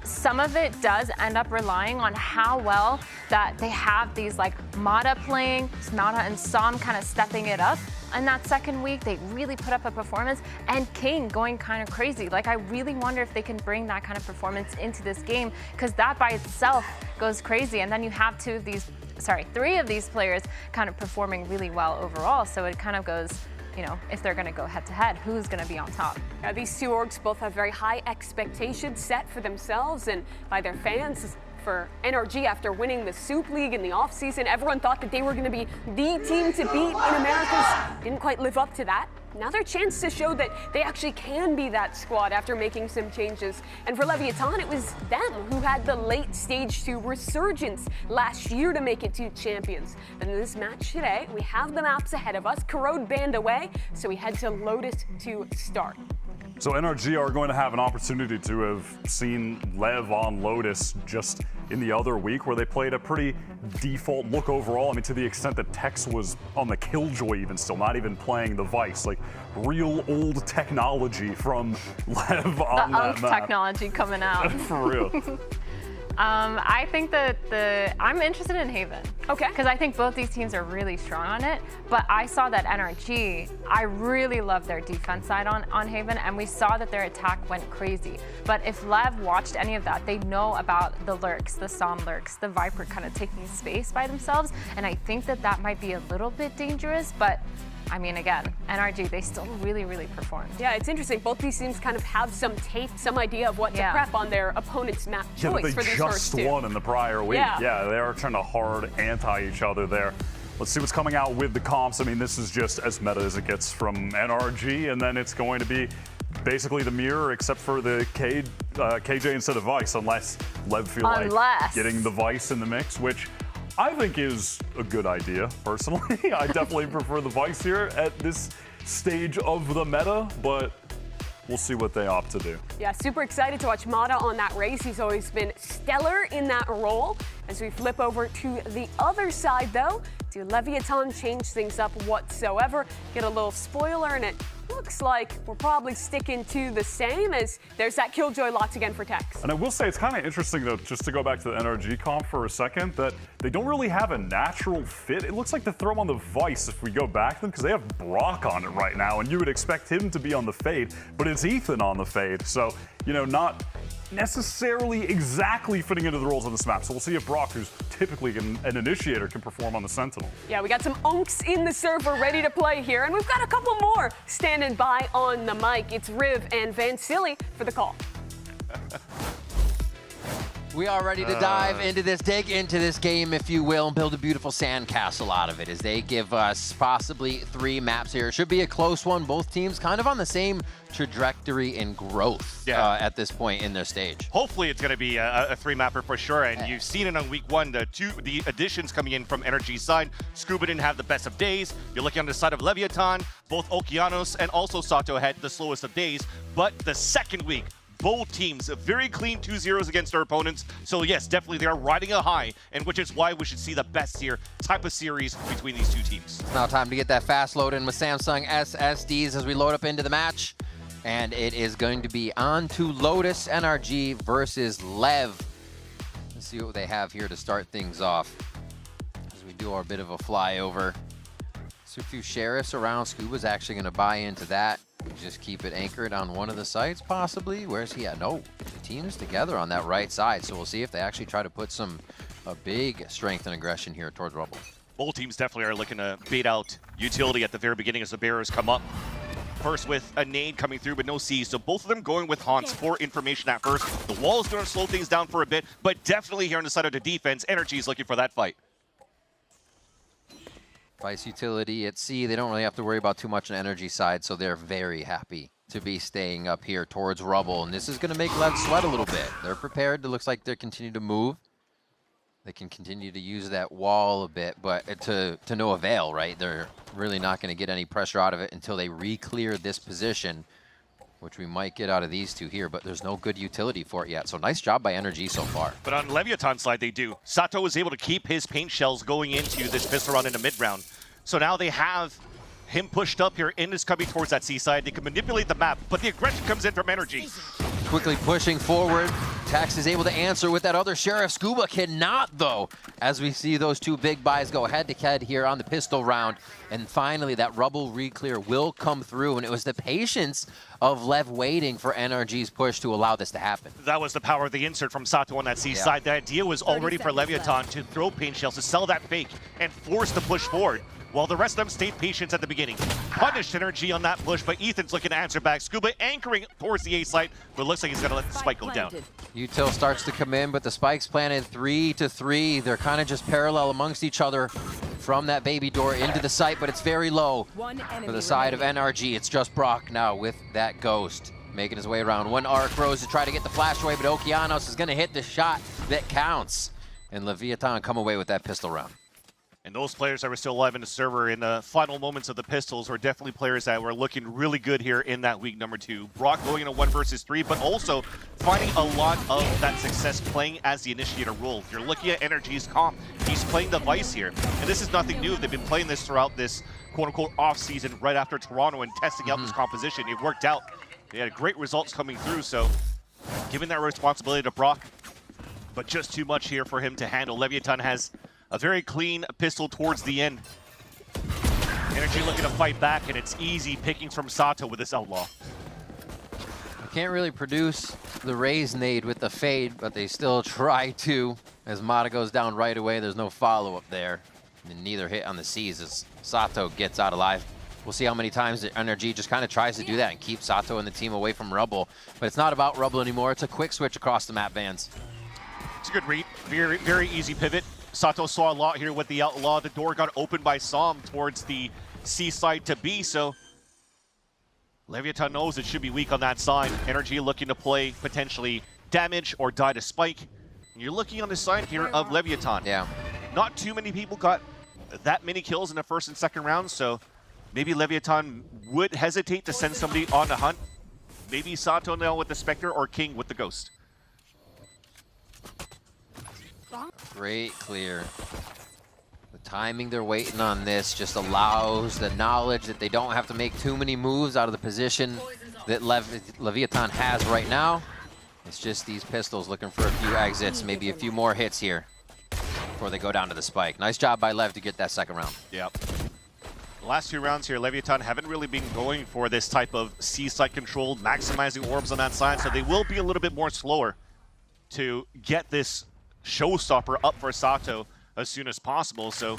some of it does end up relying on how well that they have these like Mata playing, Mata and Som kind of stepping it up. And that second week, they really put up a performance, and King going kind of crazy. Like, I really wonder if they can bring that kind of performance into this game, because that by itself goes crazy. And then you have 3 of these players kind of performing really well overall. So it kind of goes, you know, if they're going to go head-to-head, who's going to be on top? Yeah, these 2 orgs both have very high expectations set for themselves and by their fans. For NRG, after winning the Soup League in the offseason, everyone thought that they were going to be the team to beat in Americas. Didn't quite live up to that. Now their chance to show that they actually can be that squad after making some changes. And for Leviathan, it was them who had the late Stage 2 resurgence last year to make it to champions. And in this match today, we have the maps ahead of us. Corrode banned away, so we head to Lotus to start. So NRG are going to have an opportunity to have seen LEV on Lotus just in the other week, where they played a pretty default look overall. I mean, to the extent that Tex was on the Killjoy even still, not even playing the Vice. Like, real old technology from LEV on that map. Technology coming out. For real. I think that I'm interested in Haven. Okay. Because I think both these teams are really strong on it. But I saw that NRG, I really love their defense side on Haven, and we saw that their attack went crazy. But if LEV watched any of that, they know about the lurks, the Som lurks, the Viper kind of taking space by themselves. And I think that that might be a little bit dangerous, but I mean, again, NRG, they still really, really performed. Yeah, it's interesting. Both these teams kind of have some tape, some idea of what to prep on their opponent's map choice for these first 2. They just won in the prior week. Yeah, they are trying to hard anti each other there. Let's see what's coming out with the comps. I mean, this is just as meta as it gets from NRG, and then it's going to be basically the mirror, except for the KJ instead of Vice, unless LEV feel like getting the Vice in the mix, which I think is a good idea, personally. I definitely prefer the Vice here at this stage of the meta, but we'll see what they opt to do. Yeah, super excited to watch Mata on that race. He's always been stellar in that role. As we flip over to the other side, though, do Leviathan change things up whatsoever? Get a little spoiler, and it looks like we're probably sticking to the same, as there's that Killjoy lots again for Tex. And I will say it's kind of interesting, though, just to go back to the NRG comp for a second, that they don't really have a natural fit. It looks like they throw them on the Vice if we go back to them, because they have Brock on it right now, and you would expect him to be on the Fade, but it's Ethan on the Fade. So, you know, not necessarily exactly fitting into the roles on this map. So we'll see if Brock, who's typically an initiator, can perform on the Sentinel. Yeah, we got some unks in the server ready to play here, and we've got a couple more standing by on the mic. It's Riv and Van Silly for the call. We are ready to dive into this, dig into this game, if you will, and build a beautiful sandcastle out of it, as they give us possibly 3 maps here. It should be a close one. Both teams kind of on the same trajectory in growth at this point in their stage. Hopefully it's going to be a 3-mapper for sure, and you've seen it on week 1, the additions coming in from NRG's side. Scuba didn't have the best of days. You're looking on the side of Leviathan, both Okeanos and also Sato had the slowest of days, but the second week, both teams very clean 2-0s against their opponents. So yes, definitely they are riding a high, and which is why we should see the best here type of series between these 2 teams. Now time to get that fast load in with Samsung SSDs as we load up into the match. And it is going to be on to Lotus NRG versus LEV. Let's see what they have here to start things off as we do our bit of a flyover. So a few sheriffs around. Scuba's actually going to buy into that. Just keep it anchored on one of the sites, possibly. Where's he at? No, the team's together on that right side. So we'll see if they actually try to put a big strength and aggression here towards Rubble. Both teams definitely are looking to bait out utility at the very beginning as the bearers come up. First with a nade coming through, but no C's. So both of them going with Haunts for information at first. The wall is going to slow things down for a bit, but definitely here on the side of the defense, NRG is looking for that fight. Vice utility at C, they don't really have to worry about too much on energy side, so they're very happy to be staying up here towards rubble. And this is going to make LEV sweat a little bit. They're prepared. It looks like they continue to move. They can continue to use that wall a bit, but to no avail, right? They're really not going to get any pressure out of it until they re-clear this position, which we might get out of these two here, but there's no good utility for it yet. So nice job by NRG so far. But on Leviathan's side, they do. Sato was able to keep his paint shells going into this pistol round in the mid-round. So now they have him pushed up here and is coming towards that seaside. They can manipulate the map, but the aggression comes in from NRG. Quickly pushing forward. Tax is able to answer with that other Sheriff. Scuba cannot, though, as we see those two big buys go head-to-head here on the pistol round. And finally, that rubble re-clear will come through, and it was the patience of LEV waiting for NRG's push to allow this to happen. That was the power of the insert from Sato on that seaside. The idea was already for Leviathan to throw paint shells, to sell that fake, and force the push forward, while the rest of them stayed patient at the beginning. Punished NRG on that push, but Ethan's looking to answer back. Scuba anchoring towards the A site, but it looks like he's going to let the spike go down. Util starts to come in, but the spike's planted 3-3. They're kind of just parallel amongst each other from that baby door into the site, but it's very low for the side of NRG. It's just Brock now with that ghost, making his way around. One arc rose to try to get the flash away, but Okeanos is going to hit the shot that counts. And Leviathan come away with that pistol round. And those players that were still alive in the server in the final moments of the pistols were definitely players that were looking really good here in that week number 2. Brock going in a 1 versus 3, but also finding a lot of that success playing as the initiator role. You're looking at NRG's comp. He's playing the Vice here. And this is nothing new. They've been playing this throughout this quote-unquote off-season right after Toronto and testing out this composition. It worked out. They had great results coming through, so giving that responsibility to Brock, but just too much here for him to handle. Leviathan has a very clean pistol towards the end. NRG looking to fight back, and it's easy pickings from Sato with this outlaw. Can't really produce the raise nade with the fade, but they still try to. As Mata goes down right away, there's no follow-up there. And neither hit on the C's as Sato gets out alive. We'll see how many times the NRG just kind of tries to do that and keep Sato and the team away from Rubble. But it's not about Rubble anymore. It's a quick switch across the map, Vans. It's a good read. Very, very easy pivot. Sato saw a lot here with the outlaw. The door got opened by Som towards the C side to B, so Leviathan knows it should be weak on that side. NRG looking to play potentially damage or die to spike. And you're looking on the side here of Leviathan. Yeah. Not too many people got that many kills in the first and second rounds, so maybe Leviathan would hesitate to send somebody on the hunt. Maybe Sato now with the Spectre or King with the Ghost. Great clear. The timing they're waiting on this just allows the knowledge that they don't have to make too many moves out of the position that Leviathan has right now. It's just these pistols looking for a few exits, maybe a few more hits here before they go down to the spike. Nice job by Lev to get that second round. Yep. The last 2 rounds here, Leviathan haven't really been going for this type of C-side control, maximizing orbs on that side, so they will be a little bit more slower to get this showstopper up for Sato as soon as possible. So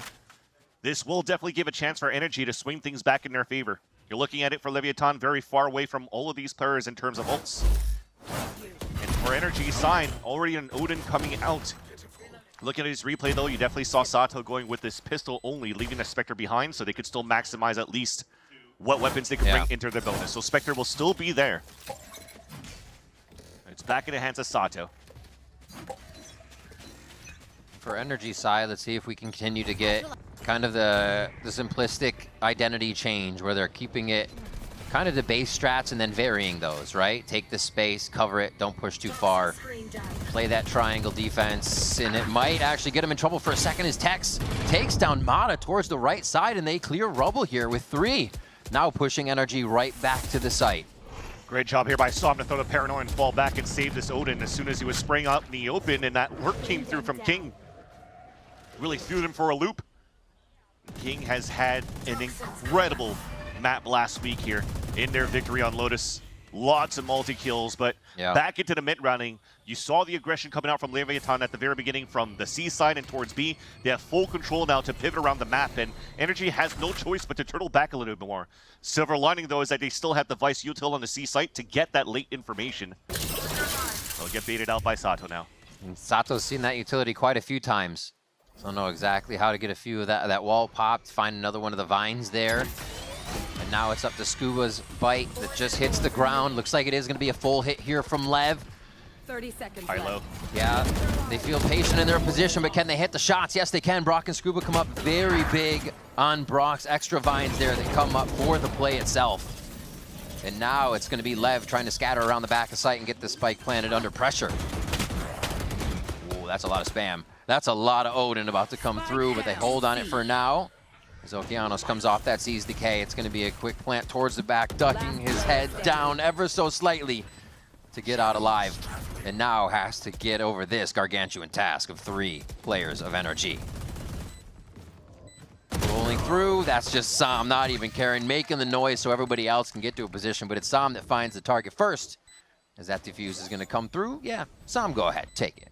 this will definitely give a chance for NRG to swing things back in their favor. You're looking at it for Leviathan very far away from all of these players in terms of ults. And for NRG's side, already an Odin coming out. Looking at his replay though, you definitely saw Sato going with this pistol only, leaving the Spectre behind so they could still maximize at least what weapons they can bring into their bonus. So Spectre will still be there. It's back in the hands of Sato. For NRG side, let's see if we can continue to get kind of the simplistic identity change where they're keeping it kind of the base strats and then varying those, right? Take the space, cover it, don't push too far. Play that triangle defense, and it might actually get him in trouble for a second as Tex takes down Mata towards the right side, and they clear Rubble here with 3. Now pushing NRG right back to the site. Great job here by Som to throw the Paranoia and fall back and save this Odin as soon as he was spraying out in the open, and that work came through from King. Really threw them for a loop. King has had an incredible map last week here in their victory on Lotus. Lots of multi-kills, but back into the mid-rounding. You saw the aggression coming out from Leviathan at the very beginning from the C side and towards B. They have full control now to pivot around the map, and NRG has no choice but to turtle back a little bit more. Silver lining, though, is that they still have the Vice util on the C site to get that late information. They'll get baited out by Sato now. And Sato's seen that utility quite a few times. Don't know exactly how to get a few of that wall popped, find another one of the vines there. And now it's up to Scuba's bite that just hits the ground. Looks like it is going to be a full hit here from Lev. 30 seconds Hilo. Yeah, they feel patient in their position, but can they hit the shots? Yes, they can. Brock and Scuba come up very big on Brock's extra vines there that come up for the play itself. And now it's going to be Lev trying to scatter around the back of site and get the spike planted under pressure. Ooh, that's a lot of spam. That's a lot of Odin about to come through, but they hold on it for now. As Okeanos comes off that Sees Decay, it's going to be a quick plant towards the back, ducking his head down ever so slightly to get out alive. And now has to get over this gargantuan task of 3 players of NRG. Rolling through, that's just Sam not even caring, making the noise so everybody else can get to a position, but it's Sam that finds the target first. As that defuse is going to come through, yeah, Sam, go ahead, take it.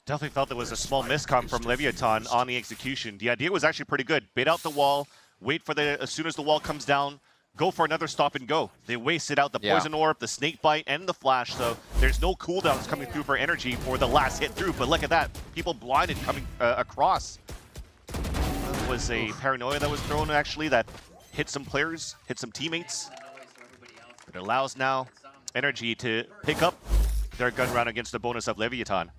Definitely felt there was a small miscom from Leviathan on the execution. The idea was actually pretty good. Bait out the wall, wait for as soon as the wall comes down, go for another stop and go. They wasted out the poison orb, the snake bite, and the flash, so there's no cooldowns coming through for NRG for the last hit through. But look at that, people blinded coming across. That was a paranoia that was thrown actually that hit some players, hit some teammates. It allows now NRG to pick up their gun round against the bonus of Leviathan.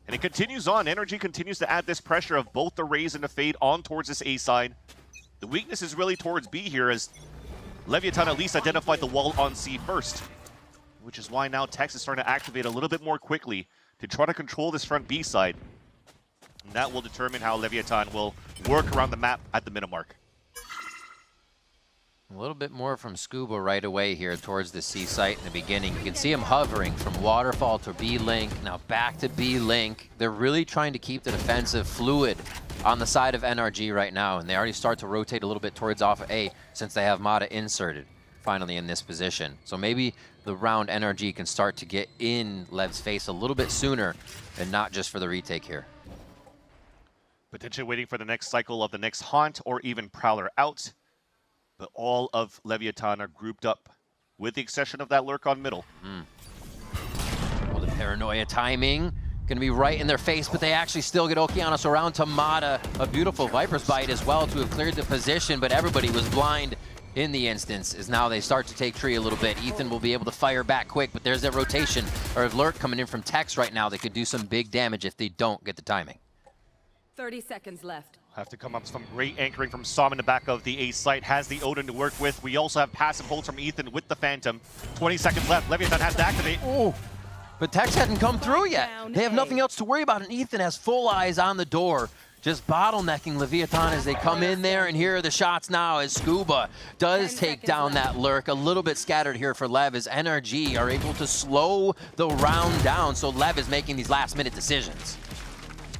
And it continues on. NRG continues to add this pressure of both the Raze and the Fade on towards this A side. The weakness is really towards B here as Leviathan at least identified the wall on C first, which is why now Tex is starting to activate a little bit more quickly to try to control this front B side. And that will determine how Leviathan will work around the map at the minute mark. A little bit more from Scuba right away here towards the C site in the beginning. You can see him hovering from Waterfall to B-Link, now back to B-Link. They're really trying to keep the defensive fluid on the side of NRG right now, and they already start to rotate a little bit towards off of A since they have Mata inserted finally in this position. So maybe the round NRG can start to get in Lev's face a little bit sooner and not just for the retake here. Potentially waiting for the next cycle of the next Haunt or even Prowler out. But all of Leviathan are grouped up, with the exception of that lurk on middle. Well, the paranoia timing going to be right in their face, but they actually still get Okeanos around to Mata. A beautiful Viper's Bite as well to have cleared the position, but everybody was blind in the instance as now they start to take tree a little bit. Ethan will be able to fire back quick, but there's that rotation or lurk coming in from Tex right now that could do some big damage if they don't get the timing. 30 seconds left. Have to come up with some great anchoring from Som in the back of the A site. Has the Odin to work with. We also have passive holds from Ethan with the Phantom. 20 seconds left. Leviathan has to activate. Oh, but Tex hadn't come through yet. They have nothing else to worry about, and Ethan has full eyes on the door, just bottlenecking Leviathan as they come in there, and here are the shots now as Scuba does take down that lurk. A little bit scattered here for Lev as NRG are able to slow the round down, so Lev is making these last-minute decisions.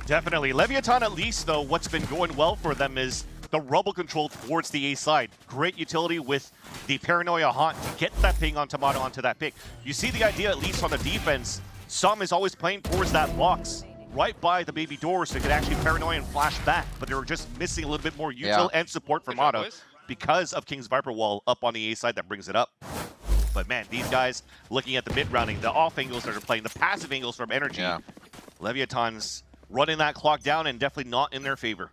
Definitely. Leviathan, at least, though, what's been going well for them is the rubble control towards the A side. Great utility with the Paranoia Haunt to get that ping on Tomato onto that pick. You see the idea, at least on the defense, Som is always playing towards that box, right by the baby door, so they could actually Paranoia and flash back, but they were just missing a little bit more util and support from Mata because of King's Viper Wall up on the A side that brings it up. But man, these guys, looking at the mid-rounding, the off angles that are playing, the passive angles from NRG, Leviathan's running that clock down and definitely not in their favor.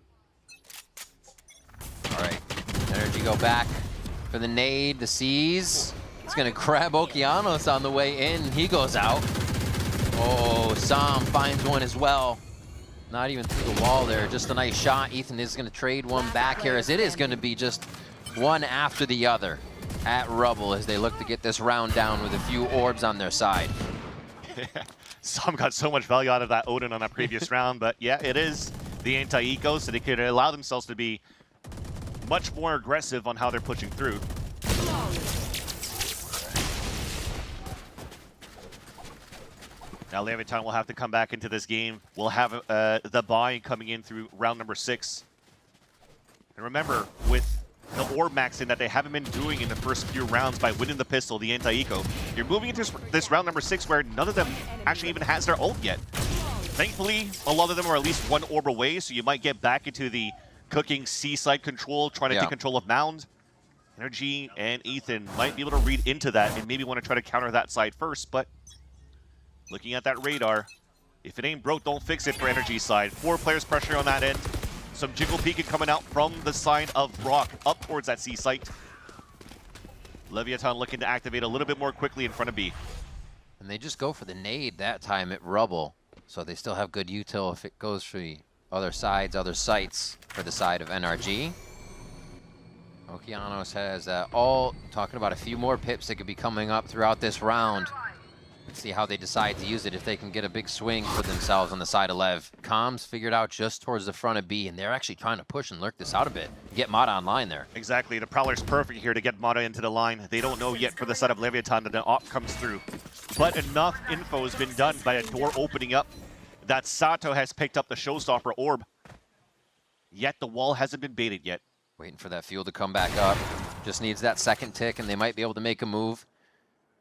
All right, NRG go back for the nade, the C's. It's gonna grab Okeanos on the way in, he goes out. Oh, Sam finds one as well. Not even through the wall there, just a nice shot. Ethan is gonna trade one back here as it is gonna be just one after the other at Rubble as they look to get this round down with a few orbs on their side. Sam got so much value out of that Odin on that previous round, but yeah, it is the anti-eco, so they could allow themselves to be much more aggressive on how they're pushing through. Now Leviathan will have to come back into this game. We'll have the buy coming in through round number 6. And remember, with the orb maxing that they haven't been doing in the first few rounds by winning the pistol, the anti-eco, you're moving into this round number 6 where none of them actually even has their ult yet. Thankfully, a lot of them are at least one orb away, so you might get back into the cooking C-side control, trying to take control of Mound. NRG and Ethan might be able to read into that and maybe want to try to counter that side first, but looking at that radar, If it ain't broke, don't fix it for NRG side. 4 players pressuring on that end. Some jiggle peeking coming out from the side of Brock up towards that C site. Leviathan looking to activate a little bit more quickly in front of B. And they just go for the nade that time at Rubble. So they still have good util if it goes for the other sides, other sites for the side of NRG. Okeanos has all talking about a few more pips that could be coming up throughout this round. Let's see how they decide to use it, if they can get a big swing for themselves on the side of LEV. Comms figured out just towards the front of B, and they're actually trying to push and lurk this out a bit. Get Mata online there. Exactly, the Prowler's perfect here to get Mata into the line. They don't know yet for the side of Leviathan that the op comes through. But enough info has been done by a door opening up that Sato has picked up the Showstopper orb. Yet the wall hasn't been baited yet. Waiting for that fuel to come back up. Just needs that second tick, and they might be able to make a move.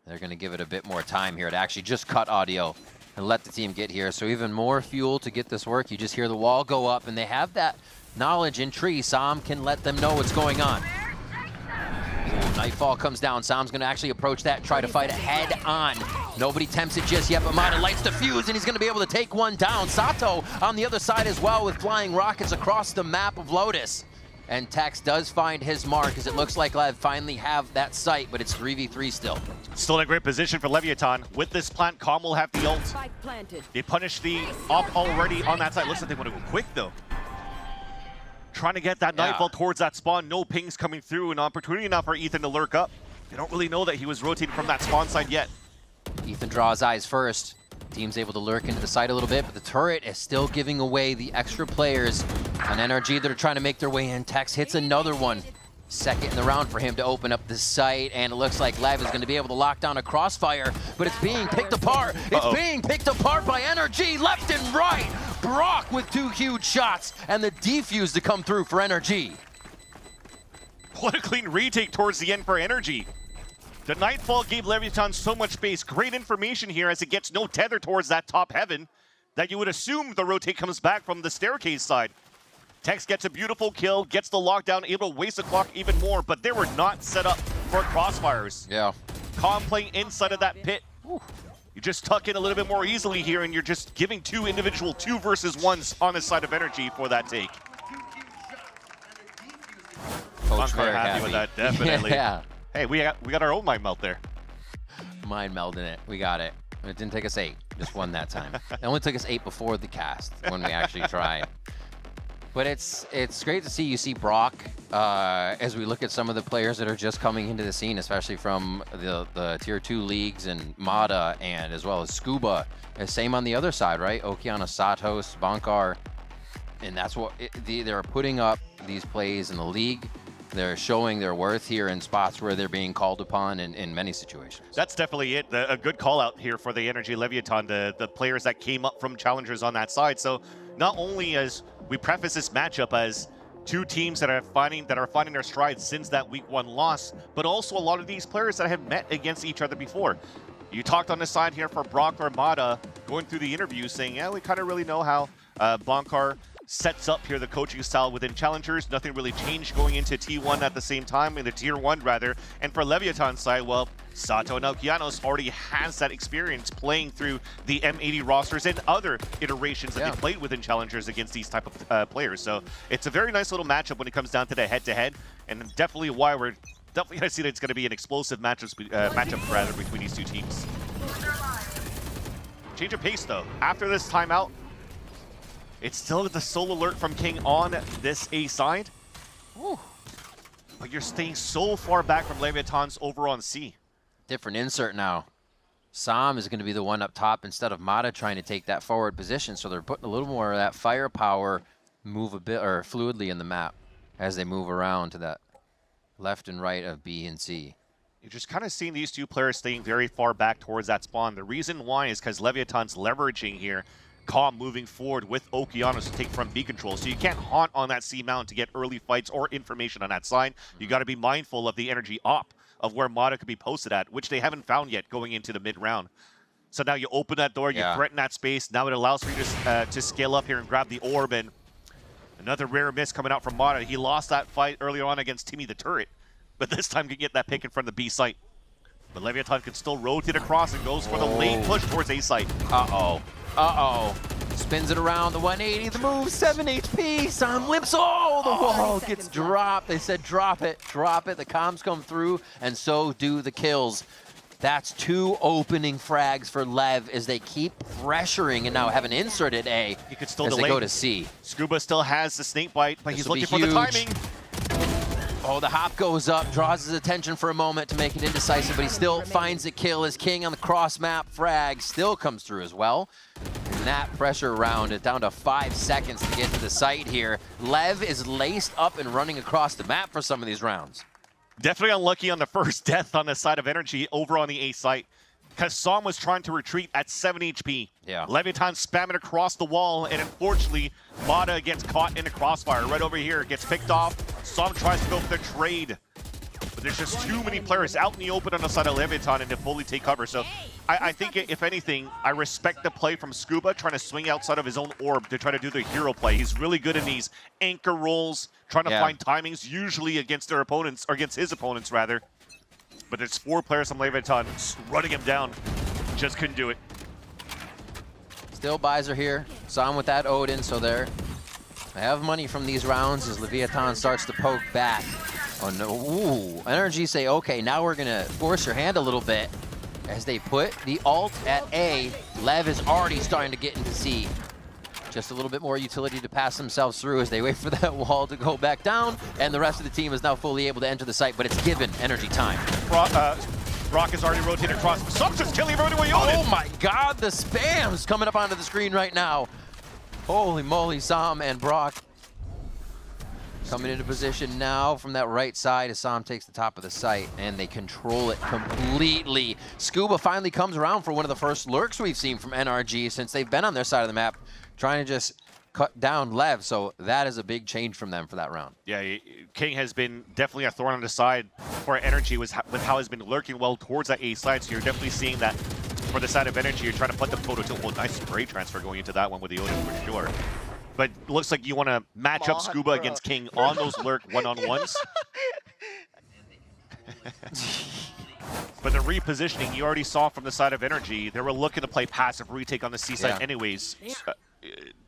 They're going to give it a bit more time here to actually just cut audio and let the team get here. So even more fuel to get this work. You just hear the wall go up, and they have that knowledge in tree. Sam can let them know what's going on. Ooh, Nightfall comes down. Sam's going to actually approach that, try to fight it head on. Nobody tempts it just yet, but Mata lights the fuse, and he's going to be able to take one down. Sato on the other side as well with flying rockets across the map of Lotus. And Tex does find his mark, as it looks like LEV finally have that site, but it's 3v3 still. Still in a great position for Leviathan. With this plant, Calm will have the ult. They punish the op already on that side. Looks like they want to go quick, though. Trying to get that Nightfall towards that spawn. No pings coming through. An opportunity now for Ethan to lurk up. They don't really know that he was rotating from that spawn side yet. Ethan draws eyes first. Team's able to lurk into the side a little bit, but the turret is still giving away the extra players on NRG that are trying to make their way in. Tex hits another one. Second in the round for him to open up the site, and it looks like LEV is going to be able to lock down a crossfire, but it's being picked apart. It's being picked apart by NRG left and right. Brock with 2 huge shots, and the defuse to come through for NRG. What a clean retake towards the end for NRG. The Nightfall gave Leviathan so much space. Great information here as it gets no tether towards that top heaven that you would assume the rotate comes back from the staircase side. Tex gets a beautiful kill, gets the lockdown, able to waste the clock even more, but they were not set up for crossfires. Yeah. Calm playing inside of that pit. You just tuck in a little bit more easily here, and you're just giving 2 individual 2 versus 1s on the side of NRG for that take. Coach I'm very happy with that, definitely. Yeah. Hey, we got our own mind melt there. Mind melding it. We got it. It didn't take us 8. Just 1 that time. It only took us 8 before the cast when we actually tried. But it's great to see. You see Brock as we look at some of the players that are just coming into the scene, especially from the Tier 2 leagues, and Mata, and as well as Scuba. And same on the other side, right? Okeanos, Satos, Bankar. And that's what they're putting up these plays in the league. They're showing their worth here in spots where they're being called upon in many situations. That's definitely it. A good call out here for the NRG Leviathan, the players that came up from challengers on that side. So not only as we preface this matchup as 2 teams that are finding their stride since that Week 1 loss, but also a lot of these players that have met against each other before. You talked on the side here for Brock or Mata going through the interview saying, yeah, we kind of really know how Bankar sets up here the coaching style within challengers. Nothing really changed going into T1 at the same time, in the Tier 1 rather. And for Leviathan's side, well, Sato and Okeanos already has that experience playing through the M80 rosters and other iterations that they played within challengers against these type of players. So it's a very nice little matchup when it comes down to the head-to-head, and definitely why we're definitely going to see that it's going to be an explosive matchup rather between these 2 teams. Change of pace though. After this timeout, it's still the solo alert from King on this A side. Ooh. But you're staying so far back from Leviathan's over on C. Different insert now. Sam is going to be the one up top instead of Mata trying to take that forward position. So they're putting a little more of that firepower move a bit or fluidly in the map as they move around to that left and right of B and C. You're just kind of seeing these 2 players staying very far back towards that spawn. The reason why is because Leviathan's leveraging here. Calm moving forward with Okeanos to take from B control. So you can't haunt on that C mount to get early fights or information on that side. You got to be mindful of the energy op of where Mata could be posted at, which they haven't found yet going into the mid-round. So now you open that door, you threaten that space. Now it allows for you to scale up here and grab the orb. And another rare miss coming out from Mata. He lost that fight earlier on against Timmy the Turret, but this time can get that pick in front of the B site. But Leviathan can still rotate across and goes for the late push towards A site. Uh-oh. Uh-oh. Spins it around the 180, the move, 7 HP. Sam limps. Oh, the wall gets dropped. They said drop it, drop it. The comms come through, and so do the kills. That's 2 opening frags for LEV as they keep pressuring and now have an inserted A. He could still as delay. They go to C. Scuba still has the snake bite, but he's looking for huge. the timing. Oh, the hop goes up, draws his attention for a moment to make it indecisive, but he still finds a kill as King on the cross-map frag still comes through as well. And that pressure round is down to 5 seconds to get to the site here. LEV is laced up and running across the map for some of these rounds. Definitely unlucky on the first death on the side of NRG over on the A site, because Som was trying to retreat at 7 HP. Yeah. Leviathan spamming across the wall, and unfortunately, Mata gets caught in the crossfire right over here, gets picked off. Som tries to go for the trade, but there's just too many players out in the open on the side of Leviathan and to fully take cover. So I think, if anything, I respect the play from Scuba, trying to swing outside of his own orb to try to do the hero play. He's really good in these anchor rolls, trying to find timings, usually against their opponents, or against his opponents, rather. But there's 4 players from Leviathan running him down. Just couldn't do it. Still buys are here. Sam with that Odin, so they have money from these rounds as Leviathan starts to poke back. Oh no, ooh. NRG say, okay, now we're gonna force your hand a little bit. As they put the ult at A, LEV is already starting to get into C. Just a little bit more utility to pass themselves through as they wait for that wall to go back down, and the rest of the team is now fully able to enter the site, but it's given NRG time. Brock is already rotated across. Sam's just killing everyone away. Oh my god, the spam's coming up onto the screen right now. Holy moly, Sam and Brock coming into position now from that right side as Sam takes the top of the site, and they control it completely. Scuba finally comes around for one of the first lurks we've seen from NRG since they've been on their side of the map, trying to just cut down LEV, so that is a big change from them for that round. Yeah, King has been definitely a thorn on the side for NRG with how he's been lurking well towards that A side, so you're definitely seeing that for the side of NRG. You're trying to put the photo to, well, nice spray transfer going into that one with the Odin for sure. But looks like you want to match up Scuba against King on those lurk one-on-ones. But the repositioning, you already saw from the side of NRG, they were looking to play passive retake on the C side anyways.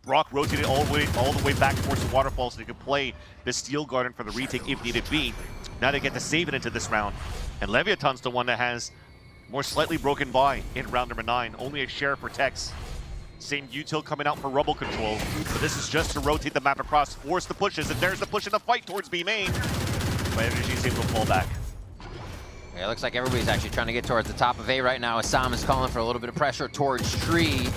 Brock rotated all the way back towards the waterfall so they could play the Steel Garden for the retake if needed be. Now they get to save it into this round. And Leviathan's the one that has more slightly broken by in round number 9. Only a share protects. Same util coming out for rubble control. But this is just to rotate the map across, force the pushes, and there's the push in the fight towards B main. But NRG is able to fall back. Yeah, it looks like everybody's actually trying to get towards the top of A right now as Sam is calling for a little bit of pressure towards Tree.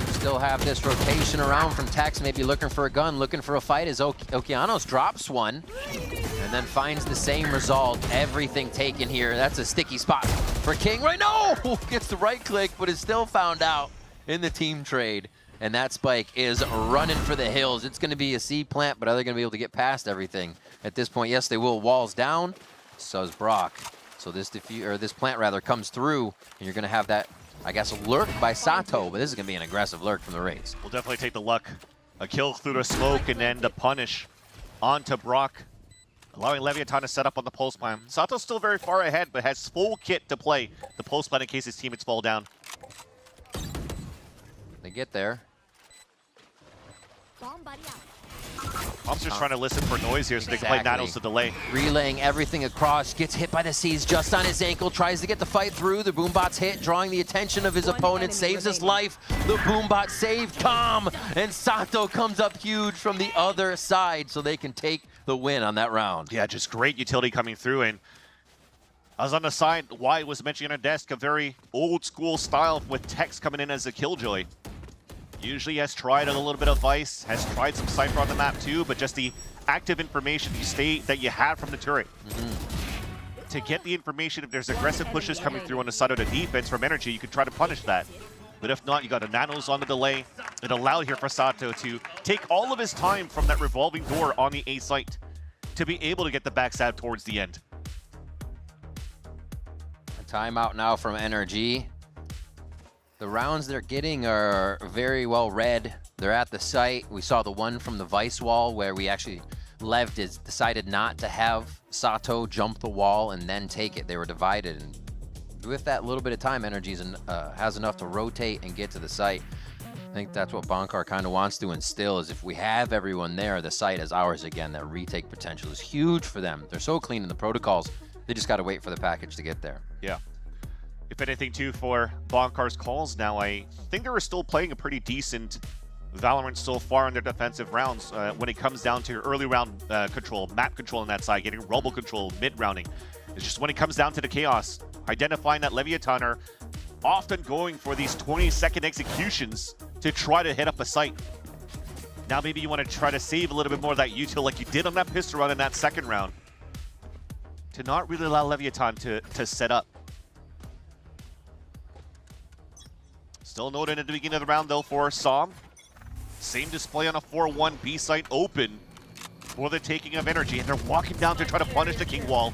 Still have this rotation around from Tex, maybe looking for a gun, looking for a fight as Okeanos drops one and then finds the same result. Everything taken here. That's a sticky spot for King right now. Gets the right click, but is still found out in the team trade. And that spike is running for the hills. It's going to be a C plant, but are they going to be able to get past everything at this point? Yes, they will. Walls down. So is Brock. So this plant rather comes through, and you're going to have that, I guess, a lurk by Sato, but this is going to be an aggressive lurk from the Rays. We'll definitely take the luck. A kill through the smoke and then the punish onto Brock, allowing Leviathan to set up on the pulse plan. Sato's still very far ahead, but has full kit to play the pulse plan in case his teammates fall down. They get there. I'm just trying to listen for noise here so they can play Nanos to delay. Relaying everything across, gets hit by the C's just on his ankle, tries to get the fight through. The Boombot's hit, drawing the attention of his opponent, saves his life. The Boombot saved Calm, and Sato comes up huge from the other side so they can take the win on that round. Yeah, just great utility coming through. And I was on the side, Wyatt was mentioning on a desk, a very old school style with Tex coming in as a killjoy. Usually has tried a little bit of Vice, has tried some Cypher on the map too, but just the active information that you have from the turret. To get the information, if there's aggressive pushes coming through on the side of the defense from NRG, you could try to punish that. But if not, you got a Nanos on the delay. It allowed here for Sato to take all of his time from that revolving door on the A site to be able to get the backstab towards the end. A timeout now from NRG. The rounds they're getting are very well read. They're at the site. We saw the one from the Vice wall where we actually, LEV decided not to have Sato jump the wall and then take it. They were divided, and with that little bit of time, NRG has enough to rotate and get to the site. I think that's what Bonkar kind of wants to instill, is if we have everyone there, the site is ours again. That retake potential is huge for them. They're so clean in the protocols, they just got to wait for the package to get there. Yeah. If anything, too, for Bonkar's calls now, I think they were still playing a pretty decent Valorant so far in their defensive rounds when it comes down to early round control, map control on that side, getting rubble control, mid-rounding. It's just when it comes down to the chaos, identifying that Leviathan are often going for these 20-second executions to try to hit up a site. Now maybe you want to try to save a little bit more of that util like you did on that pistol run in that second round, to not really allow Leviathan to set up. Still noted at the beginning of the round though for Som. Same display on a 4-1 B site open for the taking of NRG, and they're walking down to try to punish the King Wall.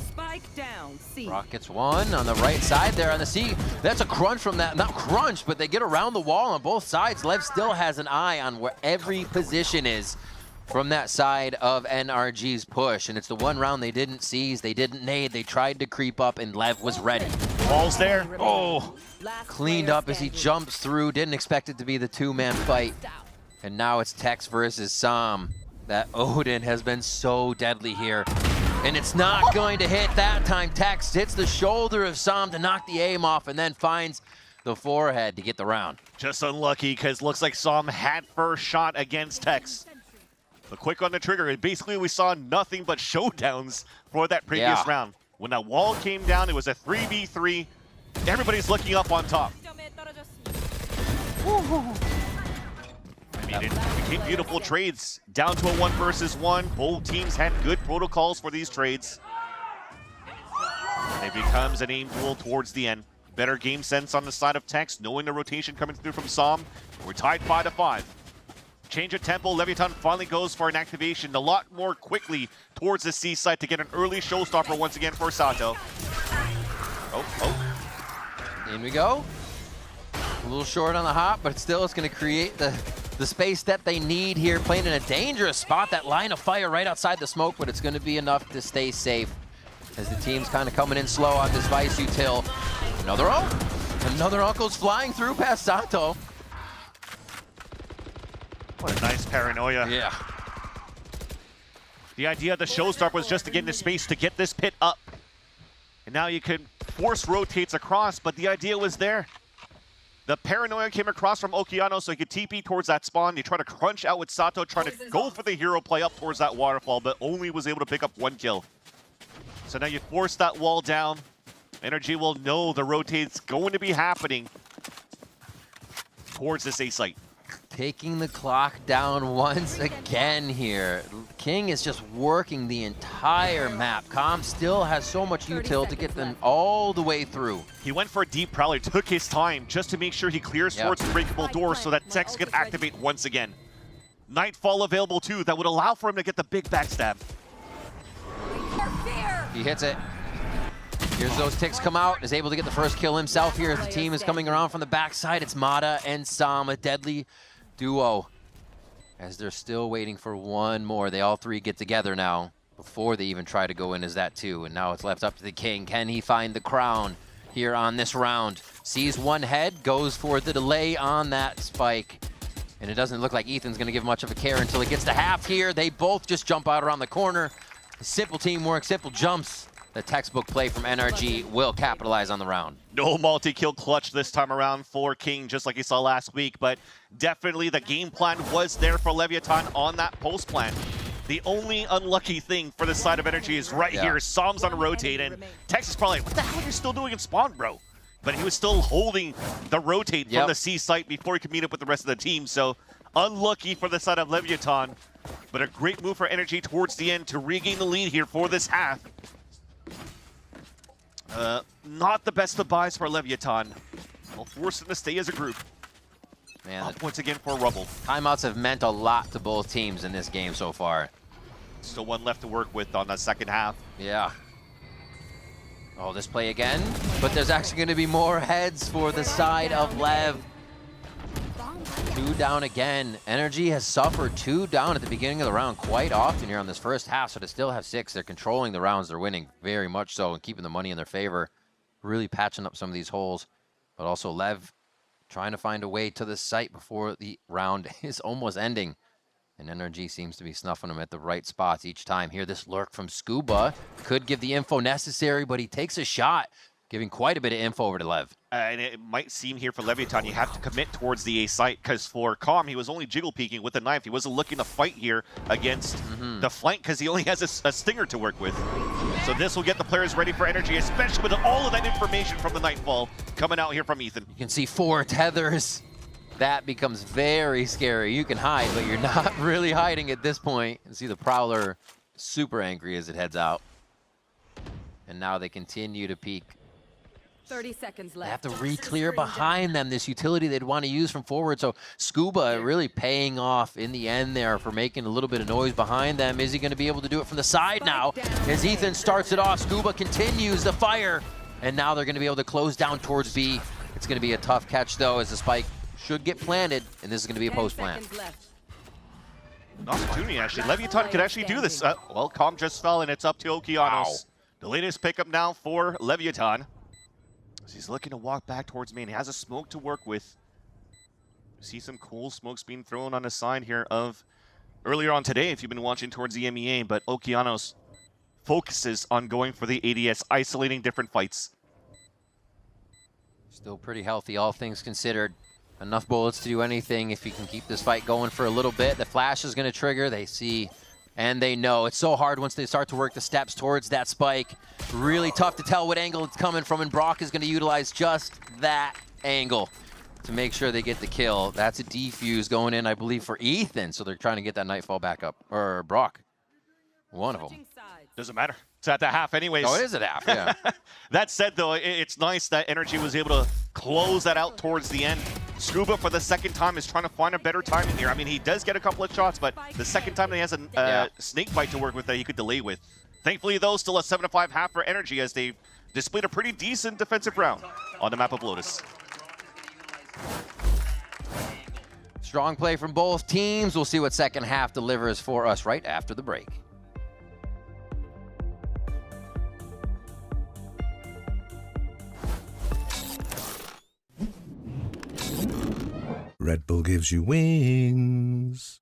Spike down, C. Rockets one on the right side there on the C. That's a crunch from that, not crunch, but they get around the wall on both sides. Lev still has an eye on where every position is from that side of NRG's push, and it's the one round they didn't seize, they didn't nade, they tried to creep up, and Lev was ready. Wall's there. Oh, cleaned up as he jumps through. Didn't expect it to be the two-man fight. And now it's Tex versus Som. That Odin has been so deadly here. And it's not going to hit that time. Tex hits the shoulder of Som to knock the aim off and then finds the forehead to get the round. just unlucky because looks like Som had first shot against Tex. But quick on the trigger, and basically we saw nothing but showdowns for that previous round. When that wall came down, it was a 3v3. Everybody's looking up on top. I mean, it became beautiful trades. Down to a 1 versus 1. Both teams had good protocols for these trades. And it becomes an aim duel towards the end. Better game sense on the side of Tex, knowing the rotation coming through from Som. We're tied 5-5. Change of tempo, Leviathan finally goes for an activation a lot more quickly towards the C site to get an early showstopper once again for Sato. In we go. A little short on the hop, but still it's going to create the space that they need here. Playing in a dangerous spot, that line of fire right outside the smoke, but it's going to be enough to stay safe as the team's kind of coming in slow on this Vice util. Another Uncle's flying through past Sato. What a nice paranoia. Yeah. The idea of the showstopper was just to get into space to get this pit up. And now you can force rotates across, but the idea was there. The paranoia came across from Okeano so he could TP towards that spawn. He tried to crunch out with Sato, trying to go for the hero play up towards that waterfall, but only was able to pick up 1 kill. So now you force that wall down. NRG will know the rotate's going to be happening towards this A site. Taking the clock down once again here. King is just working the entire map. Com still has so much util to get them all the way through. He went for a deep prowler, took his time just to make sure he clears towards the breakable door so that Tex could activate once again. Nightfall available too, that would allow for him to get the big backstab. He hits it. Here's those ticks come out, is able to get the first kill himself here as the team is coming around from the backside. It's Mata and Som, a deadly duo. As they're still waiting for one more. They all three get together now before they even try to go in as that too. And now it's left up to the King. Can he find the crown here on this round? Sees one head, goes for the delay on that spike. And it doesn't look like Ethan's gonna give much of a care until he gets to half here. They both just jump out around the corner. Simple teamwork, simple jumps. The textbook play from NRG will capitalize on the round. No multi-kill clutch this time around for King, just like you saw last week, but definitely the game plan was there for Leviathan on that post plan. The only unlucky thing for the side of NRG is right here. Som's on a rotate, and Tex is probably like, what the hell are you still doing in spawn, bro? But he was still holding the rotate from the C site before he could meet up with the rest of the team, so unlucky for the side of Leviathan, but a great move for NRG towards the end to regain the lead here for this half. Not the best of buys for Leviathan. We'll force them to stay as a group. Man, up once again for Rubble. Timeouts have meant a lot to both teams in this game so far. Still one left to work with on the second half. Yeah. Oh, this play again, but there's actually going to be more heads for the side of Lev. 2 down again. NRG has suffered 2 down at the beginning of the round quite often here on this first half, so to still have 6, they're controlling the rounds, they're winning very much so and keeping the money in their favor. really patching up some of these holes. But also LEV trying to find a way to the site before the round is almost ending. And NRG seems to be snuffing them at the right spots each time. Here, this lurk from Scuba could give the info necessary, but he takes a shot, giving quite a bit of info over to LEV. And it might seem here for Leviathan, you have to commit towards the A site, because for Calm, he was only jiggle peeking with the knife. He wasn't looking to fight here against the flank, because he only has a stinger to work with. So this will get the players ready for NRG, especially with all of that information from the Nightfall coming out here from Ethan. You can see 4 tethers. That becomes very scary. You can hide, but you're not really hiding at this point. You see the Prowler super angry as it heads out. And now they continue to peek. 30 seconds left. They have to re-clear behind them this utility they'd want to use from forward. So Scuba really paying off in the end there for making a little bit of noise behind them. Is he going to be able to do it from the side now? As Ethan starts it off, Scuba continues the fire. And now they're going to be able to close down towards B. It's going to be a tough catch, though, as the spike should get planted. And this is going to be a post-plant. An opportunity, actually. Leviathan could actually do this. Well, Calm just fell, and it's up to Okeanos. Wow. The latest pickup now for Leviathan. He's looking to walk back towards main. He has a smoke to work with. See some cool smokes being thrown on the side here of earlier on today, if you've been watching towards the MEA, but Okeanos focuses on going for the ADS, isolating different fights. Still pretty healthy, all things considered. Enough bullets to do anything if you can keep this fight going for a little bit. The flash is going to trigger. They see and they know. It's so hard once they start to work the steps towards that spike. Really tough to tell what angle it's coming from, and Brock is going to utilize just that angle to make sure they get the kill. That's a defuse going in, I believe, for Ethan, so they're trying to get that Nightfall back up. Or Brock. One of them. Doesn't matter. It's at the half anyways. Oh, it is at half, yeah. That said, though, it's nice that NRG was able to close that out towards the end. Scuba, for the second time, is trying to find a better timing here. I mean, he does get a couple of shots, but the second time that he has a snake bite to work with that he could delay with. Thankfully, though, still a 7-5 half for NRG as they've displayed a pretty decent defensive round on the map of Lotus. Strong play from both teams. We'll see what second half delivers for us right after the break. Red Bull gives you wings.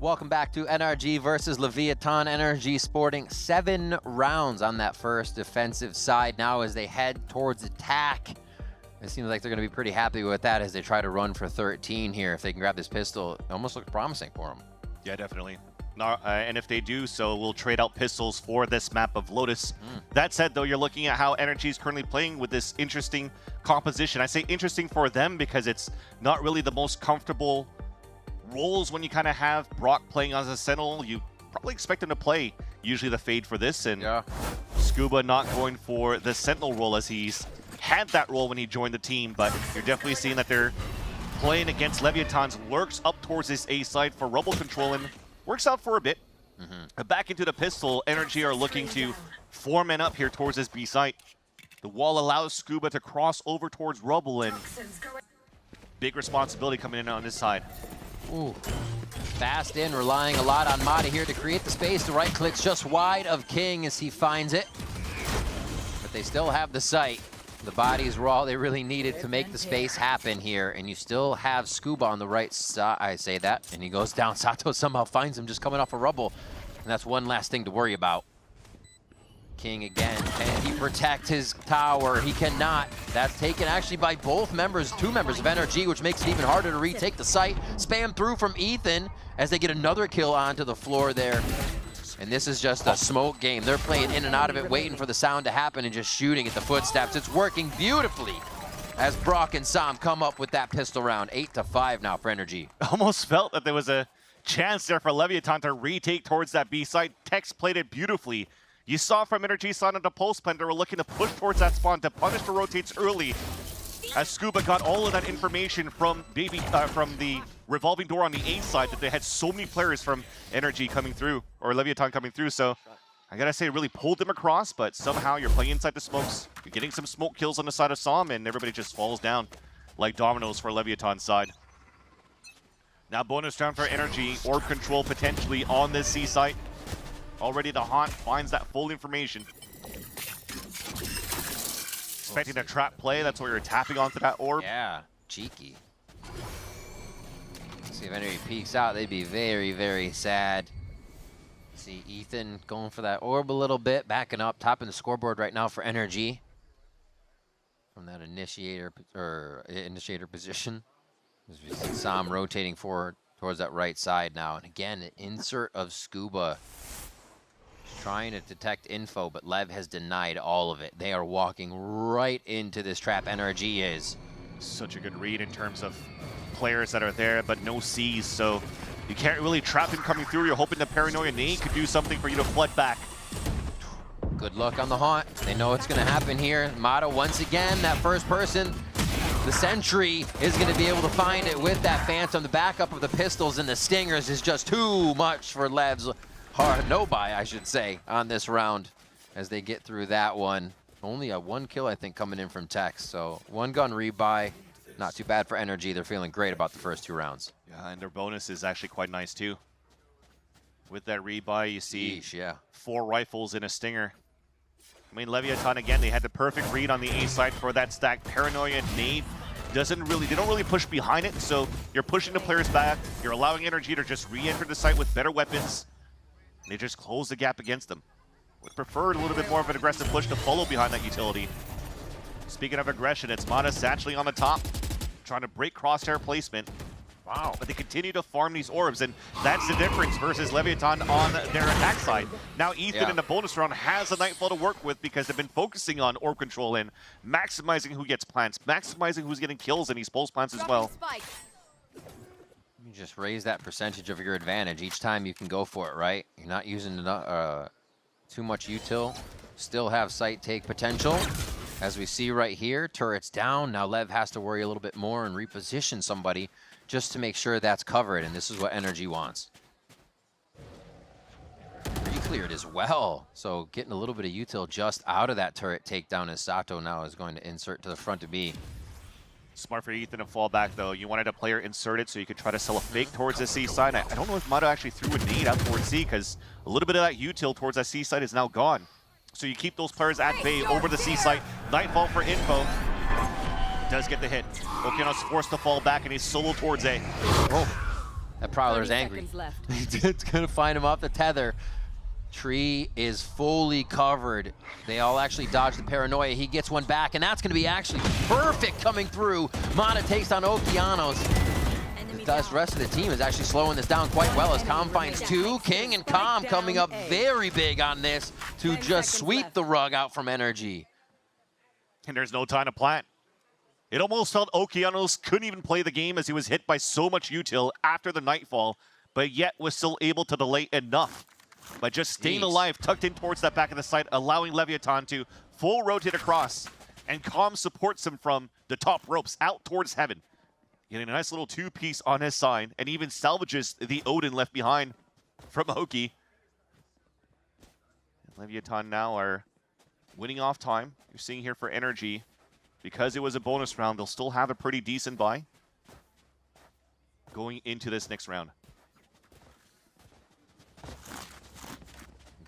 Welcome back to NRG versus Leviathan. NRG sporting 7 rounds on that first defensive side. Now as they head towards attack, it seems like they're going to be pretty happy with that as they try to run for 13 here. If they can grab this pistol, it almost looks promising for them. Yeah, definitely. And if they do so, we'll trade out pistols for this map of Lotus. That said, though, you're looking at how NRG is currently playing with this interesting composition. I say interesting for them because it's not really the most comfortable roles when you kind of have Brock playing as a Sentinel. You probably expect him to play usually the Fade for this, and Scuba not going for the Sentinel role as he's had that role when he joined the team, but you're definitely seeing that they're playing against Leviathan's lurks up towards this A side for rubble control, and works out for a bit. Back into the pistol, NRG are looking to 4 men up here towards this B site. The wall allows Scuba to cross over towards rubble, and big responsibility coming in on this side. Ooh. Fast in, relying a lot on Mata here to create the space. The right click's just wide of King as he finds it. But they still have the sight. The bodies were all they really needed to make the space happen here, and you still have Scuba on the right side. I say that, and he goes down. Sato somehow finds him just coming off a rubble, and that's one last thing to worry about. King again, can he protect his tower? He cannot. That's taken actually by both members, 2 members of NRG, which makes it even harder to retake the site. Spam through from Ethan as they get another kill onto the floor there. And this is just a smoke game. They're playing in and out of it, waiting for the sound to happen and just shooting at the footsteps. It's working beautifully as Brock and Sam come up with that pistol round. 8-5 now for NRG. Almost felt that there was a chance there for Leviathan to retake towards that B site. Tex played it beautifully. You saw from NRG side on the post plan, they were looking to push towards that spawn to punish the rotates early. As Scuba got all of that information from the revolving door on the A side, that they had so many players from NRG coming through, or Leviathan coming through. So I gotta say, it really pulled them across, but somehow you're playing inside the smokes. You're getting some smoke kills on the side of Som, and everybody just falls down like dominoes for Leviathan's side. Now bonus round for NRG, orb control potentially on this C site. Already the Haunt finds that full information. Expecting a trap play, that's where you're tapping onto that orb. Yeah, cheeky. See if NRG peeks out, they'd be very, very sad. See Ethan going for that orb a little bit, backing up, topping the scoreboard right now for NRG. From that initiator position. As we see Sam rotating forward towards that right side now. And again, an insert of Scuba. Trying to detect info, but Lev has denied all of it. They are walking right into this trap. NRG is. Such a good read in terms of players that are there, but no C's, so you can't really trap him coming through. You're hoping the Paranoia nade could do something for you to flood back. Good luck on the Haunt. They know it's going to happen here. Mata once again, that first person. The Sentry is going to be able to find it with that Phantom. The backup of the pistols and the Stingers is just too much for Lev's no-buy, I should say, on this round as they get through that one. Only a 1 kill, I think, coming in from Tex. So 1 gun rebuy, not too bad for NRG. They're feeling great about the first 2 rounds. Yeah, and their bonus is actually quite nice, too. With that rebuy, you see 4 rifles in a Stinger. I mean, Leviathan, again, they had the perfect read on the A side for that stack. Paranoia nade they don't really push behind it, so you're pushing the players back. You're allowing NRG to just re-enter the site with better weapons. They just close the gap against them. Would prefer a little bit more of an aggressive push to follow behind that utility. Speaking of aggression, it's Mata Satchely on the top, trying to break crosshair placement. Wow, but they continue to farm these orbs, and that's the difference versus Leviathan on their attack side. Now Ethan in the bonus round has a Nightfall to work with because they've been focusing on orb control and maximizing who gets plants, maximizing who's getting kills in these pulse plants as well. You just raise that percentage of your advantage each time you can go for it, right? You're not using too much util. Still have site take potential. As we see right here, turrets down. Now Lev has to worry a little bit more and reposition somebody just to make sure that's covered, and this is what NRG wants. Re-cleared as well. So getting a little bit of util just out of that turret takedown as Sato now is going to insert to the front to B. Smart for Ethan to fall back, though. You wanted a player inserted so you could try to sell a fake towards the C side. I don't know if Mata actually threw a nade out towards C, because a little bit of that util towards that C side is now gone. So you keep those players at bay over the C site. Nightfall for info. Does get the hit. Okeano's forced to fall back, and he's solo towards A. Oh, that Prowler's angry. It's going to find him off the tether. Tree is fully covered. They all actually dodge the Paranoia. He gets one back, and that's going to be actually perfect coming through. Mata takes on Okeanos. The rest of the team is actually slowing this down quite well as Com finds 2. King and Com coming up very big on this to just sweep the rug out from NRG. And there's no time to plant. It almost felt Okeanos couldn't even play the game as he was hit by so much util after the Nightfall, but yet was still able to delay enough by just staying alive, tucked in towards that back of the site, allowing Leviathan to full rotate across, and Com supports him from the top ropes out towards heaven. Getting a nice little 2-piece on his side, and even salvages the Odin left behind from Oki. Leviathan now are winning off time. You're seeing here for NRG. Because it was a bonus round, they'll still have a pretty decent buy going into this next round.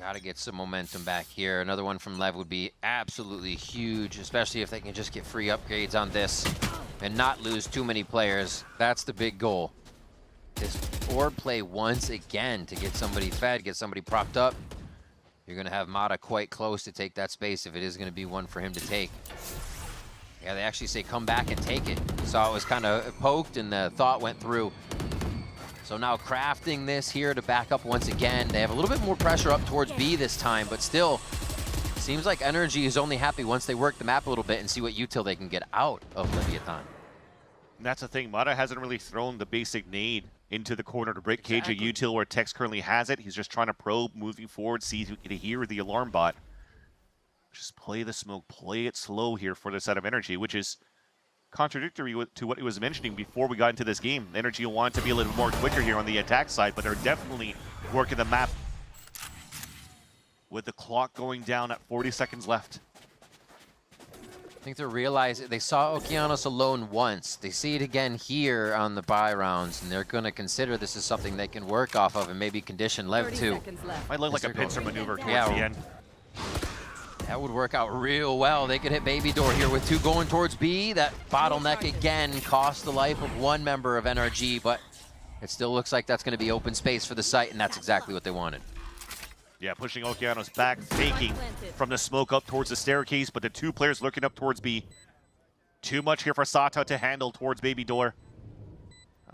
Got to get some momentum back here. Another one from LEV would be absolutely huge, especially if they can just get free upgrades on this and not lose too many players. That's the big goal. This board play once again to get somebody fed, get somebody propped up. You're going to have Mata quite close to take that space if it is going to be one for him to take. Yeah, they actually say come back and take it. Saw it was kind of poked and the thought went through. So now crafting this here to back up once again. They have a little bit more pressure up towards B this time, but still, seems like NRG is only happy once they work the map a little bit and see what util they can get out of Leviathan. And that's the thing, Mata hasn't really thrown the basic nade into the corner to break cage a util where Tex currently has it. He's just trying to probe, moving forward, see if he can hear the alarm bot. Just play the smoke, play it slow here for the side of NRG, which is contradictory to what he was mentioning before we got into this game. NRG wanted to be a little more quicker here on the attack side, but they're definitely working the map with the clock going down at 40 seconds left. I think they're realizing they saw Okeanos alone once. They see it again here on the buy rounds, and they're going to consider this is something they can work off of and maybe condition LEV too. Might look like a pincer maneuver towards the end. That would work out real well. They could hit Baby Door here with 2 going towards B. That bottleneck again cost the life of one member of NRG, but it still looks like that's going to be open space for the site, and that's exactly what they wanted. Yeah, pushing Okeanos back, faking from the smoke up towards the staircase, but the 2 players looking up towards B. Too much here for Sato to handle towards Baby Door.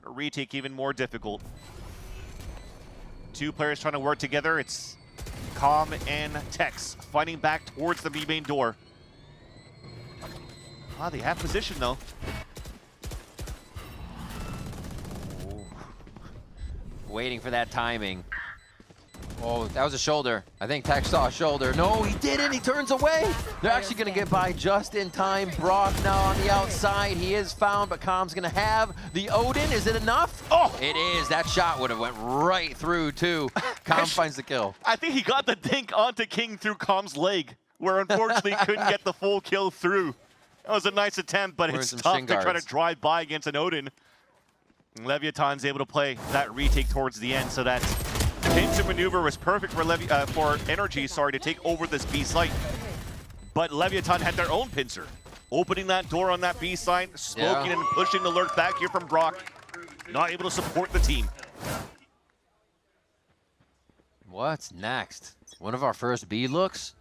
A retake even more difficult. 2 players trying to work together. It's Calm and Tex fighting back towards the B main door. Ah, they have position though. Ooh. Waiting for that timing. Oh, that was a shoulder. I think Tex saw a shoulder. No, he didn't. He turns away. They're actually going to get by just in time. Brock now on the outside. He is found, but Calm's going to have the Odin. Is it enough? Oh, it is. That shot would have went right through, too. Calm finds the kill. I think he got the dink onto King through Calm's leg, where unfortunately couldn't get the full kill through. That was a nice attempt, but it's tough to try to drive by against an Odin. Leviathan's able to play that retake towards the end, so that pincer maneuver was perfect for NRG, to take over this B site. But Leviathan had their own pincer, opening that door on that B site, smoking and pushing the lurk back here from Brock. Not able to support the team. What's next? One of our first B looks.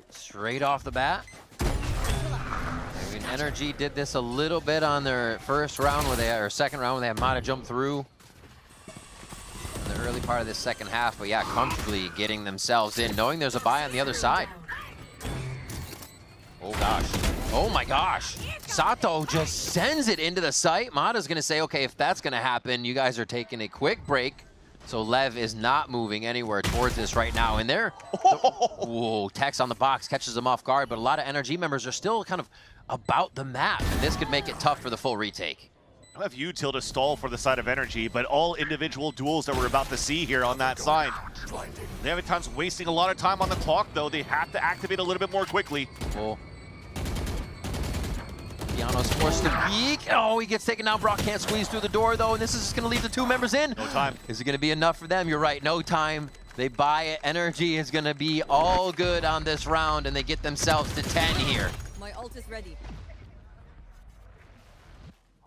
Straight off the bat. I mean, NRG did this a little bit on their first round or second round where they had Mata jump through in the early part of this second half, but yeah, comfortably getting themselves in, knowing there's a buy on the other side. Oh gosh. Oh my gosh. Sato just sends it into the site. Mata's gonna say, okay, if that's gonna happen, you guys are taking a quick break. So LEV is not moving anywhere towards this right now. And there, whoa, Tex on the box catches them off guard, but a lot of NRG members are still kind of about the map, and this could make it tough for the full retake. I have util to stall for the side of NRG, but all individual duels that we're about to see here on that side. Leviathan's wasting a lot of time on the clock, though. They have to activate a little bit more quickly. Cool. Piano's forced to peek. Oh, he gets taken down. Brock can't squeeze through the door, though, and this is just going to leave the 2 members in. No time. Is it going to be enough for them? You're right, no time. They buy it. NRG is going to be all good on this round, and they get themselves to 10 here. My ult is ready.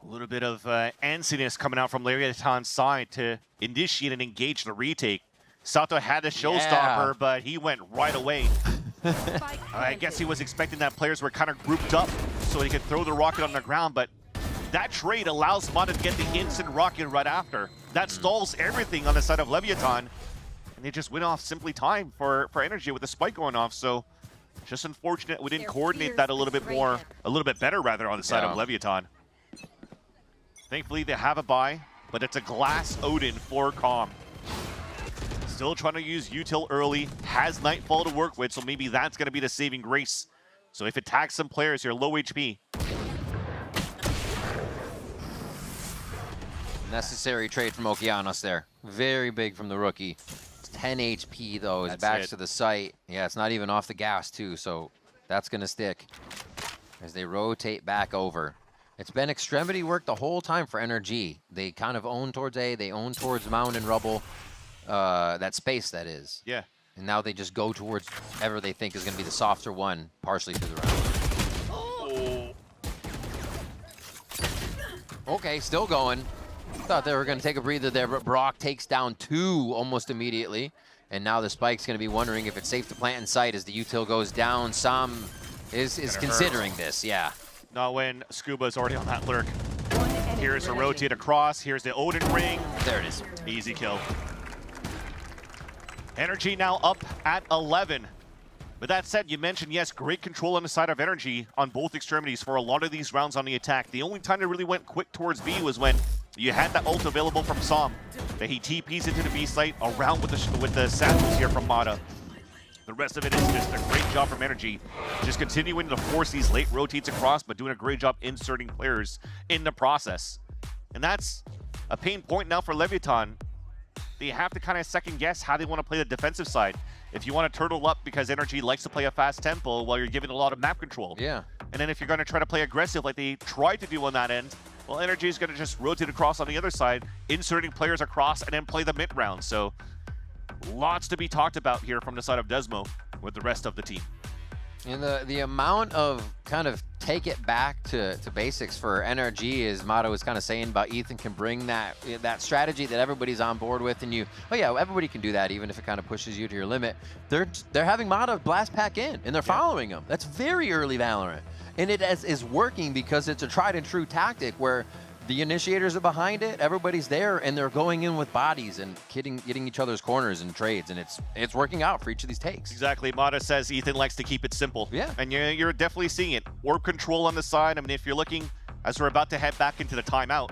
A little bit of antsiness coming out from Leviathan's side to initiate and engage the retake. Sato had a showstopper, but he went right away. I guess he was expecting that players were kind of grouped up so he could throw the rocket on the ground, but that trade allows Mata to get the instant rocket right after. That stalls everything on the side of Leviathan, and they just went off simply time for NRG with the spike going off, so just unfortunate we didn't coordinate that a little bit better rather on the side of Leviathan. Thankfully they have a buy, but it's a glass Odin for Calm. Still trying to use util early, has Nightfall to work with, so maybe that's going to be the saving grace. So if it tags some players here, low HP. Necessary trade from Okeanos there. Very big from the rookie. 10 HP though, is back to the site. Yeah, it's not even off the gas too, so that's going to stick as they rotate back over. It's been extremity work the whole time for NRG. They kind of own towards A, they own towards Mound and Rubble. That space, that is. Yeah. And now they just go towards whatever they think is going to be the softer one, partially through the round. Okay, still going. Thought they were going to take a breather there, but Brock takes down 2 almost immediately. And now the Spike's going to be wondering if it's safe to plant in sight as the util goes down. Sam is considering this, yeah. Not when Scuba's already on that lurk. Here's a rotate across. Here's the Odin ring. There it is. Easy kill. NRG now up at 11. With that said, you mentioned, yes, great control on the side of NRG on both extremities for a lot of these rounds on the attack. The only time they really went quick towards B was when you had that ult available from Som. That he TPs into the B site around with the samples here from Mata. The rest of it is just a great job from NRG. Just continuing to force these late rotates across, but doing a great job inserting players in the process. And that's a pain point now for Leviathan. They have to kind of second guess how they want to play the defensive side. If you want to turtle up because NRG likes to play a fast tempo while you're giving a lot of map control. Yeah. And then if you're going to try to play aggressive like they tried to do on that end, well, NRG is going to just rotate across on the other side, inserting players across and then play the mid round. So lots to be talked about here from the side of Desmo with the rest of the team. And the amount of kind of take it back to basics for NRG, is Mata was kind of saying about Ethan can bring that strategy that everybody's on board with, and oh yeah, everybody can do that even if it kind of pushes you to your limit. They're having Mata blast pack in and they're following him. That's very early Valorant, and it is working because it's a tried and true tactic where the initiators are behind it, everybody's there, and they're going in with bodies and getting each other's corners and trades, and it's working out for each of these takes. Exactly. Mata says Ethan likes to keep it simple. Yeah. And you're definitely seeing it. Orb control on the side. I mean, if you're looking, as we're about to head back into the timeout,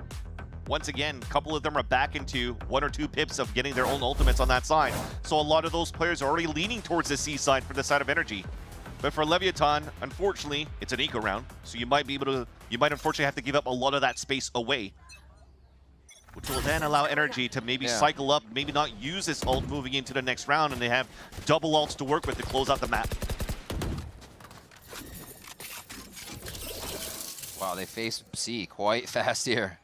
once again, a couple of them are back into 1 or 2 pips of getting their own ultimates on that side. So a lot of those players are already leaning towards the C side for the side of NRG. But for Leviathan, unfortunately, it's an eco round, so you might unfortunately have to give up a lot of that space away, which will then allow NRG to maybe cycle up, maybe not use this ult moving into the next round, and they have double ults to work with to close out the map. Wow, they face C quite fast here.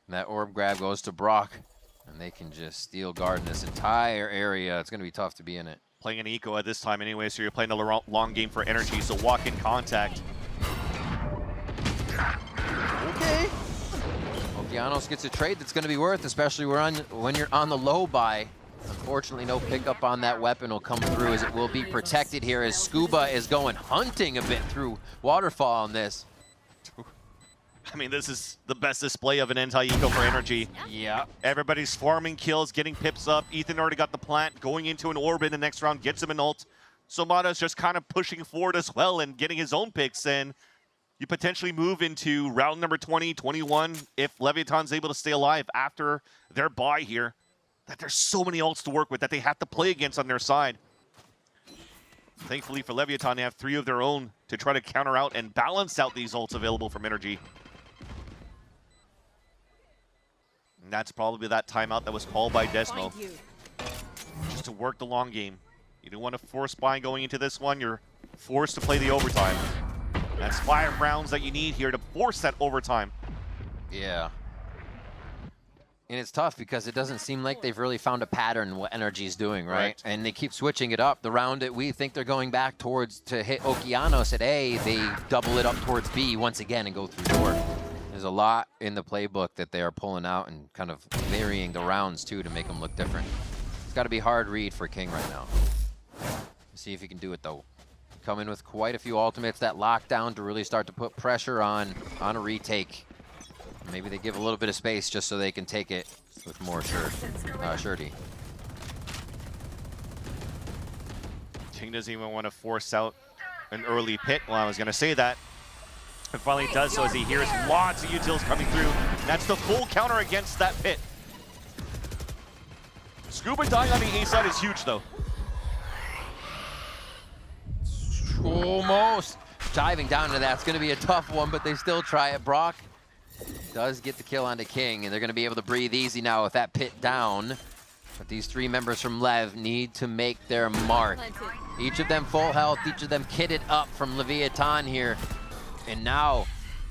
And that orb grab goes to Brock, and they can just steal guard in this entire area. It's going to be tough to be in it. Playing an eco at this time anyway, so you're playing a long game for NRG, so walk in contact. Okay. Okeanos gets a trade that's going to be worth, especially when you're on the low buy. Unfortunately, no pickup on that weapon will come through, as it will be protected here as Scuba is going hunting a bit through Waterfall on this. I mean, this is the best display of an anti-eco for NRG. Yeah. Everybody's farming kills, getting pips up. Ethan already got the plant, going into an orb in the next round, gets him an ult. So Mata's just kind of pushing forward as well and getting his own picks, and you potentially move into round number 20, 21, if Leviathan's able to stay alive after their bye here. That there's so many ults to work with that they have to play against on their side. Thankfully for Leviathan, they have 3 of their own to try to counter out and balance out these ults available from NRG. And that's probably that timeout that was called by Desmo. Just to work the long game. You don't want to force buy going into this one. You're forced to play the overtime. That's 5 rounds that you need here to force that overtime. Yeah. And it's tough because it doesn't seem like they've really found a pattern what NRG's doing, right? And they keep switching it up. The round that we think they're going back towards to hit Okeanos at A, they double it up towards B once again and go through short. There's a lot in the playbook that they are pulling out and kind of varying the rounds too to make them look different. It's got to be hard read for King right now. See if he can do it though. Come in with quite a few ultimates, that lockdown to really start to put pressure on a retake. Maybe they give a little bit of space just so they can take it with more surety. King doesn't even want to force out an early pit. Well, I was going to say that. And finally does so as he hears lots of utils coming through. That's the full counter against that pit. Scuba dying on the A side is huge though. Almost. Diving down to that's going to be a tough one, but they still try it. Brock does get the kill onto King, and they're going to be able to breathe easy now with that pit down. But these 3 members from LEV need to make their mark. Each of them full health, each of them kitted up from Leviathan here. And now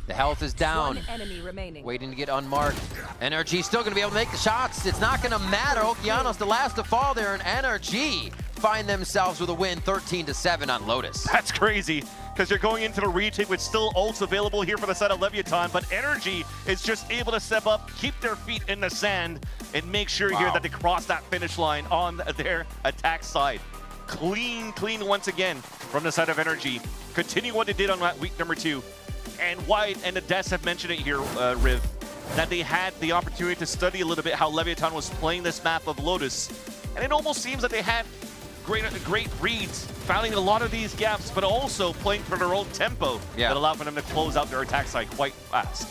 the health is down. 1 enemy remaining. Waiting to get unmarked. NRG still going to be able to make the shots. It's not going to matter. Okeanos the last to fall there, and NRG find themselves with a win 13-7 on Lotus. That's crazy, because you're going into the retake with still ults available here for the side of Leviathan, but NRG is just able to step up, keep their feet in the sand, and make sure here that they cross that finish line on their attack side. Clean once again from the side of NRG. Continue what they did on week number 2. And White and the Des have mentioned it here, Riv, that they had the opportunity to study a little bit how Leviathan was playing this map of Lotus. And it almost seems that they had great reads, finding a lot of these gaps, but also playing for their own tempo that allowed for them to close out their attack side quite fast.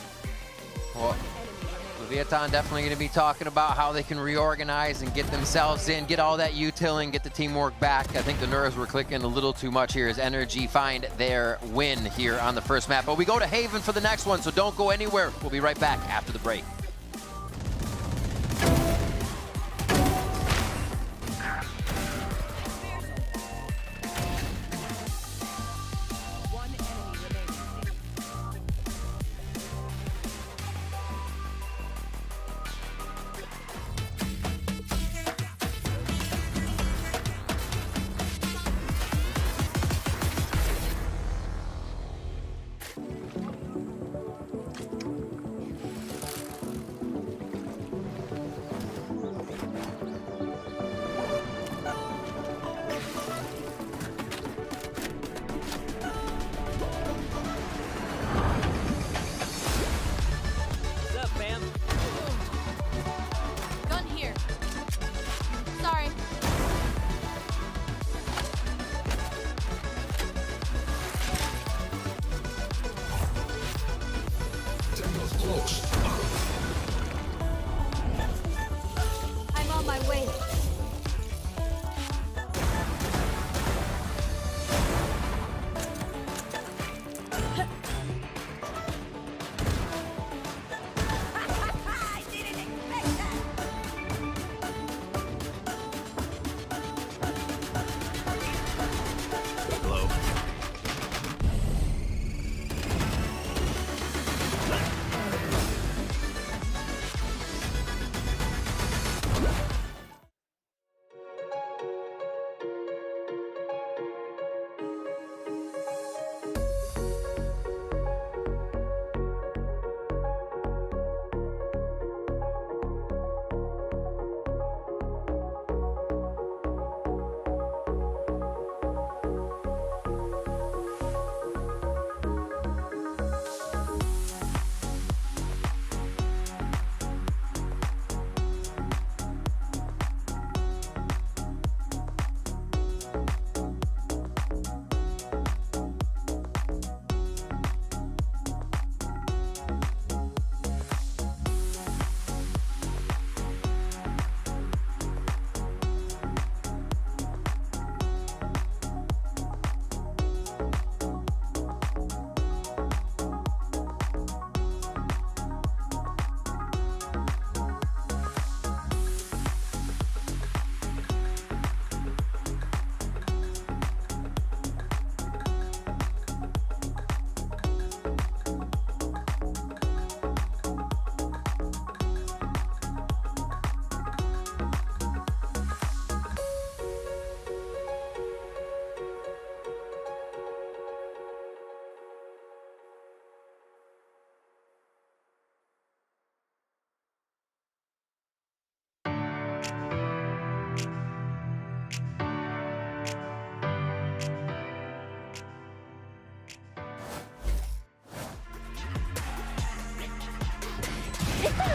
Well, Leviathan definitely going to be talking about how they can reorganize and get themselves in, get all that util and get the teamwork back. I think the nerves were clicking a little too much here as NRG find their win here on the first map. But we go to Haven for the next one, so don't go anywhere. We'll be right back after the break. I'm on my way.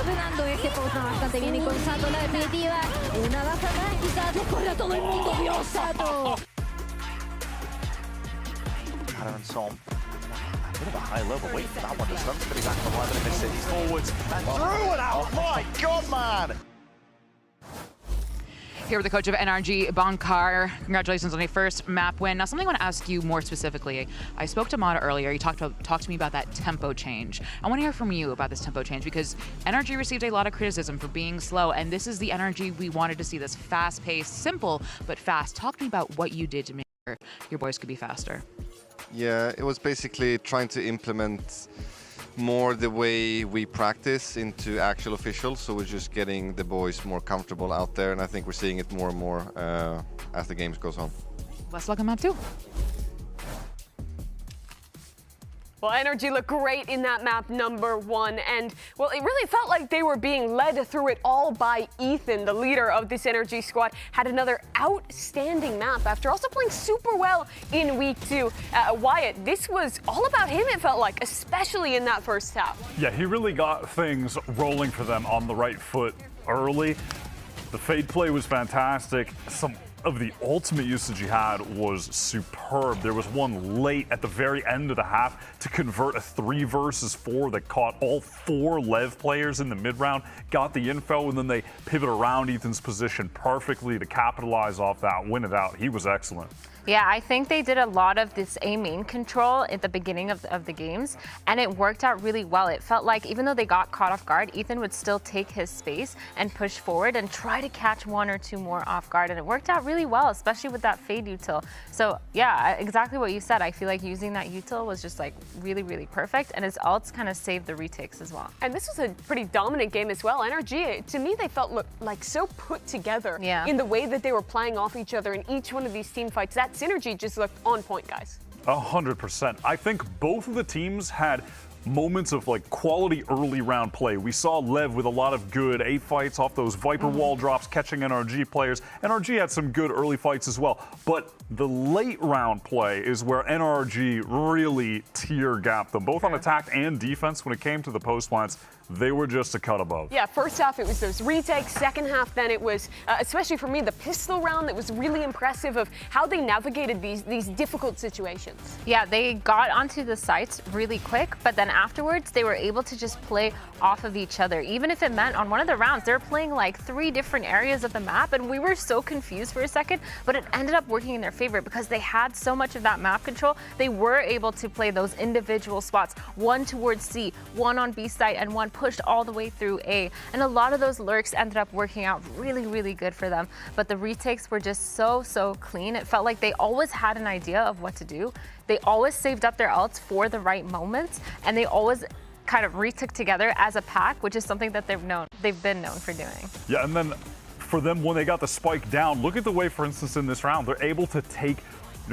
Fernando es que pausa bastante bien y con Sato la definitiva. Una baja más, quizás descorre a todo el mundo. ¡Dios, Sato! and Som. A bit of a high level. Wait for that one. The sun's pretty back from 11 in this city's forwards. And through and out. My God, man. Here with the coach of NRG, Bankar. Congratulations on a first map win. Now, something I want to ask you more specifically. I spoke to Mata earlier. He talked to me about that tempo change. I want to hear from you about this tempo change because NRG received a lot of criticism for being slow, and this is the NRG we wanted to see, this fast-paced, simple but fast. Talk to me about what you did to make sure your boys could be faster. Yeah, it was basically trying to implement more the way we practice into actual officials, so we're just getting the boys more comfortable out there, and I think we're seeing it more and more as the games goes on. Let's look at map 2. Well, NRG looked great in that map number 1, and well, it really felt like they were being led through it all by Ethan, the leader of this NRG squad. Had another outstanding map after also playing super well in week 2. Wyatt, this was all about him, it felt like, especially in that first half. Yeah, he really got things rolling for them on the right foot early. The fade play was fantastic. Some of the ultimate usage he had was superb. There was one late at the very end of the half to convert a 3 versus 4 that caught all 4 LEV players in the mid round, got the info, and then they pivot around Ethan's position perfectly to capitalize off that, win it out. He was excellent. Yeah, I think they did a lot of this A main control at the beginning of the games, and it worked out really well. It felt like even though they got caught off guard, Ethan would still take his space and push forward and try to catch 1 or 2 more off guard, and it worked out really well, especially with that fade util. So yeah, exactly what you said. I feel like using that util was just like really, really perfect, and his ults kind of saved the retakes as well. And this was a pretty dominant game as well. NRG, to me, they felt like so put together in the way that they were playing off each other in each one of these team fights. That synergy just looked on point, guys. 100%. I think both of the teams had moments of like quality early round play. We saw LEV with a lot of good A fights off those Viper wall drops, catching NRG players. NRG had some good early fights as well. But the late round play is where NRG really tear gapped them, both on attack and defense. When it came to the post plants, they were just a cut above. Yeah, first half it was those retakes. Second half, then it was, especially for me, the pistol round that was really impressive of how they navigated these difficult situations. Yeah, they got onto the sites really quick, but then afterwards they were able to just play off of each other. Even if it meant on one of the rounds, they were playing like 3 different areas of the map, and we were so confused for a second, but it ended up working in their favor because they had so much of that map control. They were able to play those individual spots, 1 towards C, 1 on B site, and 1 pushed all the way through A. And a lot of those lurks ended up working out really, really good for them. But the retakes were just so clean. It felt like they always had an idea of what to do. They always saved up their ults for the right moments, and they always kind of retook together as a pack, which is something that they've been known for doing. Yeah, and then for them, when they got the spike down, look at the way, for instance, in this round, they're able to take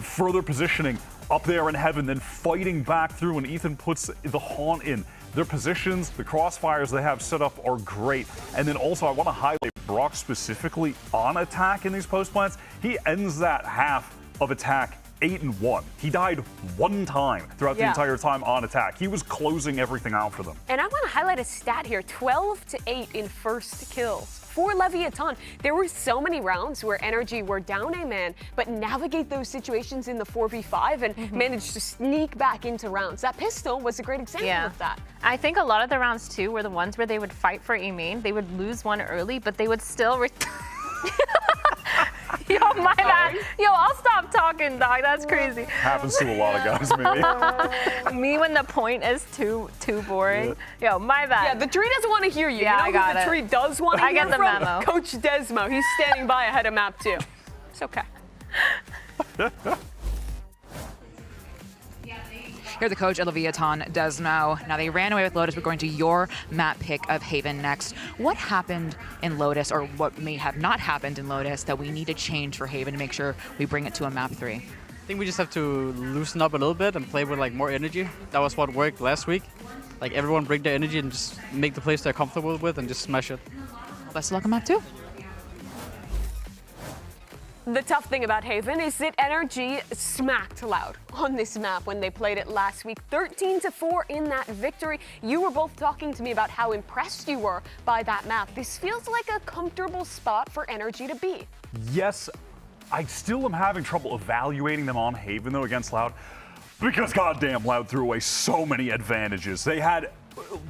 further positioning up there in heaven, then fighting back through, and Ethan puts the haunt in. Their positions, the crossfires they have set up are great. And then also I want to highlight Brock specifically on attack in these post plants. He ends that half of attack 8-1. He died 1 time throughout the entire time on attack. He was closing everything out for them. And I want to highlight a stat here, 12-8 in first kills. For Leviathan, there were so many rounds where NRG were down a man, but navigate those situations in the 4v5 and managed to sneak back into rounds. That pistol was a great example of that. I think a lot of the rounds too were the ones where they would fight for A main. They would lose 1 early, but they would still Yo, my bad. Yo, I'll stop talking, dog. That's crazy. Happens to a lot of guys, maybe. Me when the point is too boring. Yo, my bad. Yeah, the tree doesn't want to hear you. Yeah, you know I got who the tree does want to hear I get the from? memo. Coach Desmo. He's standing by ahead of map 2. It's okay. Here the coach of Leviathan, Desmo. Now they ran away with Lotus. We're going to your map pick of Haven next. What happened in Lotus, or what may have not happened in Lotus, that we need to change for Haven to make sure we bring it to a map 3? I think we just have to loosen up a little bit and play with like more energy. That was what worked last week. Like everyone bring their energy and just make the place they're comfortable with and just smash it. Best of luck on map 2. The tough thing about Haven is that NRG smacked Loud on this map when they played it last week. 13-4 in that victory. You were both talking to me about how impressed you were by that map. This feels like a comfortable spot for NRG to be. Yes, I still am having trouble evaluating them on Haven, though, against Loud, because goddamn Loud threw away so many advantages. They had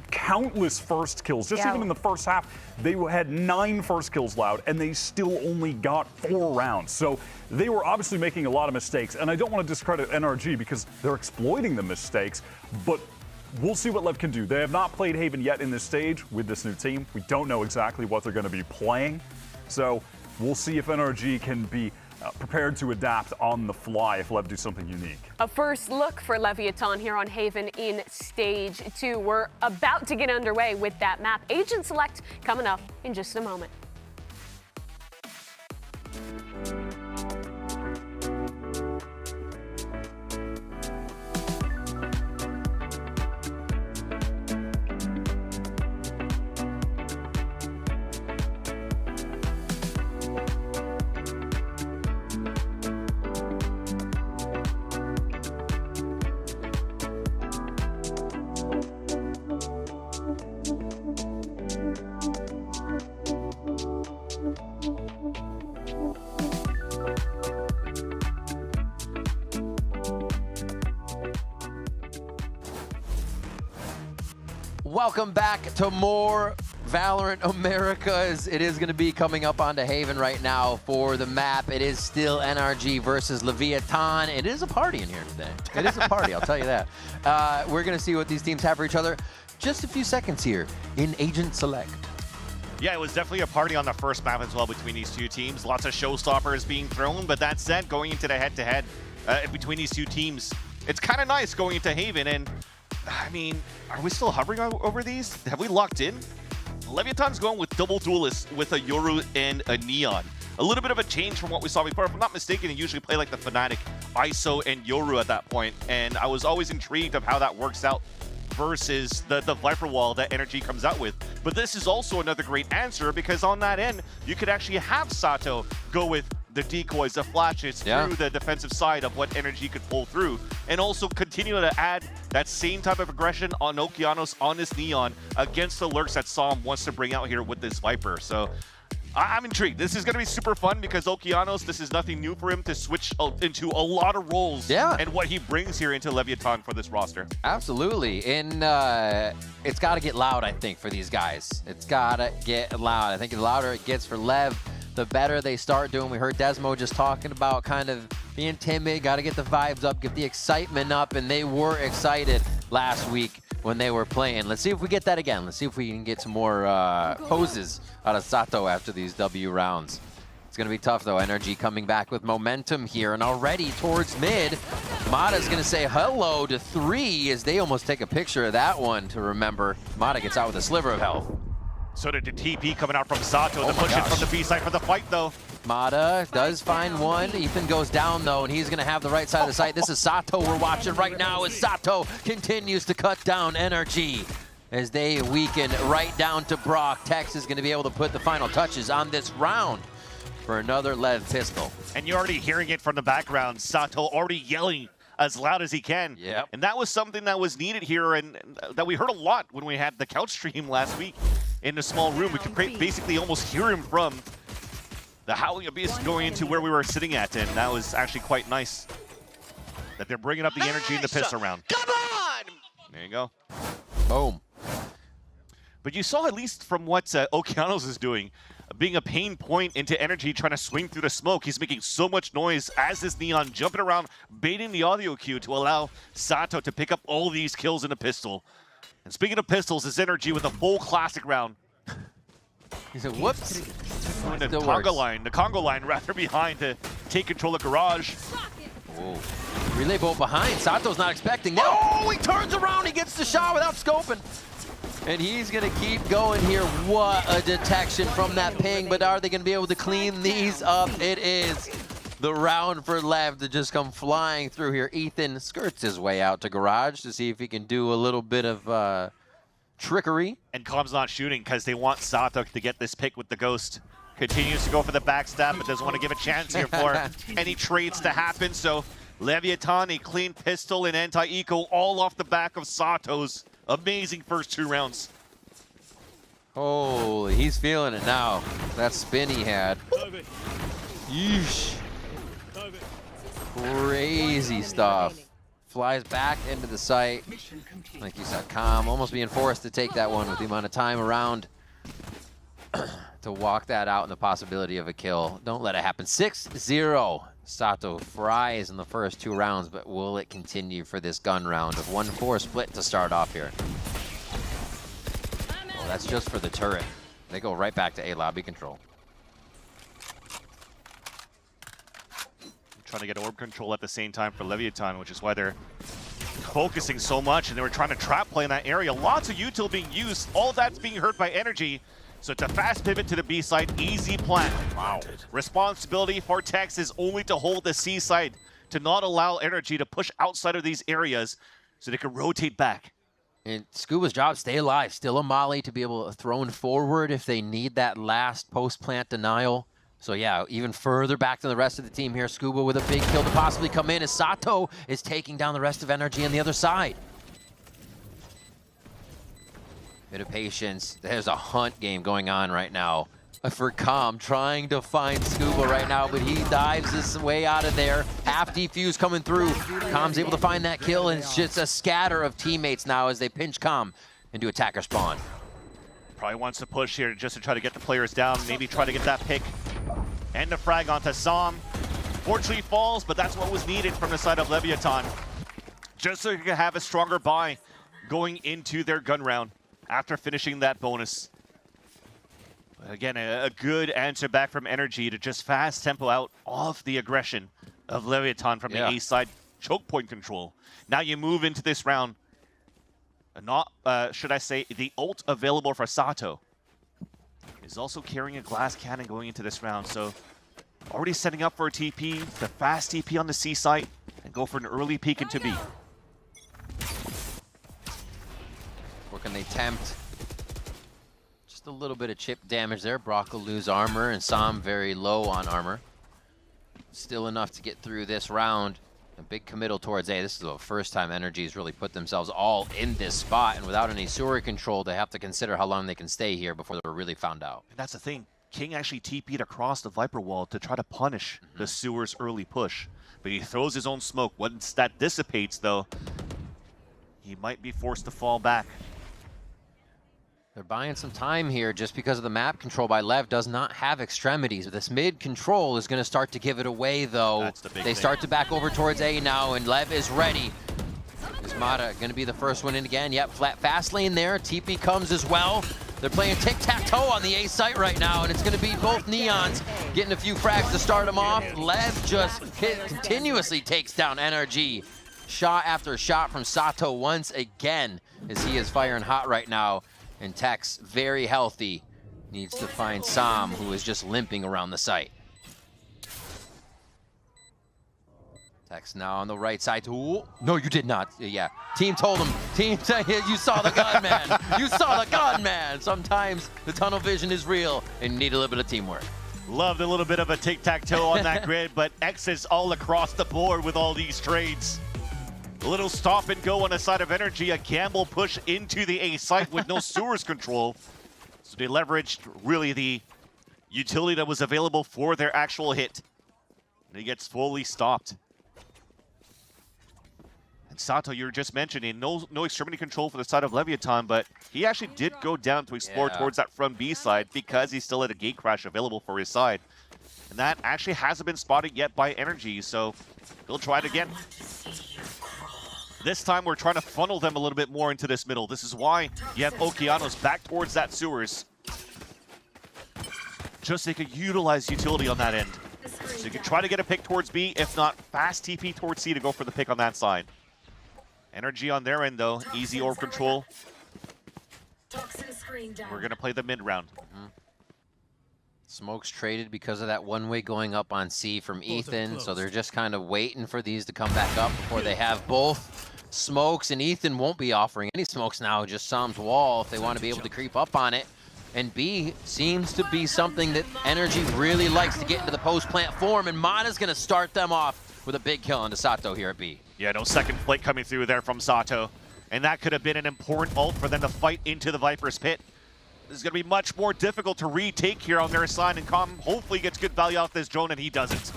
countless first kills. Just even in the first half, they had 9 first kills Loud, and they still only got 4 rounds. So they were obviously making a lot of mistakes, and I don't want to discredit NRG because they're exploiting the mistakes, but we'll see what LEV can do. They have not played Haven yet in this stage with this new team. We don't know exactly what they're going to be playing, so we'll see if NRG can be prepared to adapt on the fly if LEV do something unique. A first look for Leviathan here on Haven in Stage 2. We're about to get underway with that map. Agent Select coming up in just a moment. Welcome back to more VALORANT Americas. It is going to be coming up onto Haven right now for the map. It is still NRG versus Leviathan. It is a party in here today. It is a party, I'll tell you that. We're going to see what these teams have for each other. Just a few seconds here in Agent Select. Yeah, it was definitely a party on the first map as well between these two teams. Lots of showstoppers being thrown, but that said, going into the head-to-head between these two teams, it's kind of nice going into Haven. And I mean, are we still hovering over these? Have we locked in? Leviathan's going with double duelists with a Yoru and a Neon. A little bit of a change from what we saw before. If I'm not mistaken, they usually play like the Fnatic, ISO, and Yoru at that point. And I was always intrigued of how that works out versus the Viper wall that NRG comes out with. But this is also another great answer because on that end, you could actually have Sato go with the decoys, the flashes through the defensive side of what NRG could pull through, and also continue to add that same type of aggression on Okeanos, on this Neon, against the lurks that Psalm wants to bring out here with this Viper. So I'm intrigued. This is going to be super fun because Okeanos, this is nothing new for him to switch into a lot of roles and what he brings here into Leviathan for this roster. Absolutely. And it's got to get loud, I think, for these guys. It's got to get loud. I think the louder it gets for Lev, the better they start doing. We heard Desmo just talking about kind of being timid, got to get the vibes up, get the excitement up, and they were excited last week when they were playing. Let's see if we get that again. Let's see if we can get some more poses out of Sato after these W rounds. It's going to be tough, though. NRG coming back with momentum here and already towards mid. Mata's going to say hello to 3 as they almost take a picture of that one to remember. Mata gets out with a sliver of health. So did the TP coming out from Sato to push it from the B side for the fight, though. Mata does find one. Ethan goes down, though, and he's going to have the right side of the site. This is Sato we're watching right now as Sato continues to cut down NRG as they weaken right down to Brock. Tex is going to be able to put the final touches on this round for another lead pistol. And you're already hearing it from the background. Sato already yelling as loud as he can. Yep. And that was something that was needed here and that we heard a lot when we had the couch stream last week in the small room. We could basically almost hear him from the Howling Abyss going into where we were sitting at, and that was actually quite nice that they're bringing up the energy in the pistol round. Come on! There you go. Boom. But you saw, at least from what Okeanos is doing, being a pain point into NRG, trying to swing through the smoke. He's making so much noise as this Neon jumping around, baiting the audio cue to allow Sato to pick up all these kills in a pistol. And speaking of pistols, it's NRG with a full classic round. He said, whoops. The Congo line rather behind to take control of Garage. Whoa. Relay bolt behind. Sato's not expecting that. Oh, he turns around. He gets the shot without scoping. And he's going to keep going here. What a detection from that ping. But are they going to be able to clean these up? It is the round for Lev to just come flying through here. Ethan skirts his way out to Garage to see if he can do a little bit of trickery. And Com's not shooting because they want Sato to get this pick with the Ghost. Continues to go for the backstab, but doesn't want to give a chance here for any trades to happen. So Leviathan, a clean pistol and anti-eco all off the back of Sato's amazing first 2 rounds. Holy, he's feeling it now. That spin he had. Yeesh. Crazy stuff. Flies back into the site. Like you said, Calm almost being forced to take that one with the amount of time around to walk that out and the possibility of a kill. Don't let it happen. 6-0. Sato fries in the first 2 rounds, but will it continue for this gun round of 1-4 split to start off here? Well, that's just for the turret. They go right back to A lobby control. trying to get orb control at the same time for Leviathan, which is why they're focusing so much, and they were trying to trap play in that area. Lots of util being used. All that's being hurt by NRG. So it's a fast pivot to the B side, easy plan. Wow. Responsibility for Tex is only to hold the C side, to not allow NRG to push outside of these areas so they can rotate back. And Scuba's job, stay alive. Still a molly to be able to throw forward if they need that last post-plant denial. So yeah, even further back to the rest of the team here. Scuba with a big kill to possibly come in as Sato is taking down the rest of NRG on the other side. Bit of patience. There's a hunt game going on right now for Com, trying to find Scuba right now, but he dives his way out of there. Half defuse coming through. Com's able to find that kill, and it's just a scatter of teammates now as they pinch Com into attacker spawn. Probably wants to push here just to try to get the players down, maybe try to get that pick and the frag onto Sam. Fortunately falls, but that's what was needed from the side of Leviathan, just so he can have a stronger buy going into their gun round after finishing that bonus. But again, a good answer back from NRG to just fast tempo out off the aggression of Leviathan from the A side. Choke point control. Now you move into this round. Not, should I say, the ult available for Sato is also carrying a glass cannon going into this round. So already setting up for a TP, the fast TP on the C site, and go for an early peek into B. Or can they tempt? Just a little bit of chip damage there. Brock will lose armor, and Sam very low on armor. Still enough to get through this round. A big committal towards A. This is the first time NRG's really put themselves all in this spot, and without any sewer control, they have to consider how long they can stay here before they're really found out. And that's the thing. King actually TP'd across the Viper wall to try to punish the sewer's early push. But he throws his own smoke. Once that dissipates, though, he might be forced to fall back. They're buying some time here just because of the map control by LEV does not have extremities. This mid control is going to start to give it away, though. That's the big they thing. start to back over towards A now, and LEV is ready. Is Mata going to be the first one in again? Yep, fast lane there. TP comes as well. They're playing tic-tac-toe on the A site right now, and it's going to be both Neons getting a few frags to start them off. LEV just continuously takes down NRG. Shot after shot from Sato once again, as he is firing hot right now. And Tex, very healthy, needs to find Sam, who is just limping around the site. Tex now on the right side. Ooh, no, you did not. Yeah, team told him. Team said, you saw the gun, man. You saw the gun, man. Sometimes the tunnel vision is real and you need a little bit of teamwork. Loved a little bit of a tic-tac-toe on that grid, but X's all across the board with all these trades. A little stop and go on the side of NRG, a gamble push into the A site with no sewers control. So they leveraged really the utility that was available for their actual hit. And he gets fully stopped. And Sato, you were just mentioning, no extremity control for the side of Leviathan, but he actually did go down to explore towards that front B side because he still had a gate crash available for his side. And that actually hasn't been spotted yet by NRG, so he'll try it again. This time we're trying to funnel them a little bit more into this middle. This is why you have Okeanos back towards that sewers. Just so they could utilize utility on that end. So you can try to get a pick towards B, if not fast TP towards C to go for the pick on that side. NRG on their end though, easy orb control. We're gonna play the mid round. Smoke's traded because of that one-way going up on C from Ethan, so they're just kind of waiting for these to come back up before they have both smokes, and Ethan won't be offering any smokes now, just Sam's wall if they want to be able to creep up on it. And B seems to be something that NRG really likes to get into the post-plant form, and Mata's going to start them off with a big kill onto Sato here at B. Yeah, no second plate coming through there from Sato, and that could have been an important ult for them to fight into the Viper's pit. This is going to be much more difficult to retake here on their side, and Com hopefully gets good value off this drone, and he doesn't.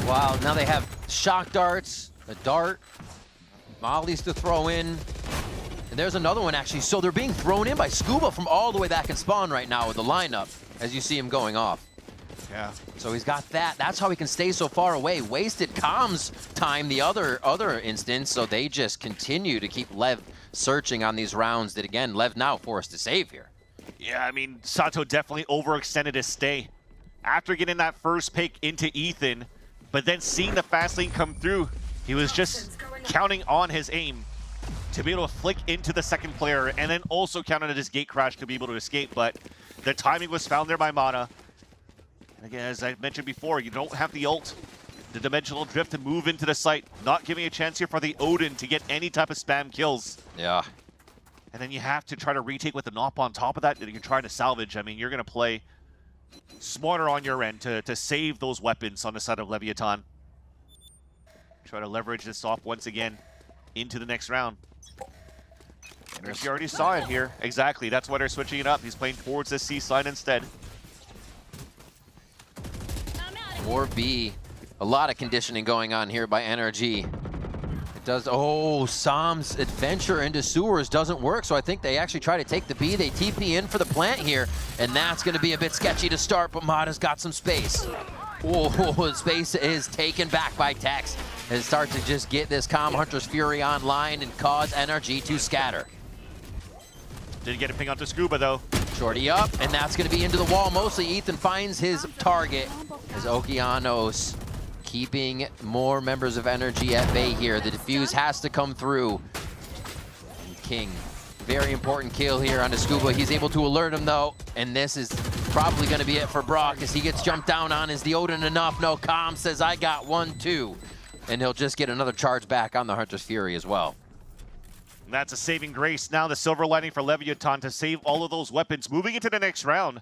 Wow, now they have shock darts, a dart, mollies to throw in, and there's another one actually. So they're being thrown in by Scuba from all the way back in spawn right now with the lineup, as you see him going off. Yeah. So he's got that. That's how he can stay so far away. Wasted Com's time the other instance, so they just continue to keep LEV searching on these rounds that, again, LEV now forced to save here. Yeah, I mean, Sato definitely overextended his stay. after getting that first pick into Ethan, but then seeing the fast lane come through, he was just counting on his aim to be able to flick into the second player and then also count on his gate crash to be able to escape. But the timing was found there by Mata. And again, as I mentioned before, you don't have the ult, the dimensional drift to move into the site, not giving a chance here for the Odin to get any type of spam kills. Yeah. And then you have to try to retake with the Nop on top of that you're trying to salvage. I mean, you're going to play smarter on your end to save those weapons on the side of Leviathan. Try to leverage this off once again into the next round. And you already saw it here. Exactly, that's why they're switching it up. He's playing towards the C side instead. 4B. A lot of conditioning going on here by NRG. It does, oh, Sam's adventure into sewers doesn't work, so I think they actually try to take the B. They TP in for the plant here, and that's going to be a bit sketchy to start, but Mata's got some space. Oh, space is taken back by Tex and start to just get this Calm Hunter's Fury online and cause NRG to scatter. Didn't get a ping onto Scuba though. Shorty up, and that's going to be into the wall. Mostly Ethan finds his target as Okeanos keeping more members of NRG at bay here. The defuse has to come through. And King, very important kill here on the Scuba. He's able to alert him though, and this is probably going to be it for Brock as he gets jumped down on. Is the Odin enough? No, Calm says I got 1-2, and he'll just get another charge back on the Hunter's Fury as well. And that's a saving grace. Now the silver lining for Leviathan to save all of those weapons moving into the next round,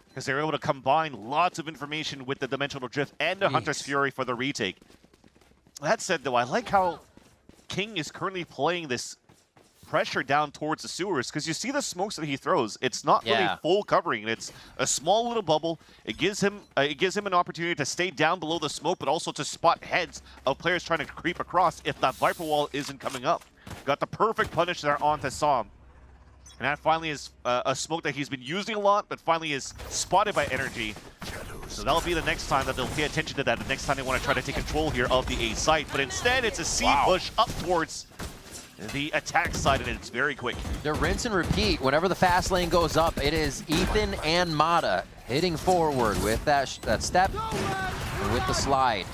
because they're able to combine lots of information with the Dimensional Drift and the Hunter's Fury for the retake. That said though, I like how King is currently playing this pressure down towards the sewers, because you see the smokes that he throws. It's not really full covering. It's a small little bubble. It gives him an opportunity to stay down below the smoke, but also to spot heads of players trying to creep across if that Viper Wall isn't coming up. Got the perfect punish there onto Sam. And that finally is a smoke that he's been using a lot, but finally is spotted by NRG. So that'll be the next time that they'll pay attention to that, the next time they want to try to take control here of the A site. But instead, it's a C push up towards the attack side, and it's very quick. They're rinse and repeat. Whenever the fast lane goes up, it is Ethan and Mata hitting forward with that step and with the slide.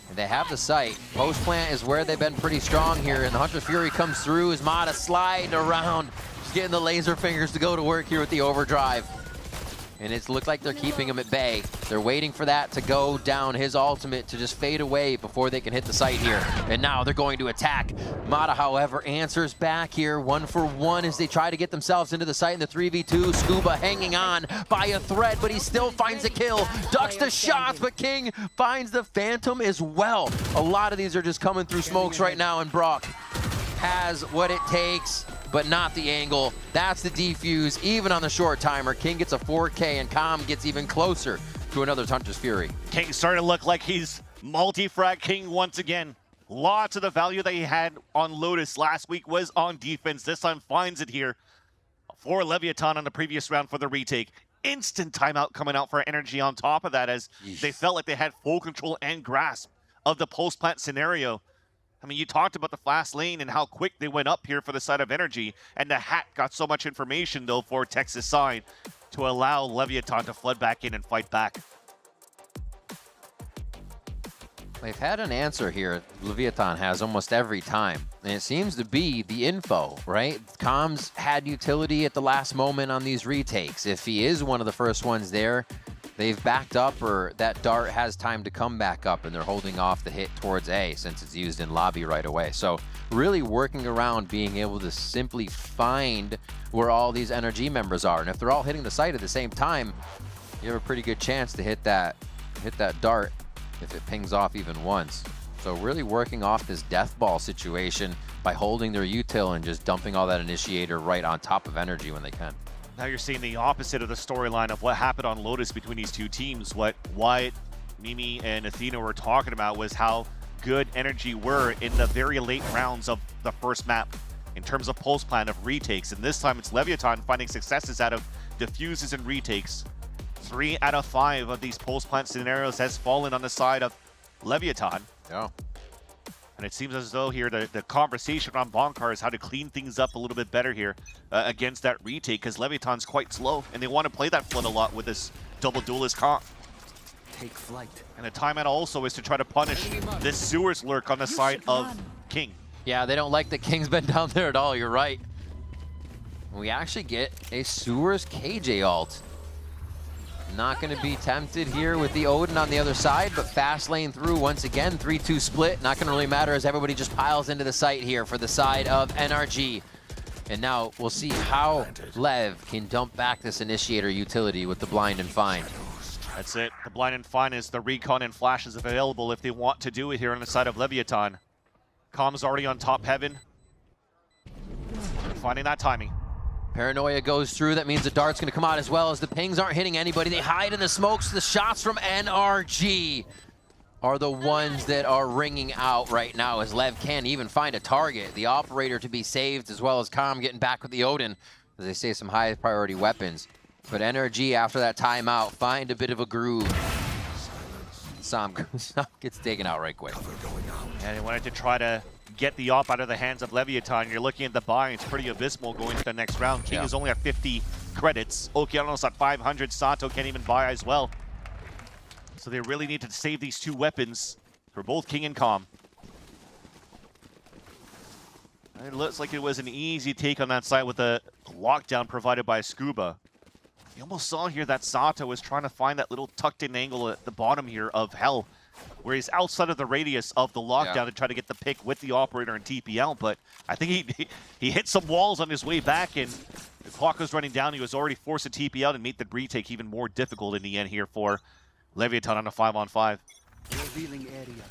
And they have the site. Post plant is where they've been pretty strong here, and the Hunter Fury comes through as Mata sliding around, just getting the laser fingers to go to work here with the overdrive. And it's looked like they're keeping him at bay. They're waiting for that to go down, his ultimate to just fade away before they can hit the site here. And now they're going to attack. Mata, however, answers back here 1-for-1 as they try to get themselves into the site in the 3v2. Scuba hanging on by a thread, but he still finds a kill. Ducks the shots, but King finds the Phantom as well. A lot of these are just coming through smokes right now, and Brock has what it takes, but not the angle. That's the defuse, even on the short timer. King gets a 4K, and Calm gets even closer to another Hunter's Fury. King starting to look like he's multi-frag King once again. Lots of the value that he had on Lotus last week was on defense. This time finds it here for Leviathan on the previous round for the retake. Instant timeout coming out for NRG on top of that, as they felt like they had full control and grasp of the post-plant scenario. I mean, you talked about the fast lane and how quick they went up here for the side of NRG, and the hat got so much information, though, for Texas side to allow Leviathan to flood back in and fight back. They've had an answer here, Leviathan has almost every time, and it seems to be the info, right? Calm's had utility at the last moment on these retakes. If he is one of the first ones there, they've backed up, or that dart has time to come back up, and they're holding off the hit towards A since it's used in lobby right away. So really working around being able to simply find where all these NRG members are. And if they're all hitting the site at the same time, you have a pretty good chance to hit that dart if it pings off even once. So really working off this death ball situation by holding their util and just dumping all that initiator right on top of NRG when they can. Now you're seeing the opposite of the storyline of what happened on Lotus between these two teams. What Wyatt, Mimi, and Athena were talking about was how good NRG were in the very late rounds of the first map in terms of pulse plan of retakes. And this time it's Leviathan finding successes out of diffuses and retakes. 3 out of 5 of these pulse plant scenarios has fallen on the side of Leviathan. Yeah. And it seems as though here the conversation on Bonkar is how to clean things up a little bit better here against that retake, because Leviathan's quite slow, and they want to play that flood a lot with this double duelist comp. take flight. And the timeout also is to try to punish this Sewers lurk on the side of King. Yeah, they don't like that King's been down there at all, you're right. We actually get a Sewers KJ ult. Not going to be tempted here with the Odin on the other side, but fast lane through once again, 3-2 split. Not going to really matter as everybody just piles into the site here for the side of NRG. And now we'll see how LEV can dump back this initiator utility with the blind and find. That's it. The blind and find is the recon and flashes available if they want to do it here on the side of Leviathan. Com's already on top heaven. Finding that timing. Paranoia goes through. That means the dart's going to come out as well as the pings aren't hitting anybody. They hide in the smokes. The shots from NRG are the ones that are ringing out right now as LEV can't even find a target. The operator to be saved as well as Com getting back with the Odin. As they say, some high priority weapons. But NRG after that timeout find a bit of a groove. Sam gets taken out right quick. And he wanted to try to get the op out of the hands of Leviathan. You're looking at the buy, it's pretty abysmal going to the next round. King is only at 50 credits. Okeanos at 500. Sato can't even buy as well. So they really need to save these two weapons for both King and Com. It looks like it was an easy take on that side with the lockdown provided by Scuba. You almost saw here that Sato was trying to find that little tucked in angle at the bottom here of Hell, where he's outside of the radius of the lockdown to try to get the pick with the operator and TPL, but I think he hit some walls on his way back, and the clock was running down. He was already forced to TPL and made the retake even more difficult in the end here for Leviathan on a 5-on-5. Revealing area.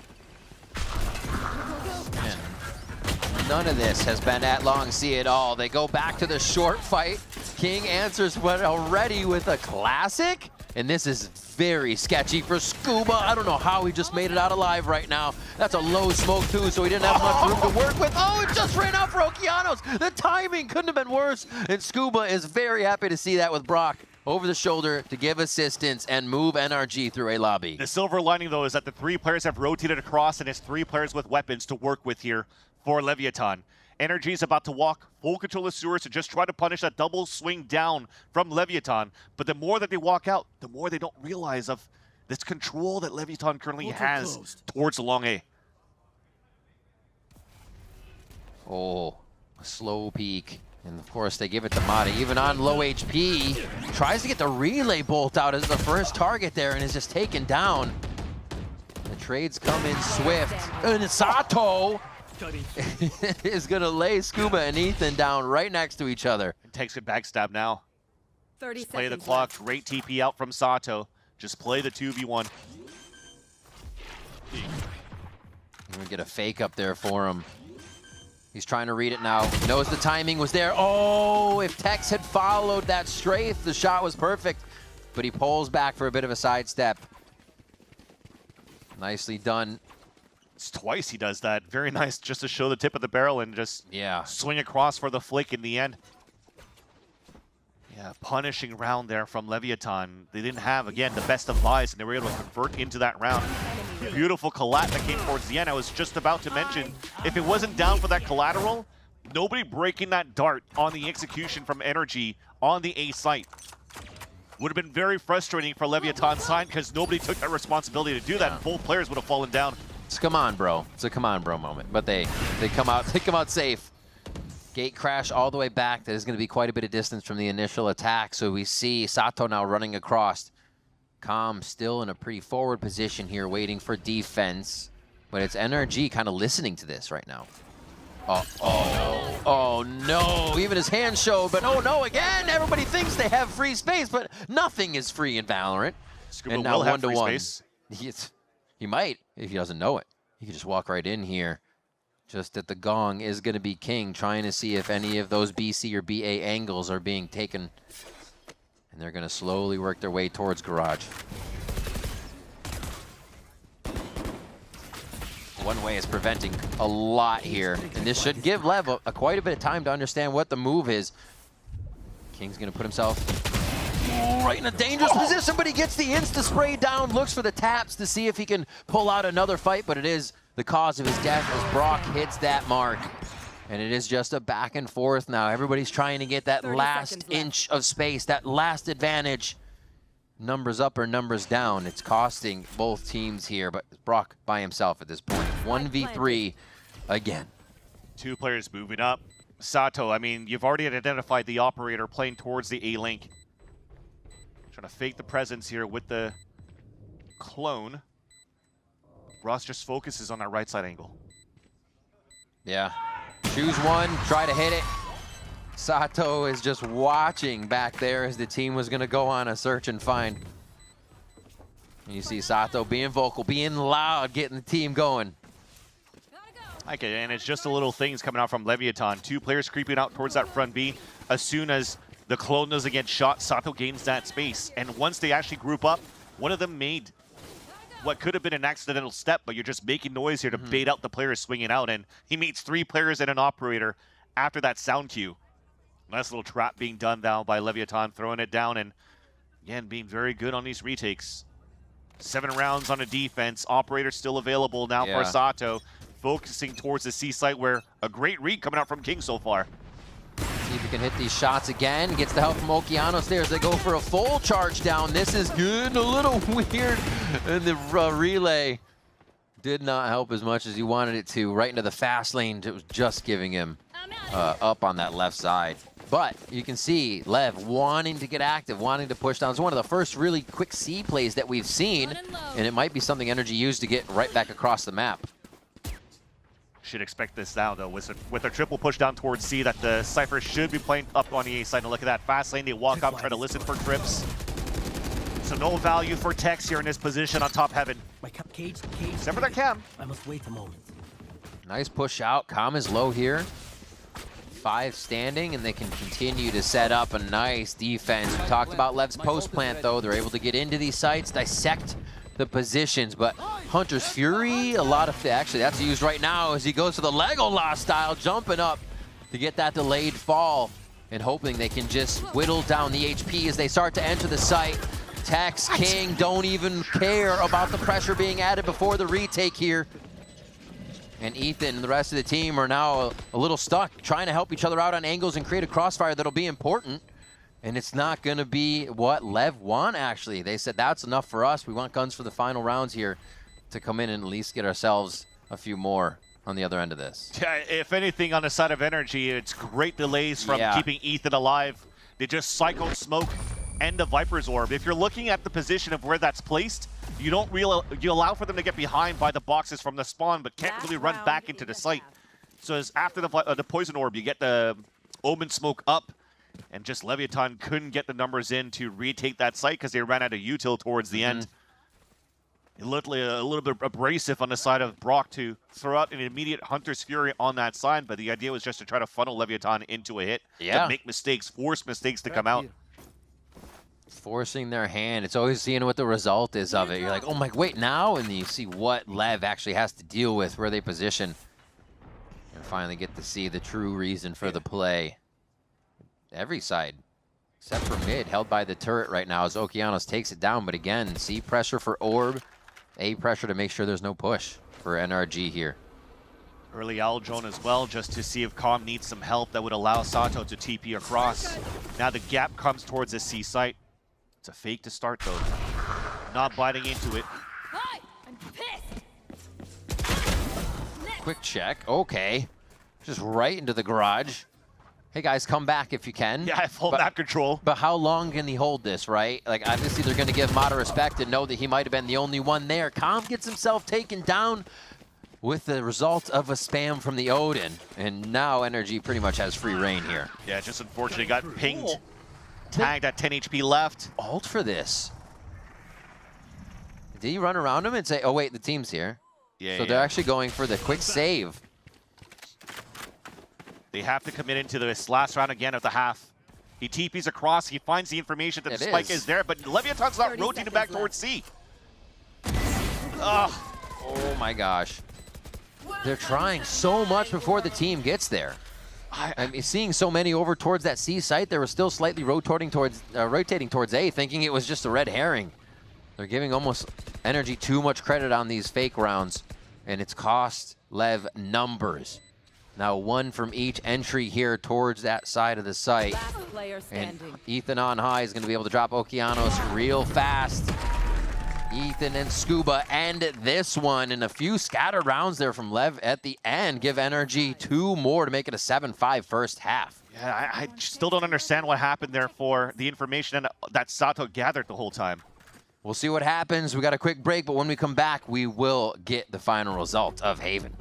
None of this has been at long see it all. They go back to the short fight. King answers what already with a classic, and this is very sketchy for Scuba. I don't know how he just made it out alive right now. That's a low smoke too, so he didn't have much room to work with. Oh, it just ran out for Okeanos. The timing couldn't have been worse, and Scuba is very happy to see that with Brock over the shoulder to give assistance and move NRG through a lobby. The silver lining, though, is that the three players have rotated across, and it's three players with weapons to work with here for Leviathan. NRG is about to walk full control of Sewers to just try to punish that double swing down from Leviathan. But the more that they walk out, the more they don't realize of this control that Leviathan currently has towards the long A. Oh, a slow peek. And of course, they give it to Mata, even on low HP. Tries to get the relay bolt out as the first target there and is just taken down. The trades come in swift. And Sato is going to lay Scuba and Ethan down right next to each other. And takes a backstab now. 30 just play the seconds clock. left. Great TP out from Sato. Just play the 2v1. We're going to get a fake up there for him. He's trying to read it now. Knows the timing was there. Oh, if Tex had followed that strafe, the shot was perfect. But he pulls back for a bit of a sidestep. Nicely done. It's twice he does that. Very nice just to show the tip of the barrel and just swing across for the flick in the end. Yeah, punishing round there from Leviathan. They didn't have, again, the best of buys, and they were able to convert into that round. Beautiful collat that came towards the end. I was just about to mention, if it wasn't down for that collateral, nobody breaking that dart on the execution from NRG on the A site. Would have been very frustrating for Leviathan's side because nobody took that responsibility to do that, and both players would have fallen down. It's a come on, bro. It's a come on, bro moment. But they come out safe. Gate crash all the way back. That is going to be quite a bit of distance from the initial attack. So we see Sato now running across. Com still in a pretty forward position here, waiting for defense. But it's NRG kind of listening to this right now. Oh no, even his hand showed, but oh no, again, everybody thinks they have free space, but nothing is free in Valorant. Scuba and now will have free 1-to-1. space. He might, if he doesn't know it. He could just walk right in here. Just that the gong is going to be King, trying to see if any of those BC or BA angles are being taken. And they're going to slowly work their way towards Garage. One way is preventing a lot here. And this should give Lev quite a bit of time to understand what the move is. King's going to put himself right in a dangerous position, but he gets the insta-spray down, looks for the taps to see if he can pull out another fight, but it is the cause of his death as Brock hits that mark. And it is just a back and forth now. Everybody's trying to get that last inch of space, that last advantage. numbers up or numbers down. It's costing both teams here, but Brock by himself at this point. 1v3 again. 2 players moving up. Sato, I mean, you've already identified the operator playing towards the A-Link. Trying to fake the presence here with the clone. Ross just focuses on that right side angle. Yeah. Choose one, try to hit it. Sato is just watching back there as the team was going to go on a search and find. And you see Sato being vocal, being loud, getting the team going. Okay, and it's just the little things coming out from Leviathan. 2 players creeping out towards that front B. As soon as the clone doesn't get shot, Sato gains that space. And once they actually group up, one of them made what could have been an accidental step, but you're just making noise here to bait out the players swinging out. And he meets 3 players and an operator after that sound cue. Nice little trap being done now by Leviathan, throwing it down and, again, being very good on these retakes. 7 rounds on a defense. Operator still available now for Sato. Focusing towards the C site where a great read coming out from King so far. See if he can hit these shots again. Gets the help from Okeanos there as they go for a full charge down. This is good, a little weird. And the relay did not help as much as he wanted it to. Right into the fast lane. It was just giving him up on that left side. But you can see Lev wanting to get active, wanting to push down. It's one of the first really quick C plays that we've seen. And it might be something NRG used to get right back across the map. Should expect this now, though, with a triple push down towards C that the Cypher should be playing up on the A side. And look at that fast lane. They walk up, try to listen for trips. So no value for Tex here in this position on top heaven. Except for that cam. I must wait a moment. Nice push out. Calm is low here. 5 standing, and they can continue to set up a nice defense. We talked about Lev's post plant, though. They're able to get into these sites, dissect the positions, but Hunter's Fury, a lot of, actually that's used right now as he goes to the Legolas style, jumping up to get that delayed fall and hoping they can just whittle down the HP as they start to enter the site. Tex, King don't even care about the pressure being added before the retake here. And Ethan and the rest of the team are now a little stuck, trying to help each other out on angles and create a crossfire that'll be important. And it's not going to be what Lev want, actually. They said, that's enough for us. We want guns for the final rounds here to come in and at least get ourselves a few more on the other end of this. Yeah, if anything, on the side of NRG, it's great delays from keeping Ethan alive. They just cycle smoke and the Viper's Orb. If you're looking at the position of where that's placed, you don't you allow for them to get behind by the boxes from the spawn, but can't really run back into the site. So as after the Poison Orb, you get the Omen Smoke up, and just Leviathan couldn't get the numbers in to retake that site because they ran out of util towards the end. It looked like a little bit abrasive on the side of Brock to throw out an immediate Hunter's Fury on that side, but the idea was just to try to funnel Leviathan into a hit, to make mistakes, force mistakes to come out. Forcing their hand. It's always seeing what the result is of it. You're like, oh my, wait, now? And then you see what Lev actually has to deal with, where they position. And finally get to see the true reason for the play. Every side, except for mid, held by the turret right now as Okeanos takes it down. But again, C pressure for Orb, A pressure to make sure there's no push for NRG here. Early Aldrone as well, just to see if Calm needs some help that would allow Sato to TP across. Now the gap comes towards the C site. It's a fake to start, though. Not biting into it. I'm pissed. Quick check. Okay. Just right into the garage. Hey, guys, come back if you can. Yeah, full map control. But how long can he hold this, right? Like, obviously, they're going to give Mata respect and know that he might have been the only one there. Calm gets himself taken down with the result of a spam from the Odin. And now NRG pretty much has free reign here. Yeah, just unfortunately got pinged. Tagged at 10 HP left. Ult for this. Did he run around him and say, oh, wait, the team's here? Yeah, so they're actually going for the quick save. They have to commit into this last round again of the half. He TPs across. He finds the information that the spike is there, but Leviathan's not rotating back towards C. Oh my gosh. They're trying so much before the team gets there. I mean, seeing so many over towards that C site, they were still slightly rotating towards A, thinking it was just a red herring. They're giving almost NRG too much credit on these fake rounds, and it's cost Lev numbers. Now 1 from each entry here towards that side of the site. And Ethan on high is going to be able to drop Okeanos real fast. Ethan and Scuba end this one, and a few scattered rounds there from Lev at the end give NRG 2 more to make it a 7-5 first half. Yeah, I still don't understand what happened there for the information that Sato gathered the whole time. We'll see what happens. We got a quick break, but when we come back, we will get the final result of Haven.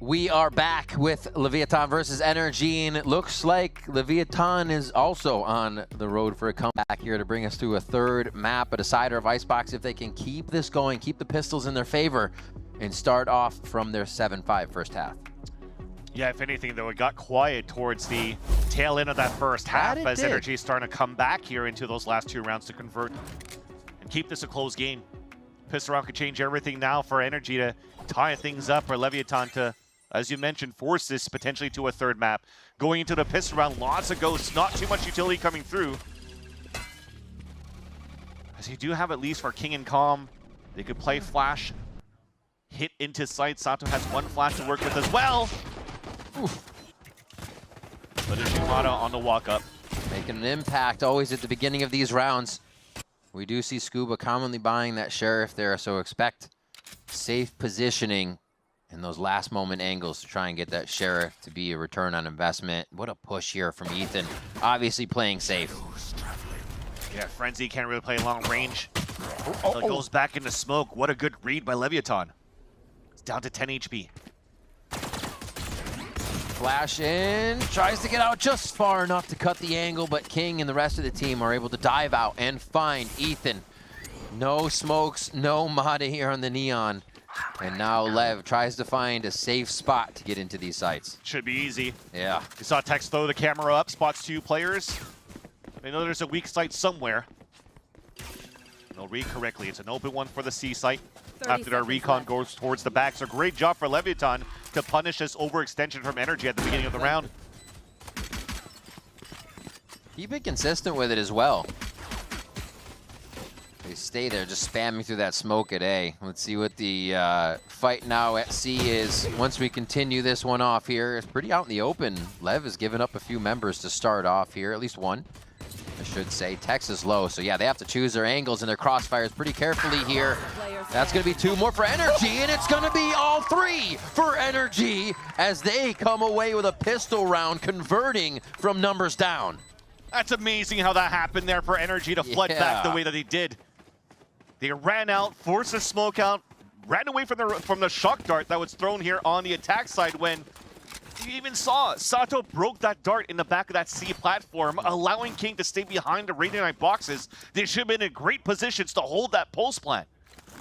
We are back with Leviathan versus NRG, and it looks like Leviathan is also on the road for a comeback here to bring us to a third map, a decider of Icebox if they can keep this going, keep the pistols in their favor, and start off from their 7-5 first half. Yeah, if anything, though, it got quiet towards the tail end of that first half as NRG is starting to come back here into those last 2 rounds to convert and keep this a close game. Pistol round could change everything now for NRG to tie things up, or Leviathan to, as you mentioned, force this potentially to a third map. Going into the pistol round, lots of ghosts, not too much utility coming through. As you do have, at least for King and Calm, they could play flash, hit into sight. Sato has 1 flash to work with as well. Oof. But Ishimata on the walk up. Making an impact always at the beginning of these rounds. We do see Scuba commonly buying that Sheriff there, so expect safe positioning in those last moment angles to try and get that Sheriff to be a return on investment. What a push here from Ethan. Obviously playing safe. Yeah, Frenzy can't really play long range. It goes back into smoke. What a good read by Leviathan. It's down to 10 HP. Flash in, tries to get out just far enough to cut the angle, but King and the rest of the team are able to dive out and find Ethan. No smokes, no Mata here on the Neon. And now Lev tries to find a safe spot to get into these sites. Should be easy. Yeah. You saw Tex throw the camera up, spots 2 players. They know there's a weak site somewhere. They'll read correctly. It's an open one for the C site. After their recon goes towards the back. So great job for Leviathan to punish this overextension from NRG at the beginning of the round. Keep it consistent with it as well. They stay there just spamming through that smoke at A. Let's see what the fight now at C is. Once we continue this one off here, it's pretty out in the open. Lev has given up a few members to start off here, at least 1. I should say. Tex is low, so yeah, they have to choose their angles and their crossfires pretty carefully here. That's going to be 2 more for NRG, and it's going to be all 3 for NRG as they come away with a pistol round, converting from numbers down. That's amazing how that happened there for NRG to flood back the way that they did. They ran out, forced the smoke out, ran away from the shock dart that was thrown here on the attack side when you even saw Sato broke that dart in the back of that C platform, allowing King to stay behind the Radiant boxes. They should have been in great positions to hold that pulse plant.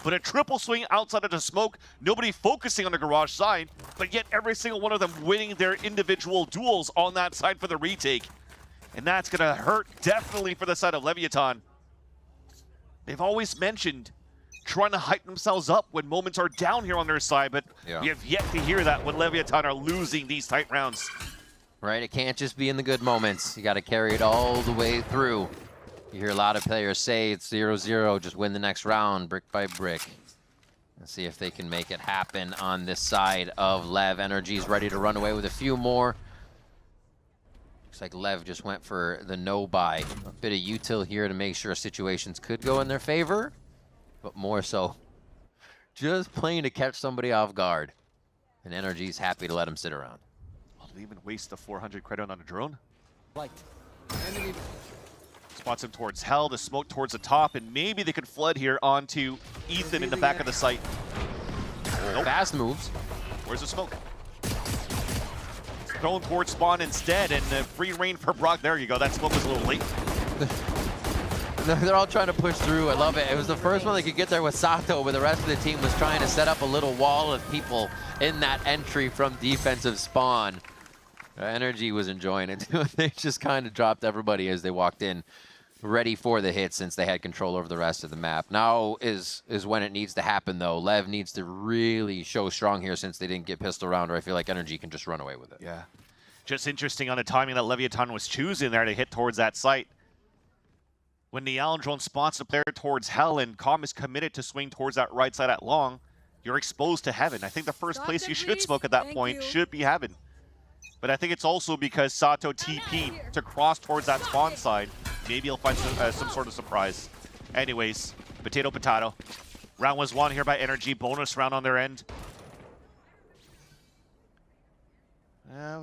But a triple swing outside of the smoke, nobody focusing on the garage side, but yet every single one of them winning their individual duels on that side for the retake. And that's gonna hurt definitely for the side of Leviathan. They've always mentioned trying to hype themselves up when moments are down here on their side, but we have yet to hear that when Leviathan are losing these tight rounds. Right, it can't just be in the good moments. You got to carry it all the way through. You hear a lot of players say it's 0-0, just win the next round, brick by brick. Let's see if they can make it happen on this side of LEV. NRG's ready to run away with a few more. Looks like LEV just went for the no-buy. A bit of util here to make sure situations could go in their favor, but more so just playing to catch somebody off guard. And NRG's happy to let him sit around. Will they even waste the 400 credit on a drone? Spots him towards Hell, the smoke towards the top, and maybe they could flood here onto Ethan in the back of the site. Nope. Fast moves. Where's the smoke? Thrown towards spawn instead, and free reign for Brock. There you go. That smoke was a little late. They're all trying to push through. I love it. It was the first one they could get there with Sato, but the rest of the team was trying to set up a little wall of people in that entry from defensive spawn. NRG was enjoying it. They just kind of dropped everybody as they walked in, ready for the hit since they had control over the rest of the map. Now is when it needs to happen, though. LEV needs to really show strong here since they didn't get pistol round, or I feel like NRG can just run away with it. Yeah. Just interesting on the timing that Leviathan was choosing there to hit towards that site. When the Allen drone spots the player towards Hell and Calm is committed to swing towards that right side at long, you're exposed to Heaven. I think the first place you should smoke at that point should be Heaven. But I think it's also because Sato TP to cross towards that spawn side. Maybe he'll find some sort of surprise. Anyways, potato. Round was won here by NRG. Bonus round on their end.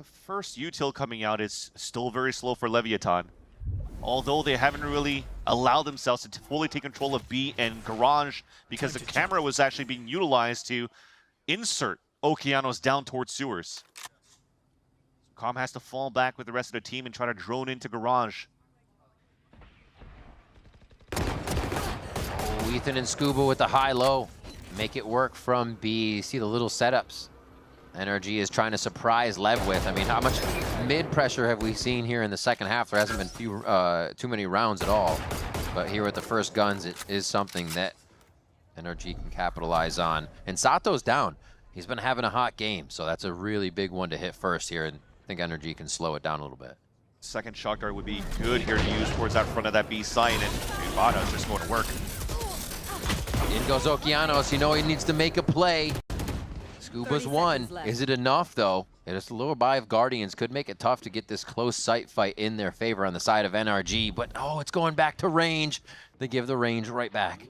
First util coming out is still very slow for Leviathan. Although they haven't really allowed themselves to fully take control of B and Garage because the camera was actually being utilized to insert Okeanos down towards sewers. Calm has to fall back with the rest of the team and try to drone into Garage. Oh, Ethan and Scuba with the high-low. Make it work from B. See the little setups NRG is trying to surprise LEV with. I mean, how much mid-pressure have we seen here in the second half? There hasn't been too many rounds at all. But here with the first guns, it is something that NRG can capitalize on. And Sato's down. He's been having a hot game, so that's a really big one to hit first here, and I think NRG can slow it down a little bit. Second shock dart would be good here to use towards that front of that B site, and Ivano's just going to work. In goes Okeanos. You know he needs to make a play. Scuba's one. Is it enough, though? Just a little buy of Guardians could make it tough to get this close sight fight in their favor on the side of NRG, but oh, it's going back to range. They give the range right back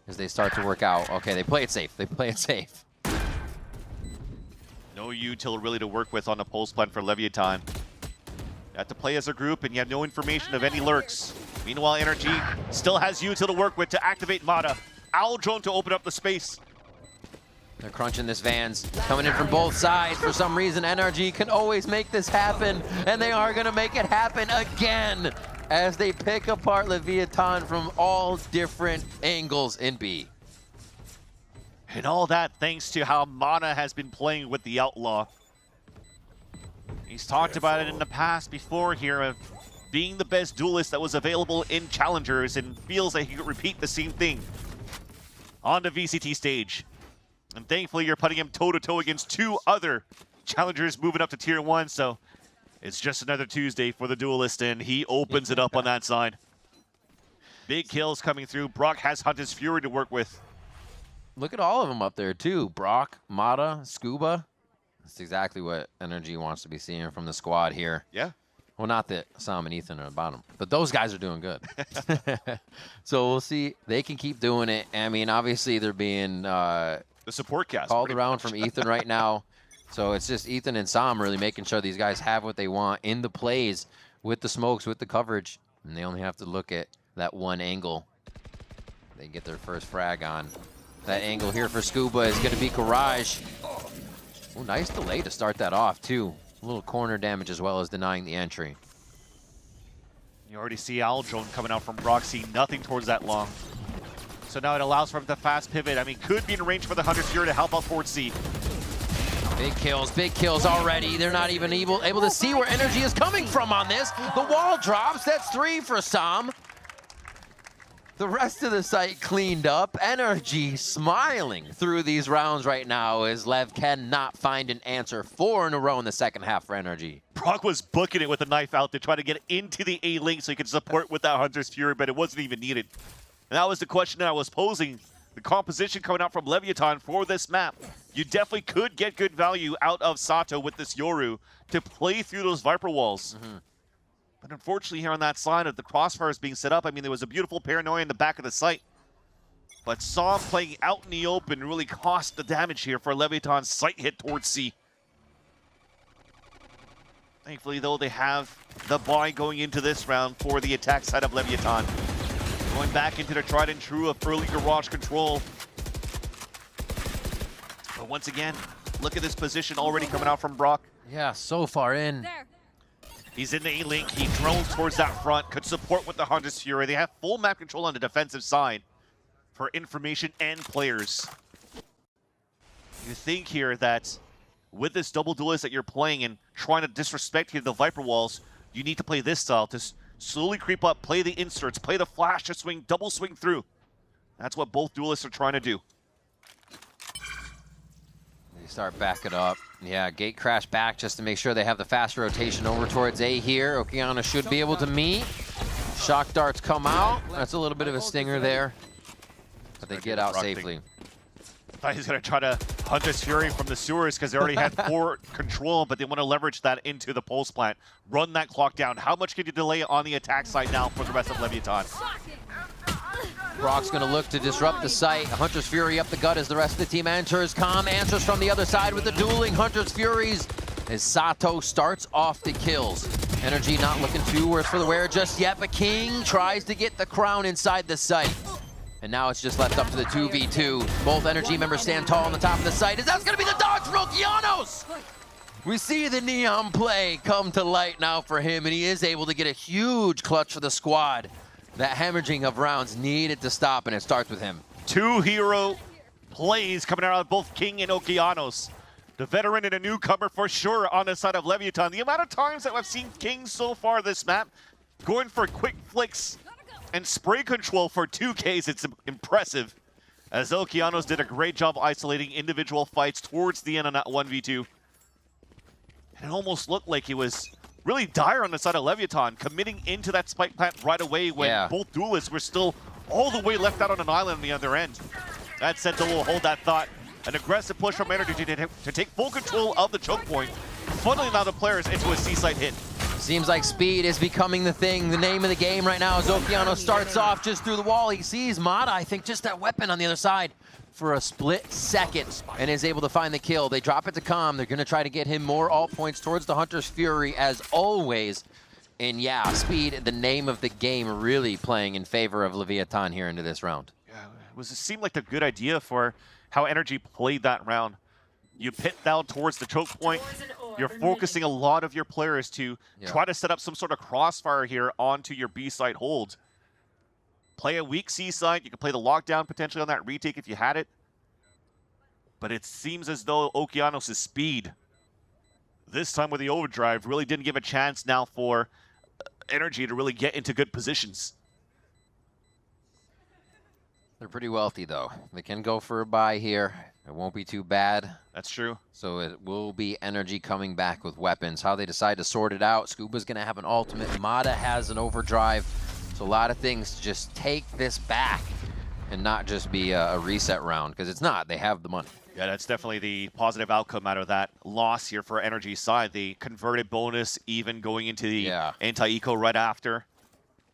as they start to work out. Okay, they play it safe. They play it safe. No util really to work with on the pulse plan for Leviathan. You have to play as a group, and you have no information of any lurks. Meanwhile, NRG still has util to work with to activate Mata. Owl drone to open up the space. They're crunching this Vans, coming in from both sides. For some reason, NRG can always make this happen, and they are going to make it happen again as they pick apart Leviathan from all different angles in B. And all that thanks to how Mana has been playing with the Outlaw. He's talked about it in the past before here of being the best duelist that was available in Challengers and feels like he could repeat the same thing on the VCT stage. And thankfully, you're putting him toe-to-toe against two other challengers moving up to Tier 1, so it's just another Tuesday for the duelist, and he opens it up on that side. Big kills coming through. Brock has Hunter's Fury to work with. Look at all of them up there, too. Brock, Mata, Scuba. That's exactly what NRG wants to be seeing from the squad here. Yeah. Well, not that Sam and Ethan are at the bottom, but those guys are doing good. So we'll see. They can keep doing it. I mean, obviously, they're being... the support cast called around from Ethan right now. So it's just Ethan and Sam really making sure these guys have what they want in the plays with the smokes, with the coverage. And they only have to look at that one angle. They get their first frag on. That angle here for Scuba is going to be Garage. Oh, nice delay to start that off, too. A little corner damage as well as denying the entry. You already see Owl Drone coming out from Brock, see nothing towards that long. So now it allows for him to fast pivot. I mean, could be in range for the Hunter's Fury to help out towards C. Big kills already. They're not even able to see where energy is coming from on this. The wall drops. That's 3 for Sam. The rest of the site cleaned up. NRG smiling through these rounds right now as LEV cannot find an answer. 4 in a row in the second half for NRG. Brock was booking it with a knife out to try to get into the A link so he could support with that Hunter's Fury, but it wasn't even needed. And that was the question that I was posing. The composition coming out from Leviathan for this map. You definitely could get good value out of Sato with this Yoru to play through those Viper walls. But unfortunately here on that side of the crossfires being set up, I mean, there was a beautiful paranoia in the back of the site. But Saw playing out in the open really cost the damage here for Leviathan's sight hit towards C. Thankfully, though, they have the buy going into this round for the attack side of Leviathan. Going back into the tried and true of early garage control. But once again, look at this position already coming out from Brock. Yeah, so far in. There. He's in the A-link, he drones towards that front, could support with the Hunter's Fury. They have full map control on the defensive side for information and players. You think here that with this double duelist that you're playing and trying to disrespect here the Viper walls, you need to play this style to slowly creep up, play the inserts, play the flash to swing, double swing through. That's what both duelists are trying to do. They start backing up. Yeah, gate crash back just to make sure they have the fast rotation over towards A here. Okeana should be able to meet. Shock darts come out. That's a little bit of a stinger there. But they get out safely. I thought he's going to try to Hunter's Fury from the sewers because they already had 4 control, but they want to leverage that into the pulse plant. Run that clock down. How much can you delay on the attack side now for the rest of Leviathan? Brock's gonna look to disrupt the site. Hunter's Fury up the gut as the rest of the team enters. Calm answers from the other side with the dueling Hunter's Furies as Sato starts off the kills. NRG not looking too worse for the wear just yet, but King tries to get the crown inside the site. And now it's just left up to the 2v2. Both NRG members stand tall on the top of the site as that's gonna be the dodge for Okeanos! We see the Neon play come to light now for him, and he is able to get a huge clutch for the squad. That hemorrhaging of rounds needed to stop, and it starts with him. 2 hero plays coming out of both King and Okeanos. The veteran and a newcomer for sure on the side of Leviathan. The amount of times that I've seen King so far this map going for quick flicks and spray control for 2Ks, it's impressive. As Okeanos did a great job isolating individual fights towards the end on that 1v2. And it almost looked like he was really dire on the side of Leviathan, committing into that spike plant right away when both duelists were still all the way left out on an island on the other end. That said, though, we'll hold that thought. An aggressive push from NRG to take full control of the choke point, funneling now the players into a C-side hit. Seems like speed is becoming the thing, the name of the game right now as Okeanos starts off just through the wall. He sees Mata, I think, just that weapon on the other side for a split second and is able to find the kill. They drop it to Calm. They're going to try to get him more alt points towards the Hunter's Fury as always. And yeah, speed, the name of the game, really playing in favor of Leviathan here into this round. Yeah, it seemed like a good idea for how NRG played that round. You pit down towards the choke point. You're focusing a lot of your players to try to set up some sort of crossfire here onto your B side hold. Play a weak C side. You can play the lockdown potentially on that retake if you had it. But it seems as though Okeanos' speed, this time with the overdrive, really didn't give a chance now for NRG to really get into good positions. They're pretty wealthy, though. They can go for a buy here. It won't be too bad. That's true. So it will be NRG coming back with weapons. How they decide to sort it out. Scuba's going to have an ultimate. Mata has an overdrive. So a lot of things to just take this back and not just be a reset round, because it's not. They have the money. Yeah, that's definitely the positive outcome out of that loss here for NRG's side. The converted bonus even going into the anti-eco right after.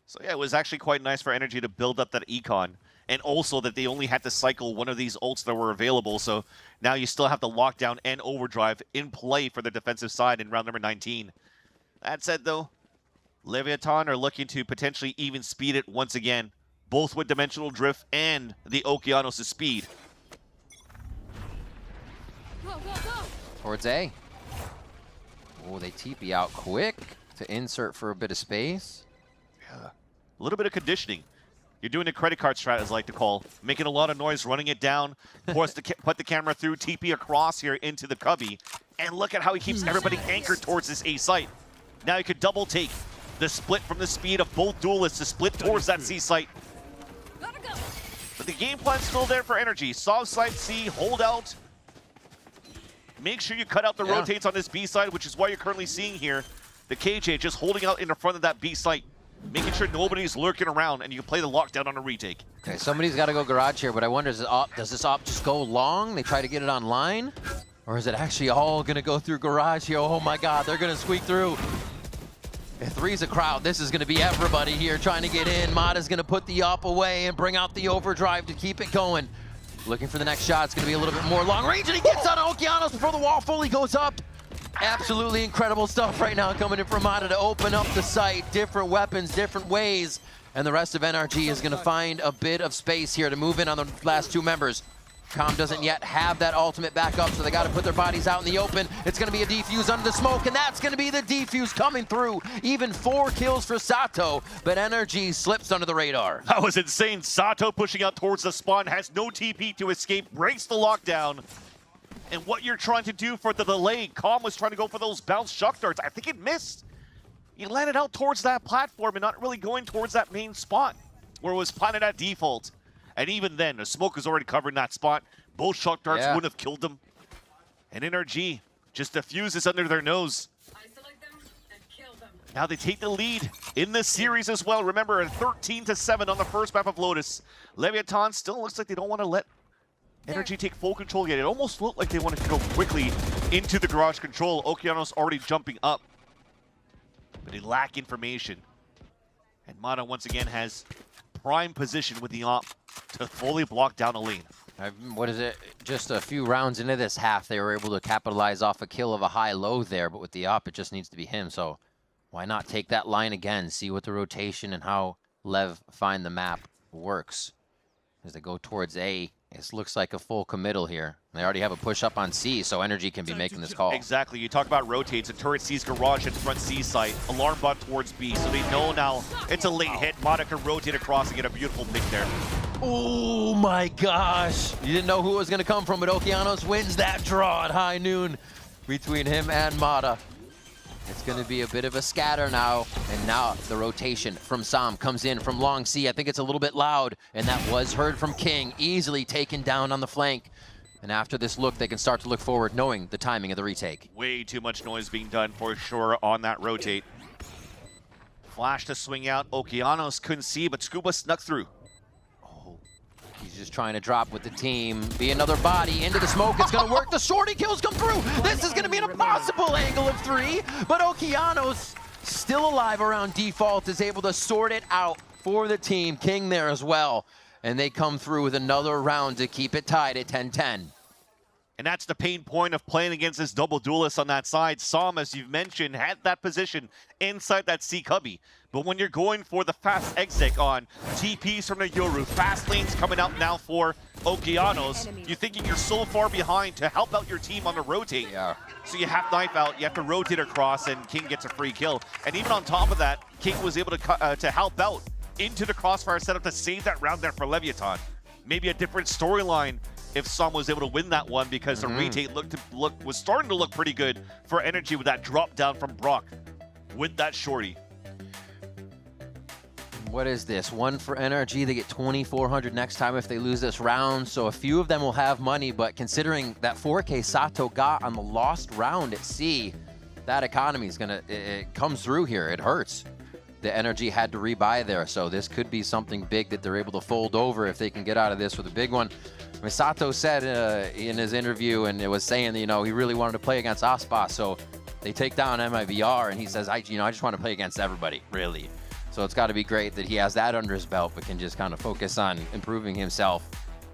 So yeah, it was actually quite nice for NRG to build up that econ. And also that they only had to cycle one of these ults that were available. So now you still have the lockdown and overdrive in play for the defensive side in round number 19. That said, though, Leviathan are looking to potentially even speed it once again, both with Dimensional Drift and the Okeanos' speed. Towards A. Oh, they TP out quick to insert for a bit of space. Yeah, a little bit of conditioning. You're doing a credit card strat, as I like to call. Making a lot of noise, running it down, put the camera through, TP across here into the cubby. And look at how he keeps everybody anchored towards this A site. Now he could double take the split from the speed of both duelists to split towards that C site. But the game plan's still there for NRG. Soft side C, hold out. Make sure you cut out the rotates on this B side, which is why you're currently seeing here the KJ just holding out in the front of that B site, making sure nobody's lurking around and you can play the lockdown on a retake. Okay, somebody's got to go garage here, but I wonder, does this op just go long? They try to get it online? Or is it actually all going to go through garage here? Oh my god, they're going to squeak through. If 3's a crowd, this is going to be everybody here trying to get in. Mada's going to put the op away and bring out the overdrive to keep it going. Looking for the next shot. It's going to be a little bit more long range, and he gets on Okeanos before the wall fully goes up. Absolutely incredible stuff right now coming in from Mada to open up the site. Different weapons, different ways. And the rest of NRG is going to find a bit of space here to move in on the last 2 members. Com doesn't yet have that ultimate back up, so they got to put their bodies out in the open. It's going to be a defuse under the smoke, and that's going to be the defuse coming through. Even 4 kills for Sato, but NRG slips under the radar. That was insane. Sato pushing out towards the spawn, has no TP to escape, breaks the lockdown. And what you're trying to do for the delay, Com was trying to go for those bounce shock darts. I think it missed. You landed out towards that platform and not really going towards that main spot where it was planted at default. And even then, the smoke was already covering that spot. Both shock darts wouldn't have killed them. And NRG just diffuses under their nose. Now they take the lead in this series as well. Remember, 13-7 on the first map of Lotus. Leviathan still looks like they don't want to let NRG take full control yet. It almost looked like they wanted to go quickly into the garage control. Okeanos already jumping up. But they lack information. And Mada once again has prime position with the op to fully block down a lane. What is it? Just a few rounds into this half, they were able to capitalize off a kill of a high-low there, but with the op, it just needs to be him. So why not take that line again, see what the rotation and how LEV find the map works. As they go towards A, it looks like a full committal here. They already have a push up on C, so NRG can be making this call. Exactly. You talk about rotates. A turret sees garage in front C site. Alarm bot towards B, so they know now it's a late hit. Mada can rotate across and get a beautiful pick there. Oh my gosh. You didn't know who it was going to come from, but Okeanos wins that draw at high noon between him and Mada. It's going to be a bit of a scatter now. And now the rotation from Sam comes in from long C. I think it's a little bit loud, and that was heard from King. Easily taken down on the flank. And after this look, they can start to look forward, knowing the timing of the retake. Way too much noise being done for sure on that rotate. Flash to swing out. Okeanos couldn't see, but Scuba snuck through. He's just trying to drop with the team. Be another body into the smoke. It's going to work. The shorty kills come through. This is going to be an impossible angle of 3. But Okeanos, still alive around default, is able to sort it out for the team. King there as well. And they come through with another round to keep it tied at 10-10. And that's the pain point of playing against this double duelist on that side. Som, as you've mentioned, had that position inside that C cubby. But when you're going for the fast exit on TPs from the Yoru, fast lanes coming out now for Okeanos, you're thinking you're so far behind to help out your team on the rotate. Yeah. So you have knife out, you have to rotate across, and King gets a free kill. And even on top of that, King was able to help out into the crossfire setup to save that round there for Leviathan. Maybe a different storyline if Som was able to win that one, because the retake was starting to look pretty good for NRG with that drop down from Brock with that shorty. What is this? 1 for NRG. They get 2,400 next time if they lose this round. So a few of them will have money, but considering that 4K Sato got on the lost round at C, that economy is gonna, it comes through here. It hurts. The NRG had to rebuy there, so this could be something big that they're able to fold over if they can get out of this with a big one. I mean, Sato said in his interview, and it was saying that, you know, he really wanted to play against Icebox, so they take down MIVR, and he says, I just want to play against everybody, really. So it's got to be great that he has that under his belt, but can just kind of focus on improving himself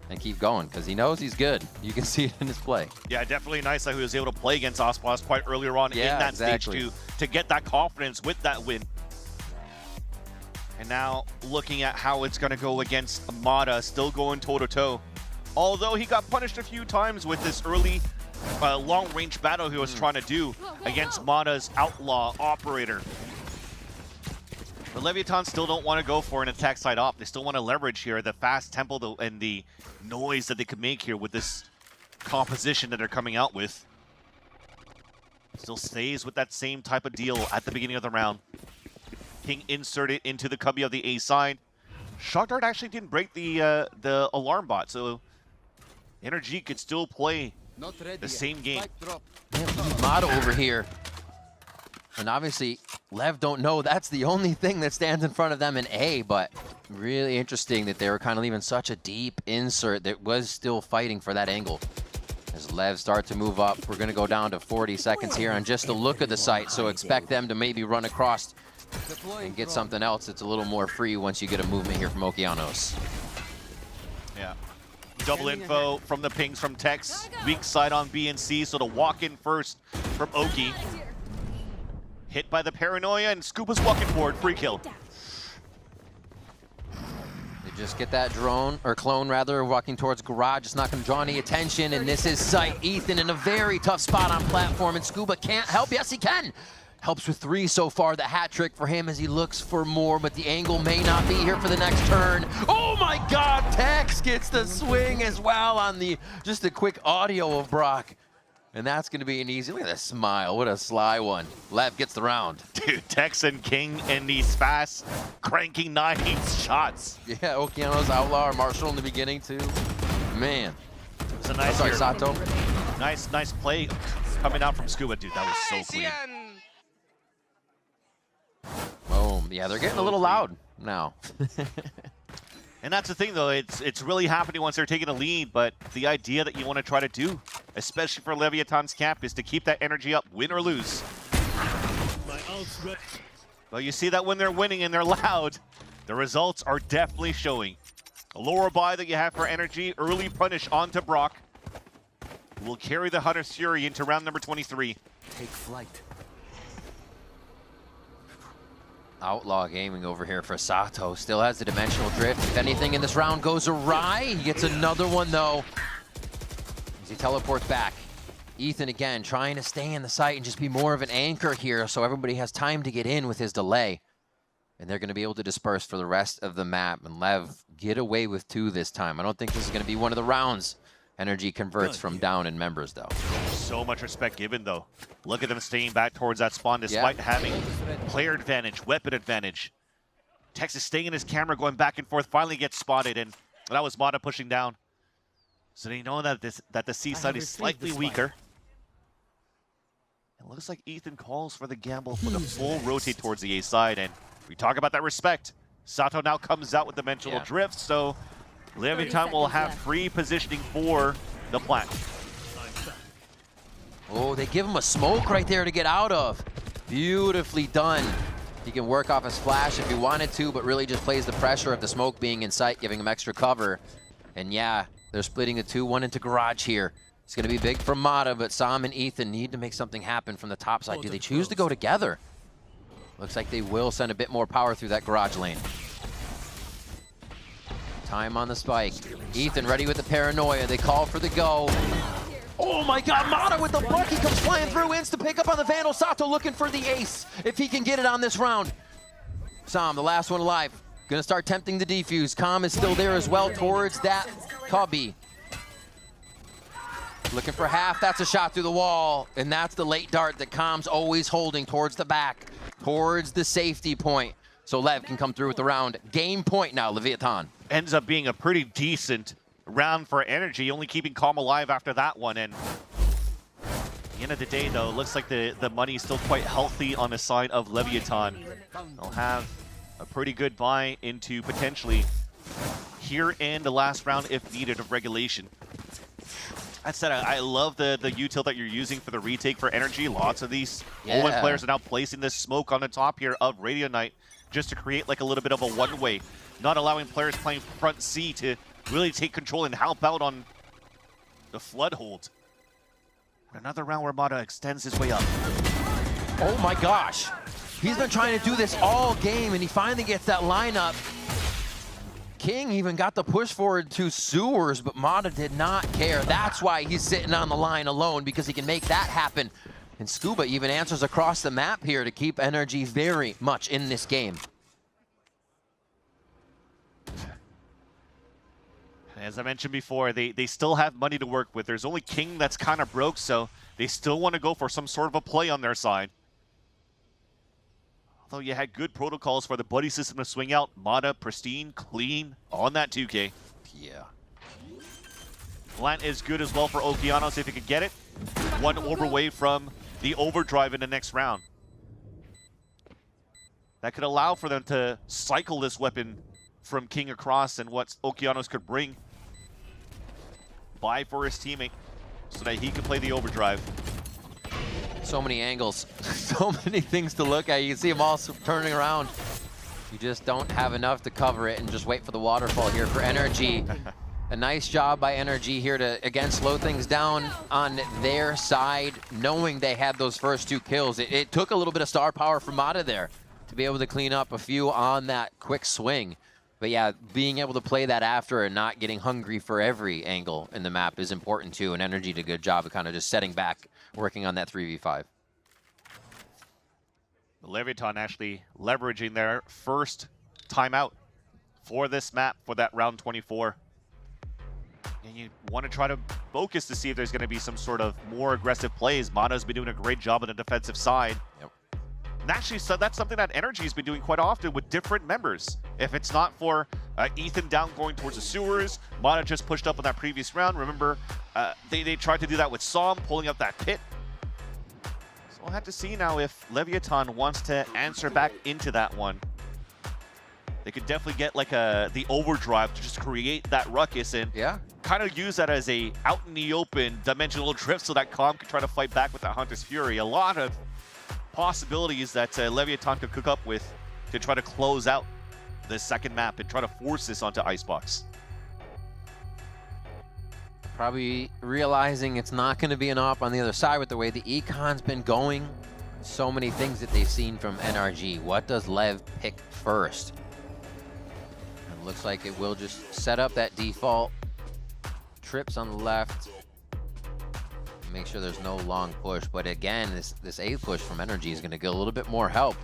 and keep going, because he knows he's good. You can see it in his play. Yeah, definitely nice that he was able to play against Icebox quite earlier on in that stage to get that confidence with that win. And now looking at how it's going to go against Mada, still going toe-to-toe. Although he got punished a few times with this early long-range battle he was trying to do against Mada's outlaw operator. The Leviathan still don't want to go for an attack side op. They still want to leverage here the fast tempo and the noise that they could make here with this composition that they're coming out with. Still stays with that same type of deal at the beginning of the round. King inserted into the cubby of the A side. Shock Dart actually didn't break the alarm bot, so NRG could still play the same game. Mata over here. And obviously, LEV don't know that's the only thing that stands in front of them in A, but really interesting that they were kind of leaving such a deep insert that was still fighting for that angle. As LEV start to move up, we're going to go down to 40 seconds here on just the look of the site, so expect them to maybe run across and get something else that's a little more free once you get a movement here from Okeanos. Yeah. Double info from the pings from Tex. Weak side on B and C, so the walk in first from Oki. Hit by the paranoia, and Scuba's walking forward. Free kill. They just get that drone, or clone rather, walking towards garage. It's not going to draw any attention, and this is sight. Ethan in a very tough spot on platform, and Scuba can't help. Yes, he can. Helps with 3 so far. The hat trick for him as he looks for more, but the angle may not be here for the next turn. Oh my God, Tex gets the swing as well on the, just a quick audio of Brock. And that's going to be an easy, look at that smile, what a sly one. LEV gets the round. Dude, Tex and King in these fast, cranking 9 shots. Yeah, Okeanos, Outlaw, or Marshall in the beginning too. Man. It's a nice sorry, Sato. Nice play coming out from Scuba, dude, that was so clean. Boom, yeah, they're getting a little loud now. And that's the thing, though. It's really happening once they're taking a lead, but the idea that you want to try to do, especially for Leviathan's camp, is to keep that energy up, win or lose. Well, you see that when they're winning and they're loud, the results are definitely showing. A lower buy that you have for energy, early punish onto Brock. Will carry the Hunter's Fury into round number 23. Take flight. Outlaw Gaming over here for Sato. Still has the dimensional drift. If anything in this round goes awry, he gets another one though. As he teleports back. Ethan again trying to stay in the site and just be more of an anchor here so everybody has time to get in with his delay. And they're going to be able to disperse for the rest of the map. And LEV get away with 2 this time. I don't think this is going to be one of the rounds. NRG converts from down in members though. So much respect given though. Look at them staying back towards that spawn despite having player advantage, weapon advantage. Tex is staying in his camera, going back and forth, finally gets spotted, and that was Mata pushing down. So they know that the C side is slightly weaker. It looks like Ethan calls for the gamble for the full rotate towards the A side, and we talk about that respect. Sato now comes out with dimensional drift, so Leviathan will have free positioning for the plant. Oh, they give him a smoke right there to get out of. Beautifully done. He can work off his flash if he wanted to, but really just plays the pressure of the smoke being in sight, giving him extra cover. And yeah, they're splitting the 2-1 into garage here. It's going to be big for Mata, but Sam and Ethan need to make something happen from the top side. Do they choose to go together? Looks like they will send a bit more power through that garage lane. Time on the spike. Ethan ready with the paranoia. They call for the go. Oh my God, Mata with the bucky comes flying through, insta pick up on the Vandal. Sato looking for the ace, if he can get it on this round. Sam, the last one alive. Gonna start tempting the defuse. Calm is still there as well towards that cubby. Looking for half, that's a shot through the wall. And that's the late dart that Calm's always holding towards the back, towards the safety point. So LEV can come through with the round. Game point now, Leviathan. Ends up being a pretty decent round for energy, only keeping Calm alive after that one. And at the end of the day, though, it looks like the money is still quite healthy on the side of Leviathan. They'll have a pretty good buy into potentially here in the last round if needed of regulation. That said, I love the util that you're using for the retake for energy. Lots of these Omen players are now placing this smoke on the top here of Radio Knight just to create like a little bit of a one-way, not allowing players playing front C to really take control and help out on the flood hold. Another round where Mata extends his way up. Oh my gosh. He's been trying to do this all game, and he finally gets that lineup. King even got the push forward to Sewers, but Mata did not care. That's why he's sitting on the line alone, because he can make that happen. And Scuba even answers across the map here to keep NRG very much in this game. As I mentioned before, they still have money to work with. There's only King that's kind of broke, so they still want to go for some sort of a play on their side. Although you had good protocols for the buddy system to swing out. Mata, pristine, clean on that 2K. Yeah. Plant is good as well for Okeanos if he could get it. One orb away from the overdrive in the next round. That could allow for them to cycle this weapon from King across and what Okeanos could bring by for his teammate so that he can play the overdrive. So many angles, so many things to look at. You can see them all turning around. You just don't have enough to cover it and just wait for the waterfall here for NRG. A nice job by NRG here to, again, slow things down on their side, knowing they had those first 2 kills. It took a little bit of star power from Mata there to be able to clean up a few on that quick swing. But yeah, being able to play that after and not getting hungry for every angle in the map is important too, and NRG did a good job of kind of just setting back, working on that 3v5. Leviathan actually leveraging their first timeout for this map for that round 24. And you want to try to focus to see if there's going to be some sort of more aggressive plays. Mata's been doing a great job on the defensive side. Yep. And actually, so that's something that NRG's been doing quite often with different members. If it's not for Ethan down going towards the sewers, Mata just pushed up on that previous round. Remember, they tried to do that with Som, pulling up that pit. So we'll have to see now if Leviathan wants to answer back into that one. They could definitely get like the overdrive to just create that ruckus and kind of use that as a out in the open dimensional drift so that Calm could try to fight back with that Hunter's Fury. A lot of possibilities that Leviathan could cook up with to try to close out this second map and try to force this onto Icebox. Probably realizing it's not going to be an op on the other side with the way the Econ's been going. So many things that they've seen from NRG. What does Lev pick first? It looks like it will just set up that default. Trips on the left. Make sure there's no long push, but again, this A push from NRG is going to get a little bit more help.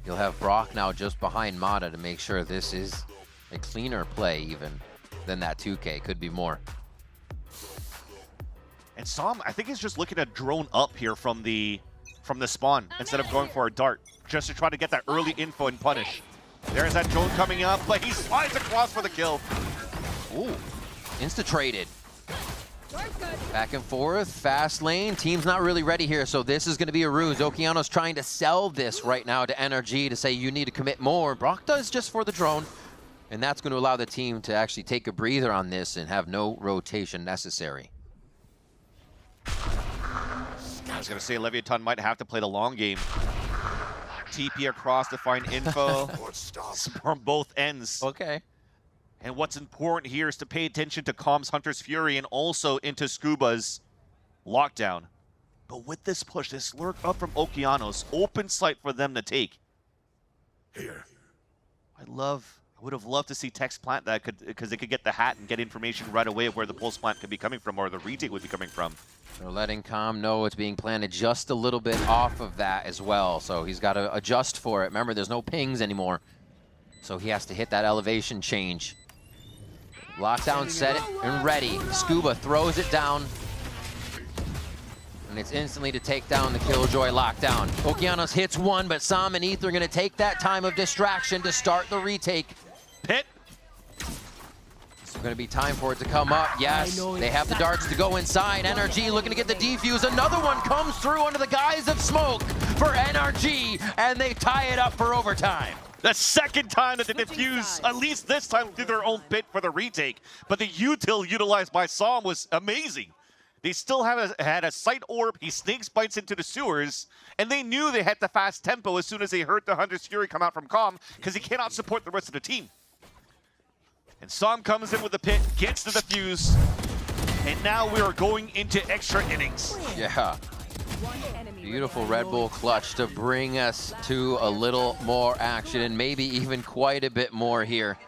You'll have Brock now just behind Mata to make sure this is a cleaner play even than that 2K. Could be more. And Som, I think he's just looking to drone up here from the spawn instead of going for a dart, just to try to get that early info and punish. There's that drone coming up, but he slides across for the kill. Ooh, insta-traded. Back and forth, fast lane. Team's not really ready here, so this is going to be a ruse. Okeanos trying to sell this right now to NRG to say you need to commit more. Brock does just for the drone, and that's going to allow the team to actually take a breather on this and have no rotation necessary. I was going to say Leviathan might have to play the long game. TP across to find info from both ends. Okay. And what's important here is to pay attention to Calm's Hunter's Fury and also into Scuba's lockdown. But with this push, this lurk up from Okeanos, open sight for them to take. Here. I would have loved to see Tex plant that because they could get the hat and get information right away of where the pulse plant could be coming from or the retake would be coming from. They're letting Calm know it's being planted just a little bit off of that as well. So he's got to adjust for it. Remember, there's no pings anymore. So he has to hit that elevation change. Lockdown set it and ready. Scuba throws it down. And it's instantly to take down the Killjoy lockdown. Okeanos hits one, but Som and Ether are going to take that time of distraction to start the retake. Pit. It's going to be time for it to come up. Yes, they have the darts to go inside. NRG looking to get the defuse. Another one comes through under the guise of smoke for NRG, and they tie it up for overtime. The second time that they defuse, at least this time through their own pit for the retake. But the util utilized by Som was amazing. They still had a sight orb. He snakes bites into the sewers, and they knew they had the fast tempo as soon as they heard the Hunter's Fury come out from Calm, because he cannot support the rest of the team. And Som comes in with the pit, gets the defuse, and now we are going into extra innings. Yeah. Beautiful Red Bull clutch to bring us to a little more action, and maybe even quite a bit more here.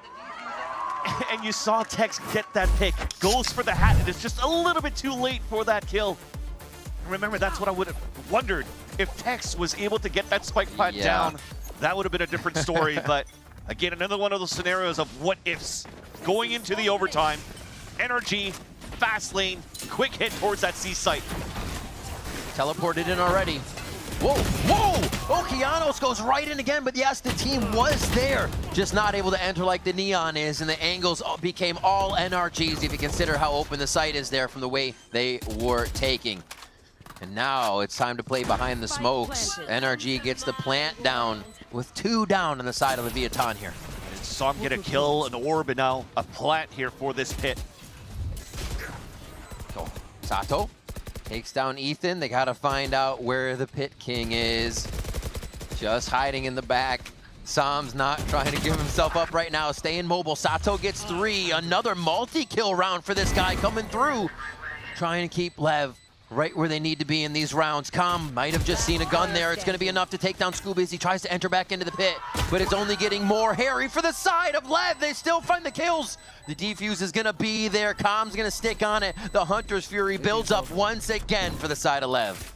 And you saw Tex get that pick, goes for the hat, and it's just a little bit too late for that kill. And remember, that's what I would have wondered. If Tex was able to get that spike plant down, that would have been a different story. But again, another one of those scenarios of what ifs going into the overtime. NRG, fast lane, quick hit towards that C site. Teleported in already. Whoa, whoa! Okeanos goes right in again, but yes, the team was there. Just not able to enter like the Neon is, and the angles became all NRGs if you consider how open the site is there from the way they were taking. And now it's time to play behind the smokes. NRG gets the plant down with 2 down on the side of Leviathan here. And saw him get a kill, an orb, and now a plant here for this pit. So, Sato takes down Ethan. They gotta find out where the Pit King is. Just hiding in the back. Sam's not trying to give himself up right now, staying mobile. Sato gets 3. Another multi-kill round for this guy coming through. Trying to keep Lev right where they need to be in these rounds. Calm might have just seen a gun there. It's going to be enough to take down Scuba as he tries to enter back into the pit. But it's only getting more hairy for the side of Lev. They still find the kills. The defuse is going to be there. Calm's going to stick on it. The Hunter's Fury builds up once again for the side of Lev.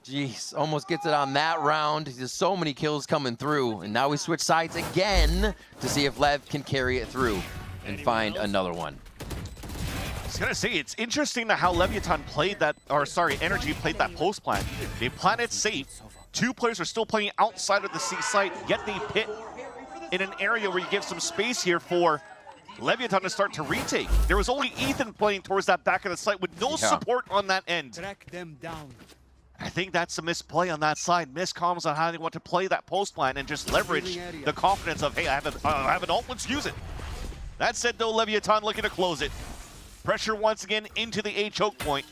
Jeez, almost gets it on that round. There's so many kills coming through. And now we switch sides again to see if Lev can carry it through and find another one. I was gonna say, it's interesting how Leviathan played that, or sorry, NRG played that post plant. They planted safe. 2 players are still playing outside of the C site, yet they pit in an area where you give some space here for Leviathan to start to retake. There was only Ethan playing towards that back of the site with no support on that end. Track them down. I think that's a misplay on that side. Miscomms on how they want to play that post plant and just leverage the confidence of, hey, I have an ult, let's use it. That said though, Leviathan looking to close it. Pressure once again into the A choke point.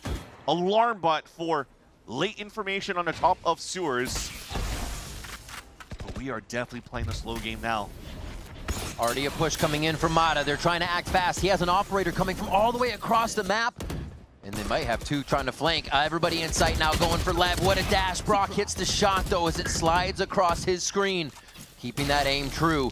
Alarm bot for late information on the top of sewers. But we are definitely playing the slow game now. Already a push coming in from Mata. They're trying to act fast. He has an operator coming from all the way across the map. And they might have 2 trying to flank. Everybody in sight now going for Lev. What a dash. Brock hits the shot though as it slides across his screen. Keeping that aim true.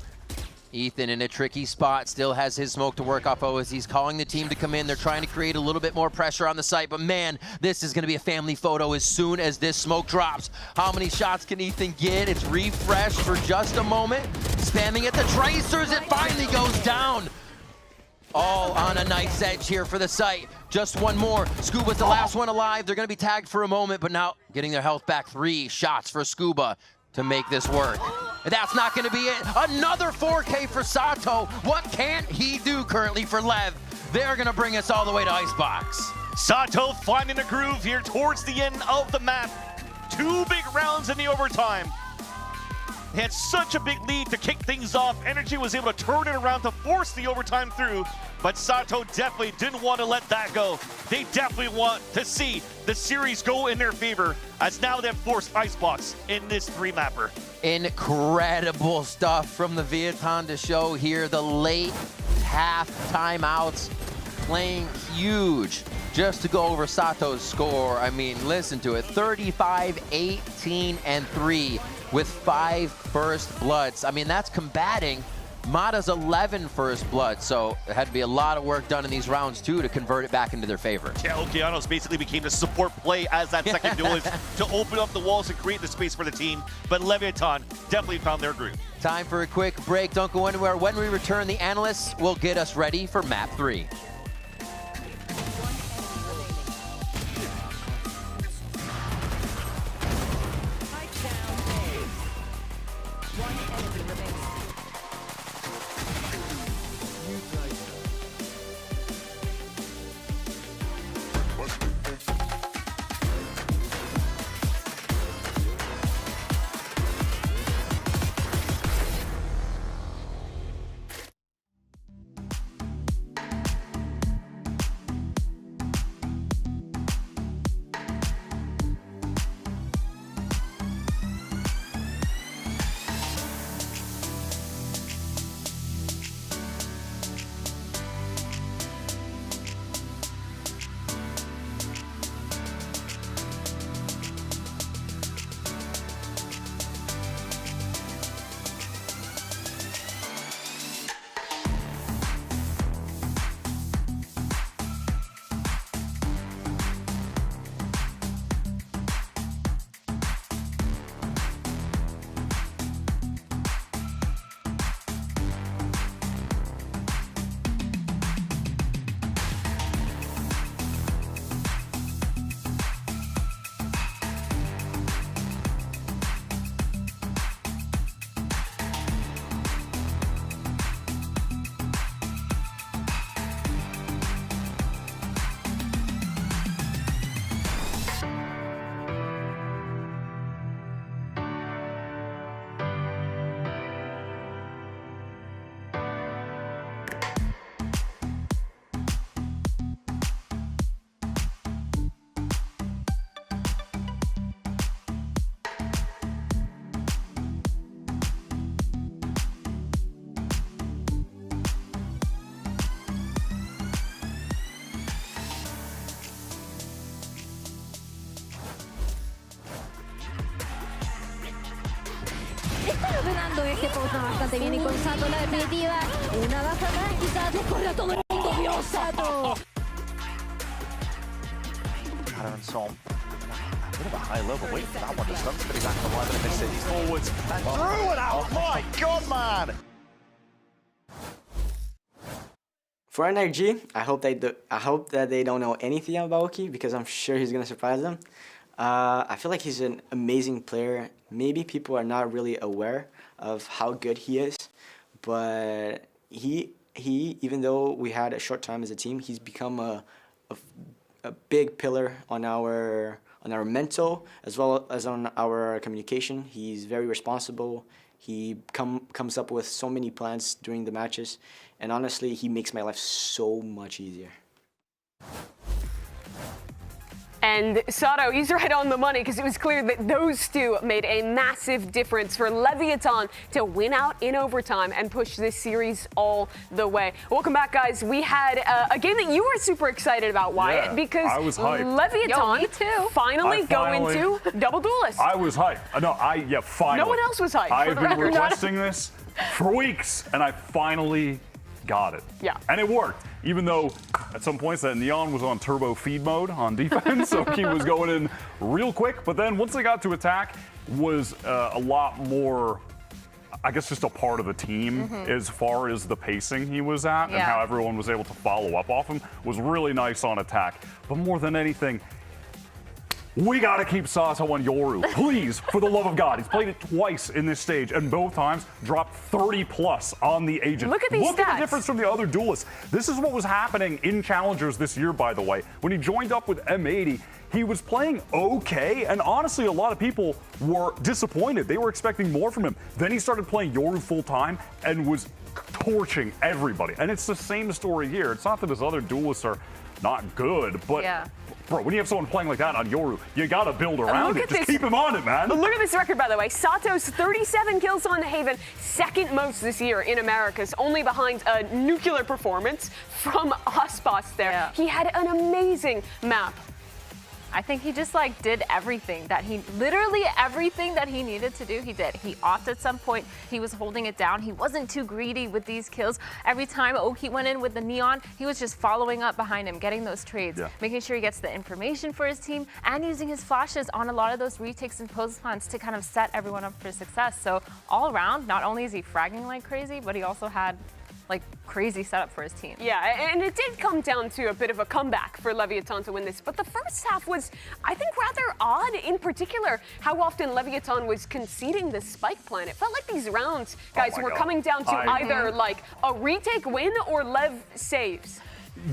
Ethan in a tricky spot, still has his smoke to work off of as he's calling the team to come in. They're trying to create a little bit more pressure on the site, but man, this is gonna be a family photo as soon as this smoke drops. How many shots can Ethan get? It's refreshed for just a moment. Spamming at the tracers, it finally goes down. All on a nice edge here for the site. Just one more. Scuba's the last one alive. They're gonna be tagged for a moment, but now getting their health back. 3 shots for Scuba to make this work. That's not gonna be it. Another 4K for Sato. What can't he do currently for Lev? They're gonna bring us all the way to Icebox. Sato finding a groove here towards the end of the map. 2 big rounds in the overtime. He had such a big lead to kick things off. NRG was able to turn it around to force the overtime through, but Sato definitely didn't want to let that go. They definitely want to see the series go in their favor, as now they've forced Icebox in this 3-mapper. Incredible stuff from the Leviathan to show here. The late half timeouts playing huge just to go over Sato's score. I mean, listen to it, 35, 18, and 3 with 5 first bloods. I mean, that's combating Mata's 11 first blood, so it had to be a lot of work done in these rounds too to convert it back into their favor. Yeah, Okeanos basically became the support play as that second duelist to open up the walls and create the space for the team, but Leviathan definitely found their groove. Time for a quick break. Don't go anywhere. When we return, the analysts will get us ready for map 3. este pose bastante bien y con Sato la definitiva. Una baja más, quizás le corre a todo el mundo. ¡Vio Sato! Cutter and Som. A bit of a high level. Wait for that one to stun. But he's back to the line and missed it. He's forwards and threw it out. My God, man! For NRG, I hope that they don't know anything about Oki because I'm sure he's gonna surprise them. I feel like he's an amazing player. Maybe people are not really aware of how good he is, but he even though we had a short time as a team, he's become a big pillar on our mental as well as on our communication. He's very responsible. He comes up with so many plans during the matches, and honestly, he makes my life so much easier. And Sato, he's right on the money because it was clear that those two made a massive difference for Leviathan to win out in overtime and push this series all the way. Welcome back, guys. We had a game that you were super excited about, Wyatt, because I was hyped. Leviathan finally go into double duelist. I was hyped. Finally. No one else was hyped. I've been requesting this for weeks, and I finally got it. Yeah. And it worked. Even though at some points that Neon was on turbo feed mode on defense, so he was going in real quick. But then once they got to attack, was a lot more, I guess, just a part of the team as far as the pacing he was at and how everyone was able to follow up off him was really nice on attack. But more than anything, we got to keep Sato on Yoru. Please, for the love of God. He's played it twice in this stage, and both times dropped 30+ on the agent. Look at these Look at the difference from the other duelists. This is what was happening in Challengers this year, by the way. When he joined up with M80, he was playing okay, and honestly, a lot of people were disappointed. They were expecting more from him. Then he started playing Yoru full-time and was torching everybody. And it's the same story here. It's not that his other duelists are not good, but bro, when you have someone playing like that on Yoru, you gotta build around it. Just keep him on it, man. Look at this record, by the way. Sato's 37 kills on Haven, second most this year in Americas, only behind a nuclear performance from Icebox there. Yeah. He had an amazing map. I think he just did everything literally everything that he needed to do, he did. He offed at some point, he was holding it down. He wasn't too greedy with these kills. Every time Oki went in with the Neon, he was just following up behind him, getting those trades, making sure he gets the information for his team and using his flashes on a lot of those retakes and pose plans to kind of set everyone up for success. So all around, not only is he fragging like crazy, but he also had crazy setup for his team. Yeah, and it did come down to a bit of a comeback for Leviathan to win this, but the first half was, I think, rather odd, in particular, how often Leviathan was conceding the spike plan. It felt like these rounds, guys, were coming down to either a retake win or Lev saves.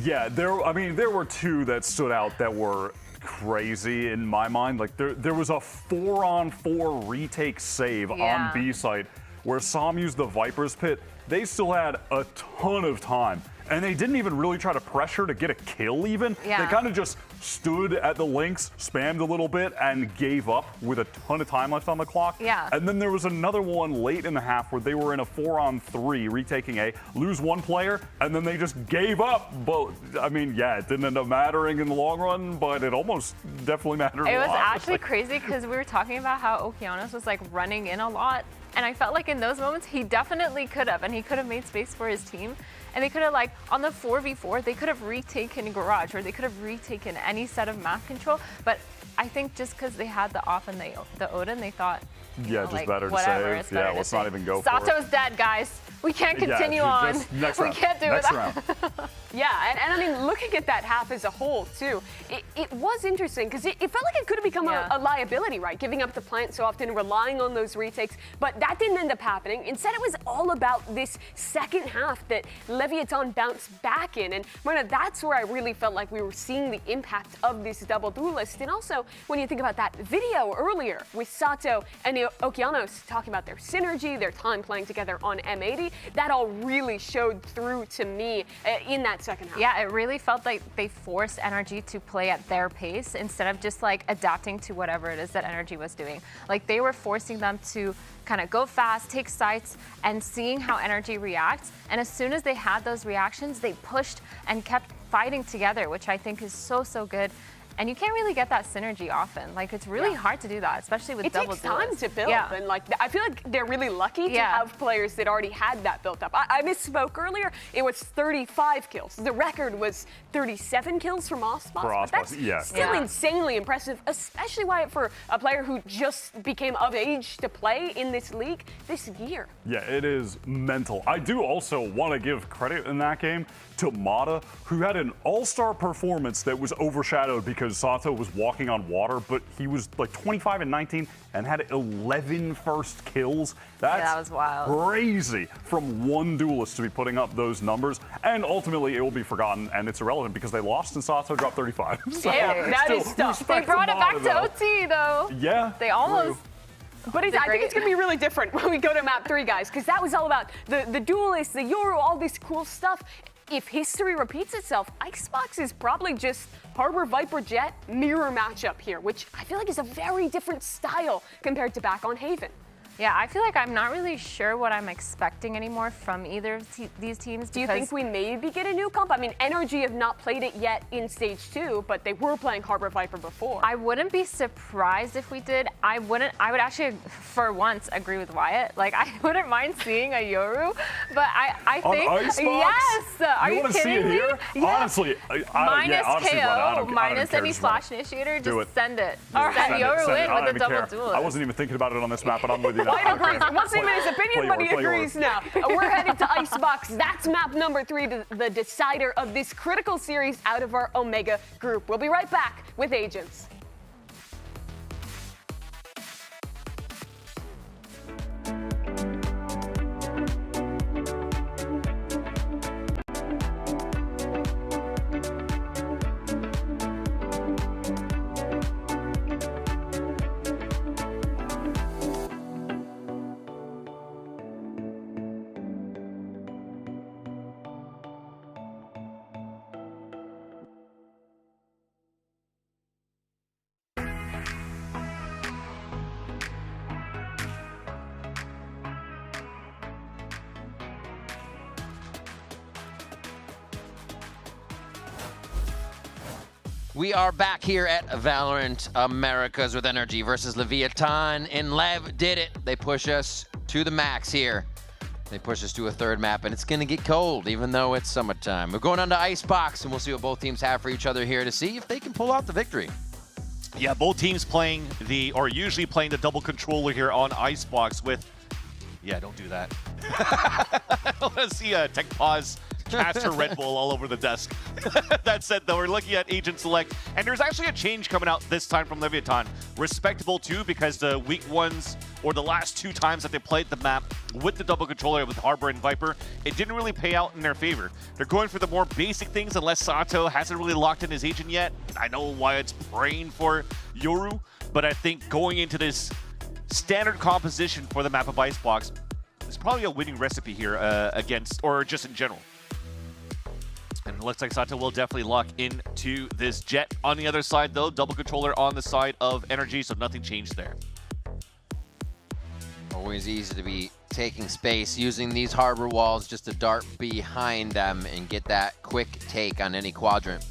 Yeah, there were two that stood out that were crazy in my mind. There was a 4-on-4 retake save on B site where Sam used the Viper's Pit. They still had a ton of time, and they didn't even really try to pressure to get a kill even. They kind of just stood at the links, spammed a little bit, and gave up with a ton of time left on the clock. And then there was another one late in the half where they were in a 4-on-3, retaking A, lose one player, and then they just gave up. But, it didn't end up mattering in the long run, but it almost definitely mattered a lot. It was actually crazy because we were talking about how Okeanos was running in a lot. And I felt like in those moments, he definitely could have, and he could have made space for his team. And they could have, on the 4v4, they could have retaken Garage, or they could have retaken any set of map control. But I think just because they had the off and the Odin, they thought, just better to whatever, save. Yeah, let's not even go for it. Sato's dead, guys. We can't continue on. Next round. We can't do it. Next round. Yeah, and looking at that half as a whole, too, it was interesting because it felt like it could have become a liability, right? Giving up the plant so often, relying on those retakes, but that didn't end up happening. Instead, it was all about this second half that Leviathan bounced back in, and Marina, that's where I really felt like we were seeing the impact of this double duelist. And also, when you think about that video earlier with Sato and Okeanos talking about their synergy, their time playing together on M80, that all really showed through to me in that second half. Yeah, it really felt like they forced NRG to play at their pace instead of just adapting to whatever it is that NRG was doing. They were forcing them to kind of go fast, take sites, and seeing how NRG reacts. And as soon as they had those reactions, they pushed and kept fighting together, which I think is so good. And you can't really get that synergy often. Like, it's really hard to do that, especially with double It takes time to build, Yeah. and like I feel like they're really lucky to have players that already had that built up. I misspoke earlier. It was 35 kills. The record was 37 kills from Icebox. For That's Icebox, still insanely impressive, especially for a player who just became of age to play in this league this year. Yeah, it is mental. I do also want to give credit in that game to Mata, who had an all-star performance that was overshadowed because Sato was walking on water, but he was like 25 and 19 and had 11 first kills. That's that was wild. Crazy from one duelist to be putting up those numbers. And ultimately, it will be forgotten and it's irrelevant because they lost and Sato dropped 35. So That is tough. They brought it back to OT, though. Yeah. They almost... But I think it's going to be really different when we go to map 3, guys, because that was all about the duelists, the Yoru, all this cool stuff. If history repeats itself, Icebox is probably just Harbor Viper Jet mirror matchup here, which I feel like is a very different style compared to back on Haven. Yeah, I feel like I'm not really sure what I'm expecting anymore from either of these teams. Do you think we maybe get a new comp? I mean, NRG have not played it yet in Stage 2, but they were playing Harbor Viper before. I wouldn't be surprised if we did. I would actually, for once, agree with Wyatt. Like, I wouldn't mind seeing a Yoru, but I think... On Icebox? Yes! Are you want to see kidding it me? here? Yes. Honestly, minus honestly, KO, I minus don't any care. Flash Initiator, just send it. Send Send it, Yoru send it. in I don't with a even double care. duelist. I wasn't even thinking about it on this map, but I'm with you now. White agrees. It wasn't even his opinion, but he agrees now. We're headed to Icebox. That's map number 3, the decider of this critical series out of our Omega group. We'll be right back with Agents. We are back here at VALORANT Americas with NRG versus Leviathan, and LEV did it. They push us to the max here. They push us to a third map, and it's going to get cold, even though it's summertime. We're going on to Icebox, and we'll see what both teams have for each other here to see if they can pull out the victory. Yeah, both teams playing usually playing the double controller here on Icebox with... Yeah, don't do that. Let's see a tech pause. Caster Red Bull all over the desk. That said, though, we're looking at Agent Select, and there's actually a change coming out this time from Leviathan. Respectable, too, because the week ones, or the last 2 times that they played the map with the double controller with Harbor and Viper, it didn't really pay out in their favor. They're going for the more basic things, unless Sato hasn't really locked in his Agent yet. I know why it's praying for Yoru, but I think going into this standard composition for the map of Icebox is probably a winning recipe here against, or just in general. And it looks like Sato will definitely lock into this Jet. On the other side, though, double controller on the side of NRG, so nothing changed there. Always easy to be taking space, using these harbor walls just to dart behind them and get that quick take on any quadrant.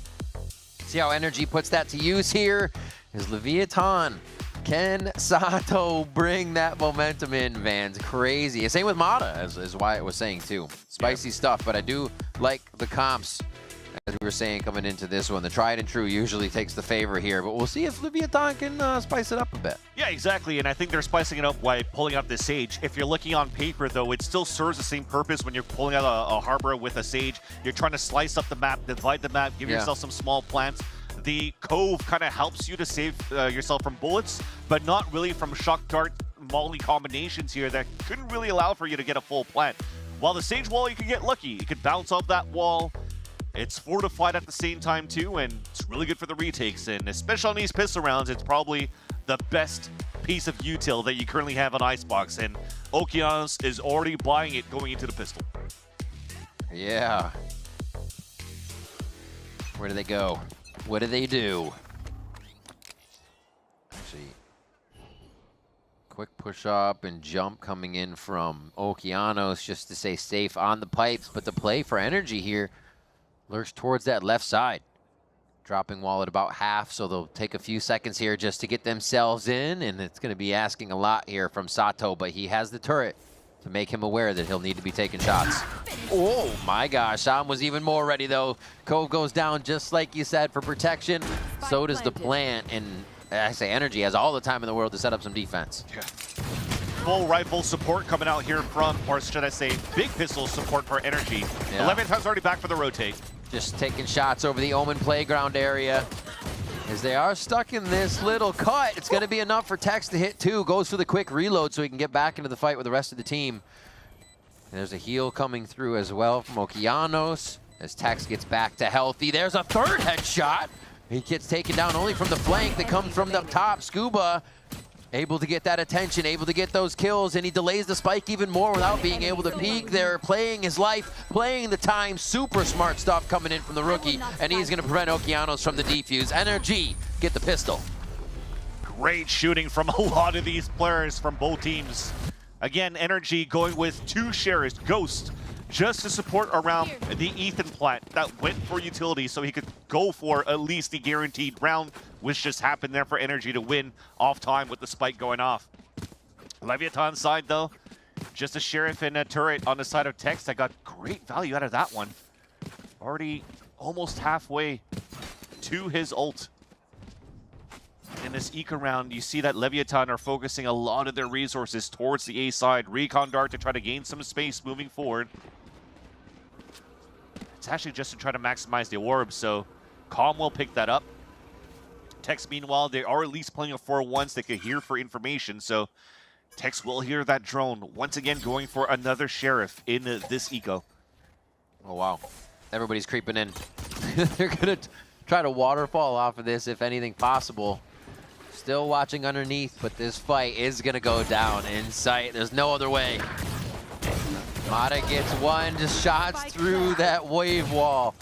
See how NRG puts that to use here is Leviathan. Can Sato bring that momentum in, Vans? Crazy. Same with Mata, as Wyatt was saying, too. Spicy stuff, but I do like the comps, as we were saying, coming into this one. The tried and true usually takes the favor here, but we'll see if Leviathan can spice it up a bit. Yeah, exactly, and I think they're spicing it up by pulling out this Sage. If you're looking on paper, though, it still serves the same purpose when you're pulling out a Harbor with a Sage. You're trying to slice up the map, divide the map, give yourself some small plants. The Cove kind of helps you to save yourself from bullets, but not really from shock dart molly combinations here that couldn't really allow for you to get a full plant. While the Sage wall, you could get lucky. You could bounce off that wall. It's fortified at the same time, too, and it's really good for the retakes. And especially on these pistol rounds, it's probably the best piece of util that you currently have on Icebox. And Okeanos is already buying it going into the pistol. Yeah. Where do they go? What do they do? Actually, quick push up and jump coming in from Okeanos just to stay safe on the pipes, but the play for NRG here lurks towards that left side. dropping wall at about half, so they'll take a few seconds here just to get themselves in, and it's going to be asking a lot here from Sato, but he has the turret to make him aware that he'll need to be taking shots. Oh my gosh, Sam was even more ready though. Cove goes down just like you said for protection. So does the plant, and I say NRG has all the time in the world to set up some defense. Yeah. Full rifle support coming out here from, or should I say, big pistol support for NRG. Yeah. Leviathan's already back for the rotate. Just taking shots over the Omen playground area. As they are stuck in this little cut, it's going to be enough for Tex to hit 2. Goes for the quick reload so he can get back into the fight with the rest of the team. There's a heal coming through as well from Okeanos as Tex gets back to healthy. There's a third headshot. He gets taken down only from the flank that comes from the top. Scuba able to get that attention, able to get those kills, and he delays the spike even more without being able to peek. They're playing his life, playing the time. Super smart stuff coming in from the rookie, and he's going to prevent Okeanos from the defuse. NRG get the pistol. Great shooting from a lot of these players from both teams. Again, NRG going with 2 shares, Ghost, just to support around the Ethan plant that went for utility so he could go for at least the guaranteed round, which just happened there for NRG to win off time with the spike going off. Leviathan side though, just a sheriff and a turret on the side of Tex that got great value out of that one. Already almost halfway to his ult. In this eco round, you see that Leviathan are focusing a lot of their resources towards the A side. Recon Dart to try to gain some space moving forward. It's actually just to try to maximize the orb, so Calm will pick that up. Tex, meanwhile, they are at least playing a 4-1, so they can hear for information, so Tex will hear that drone. Once again, going for another sheriff in this eco. Oh, wow. Everybody's creeping in. They're going to try to waterfall off of this if anything possible. Still watching underneath, but this fight is going to go down in sight. There's no other way. Mata gets 1 just shots through that wave wall.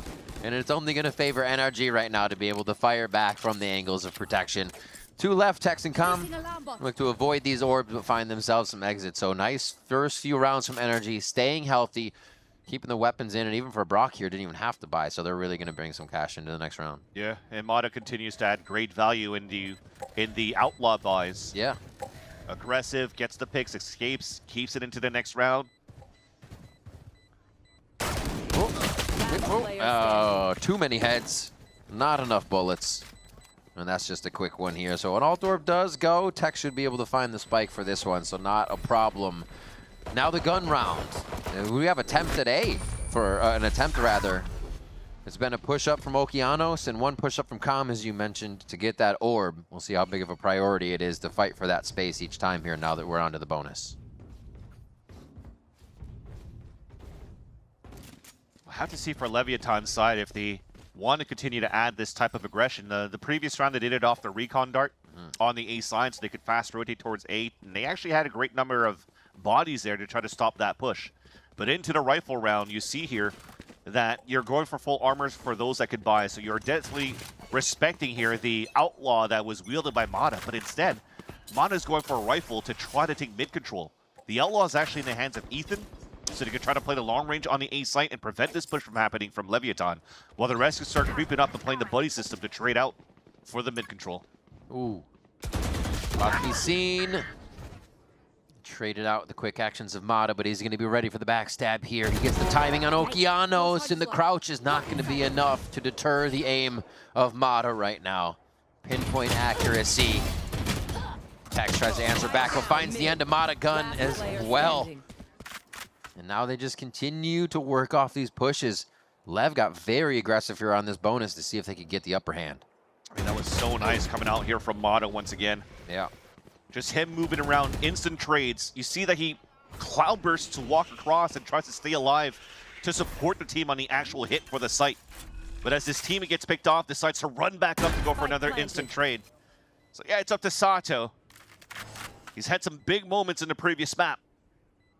And it's only going to favor NRG right now to be able to fire back from the angles of protection. 2 left, Tex and Com look to avoid these orbs but find themselves some exits. So nice first few rounds from NRG, staying healthy, keeping the weapons in, and even for Brock here, didn't even have to buy, so they're really going to bring some cash into the next round. Yeah, and Mata continues to add great value in the outlaw buys. Yeah. Aggressive, gets the picks, escapes, keeps it into the next round. Oh, too many heads, not enough bullets. And that's just a quick one here. So an alt orb does go. Tex should be able to find the spike for this one, so not a problem. Now the gun round. We have attempt at A, for an attempt rather. It's been a push-up from Okeanos and 1 push-up from Com, as you mentioned, to get that orb. We'll see how big of a priority it is to fight for that space each time here now that we're onto the bonus. We'll have to see for Leviathan's side if they want to continue to add this type of aggression. The previous round they did it off the recon dart on the A side so they could fast rotate towards A, and they actually had a great number of bodies there to try to stop that push. But into the rifle round, you see here that you're going for full armors for those that could buy. So you're definitely respecting here the outlaw that was wielded by Mata, but instead, Mata is going for a rifle to try to take mid control. The outlaw is actually in the hands of Ethan, so they can try to play the long range on the A site and prevent this push from happening from Leviathan, while the rest can start creeping up and playing the buddy system to trade out for the mid control. Ooh. About to be seen. Traded out the quick actions of Mata, but he's going to be ready for the backstab here. He gets the timing on Okeanos, and the crouch is not going to be enough to deter the aim of Mata right now. Pinpoint accuracy. Tex tries to answer back, but finds the end of Mata gun as well. And now they just continue to work off these pushes. Lev got very aggressive here on this bonus to see if they could get the upper hand. I mean, that was so nice coming out here from Mata once again. Yeah. Just him moving around, instant trades. You see that he cloud bursts to walk across and tries to stay alive to support the team on the actual hit for the site. But as his team gets picked off, decides to run back up to go for another instant trade. So yeah, it's up to Sato. He's had some big moments in the previous map.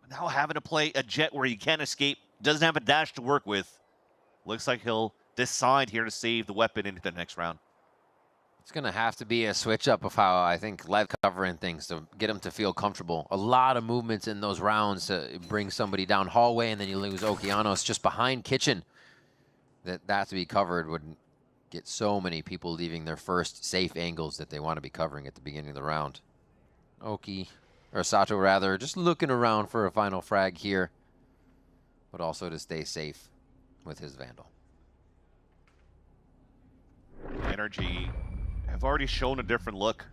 Now having to play a jet where he can't escape, doesn't have a dash to work with. Looks like he'll decide here to save the weapon into the next round. It's going to have to be a switch up of how I think Lev covering things to get him to feel comfortable. A lot of movements in those rounds to bring somebody down hallway, and then you lose Okeanos just behind Kitchen. That to be covered would get so many people leaving their first safe angles that they want to be covering at the beginning of the round. Oki, or Sato rather, just looking around for a final frag here, but also to stay safe with his Vandal. NRG have already shown a different look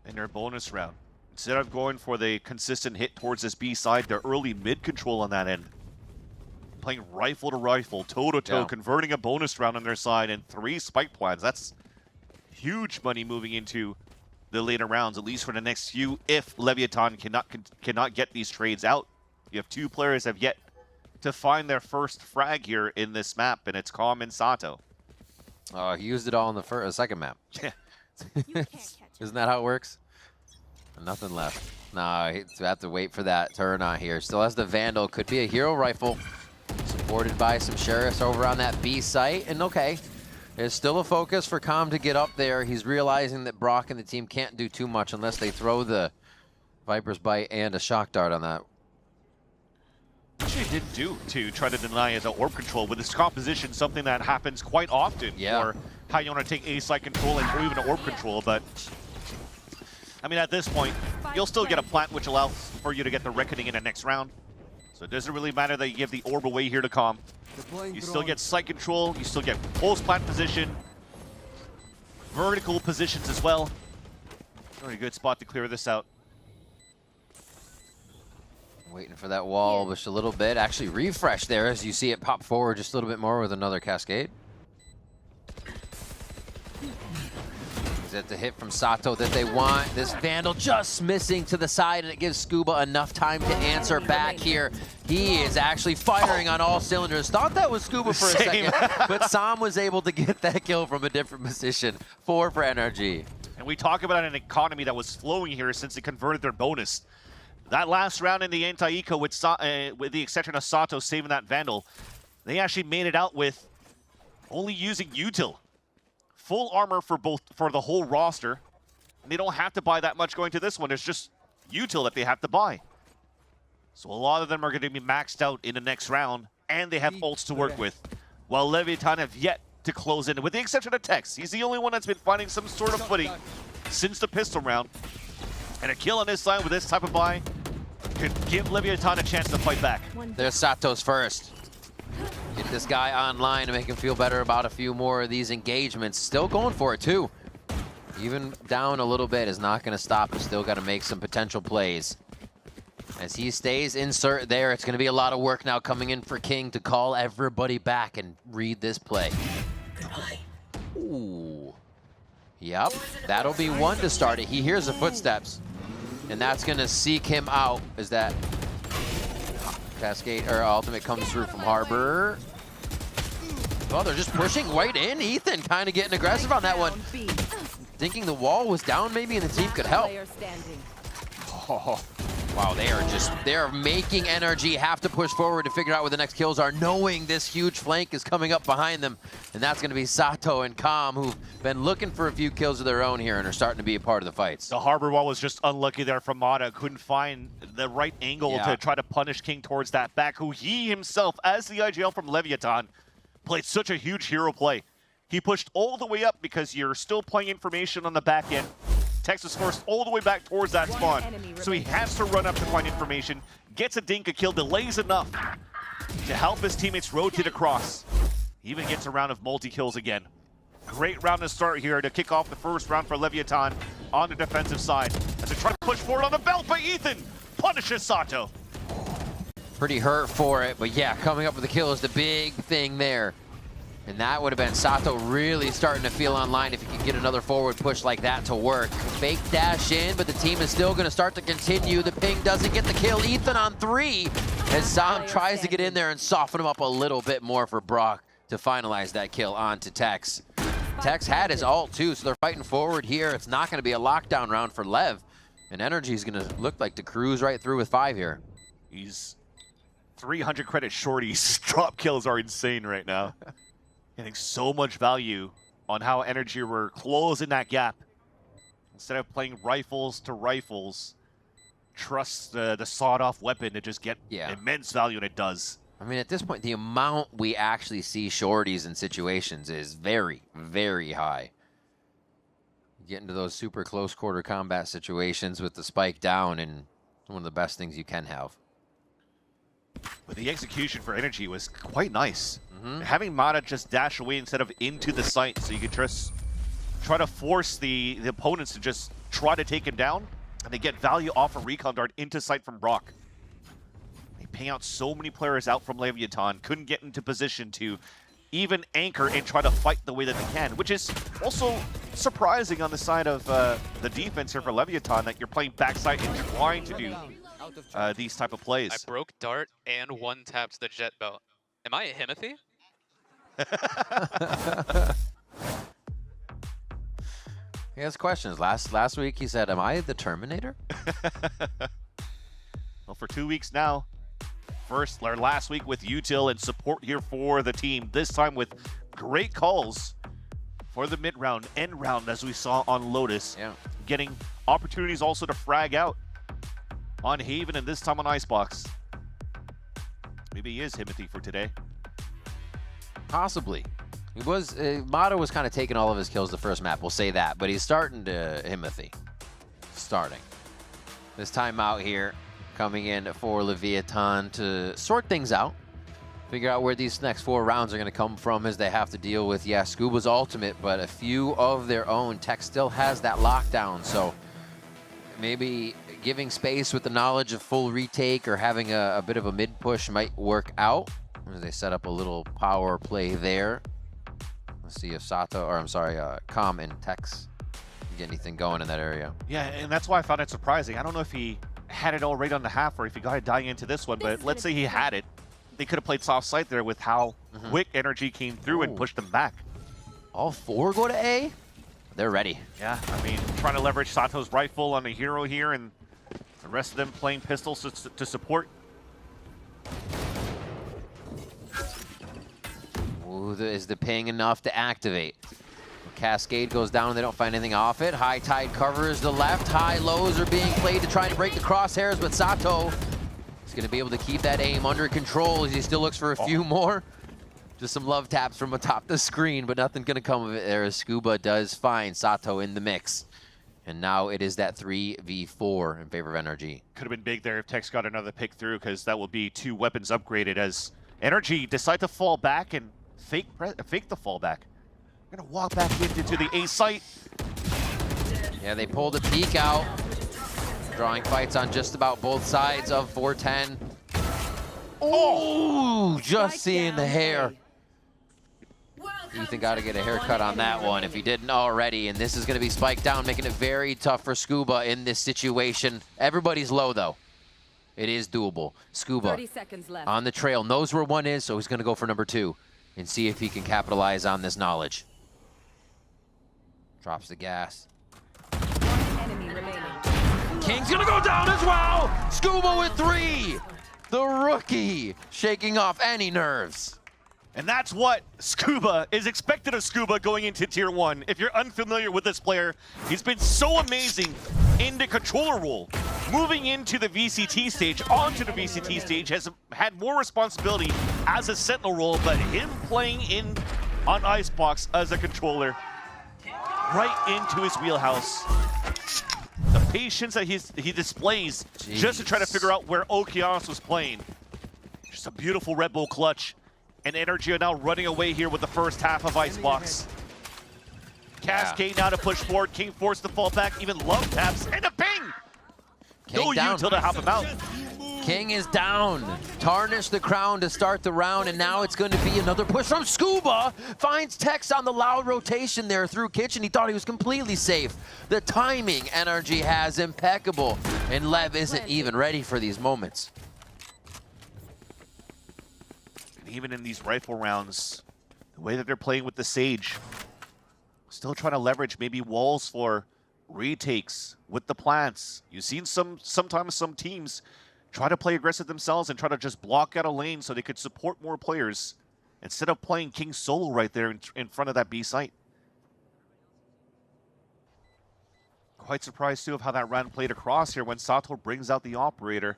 in their bonus round. Instead of going for the consistent hit towards this B side, they're early mid control on that end. Playing rifle to rifle, toe to toe, converting a bonus round on their side, and 3 spike plans. That's huge money moving into the later rounds, at least for the next few, if Leviathan cannot get these trades out. You have 2 players have yet to find their first frag here in this map, and it's Calm and Sato. He used it all in the second map. Yeah. Isn't that how it works? Nothing left. Nah, he's have to wait for that turn on here. Still has the Vandal. Could be a hero rifle. Supported by some Sheriffs over on that B site. And okay, there's still a focus for Calm to get up there. He's realizing that Brock and the team can't do too much unless they throw the Viper's Bite and a Shock Dart on that. Actually didn't do to try to deny as an orb control with this composition, something that happens quite often for how you want to take A site control and or even an orb control. But I mean, at this point, you'll still get a plant which allows for you to get the Reckoning in the next round. So it doesn't really matter that you give the orb away here to Calm. You still get site control, you still get post plant position, vertical positions as well. Very good spot to clear this out. Waiting for that wall just a little bit. Actually refresh there as you see it pop forward just a little bit more with another cascade. Is that the hit from Sato that they want? This Vandal just missing to the side, and it gives Scuba enough time to answer back here. He is actually firing on all cylinders. Thought that was Scuba for a second, but Sam was able to get that kill from a different position. 4 for NRG. And we talk about an economy that was flowing here since they converted their bonus. That last round in the anti-eco with the exception of Sato saving that Vandal, they actually made it out with only using util. Full armor for the whole roster. And they don't have to buy that much going to this one. It's just util that they have to buy. So a lot of them are going to be maxed out in the next round, and they have ults to work with. While Leviathan have yet to close in, with the exception of Tex. He's the only one that's been finding some sort of footing since the pistol round. And a kill on this side with this type of buy could give Leviathan a chance to fight back. There's Sato's first. Get this guy online to make him feel better about a few more of these engagements. Still going for it too. Even down a little bit is not going to stop him. Still got to make some potential plays. As he stays insert there, it's going to be a lot of work now coming in for King to call everybody back and read this play. Ooh. Yep, that'll be one to start it. He hears the footsteps, and that's going to seek him out as that Cascade or ultimate comes through from Harbor. Oh, they're just pushing right in. Ethan kind of getting aggressive on that one. Thinking the wall was down maybe and the team could help. Oh, wow, they're making NRG have to push forward to figure out where the next kills are, knowing this huge flank is coming up behind them. And that's going to be Sato and Calm, who've been looking for a few kills of their own here and are starting to be a part of the fights. The Harbor wall was just unlucky there from Mata. Couldn't find the right angle to try to punish King towards that back, who he himself, as the IGL from Leviathan, played such a huge hero play. He pushed all the way up because you're still playing information on the back end. Texas forced all the way back towards that spawn. So he has to run up to find information, gets a Dinka kill, delays enough to help his teammates rotate across. He even gets a round of multi-kills again. Great round to start here to kick off the first round for Leviathan on the defensive side. As they try to push forward on the belt, but Ethan punishes Sato. Pretty hurt for it, but yeah, coming up with the kill is the big thing there. And that would have been Sato really starting to feel online if he could get another forward push like that to work. Fake dash in, but the team is still going to start to continue. The ping doesn't get the kill. Ethan on 3 as Sam tries to get in there and soften him up a little bit more for Brock to finalize that kill onto Tex. Tex had his ult too, so they're fighting forward here. It's not going to be a lockdown round for Lev. And NRG is going to look like to cruise right through with 5 here. He's 300 credit short. His drop kills are insane right now. Getting so much value on how NRG were closing that gap. Instead of playing rifles to rifles, trust the sawed-off weapon to just get immense value, and it does. I mean, at this point, the amount we actually see shorties in situations is very, very high. Get into those super close quarter combat situations with the spike down, and one of the best things you can have. But the execution for NRG was quite nice. Having Mata just dash away instead of into the site, so you could just try to force the opponents to just try to take him down, and they get value off a recon dart into sight from Brock. They ping out so many players out from Leviathan, couldn't get into position to even anchor and try to fight the way that they can, which is also surprising on the side of the defense here for Leviathan, that you're playing backside and trying to do these type of plays. I broke dart and one-tapped the jet belt. Am I a Himothy? He has questions. Last week he said, "Am I the Terminator?" Well, for 2 weeks now. Last week with Util and support here for the team. This time with great calls for the mid-round, end round, as we saw on Lotus. Yeah. Getting opportunities also to frag out on Haven, and this time on Icebox. Maybe he is Himothy for today. Possibly. He was, Mata was kind of taking all of his kills the first map, we'll say that, but he's starting to Himothy. Starting. This time out here, coming in for Leviathan to sort things out, figure out where these next 4 rounds are going to come from as they have to deal with, yeah, Scuba's ultimate, but a few of their own. Tech still has that lockdown, so maybe giving space with the knowledge of full retake or having a bit of a mid push might work out. As they set up a little power play there. Let's see if Sato, or I'm sorry, Com and Tex get anything going in that area. Yeah, and that's why I found it surprising. I don't know if he had it all right on the half or if he got it dying into this one, but let's say he had it. They could have played soft side there with how quick NRG came through and pushed them back. All 4 go to A? They're ready. Yeah, I mean, trying to leverage Sato's rifle on the hero here, and the rest of them playing pistols to support. Ooh, is the ping enough to activate? Cascade goes down and they don't find anything off it. High Tide covers the left. High lows are being played to try to break the crosshairs, but Sato is going to be able to keep that aim under control as he still looks for a few more. Just some love taps from atop the screen, but nothing's going to come of it there as Scuba does find Sato in the mix. And now it is that 3v4 in favor of NRG. Could have been big there if Tex got another pick through, because that will be 2 weapons upgraded as NRG decide to fall back and fake the fallback. Gonna walk back into the A site. Yeah, they pulled a peek out. Drawing fights on just about both sides of 410. Oh, just seeing the hair. Ethan got to get a haircut on that one if he didn't already, and this is going to be spiked down, making it very tough for Scuba in this situation. Everybody's low, though. It is doable. Scuba 30 seconds left. on the trail, knows where 1 is, so he's going to go for number 2 and see if he can capitalize on this knowledge. Drops the gas. Enemy remaining. King's going to go down as well. Scuba with 3. The rookie shaking off any nerves. And that's what Scuba is expected of Scuba going into Tier 1. If you're unfamiliar with this player, he's been so amazing in the controller role. Moving into the VCT stage, onto the VCT stage, has had more responsibility as a Sentinel role, but him playing on Icebox as a controller, right into his wheelhouse. The patience that he displays just to try to figure out where Okeanos was playing. Just a beautiful Red Bull clutch. And NRG are now running away here with the first half of Icebox. Cascade now to push forward. King forced to fall back. Even love taps and a ping. King No Util to help him out. King is down. Tarnish the crown to start the round, and now it's going to be another push from Scuba. Finds Tex on the loud rotation there through Kitchen. He thought he was completely safe. The timing NRG has impeccable, and Lev isn't even ready for these moments. Even in these rifle rounds, the way that they're playing with the Sage, still trying to leverage maybe walls for retakes with the plants. You've seen sometimes some teams try to play aggressive themselves and try to just block out a lane so they could support more players instead of playing King solo right there in front of that B site. Quite surprised too of how that round played across here when Sato brings out the operator.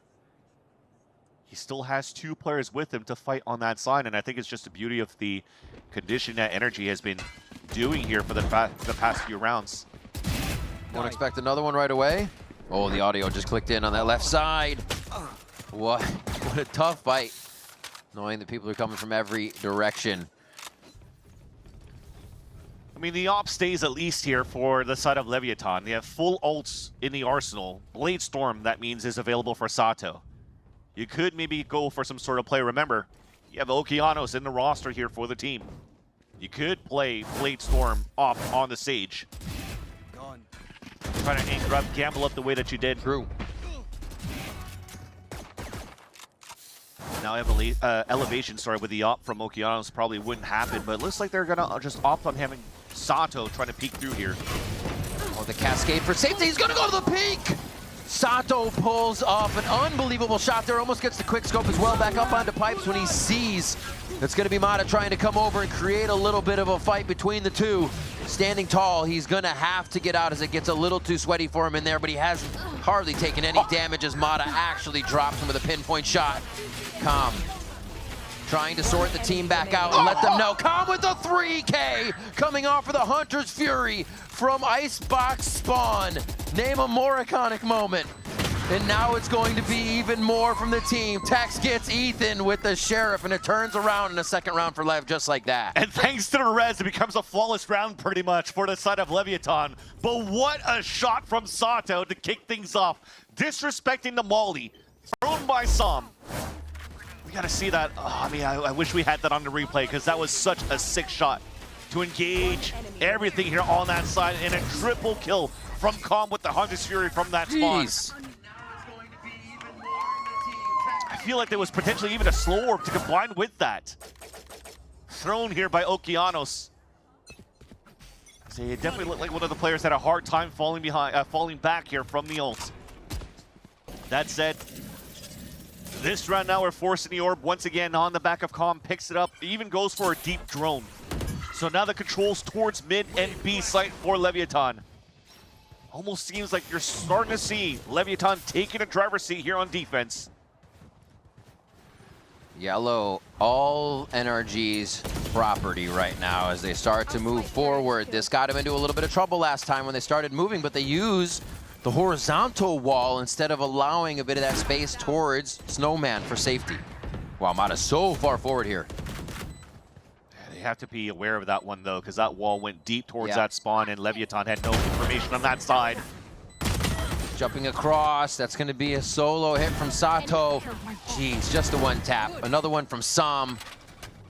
he still has 2 players with him to fight on that side, and I think it's just the beauty of the condition that NRG has been doing here for the past few rounds. Won't expect another one right away. Oh, the audio just clicked in on that left side. What a tough fight, knowing that people are coming from every direction. I mean, the op stays at least here for the side of Leviathan. They have full ults in the arsenal. Blade Storm, that means, is available for Sato. You could maybe go for some sort of play. Remember, you have Okeanos in the roster here for the team. You could play Blade Storm off on the Sage. Trying to anchor up, gamble up the way that you did. True. Now I have elevation, with the op from Okeanos probably wouldn't happen, but it looks like they're gonna just opt on having Sato trying to peek through here. Oh, the cascade for safety. He's gonna go to the peak. Sato pulls off an unbelievable shot there. Almost gets the quick scope as well. Back up onto pipes when he sees it's gonna be Mata trying to come over and create a little bit of a fight between the two. Standing tall, he's gonna have to get out as it gets a little too sweaty for him in there, but he hasn't hardly taken any damage as Mata actually drops him with a pinpoint shot. Calm. Trying to sort the team back out and let them know. Calm with the 3K coming off of the Hunter's Fury from Icebox Spawn. Name a more iconic moment. And now it's going to be even more from the team. Tex gets Ethan with the Sheriff, and it turns around in the second round for Lev just like that. And thanks to the res, it becomes a flawless round pretty much for the side of Leviathan. But what a shot from Sato to kick things off. Disrespecting the Molly, thrown by Sam. We gotta see that. Oh, I mean, I wish we had that on the replay because that was such a sick shot to engage everything here on that side, and a triple kill from Calm with the Hunter's Fury from that spawn. I feel like there was potentially even a slow orb to combine with that. Thrown here by Okeanos. So it definitely looked like one of the players had a hard time falling back here from the ult. That said, this round now we're forcing the orb once again on the back of Calm, picks it up, even goes for a deep drone. So now the controls towards mid and B site for Leviathan. Almost seems like you're starting to see Leviathan taking a driver's seat here on defense. Yellow, all NRG's property right now as they start to move forward. This got them into a little bit of trouble last time when they started moving, but they use the horizontal wall instead of allowing a bit of that space towards Snowman for safety. Wow, Mata's so far forward here. They have to be aware of that one though, because that wall went deep towards that spawn and Leviathan had no information on that side. Jumping across, that's gonna be a solo hit from Sato. Jeez, just a one tap. Another one from Sam.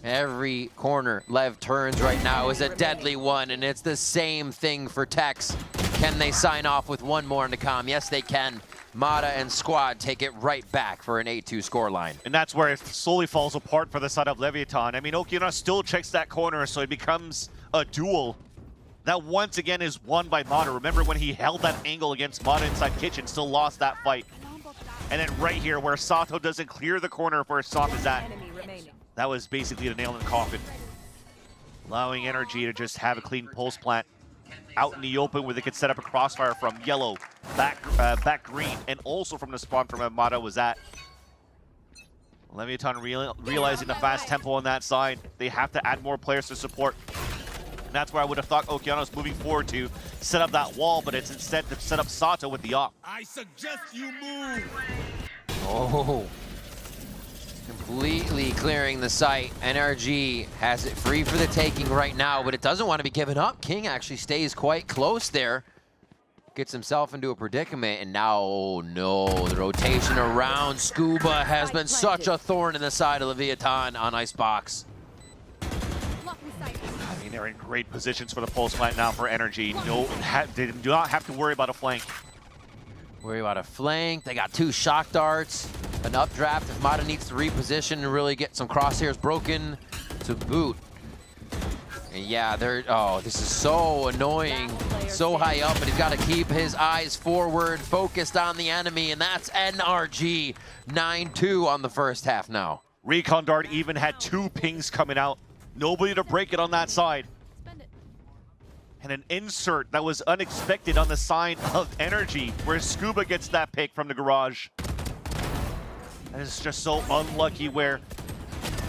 Every corner Lev turns right now is a deadly one, and it's the same thing for Tex. Can they sign off with one more in the Calm? Yes, they can. Mata and squad take it right back for an 8-2 scoreline. And that's where it slowly falls apart for the side of Leviathan. I mean, Okeanos still checks that corner, so it becomes a duel that once again is won by Mata. Remember when he held that angle against Mata inside Kitchen, still lost that fight. And then right here where Sato doesn't clear the corner where Sam is at, that was basically the nail in the coffin. Allowing NRG to just have a clean pulse plant out in the open where they could set up a crossfire from yellow, back green, and also from the spawn from where Mata was at. Leviathan realizing the fast tempo on that side, they have to add more players to support. And that's where I would have thought Okeanos moving forward to set up that wall, but it's instead to set up Sato with the op. I suggest you move. Oh, completely clearing the site. NRG has it free for the taking right now, but it doesn't want to be given up. King actually stays quite close there. Gets himself into a predicament, and now, oh no, the rotation around Scuba has been such a thorn in the side of Leviathan on Icebox. I mean, they're in great positions for the pulse plant now for NRG. They do not have to worry about a flank. Worry about a flank. They got 2 shock darts, an updraft if Mata needs to reposition and really get some crosshairs broken to boot. And yeah, this is so annoying, so high up, but he's got to keep his eyes forward, focused on the enemy, and that's NRG. 9-2 on the first half now. Recon Dart even had 2 pings coming out. Nobody to break it on that side. And an insert that was unexpected on the side of NRG, where Scuba gets that pick from the garage. And it's just so unlucky where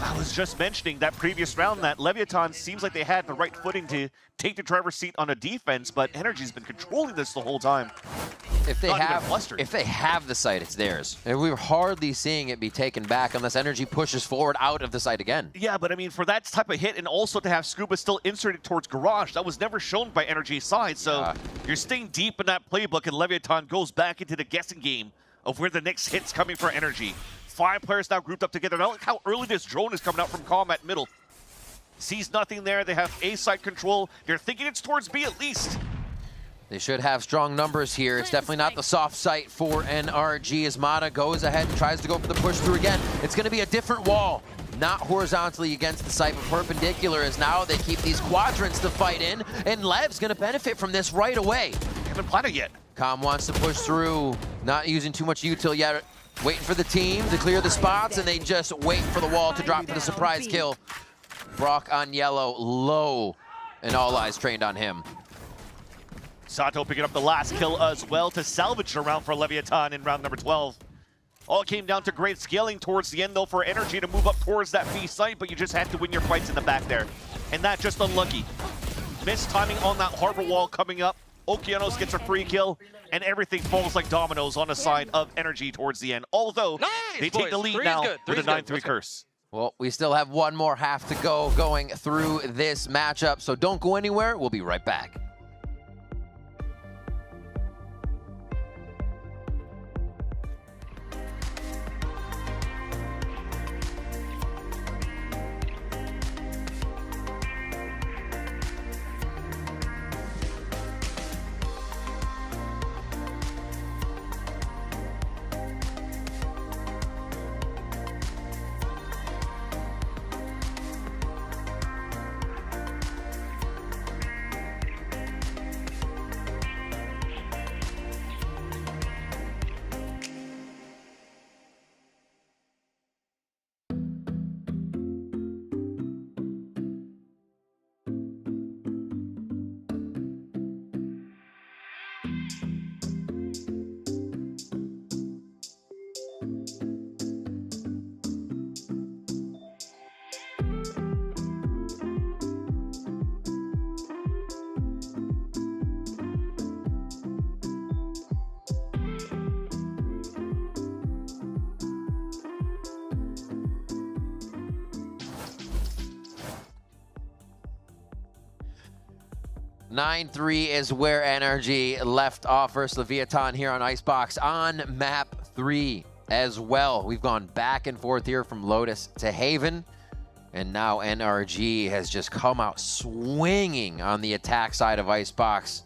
I was just mentioning that previous round that Leviathan seems like they had the right footing to take the driver's seat on a defense, but NRG's been controlling this the whole time. If they have the site, it's theirs. And we're hardly seeing it be taken back unless NRG pushes forward out of the site again. Yeah, but I mean, for that type of hit, and also to have Scuba still inserted towards Garage, that was never shown by NRG's side. So you're staying deep in that playbook, and Leviathan goes back into the guessing game of where the next hit's coming for NRG. 5 players now grouped up together. Now look how early this drone is coming out from combat middle. Sees nothing there. They have A site control. They're thinking it's towards B at least. They should have strong numbers here. It's definitely not the soft site for NRG as Mata goes ahead and tries to go for the push through again. It's going to be a different wall. Not horizontally against the site, but perpendicular, as now they keep these quadrants to fight in, and Lev's going to benefit from this right away. Haven't planted yet. Com wants to push through, not using too much util yet, waiting for the team to clear the spots, and they just wait for the wall to drop for the surprise kill. Brock on yellow, low, and all eyes trained on him. Sato picking up the last kill as well to salvage the round for Leviathan in round number 12. All came down to great scaling towards the end, though, for NRG to move up towards that B site, but you just had to win your fights in the back there. And that just unlucky. Missed timing on that harbor wall coming up. Okeanos gets a free kill, and everything falls like dominoes on the side of NRG towards the end. Although, they take the lead now with a 9-3 curse. Well, we still have one more half to go going through this matchup, so don't go anywhere. We'll be right back. Nine-3 is where NRG left off versus Leviathan here on Icebox on map 3 as well. We've gone back and forth here from Lotus to Haven, and now NRG has just come out swinging on the attack side of Icebox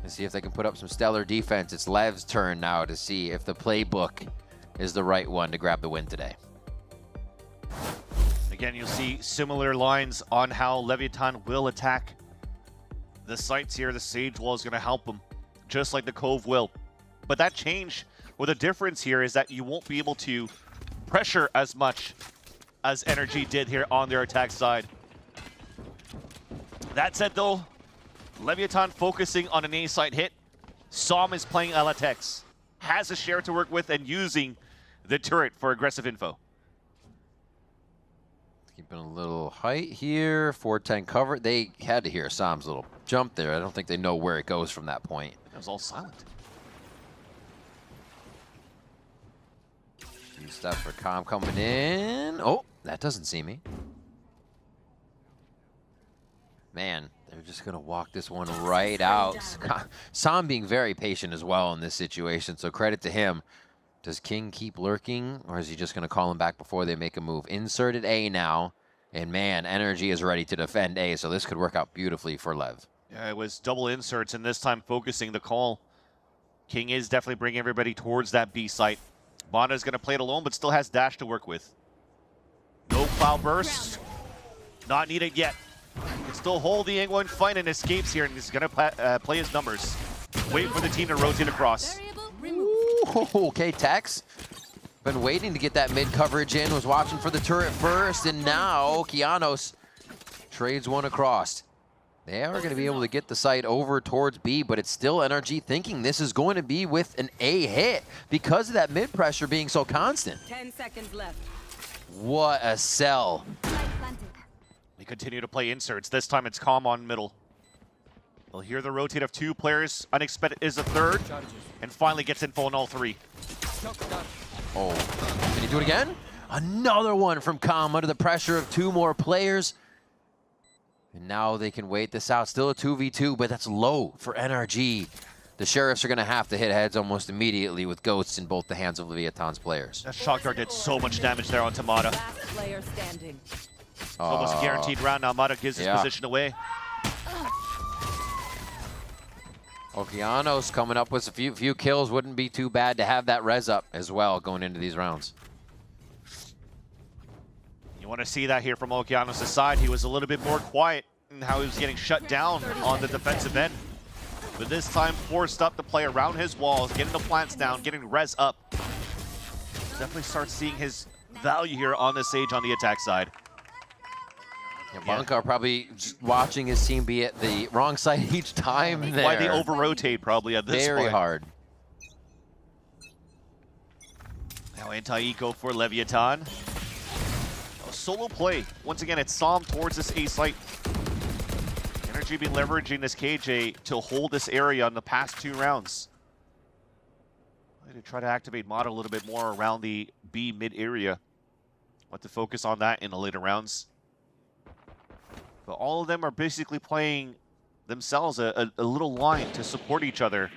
and see if they can put up some stellar defense. It's Lev's turn now to see if the playbook is the right one to grab the win today. Again, you'll see similar lines on how Leviathan will attack the sites here. The Sage Wall is going to help them, just like the Cove will. But that change, or the difference here, is that you won't be able to pressure as much as NRG did here on their attack side. That said, though, Leviathan focusing on an A-site hit. Som is playing Alatex, has a share to work with, and using the turret for aggressive info. Keeping a little height here, 410 cover. They had to hear Som's little jump there. I don't think they know where it goes from that point. That was all silent. Few steps for Com coming in. Oh, that doesn't see me. Man, they're just going to walk this one right out. Som being very patient as well in this situation, so credit to him. Does King keep lurking, or is he just going to call him back before they make a move? Inserted A now, and man, NRG is ready to defend A, so this could work out beautifully for Lev. Yeah, it was double inserts, and this time focusing the call. King is definitely bringing everybody towards that B site. Bana is going to play it alone, but still has dash to work with. No cloud burst. Not needed yet. Can still hold the angle and find and escapes here, and he's going to play his numbers. Wait for the team to rotate across. Ooh, okay, Tex. Been waiting to get that mid coverage in, was watching for the turret first, and now Okeanos trades one across. They are going to be able to get the site over towards B, but it's still NRG thinking this is going to be with an A hit because of that mid pressure being so constant. 10 seconds left. What a sell. They continue to play inserts. This time it's calm on middle. We'll hear the rotate of 2 players. Unexpected is a third. And finally gets info on all 3. Oh, can he do it again? Another one from Calm under the pressure of 2 more players. And now they can wait this out. Still a 2v2, but that's low for NRG. The Sheriffs are going to have to hit heads almost immediately with Ghosts in both the hands of Leviathan's players. That shock dart did so much damage there on Tamada. Player standing. Almost a guaranteed round now. Mata gives his position away. Okeanos coming up with a few kills. Wouldn't be too bad to have that res up as well going into these rounds. You want to see that here from Okeanos' side. He was a little bit more quiet in how he was getting shut down on the defensive end. But this time forced up to play around his walls, getting the plants down, getting res up. Definitely starts seeing his value here on the Sage on the attack side. Yeah, Bunka probably just watching his team be at the wrong side each time there. Why they over-rotate probably at this point. Very hard. Now anti-eco for Leviathan. A solo play. Once again, it's Som towards this A site. NRG been leveraging this KJ to hold this area in the past 2 rounds. To try to activate Mata a little bit more around the B mid area. Want to focus on that in the later rounds. But all of them are basically playing themselves a little line to support each other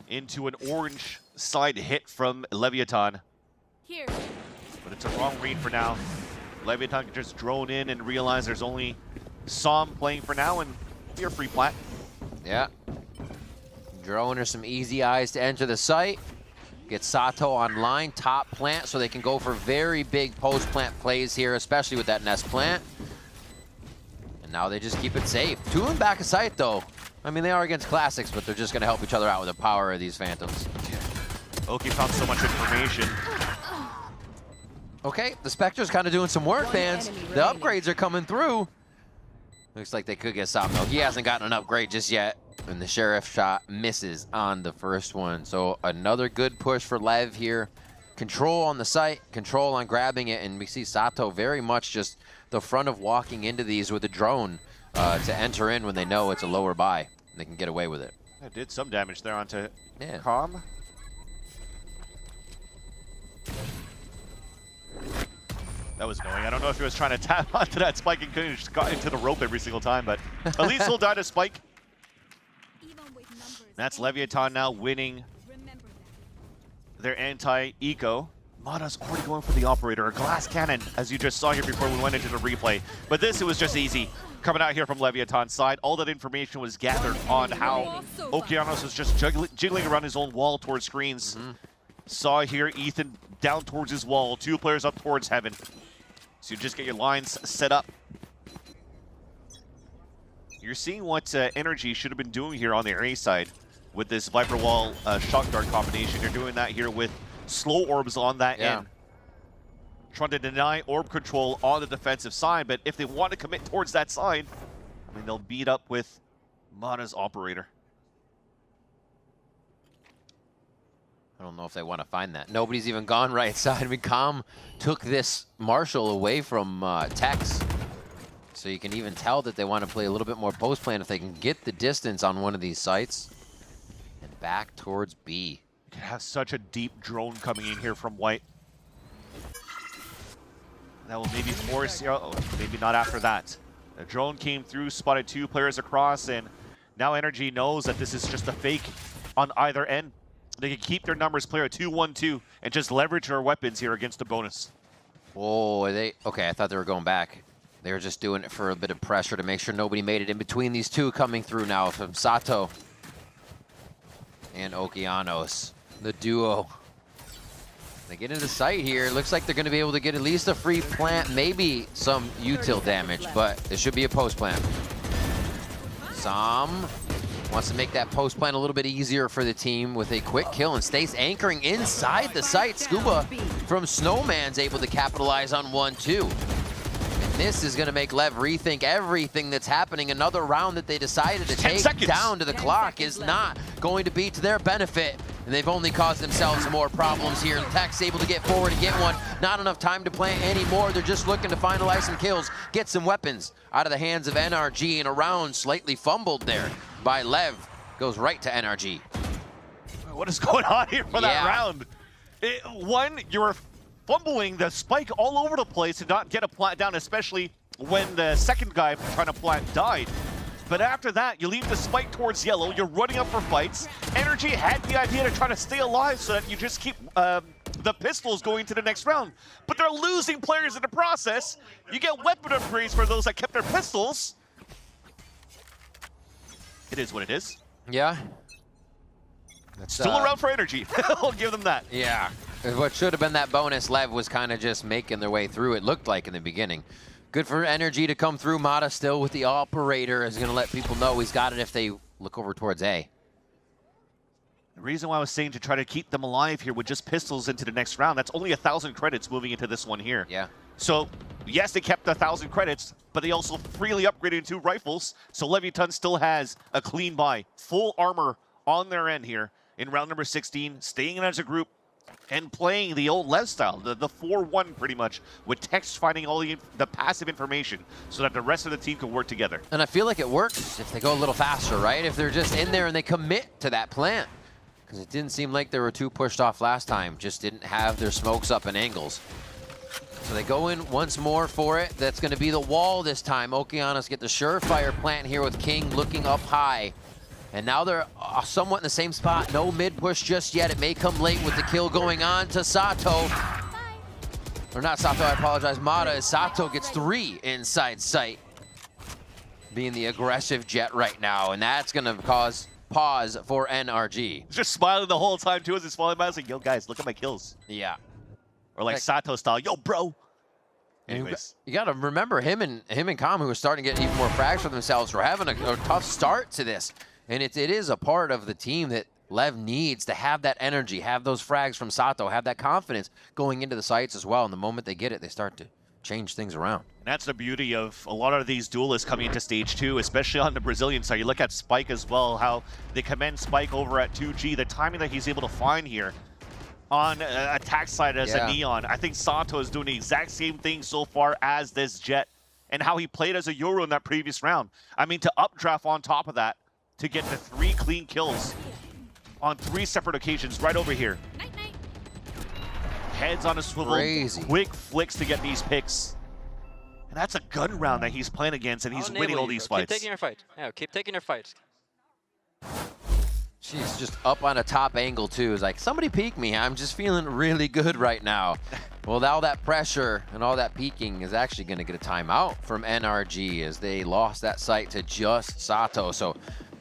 into an orange side hit from Leviathan. Here. But it's a wrong read for now. Leviathan can just drone in and realize there's only Som playing for now, and you're free plant. Yeah. Drone or some easy eyes to enter the site. Get Sato online, top plant, so they can go for very big post-plant plays here, especially with that nest plant. And now they just keep it safe. 2 of them back of site, though. I mean, they are against Classics, but they're just going to help each other out with the power of these Phantoms. Oki found so much information. Okay, the Spectre's kind of doing some work, fans. The upgrades are coming through. Looks like they could get Sam, though. He hasn't gotten an upgrade just yet. And the Sheriff shot misses on the first one. So another good push for Lev here. Control on the site, control on grabbing it, and we see Sato very much just the front of walking into these with a drone to enter in when they know it's a lower buy. And they can get away with it. It did some damage there onto Calm. That was annoying. I don't know if he was trying to tap onto that spike and couldn't just got into the rope every single time, but at least he'll die to spike. That's Leviathan now winning their anti-eco. Mata's already going for the operator, a glass cannon, as you just saw here before we went into the replay. But this, it was just easy. Coming out here from Leviathan's side, all that information was gathered on how Okeanos was just jiggling around his own wall towards screens. Saw here Ethan down towards his wall, 2 players up towards heaven. So you just get your lines set up. You're seeing what NRG should have been doing here on their A side with this Viper Wall Shock Dart combination. You're doing that here with slow orbs on that end. Trying to deny orb control on the defensive side, but if they want to commit towards that side, I mean, they'll beat up with Mata's operator. I don't know if they want to find that. Nobody's even gone right side. I mean, Calm took this Marshall away from Tex. So you can even tell that they want to play a little bit more post-plan if they can get the distance on one of these sites. And back towards B. You can have such a deep drone coming in here from White. That will maybe force, maybe not after that. The drone came through, spotted 2 players across, and now NRG knows that this is just a fake on either end. They can keep their numbers clear at 2-1-2 and just leverage their weapons here against the bonus. Oh, okay, I thought they were going back. They were just doing it for a bit of pressure to make sure nobody made it in between these 2 coming through now from Sato and Okeanos, the duo. They get into the site here. Looks like they're going to be able to get at least a free plant, maybe some util damage, but it should be a post plant. Sam wants to make that post plant a little bit easier for the team with a quick kill and stays anchoring inside the site. Scuba from Snowman's able to capitalize on 1-2. this is going to make LEV rethink everything that's happening. Another round that they decided to take down to the clock is not going to be to their benefit. And they've only caused themselves more problems here. And Tech's able to get forward and get one. Not enough time to plant anymore. They're just looking to finalize some kills, get some weapons out of the hands of NRG. And a round slightly fumbled there by LEV. Goes right to NRG. What is going on here for that round? One, you're fumbling the spike all over the place to not get a plant down, especially when the second guy trying to plant died. But after that, you leave the spike towards yellow, you're running up for fights. NRG had the idea to try to stay alive so that you just keep the pistols going to the next round. But they're losing players in the process. You get weapon upgrades for those that kept their pistols. It is what it is. Yeah. That's still around for NRG. I'll give them that. Yeah. What should have been that bonus, LEV was kind of just making their way through, it looked like in the beginning. Good for NRG to come through. Mata still with the operator is going to let people know he's got it if they look over towards A. The reason why I was saying to try to keep them alive here with just pistols into the next round, that's only 1,000 credits moving into this one here. Yeah. So, yes, they kept 1,000 credits, but they also freely upgraded 2 rifles. So Leviathan still has a clean buy. Full armor on their end here in round number 16, staying in as a group and playing the old LEV style, the 4-1 pretty much, with text finding all the passive information so that the rest of the team can work together. And I feel like it works if they go a little faster, right? If they're just in there and they commit to that plant. Because it didn't seem like they were too pushed off last time, just didn't have their smokes up and angles. So they go in once more for it. That's going to be the wall this time. Okeanos get the surefire plant here with King looking up high. And now they're somewhat in the same spot. No mid push just yet. It may come late with the kill going on to Sato. Or not Sato, I apologize. Mata, as Sato gets 3 inside sight. Being the aggressive Jet right now. And that's going to cause pause for NRG. Just smiling the whole time too as he's falling by. I was like, yo guys, look at my kills. Yeah. Or like Sato style, yo bro. Anyways. You got to remember him and Kam, who are starting to get even more frags for themselves, were having a tough start to this. And it is a part of the team that LEV needs to have that energy, have those frags from Sato, have that confidence going into the sites as well. And the moment they get it, they start to change things around. And that's the beauty of a lot of these duelists coming into stage 2, especially on the Brazilian side. You look at Spike as well, how they commend Spike over at 2G. The timing that he's able to find here on attack side as a Neon. I think Sato is doing the exact same thing so far as this Jet and how he played as a Yoru in that previous round. I mean, to updraft on top of that, to get the 3 clean kills on 3 separate occasions right over here. Heads on a swivel, quick flicks to get these picks. And that's a gun round that he's playing against, and he's winning all these fights. Keep taking your fight. Yeah, keep taking your fight. She's just up on a top angle too. It's like, somebody peek me. I'm just feeling really good right now. Well, all that pressure and all that peeking is actually going to get a timeout from NRG as they lost that site to just Sato. So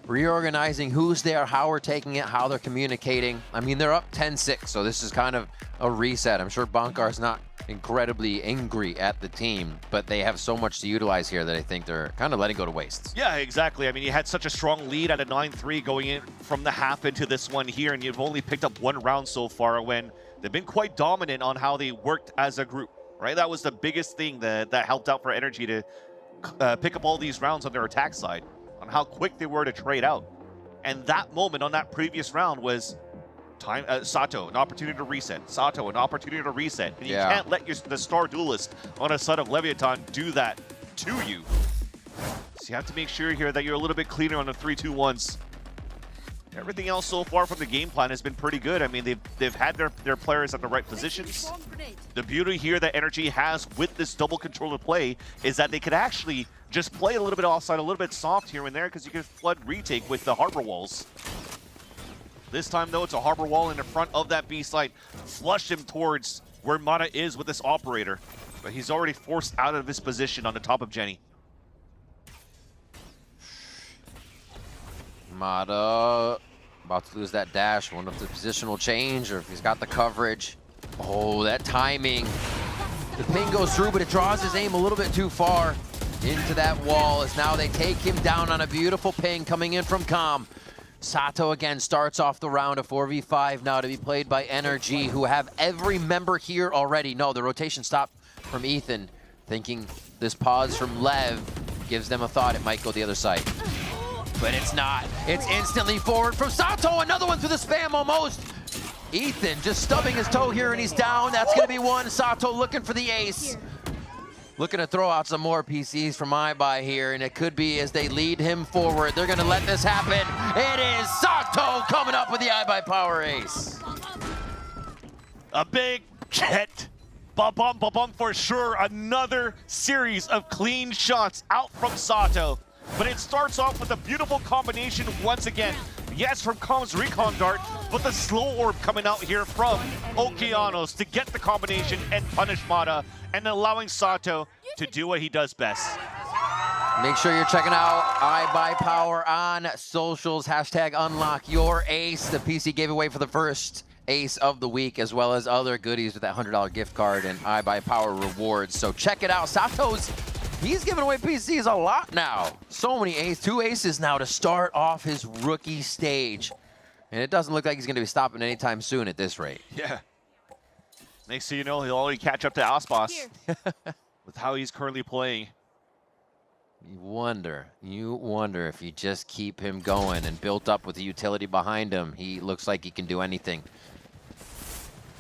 reorganizing who's there, how we're taking it, how they're communicating. I mean, they're up 10-6, so this is kind of a reset. I'm sure Bankar's not incredibly angry at the team, but they have so much to utilize here that I think they're kind of letting go to waste. Yeah, exactly. I mean, you had such a strong lead at a 9-3 going in from the half into this one here, and you've only picked up 1 round so far when they've been quite dominant on how they worked as a group, right? That was the biggest thing that helped out for NRG to pick up all these rounds on their attack side, on how quick they were to trade out. And that moment on that previous round was time. Sato, an opportunity to reset. Sato, an opportunity to reset. And you can't let the star duelist on a side of Leviathan do that to you. So you have to make sure here that you're a little bit cleaner on the 3-2-1s. Everything else so far from the game plan has been pretty good. I mean, they've had their players at the right positions. The beauty here that NRG has with this double controller play is that they could actually just play a little bit offside, a little bit soft here and there, because you can flood retake with the harbor walls. This time, though, it's a harbor wall in the front of that B site. Flush him towards where Mata is with this operator. But he's already forced out of his position on the top of Jenny. Mata about to lose that dash. Wonder if the position will change or if he's got the coverage. Oh, that timing. The ping goes through, but it draws his aim a little bit too far into that wall as now they take him down on a beautiful ping coming in from Kam. Sato again starts off the round, a 4v5 now to be played by NRG, who have every member here already. No, the rotation stopped from Ethan. thinking this pause from Lev gives them a thought it might go the other side. But it's not. It's instantly forward from Sato. Another one through the spam almost. Ethan just stubbing his toe here and he's down. That's going to be one. Sato looking for the ace. Looking to throw out some more PCs from iBuy here, and it could be as they lead him forward. They're going to let this happen. It is Sato coming up with the iBuy power ace. A big Jet. Ba-bum, ba-bum for sure. Another series of clean shots out from Sato. But it starts off with a beautiful combination once again. Yes, from Com's Recon Dart, but the slow orb coming out here from Okeanos to get the combination and punish Mata, and allowing Sato to do what he does best. Make sure you're checking out iBuy Power on socials. Hashtag unlock your ace. The PC gave away for the first ace of the week, as well as other goodies with that $100 gift card and iBuy Power rewards. So check it out. Sato's, he's giving away PCs a lot now. So many aces, 2 aces now to start off his rookie stage. And it doesn't look like he's going to be stopping anytime soon at this rate. Yeah. Next thing you know, he'll already catch up to Icebox with how he's currently playing. You wonder if you just keep him going and built up with the utility behind him. He looks like he can do anything.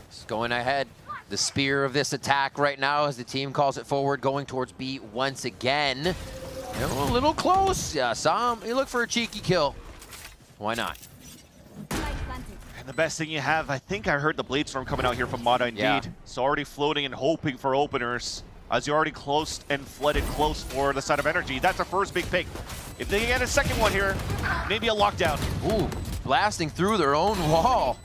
Just going ahead. The spear of this attack right now as the team calls it forward, going towards B once again. A little close. Yeah, saw him. He looked for a cheeky kill. Why not? And the best thing you have, I think I heard the Blade Storm coming out here from Mata indeed. Yeah. So already floating and hoping for openers. As you're already close and flooded close for the side of NRG. That's a first big pick. If they get a second one here, maybe a lockdown. Ooh, blasting through their own wall.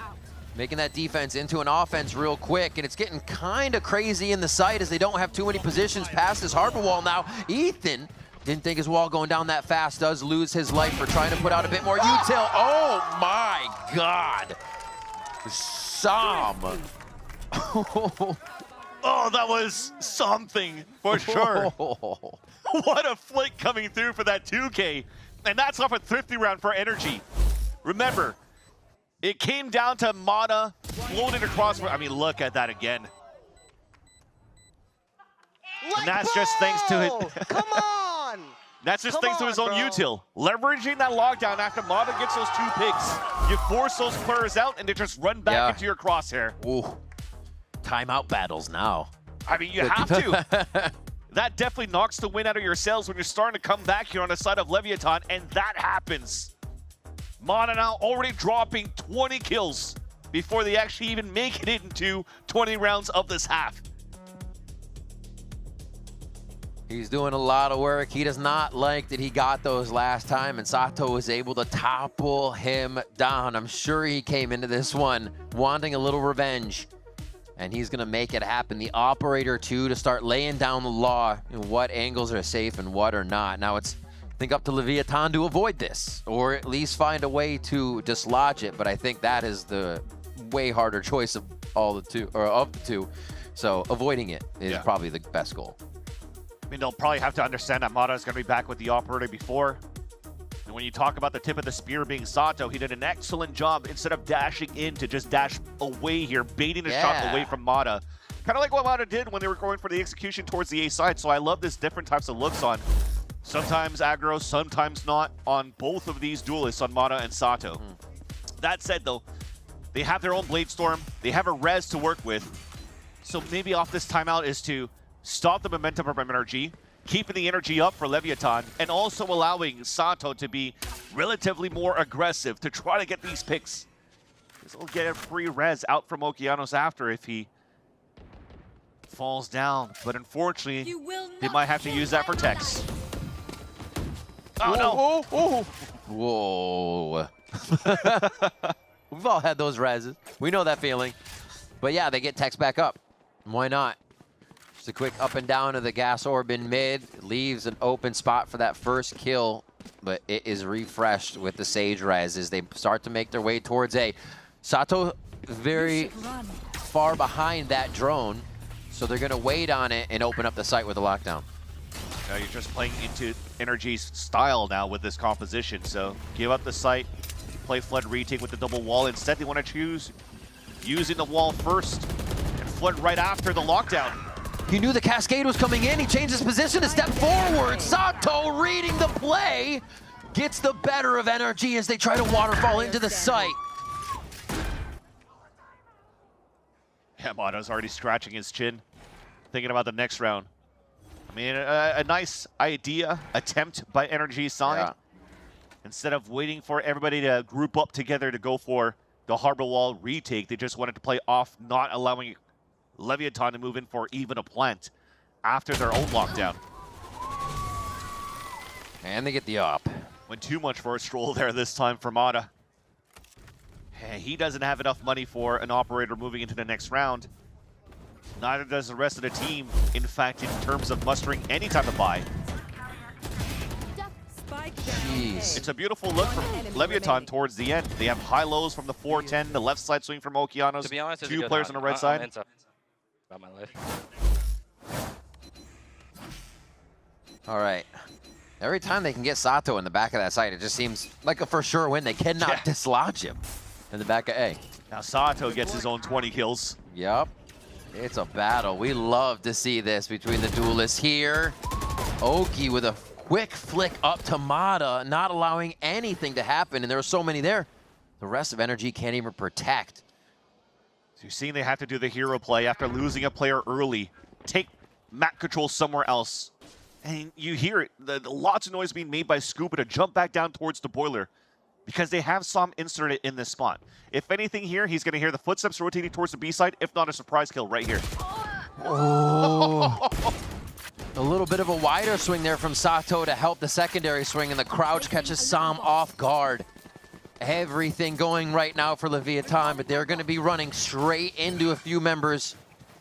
Making that defense into an offense real quick, and it's getting kind of crazy in the site as they don't have too many positions past this harbor wall now. Ethan didn't think his wall going down that fast, does lose his life for trying to put out a bit more util. Oh my God. Sam. Oh, that was something for sure. What a flick coming through for that 2K. And that's off a thrifty round for NRG. Remember, it came down to Mata floating across. I mean, look at that again. And that's just thanks to his. Come on! That's just thanks to his own util. Leveraging that lockdown after Mata gets those 2 picks. You force those players out and they just run back into your crosshair. Ooh. Timeout battles now. I mean, you have to. That definitely knocks the wind out of your sails when you're starting to come back here on the side of Leviathan, and that happens. Mata now already dropping 20 kills before they actually even make it into 20 rounds of this half. He's doing a lot of work. He does not like that he got those last time, and Sato was able to topple him down. I'm sure he came into this one wanting a little revenge, and he's going to make it happen. The operator, too, to start laying down the law and what angles are safe and what are not. Now it's, I think, up to Leviathan to avoid this, or at least find a way to dislodge it, but I think that is the way harder choice of the two. So avoiding it is probably the best goal. I mean, they'll probably have to understand that Mata is going to be back with the operator before. And when you talk about the tip of the spear being Sato, he did an excellent job instead of dashing in to just dash away here, baiting a shot away from Mata. Kind of like what Mata did when they were going for the execution towards the A side. So I love this different types of looks on. Sometimes aggro, sometimes not on both of these duelists on Mata and Sato. That said, though, they have their own Blade Storm. They have a res to work with. So maybe off this timeout is to stop the momentum from NRG, keeping the energy up for Leviathan, and also allowing Sato to be relatively more aggressive to try to get these picks. Because he'll get a free res out from Okeanos after if he falls down. But unfortunately, they might have to use that for Tex. Oh, no. Whoa. We've all had those reses. We know that feeling. But yeah, they get Tex back up. Why not? Just a quick up and down of the gas orb in mid. Leaves an open spot for that first kill, but it is refreshed with the Sage res as they start to make their way towards A. Sato very far behind that drone, so they're going to wait on it and open up the site with a lockdown. Now you're just playing into NRG's style now with this composition, so give up the site, play Flood retake with the double wall. Instead, they want to choose using the wall first and Flood right after the lockdown. He knew the cascade was coming in. He changed his position to step forward. Sato reading the play. Gets the better of NRG as they try to waterfall into the site. Yeah, Mata's already scratching his chin, thinking about the next round. I mean, a nice attempt by NRG's side. Yeah. Instead of waiting for everybody to group up together to go for the Harbor Wall retake, they just wanted to play off, not allowing Leviathan to move in for even a plant after their own lockdown. And they get the up. Went too much for a stroll there this time for Mata. He doesn't have enough money for an operator moving into the next round. Neither does the rest of the team, in fact, in terms of mustering any type of buy. Jeez. It's a beautiful look from Leviathan towards the end. They have high lows from the 410, the left side swing from Okeanos, To be honest, it's a two good players on round. the right side. About my life. All right. Every time they can get Sato in the back of that site, it just seems like a for sure win. They cannot dislodge him in the back of A. Now Sato gets his own 20 kills. Yep. It's a battle. We love to see this between the duelists here. Oki with a quick flick up to Mata, not allowing anything to happen, and there are so many there. The rest of NRG can't even protect. So you're seeing they have to do the hero play after losing a player early. Take map control somewhere else. And you hear it, lots of noise being made by Scuba to jump back down towards the boiler because they have Som inserted in this spot. If anything here, he's going to hear the footsteps rotating towards the B side, if not a surprise kill right here. Oh. A little bit of a wider swing there from Sato to help the secondary swing, and the crouch catches Som off guard. Everything going right now for Leviathan, but they're going to be running straight into a few members.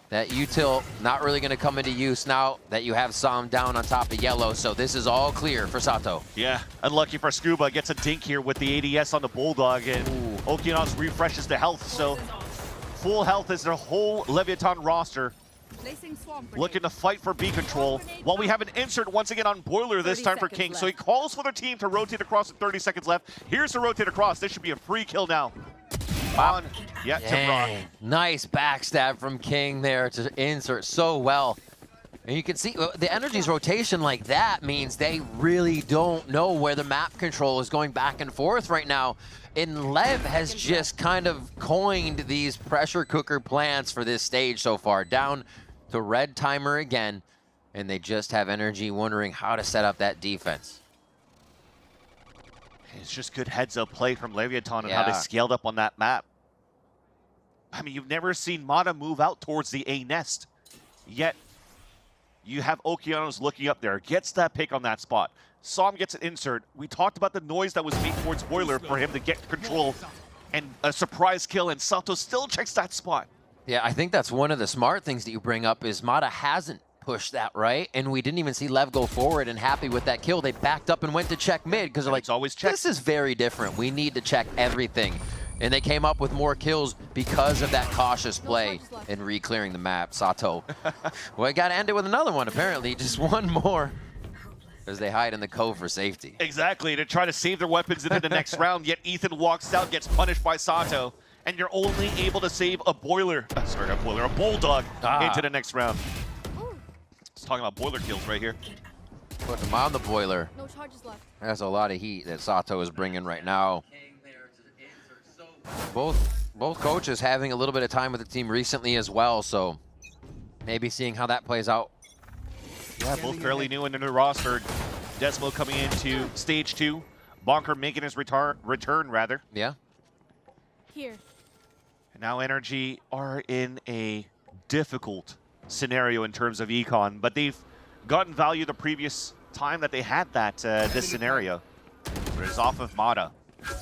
That util not really going to come into use now that you have Som down on top of yellow, so this is all clear for Sato. Yeah, unlucky for Scuba, gets a dink here with the ADS on the Bulldog, and Okeanos refreshes the health, so full health is their whole Leviathan roster. Looking to fight for B control, while we have an insert once again on Boiler this time for King, so he calls for their team to rotate across with 30 seconds left. Here's the rotate across, this should be a free kill now. On, yeah, to Rock. Nice backstab from King there to insert so well. And you can see the NRG's rotation like that means they really don't know where the map control is going back and forth right now. And LEV has just kind of coined these pressure cooker plans for this stage so far. Down to red timer again, and they just have NRG wondering how to set up that defense. It's just good heads-up play from Leviathan and how they scaled up on that map. I mean, you've never seen Mata move out towards the A nest, yet you have Okeanos looking up there, gets that pick on that spot. Som gets an insert. We talked about the noise that was made towards Boiler for him to get control and a surprise kill, and Sato still checks that spot. Yeah, I think that's one of the smart things that you bring up is Mata hasn't pushed that right, and we didn't even see Lev go forward and happy with that kill. They backed up and went to check mid because they're like, always check. This is very different. We need to check everything. And they came up with more kills because of that cautious play and re-clearing the map. Sato. Well, I got to end it with another one, apparently. Just one more as they hide in the cove for safety. Exactly, to try to save their weapons into the next round, yet Ethan walks out, gets punished by Sato, and you're only able to save a Boiler, sorry, not Boiler, a Bulldog into the next round. Let's talk about Boiler kills right here. Put them on the Boiler. No charges left. That's a lot of heat that Sato is bringing right now. Both coaches having a little bit of time with the team recently as well, so maybe seeing how that plays out. Yeah, both fairly new in the new roster. Desmo coming into stage 2. Bonker making his return rather. Yeah. Here. And now NRG are in a difficult scenario in terms of econ, but they've gotten value the previous time that they had that this scenario. But it's off of Mata.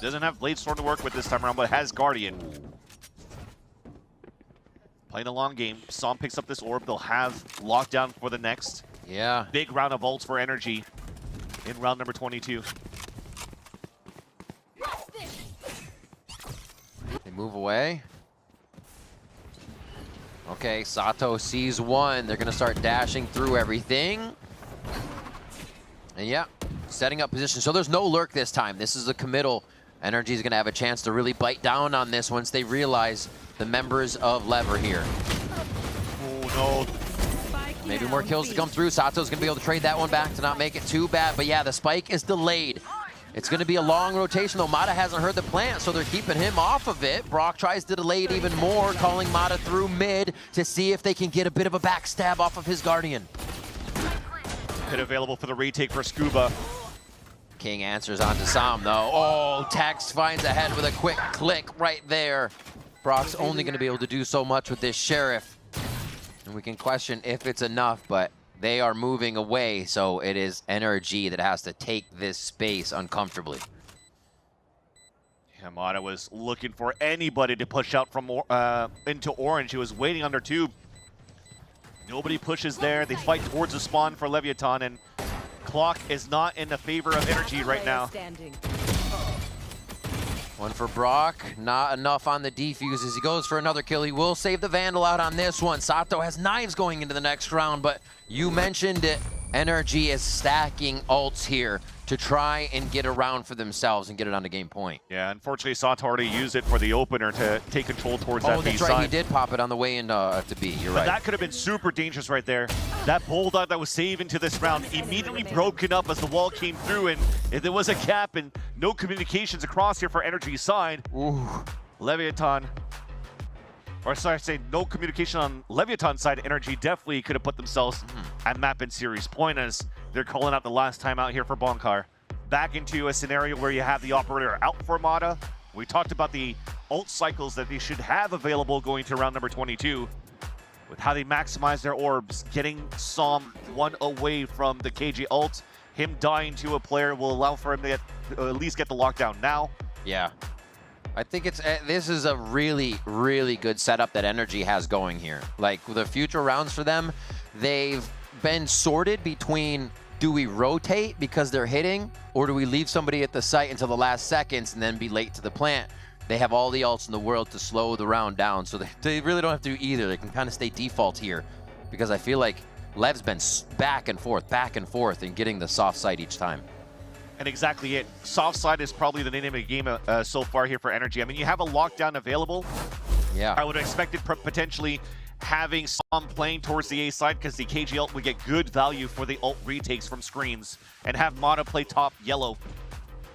Doesn't have Blade Storm to work with this time around, but has Guardian. Playing a long game. Som picks up this orb. They'll have lockdown for the next. Yeah. Big round of ults for NRG in round number 22. They move away. Okay, Sato sees one. They're going to start dashing through everything. And yeah, setting up position. So there's no lurk this time. This is a committal. NRG is going to have a chance to really bite down on this once they realize the members of LEV are here. Oh no. Maybe more kills to come through. Sato's going to be able to trade that one back to not make it too bad. But yeah, the spike is delayed. It's going to be a long rotation, though. Mata hasn't heard the plant, so they're keeping him off of it. Brock tries to delay it even more, calling Mata through mid to see if they can get a bit of a backstab off of his Guardian. Pit available for the retake for Scuba. King answers onto Sam, though. Oh, Tex finds ahead with a quick click right there. Brock's only going to be able to do so much with this Sheriff. And we can question if it's enough, but they are moving away, so it is NRG that has to take this space uncomfortably. Yeah, Mata was looking for anybody to push out from into Orange. He was waiting under tube. Nobody pushes there. They fight towards the spawn for Leviathan, and clock is not in the favor of NRG right now. One for Brock, not enough on the defuse as he goes for another kill. He will save the Vandal out on this one. Sato has knives going into the next round, but you mentioned it. NRG is stacking ults here to try and get around for themselves and get it on the game point. Yeah, unfortunately, Sato already used it for the opener to take control towards that B that's side. right, he did pop it on the way into to B, you're right. That could have been super dangerous right there. That bulldog that was saved into this round immediately broken up as the wall came through, and if there was a gap and no communications across here for NRG's side. Ooh. Leviathan, or sorry, I say no communication on Leviathan's side. NRG definitely could have put themselves at map and series point as they're calling out the last time out here for Bonkar. Back into a scenario where you have the operator out for Mata. We talked about the ult cycles that they should have available going to round number 22 with how they maximize their orbs, getting Som one away from the KJ ult. Him dying to a player will allow for him to at least get the lockdown now. Yeah. I think this is a really, really good setup that NRG has going here. Like, the future rounds for them, they've been sorted between, do we rotate because they're hitting, or do we leave somebody at the site until the last seconds and then be late to the plant? They have all the ults in the world to slow the round down, so they really don't have to do either. They can kind of stay default here, because I feel like Lev's been back and forth and getting the soft side each time. And exactly it. Soft side is probably the name of the game so far here for NRG. I mean, you have a lockdown available. Yeah. I would have expected potentially having Som playing towards the A side because the KG ult would get good value for the ult retakes from screens, and have Mata play top yellow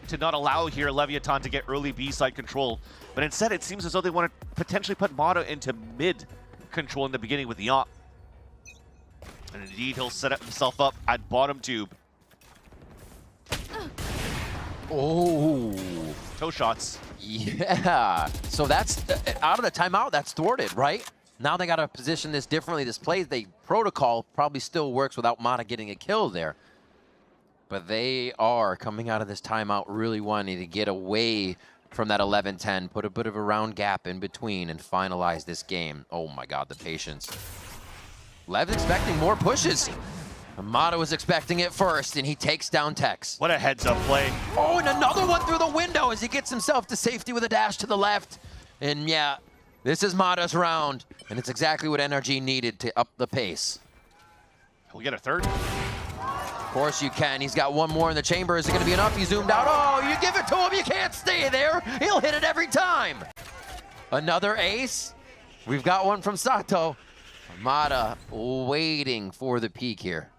to not allow here Leviathan to get early B side control. But instead, it seems as though they want to potentially put Mata into mid control in the beginning with the op. And indeed, he'll set himself up at bottom tube. Oh. Toe shots. Yeah. So that's, out of the timeout, that's thwarted, right? Now they got to position this differently. This protocol probably still works without Mata getting a kill there. But they are coming out of this timeout really wanting to get away from that 11-10, put a bit of a round gap in between and finalize this game. Oh my God, the patience. Lev's expecting more pushes. Mata was expecting it first, and he takes down Tex. What a heads-up play. Oh, and another one through the window as he gets himself to safety with a dash to the left. And yeah, this is Mata's round, and it's exactly what NRG needed to up the pace. We'll get a third. Of course you can. He's got one more in the chamber. Is it going to be enough? He zoomed out. Oh, you give it to him. You can't stay there. He'll hit it every time. Another ace. We've got one from Sato. Mata waiting for the peak here.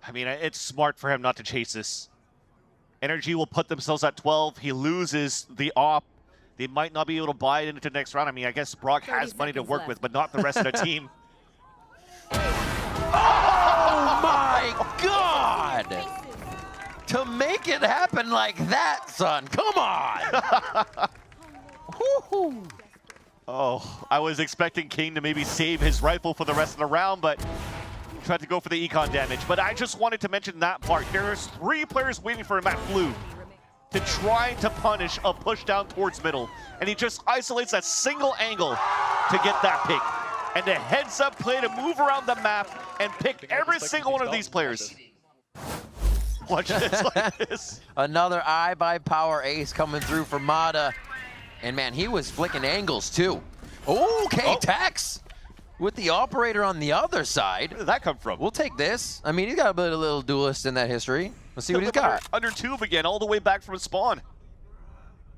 I mean, it's smart for him not to chase this. NRG will put themselves at 12. He loses the op. They might not be able to buy it into the next round. I mean, I guess Brock has money to work with, but not the rest of the team. Oh my God! To make it happen like that, son. Come on! Oh, I was expecting King to maybe save his rifle for the rest of the round, but tried to go for the econ damage. But I just wanted to mention that part. There's 3 players waiting for him at blue to try to punish a push down towards middle. And he just isolates that single angle to get that pick. And a heads up play to move around the map and pick every single one of these players. Watch this like this. Another eye by power ace coming through for Mata. And man, he was flicking angles too. Okay, Tex with the operator on the other side. Where did that come from? We'll take this. I mean, he's got a bit of little duelist in that history. Let's see what he's got. Under tube again, all the way back from spawn.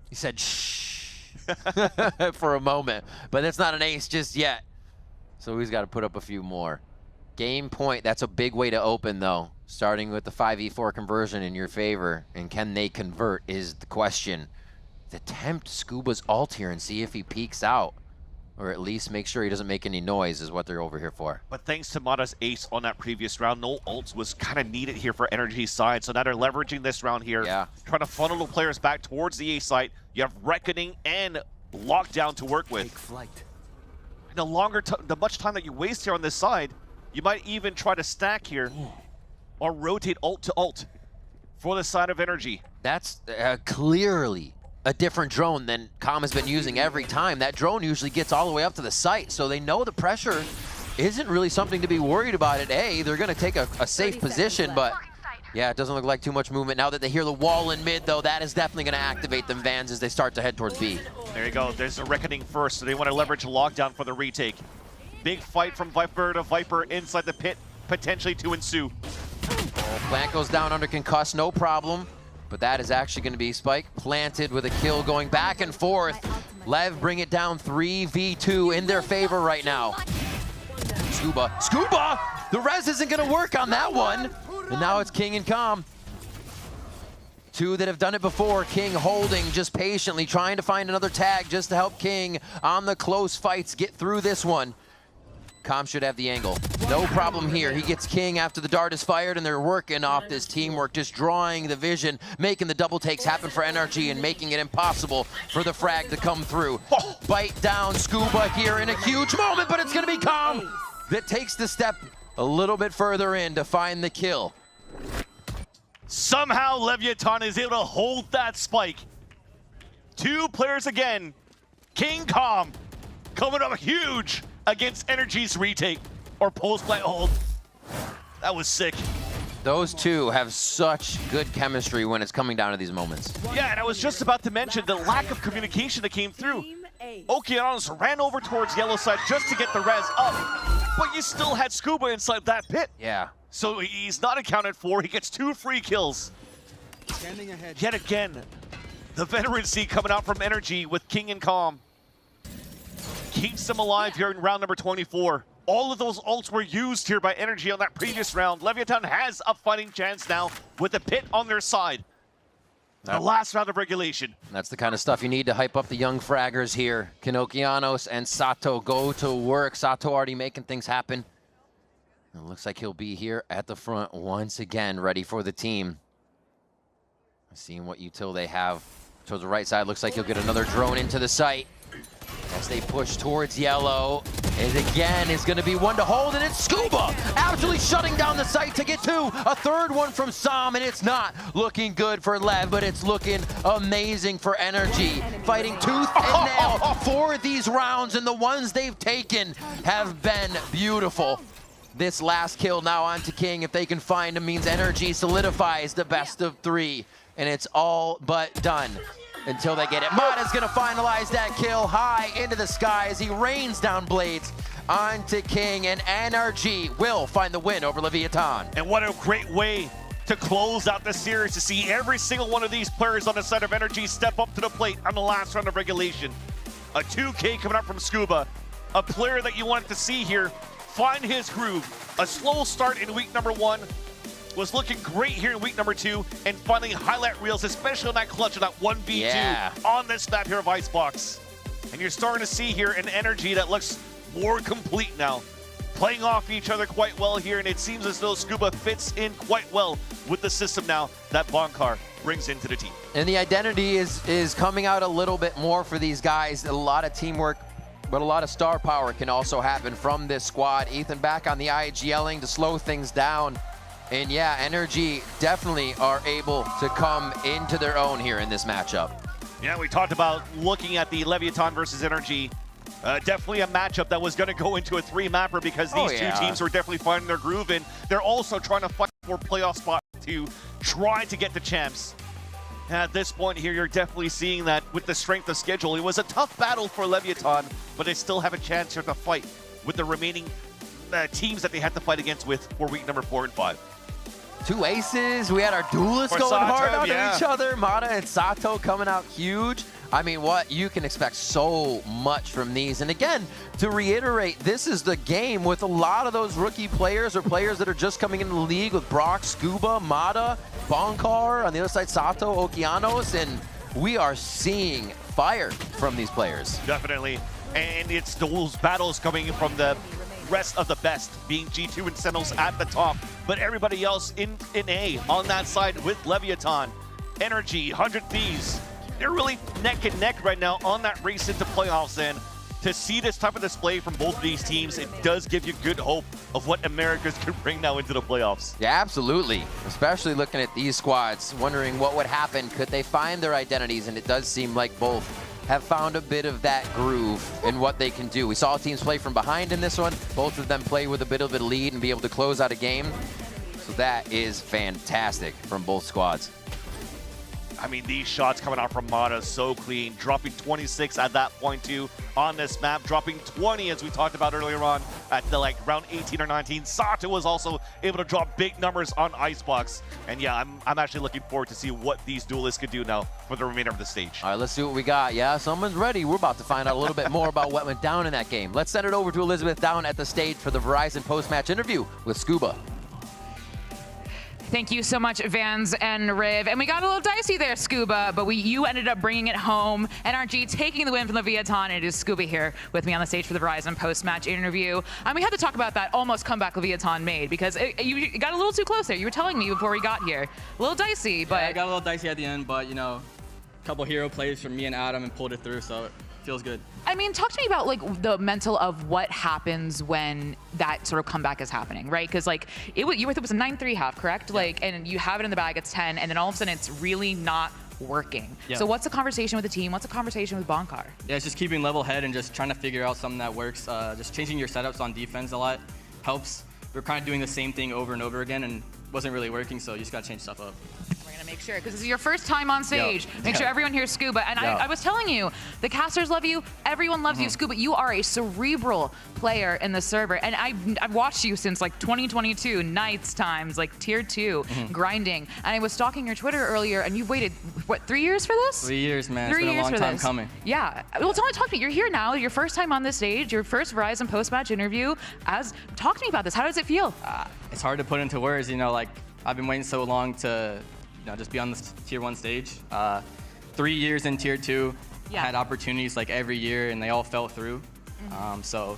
He said shh for a moment, but it's not an ace just yet. So he's got to put up a few more. Game point, that's a big way to open though. Starting with the 5v4 conversion in your favor, and can they convert is the question. Attempt Scuba's ult here and see if he peeks out, or at least make sure he doesn't make any noise is what they're over here for. But thanks to Mata's ace on that previous round, no ults was kind of needed here for NRG's side, so now they're leveraging this round here, trying to funnel the players back towards the A site. You have Reckoning and Lockdown to work with. And the much time that you waste here on this side, you might even try to stack here or rotate ult to ult for the side of NRG. That's clearly a different drone than Com has been using every time. That drone usually gets all the way up to the site, so they know the pressure isn't really something to be worried about at A. They're going to take a safe position, but yeah, it doesn't look like too much movement. Now that they hear the wall in mid, though, that is definitely going to activate them Vans as they start to head towards B. There you go. There's a Reckoning first, so they want to leverage a Lockdown for the retake. Big fight from Viper to Viper inside the pit, potentially to ensue. Plant goes down under concuss, no problem. But that is actually going to be Spike planted with a kill going back and forth. Lev bring it down 3v2 in their favor right now. Scuba! The res isn't going to work on that one. And now it's King and Com. Two that have done it before. King holding just patiently, trying to find another tag just to help King on the close fights get through this one. Com should have the angle. No problem here. He gets King after the dart is fired, and they're working off this teamwork, just drawing the vision, making the double takes happen for NRG and making it impossible for the frag to come through. Bite down Scuba here in a huge moment, but it's going to be Com that takes the step a little bit further in to find the kill. Somehow Leviathan is able to hold that spike. Two players again. King Com coming up huge against NRG's retake or post-play hold. That was sick. Those two have such good chemistry when it's coming down to these moments. Yeah, and I was just about to mention the lack of communication that came through. Okeanos ran over towards yellow side just to get the res up, but you still had Scuba inside that pit. Yeah. So he's not accounted for. He gets 2 free kills. Yet again, the veterancy coming out from NRG with King and Com keeps them alive here in round number 24. All of those ults were used here by NRG on that previous round. Leviathan has a fighting chance now with the pit on their side. The last round of regulation. That's the kind of stuff you need to hype up the young fraggers here. Can Okeanos and Sato go to work? Sato already making things happen. It looks like he'll be here at the front once again, ready for the team. Seeing what util they have towards the right side. Looks like he'll get another drone into the site. As they push towards yellow, it again is going to be one to hold, and it's Scuba absolutely shutting down the site to get 2. A third one from Sam, and it's not looking good for Lev, but it's looking amazing for NRG. Fighting tooth and nail for these rounds, and the ones they've taken have been beautiful. This last kill now onto King. If they can find him, means NRG solidifies the best of 3, and it's all but done. Until they get it. Mata's gonna finalize that kill high into the sky as he rains down blades onto King, and NRG will find the win over Leviathan. And what a great way to close out the series, to see every single one of these players on the side of NRG step up to the plate on the last round of regulation. A 2K coming up from Scuba, a player that you wanted to see here find his groove. A slow start in week number 1, was looking great here in week number 2, and finally highlight reels, especially on that clutch of that 1v2 on this map here of Icebox. And you're starting to see here an NRG that looks more complete now, playing off each other quite well here, and it seems as though Scuba fits in quite well with the system now that Bonkar brings into the team. And the identity is coming out a little bit more for these guys. A lot of teamwork, but a lot of star power can also happen from this squad. Ethan back on the IGLing to slow things down. And yeah, NRG definitely are able to come into their own here in this matchup. Yeah, we talked about looking at the Leviathan versus NRG. Definitely a matchup that was going to go into a 3-mapper because these two teams were definitely finding their groove, and they're also trying to fight for playoff spot to try to get the champs. At this point here, you're definitely seeing that with the strength of schedule. It was a tough battle for Leviathan, but they still have a chance here to fight with the remaining teams that they had to fight against with for week number 4 and 5. 2 aces. We had our duelists For going Sato, hard onto yeah. each other. Mata and Sato coming out huge. I mean, what you can expect so much from these. And again, to reiterate, this is the game with a lot of those rookie players or players that are just coming into the league with Brock, Scuba, Mata, Bonkar, on the other side, Sato, Okeanos, and we are seeing fire from these players. Definitely. And it's those battles coming from the rest of the best, being G2 and Sentinels at the top, but everybody else in A on that side with Leviathan, NRG, 100 Thieves. They're really neck and neck right now on that race into playoffs, and to see this type of display from both of these teams, it does give you good hope of what Americas can bring now into the playoffs. Yeah, absolutely. Especially looking at these squads, wondering what would happen. Could they find their identities? And it does seem like both have found a bit of that groove in what they can do. We saw teams play from behind in this one. Both of them play with a bit of a lead and be able to close out a game. So that is fantastic from both squads. I mean, these shots coming out from Mata, so clean. Dropping 26 at that point, too, on this map. Dropping 20, as we talked about earlier on, at the round 18 or 19. Sato was also able to drop big numbers on Icebox. And yeah, I'm actually looking forward to see what these duelists could do now for the remainder of the stage. All right, let's see what we got. Yeah, someone's ready. We're about to find out a little bit more about what went down in that game. Let's send it over to Elizabeth down at the stage for the Verizon post-match interview with Scuba. Thank you so much, Vans and Riv. And we got a little dicey there, Scuba, but you ended up bringing it home. NRG taking the win from Leviathan. It is Scuba here with me on the stage for the Verizon post-match interview. And we had to talk about that almost comeback Leviathan made, because you got a little too close there. You were telling me before we got here. A little dicey, but... Yeah, I got a little dicey at the end, but, you know, a couple hero plays from me and Adam and pulled it through, so it feels good. I mean, talk to me about the mental of what happens when that sort of comeback is happening, right? Because it was a 9-3 half, correct? Yeah. And you have it in the bag, it's 10, and then all of a sudden it's really not working. Yeah. So what's the conversation with the team? What's the conversation with Bonkar? Yeah, it's just keeping level head and just trying to figure out something that works. Just changing your setups on defense a lot helps. We're kind of doing the same thing over and over again and wasn't really working, so you just got to change stuff up. Make sure, because this is your first time on stage. Make sure everyone hears Scuba. And I was telling you, the casters love you. Everyone loves you, Scuba. You are a cerebral player in the server. And I've watched you since 2022, nights times, tier 2, grinding. And I was stalking your Twitter earlier, and you've waited, what, 3 years for this? 3 years, man. It's been a long time coming. Yeah. Well, talk to me. You're here now. Your first time on this stage. Your first Verizon post-match interview. Talk to me about this. How does it feel? It's hard to put into words. You know, I've been waiting so long to just be on this tier 1 stage. 3 years in tier 2, had opportunities every year, and they all fell through. So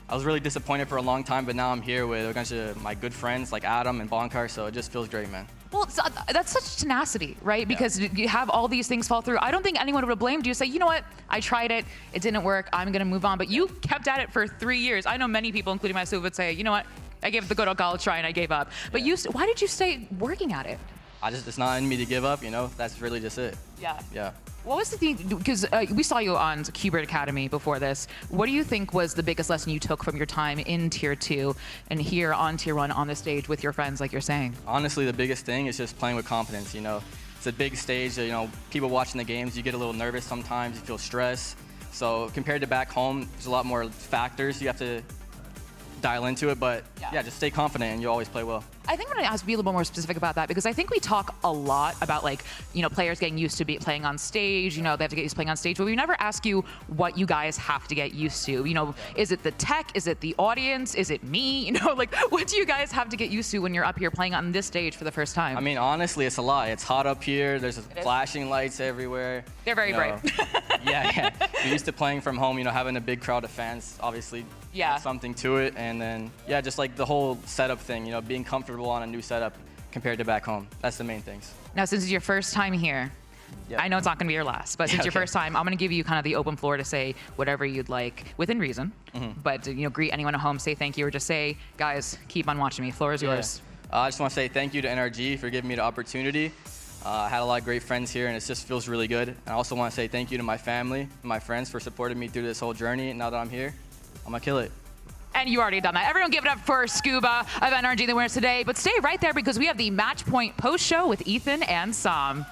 I was really disappointed for a long time, but now I'm here with a bunch of my good friends like Adam and Bonkar, so it just feels great, man. Well, that's such tenacity, right? Because you have all these things fall through. I don't think anyone would have blamed you. Say, you know what? I tried it. It didn't work. I'm going to move on. But you kept at it for 3 years. I know many people, including myself, would say, you know what? I gave it the good old college try and I gave up. But why did you stay working at it? It's not in me to give up, you know? That's really just it. Yeah. Yeah. What was the thing, because we saw you on Qbert Academy before this. What do you think was the biggest lesson you took from your time in tier 2 and here on tier 1 on the stage with your friends, like you're saying? Honestly, the biggest thing is just playing with confidence, you know? It's a big stage, you know, people watching the games, you get a little nervous sometimes, you feel stress. So compared to back home, there's a lot more factors you have to dial into it, but yeah, just stay confident and you always play well. I think I'm going to ask, be a little bit more specific about that, because I think we talk a lot about players getting used to playing on stage, they have to get used to playing on stage, but we never ask you what you guys have to get used to. Is it the tech? Is it the audience? Is it me? What do you guys have to get used to when you're up here playing on this stage for the first time? I mean, honestly, it's a lot. It's hot up here. There's flashing lights everywhere. They're very bright. Yeah. We're used to playing from home, having a big crowd of fans, obviously. Yeah. Something to it, and then just the whole setup thing, being comfortable on a new setup compared to back home. That's the main things. Now, since it's your first time here, I know it's not going to be your last, but since your first time, I'm going to give you kind of the open floor to say whatever you'd like within reason. But greet anyone at home, say thank you, or just say, guys, keep on watching me. Floor is yours. I just want to say thank you to NRG for giving me the opportunity. I had a lot of great friends here, and it just feels really good. I also want to say thank you to my family and my friends for supporting me through this whole journey. And now that I'm here, I'm going to kill it. And you already done that. Everyone give it up for Scuba of NRG, the winners today. But stay right there, because we have the Match Point post show with Ethan and Sam.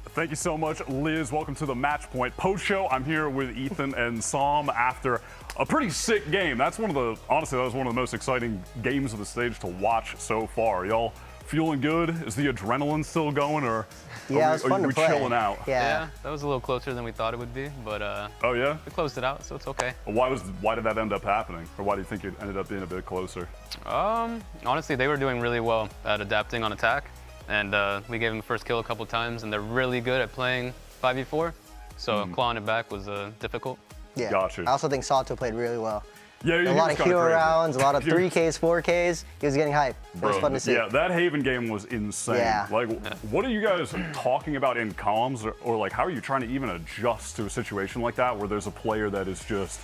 Thank you so much, Liz. Welcome to the Match Point post show. I'm here with Ethan and Sam after a pretty sick game. That's honestly, that was one of the most exciting games of the stage to watch so far. Y'all feeling good? Is the adrenaline still going, or yeah, it was fun to play. Chilling out? Yeah, that was a little closer than we thought it would be, but oh yeah, we closed it out, so it's okay. Why did that end up happening, or why do you think it ended up being a bit closer? Honestly, they were doing really well at adapting on attack, and we gave them the first kill a couple times, and they're really good at playing 5v4, so clawing it back was difficult. Yeah, gotcha. I also think Sato played really well. Yeah, a lot of hero rounds, a lot of 3Ks, 4Ks. He was getting hype. It was fun to see. Yeah, that Haven game was insane. Yeah. Like, what are you guys talking about in comms, or like, how are you trying to even adjust to a situation like that where there's a player that is just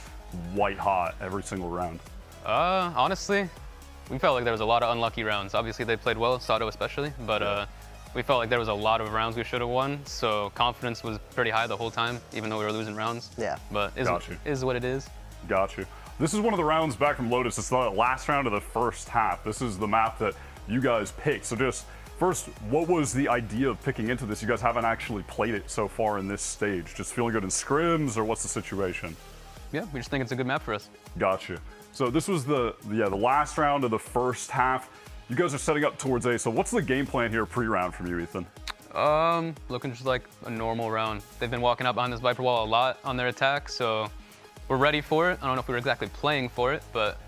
white hot every single round? Honestly, we felt like there was a lot of unlucky rounds. Obviously, they played well, Sato especially, but we felt like there was a lot of rounds we should have won, so confidence was pretty high the whole time, even though we were losing rounds. Yeah. But is what it is. Got you. This is one of the rounds back from Lotus. It's the last round of the first half. This is the map that you guys picked. So just first, what was the idea of picking into this? You guys haven't actually played it so far in this stage. Just feeling good in scrims, or what's the situation? Yeah, we just think it's a good map for us. Gotcha. So this was the last round of the first half. You guys are setting up towards A. So what's the game plan here pre-round from you, Ethan? Looking just like a normal round. They've been walking up behind this Viper wall a lot on their attack, so we're ready for it. I don't know if we were exactly playing for it, but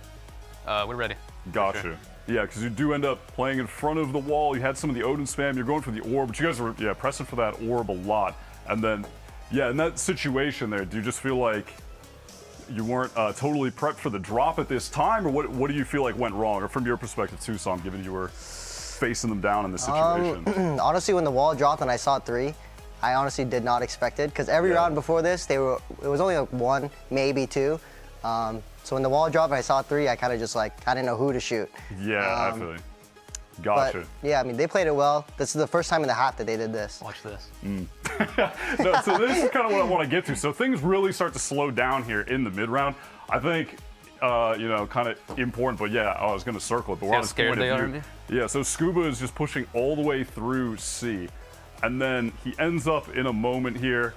we're ready. Gotcha. Sure. Yeah, because you do end up playing in front of the wall. You had some of the Odin spam. You're going for the orb, but you guys were pressing for that orb a lot. And then, in that situation there, do you just feel like you weren't totally prepped for the drop at this time, or what do you feel like went wrong? Or from your perspective too, Sam, given you were facing them down in this situation? Honestly, when the wall dropped and I saw 3, I honestly did not expect it, because every round before this, it was only like 1, maybe 2. So when the wall dropped and I saw 3, I kind of just I didn't know who to shoot. Yeah, I feel you. Gotcha. But, yeah, I mean, they played it well. This is the first time in the half that they did this. Watch this. No, so this is kind of what I want to get to. So things really start to slow down here in the mid round. I think, kind of important, but I was going to circle it. But we're on this point of view. Yeah, so Scuba is just pushing all the way through C. And then he ends up in a moment here,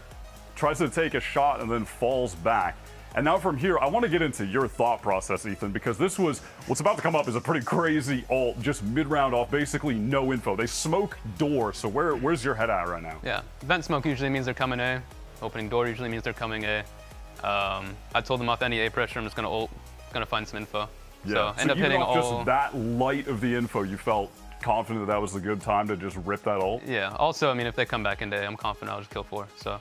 tries to take a shot and then falls back. And now from here, I want to get into your thought process, Ethan, because what's about to come up is a pretty crazy ult, just mid-round off, basically no info. They smoke door, so where's your head at right now? Yeah, vent smoke usually means they're coming A. Opening door usually means they're coming A. I told them off any A pressure, I'm just going to ult, going to find some info. Yeah, so end up hitting all. Just that light of the info, you felt confident that was a good time to just rip that ult? Yeah, also, I mean, if they come back in day, I'm confident I'll just kill 4, so.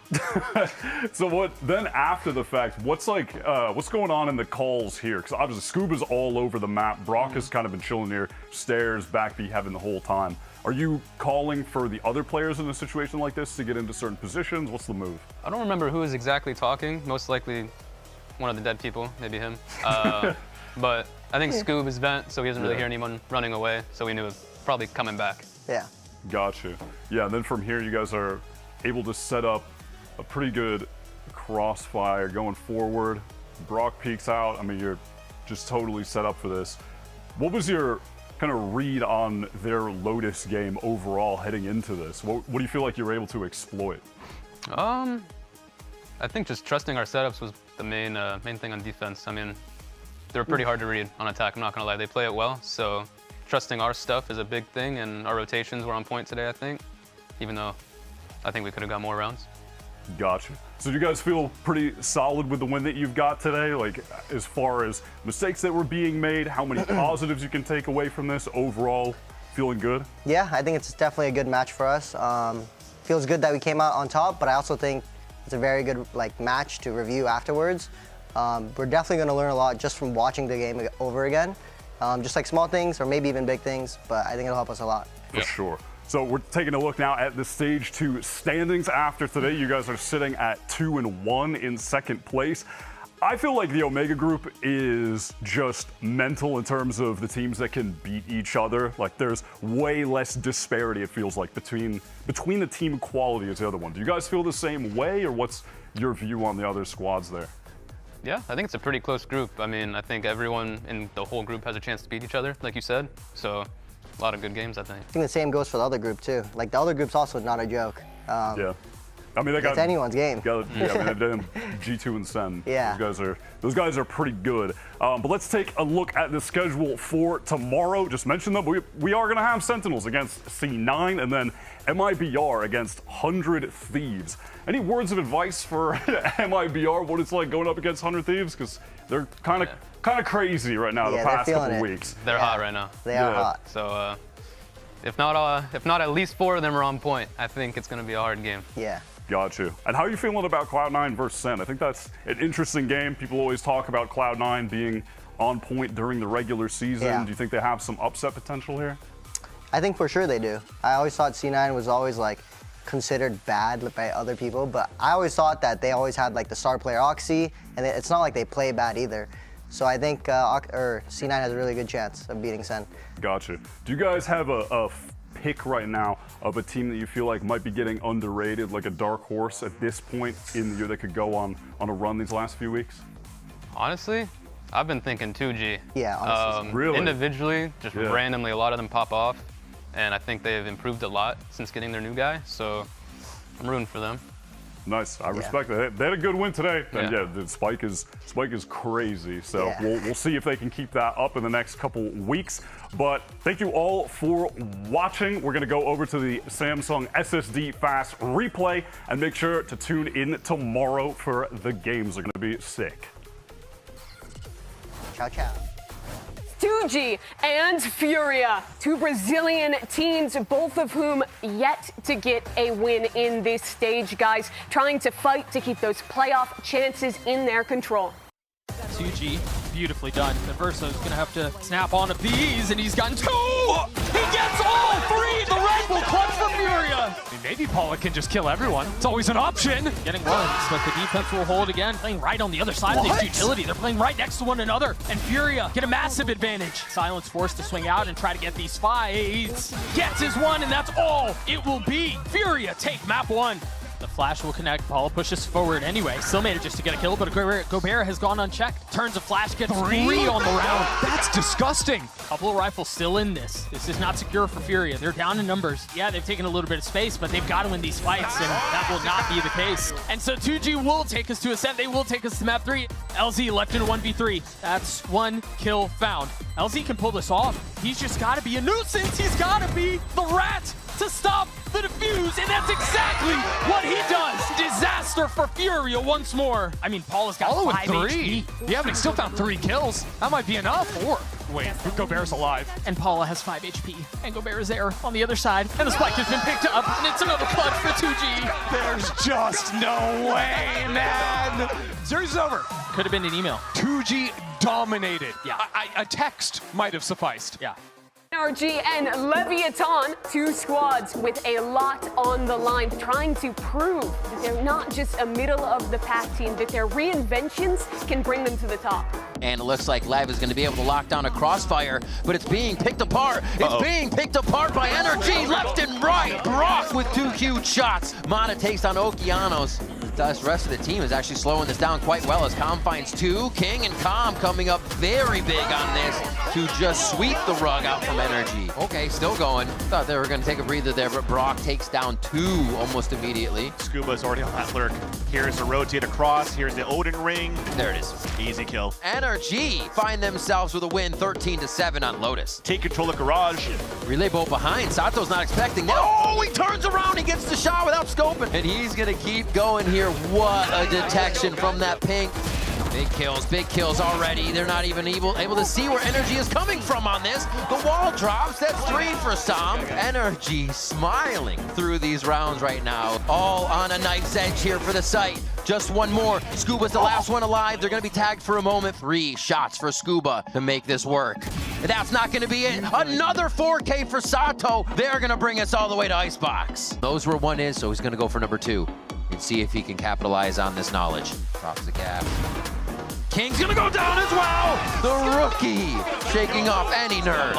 So then after the fact, what's going on in the calls here? Because obviously Scuba's all over the map. Brock has kind of been chilling near stairs, back B heaven the whole time. Are you calling for the other players in a situation like this to get into certain positions? What's the move? I don't remember who is exactly talking. Most likely one of the dead people, maybe him. But I think Scoob is vent, so he doesn't really hear anyone running away, so we knew it was probably coming back. Yeah. Gotcha. Yeah, and then from here, you guys are able to set up a pretty good crossfire going forward. Brock peeks out. I mean, you're just totally set up for this. What was your kind of read on their Lotus game overall heading into this? What do you feel like you were able to exploit? I think just trusting our setups was the main thing on defense. I mean, they were pretty hard to read on attack, I'm not gonna lie. They play it well, so trusting our stuff is a big thing, and our rotations were on point today, I think, even though I think we could have got more rounds. Gotcha. So do you guys feel pretty solid with the win that you've got today? Like, as far as mistakes that were being made, how many positives you can take away from this, overall, feeling good? Yeah, I think it's definitely a good match for us. Feels good that we came out on top, but I also think it's a very good match to review afterwards. We're definitely going to learn a lot just from watching the game over again. Just like small things or maybe even big things, but I think it'll help us a lot. For sure. So we're taking a look now at the Stage 2 standings after today. You guys are sitting at 2-1 in second place. I feel like the Omega group is just mental in terms of the teams that can beat each other. Like, there's way less disparity, it feels like, between the team quality as the other one. Do you guys feel the same way, or what's your view on the other squads there? Yeah, I think it's a pretty close group. I mean, I think everyone in the whole group has a chance to beat each other, like you said. So, a lot of good games, I think. I think the same goes for the other group, too. Like, the other group's also not a joke. Yeah. I mean, they got it's anyone's game. Yeah, I mean, G2 and Sen. Yeah. Those guys are pretty good. But let's take a look at the schedule for tomorrow. Just mentioned them. We are going to have Sentinels against C9 and then MIBR against 100 Thieves. Any words of advice for MIBR? What it's like going up against 100 Thieves? Because they're kind of crazy right now. The past couple weeks. They're hot right now. They are hot. So if not at least 4 of them are on point, I think it's going to be a hard game. Yeah. Got you. And how are you feeling about Cloud9 versus Sen? I think that's an interesting game. People always talk about Cloud9 being on point during the regular season. Yeah. Do you think they have some upset potential here? I think for sure they do. I always thought C9 was always like considered bad by other people, but I always thought that they always had like the star player Oxy, and it's not like they play bad either. So I think C9 has a really good chance of beating Sen. Gotcha. Do you guys have a pick right now of a team that you feel like might be getting underrated, like a dark horse at this point in the year that could go on a run these last few weeks? Honestly, I've been thinking 2G. Yeah, honestly. Really? Individually, just randomly, a lot of them pop off. And I think they've improved a lot since getting their new guy. So I'm rooting for them. Nice. I respect that. They had a good win today. And Yeah. the Spike is crazy. So we'll see if they can keep that up in the next couple weeks. But thank you all for watching. We're going to go over to the Samsung SSD Fast replay and make sure to tune in tomorrow for the games. They're going to be sick. Ciao, ciao. 2G and Furia, two Brazilian teams, both of whom yet to get a win in this stage, guys, trying to fight to keep those playoff chances in their control. 2G, beautifully done. The Verso's gonna have to snap on of these, and he's gotten 2! He gets all 3! The Red Bull clutch for Furia! I mean, maybe Paula can just kill everyone. It's always an option. Getting runs, but the defense will hold again. Playing right on the other side of the utility. They're playing right next to one another, and Furia get a massive advantage. Silence forced to swing out and try to get these fights. Gets his one, and that's all it will be. Furia take map 1. The flash will connect. Paula pushes forward anyway. Still manages to get a kill, but Gobert has gone unchecked. Turns a flash, gets 3 on the round. That's disgusting. Couple of rifles still in this. This is not secure for Furia. They're down in numbers. Yeah, they've taken a little bit of space, but they've got to win these fights, and that will not be the case. And so 2G will take us to a set. They will take us to map 3. LZ left in a 1v3. That's 1 kill found. LZ can pull this off. He's just got to be a nuisance. He's got to be the rat to stop the defuse, and that's exactly what he does. Disaster for Furia once more. I mean, Paula's got 5 HP. Yeah, but he still found 3 kills. That might be enough. Or wait, Gobert's alive. And Paula has 5 HP, and Gobert is there on the other side, and the spike has been picked up, and it's another clutch for 2G. There's just no way, man. Series is over. Could have been an email. 2G dominated. Yeah. A text might have sufficed. Yeah. NRG and Leviathan, two squads with a lot on the line, trying to prove that they're not just a middle-of-the-pack team, that their reinventions can bring them to the top. And it looks like LEV is going to be able to lock down a crossfire, but it's being picked apart. It's being picked apart by NRG left and right. Brock with 2 huge shots. Mana takes on Okeanos. The rest of the team is actually slowing this down quite well as Com finds 2. King and Com coming up very big on this to just sweep the rug out from NRG. Okay, still going. Thought they were going to take a breather there, but Brock takes down 2 almost immediately. Scuba's already on that lurk. Here's the rotate across. Here's the Odin ring. There it is. Easy kill. NRG find themselves with a win 13-7 on Lotus. Take control of Garage. Relay bolt behind. Sato's not expecting that. Oh, he turns around. He gets the shot without scoping. And he's going to keep going here. What a detection from that pink. Big kills already. They're not even able to see where NRG is coming from on this. The wall drops. That's 3 for Sam. NRG smiling through these rounds right now. All on a knife's edge here for the site. Just one more. Scuba's the last one alive. They're going to be tagged for a moment. 3 shots for Scuba to make this work. That's not going to be it. Another 4K for Sato. They're going to bring us all the way to Icebox. Those where 1 is, so he's going to go for number 2 and see if he can capitalize on this knowledge. Drops the cap. King's gonna go down as well! The rookie shaking off any nerve.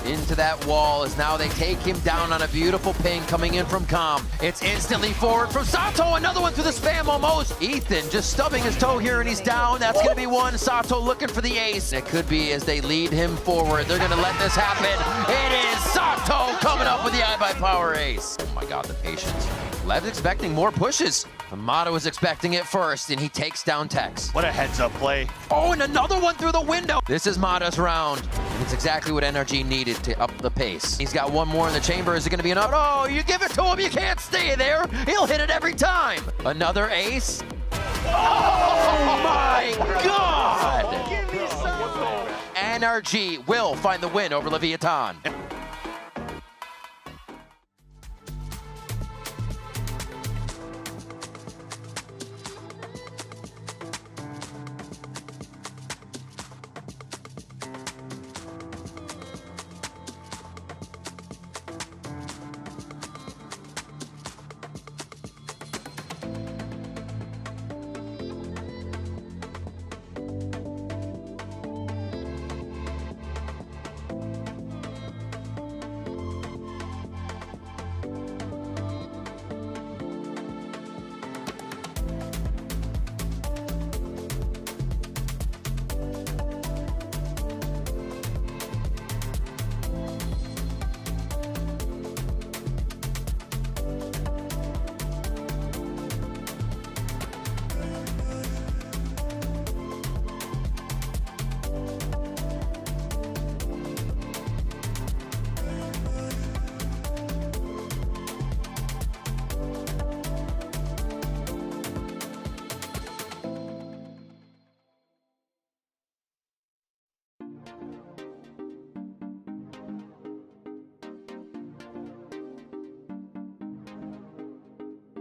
Into that wall as now they take him down on a beautiful ping coming in from Com. It's instantly forward from Sato. Another one through the spam almost. Ethan just stubbing his toe here and he's down. That's gonna be 1. Sato looking for the ace. It could be as they lead him forward. They're gonna let this happen. It is Sato coming up with the I by Power ace. Oh my God, the patience. Lev's expecting more pushes. Amato is expecting it first, and he takes down Tex. What a heads-up play. Oh, and another one through the window. This is Mata's round, and it's exactly what NRG needed to up the pace. He's got one more in the chamber. Is it going to be enough? Oh, you give it to him. You can't stay there. He'll hit it every time. Another ace. Oh, my God. NRG will find the win over Leviathan.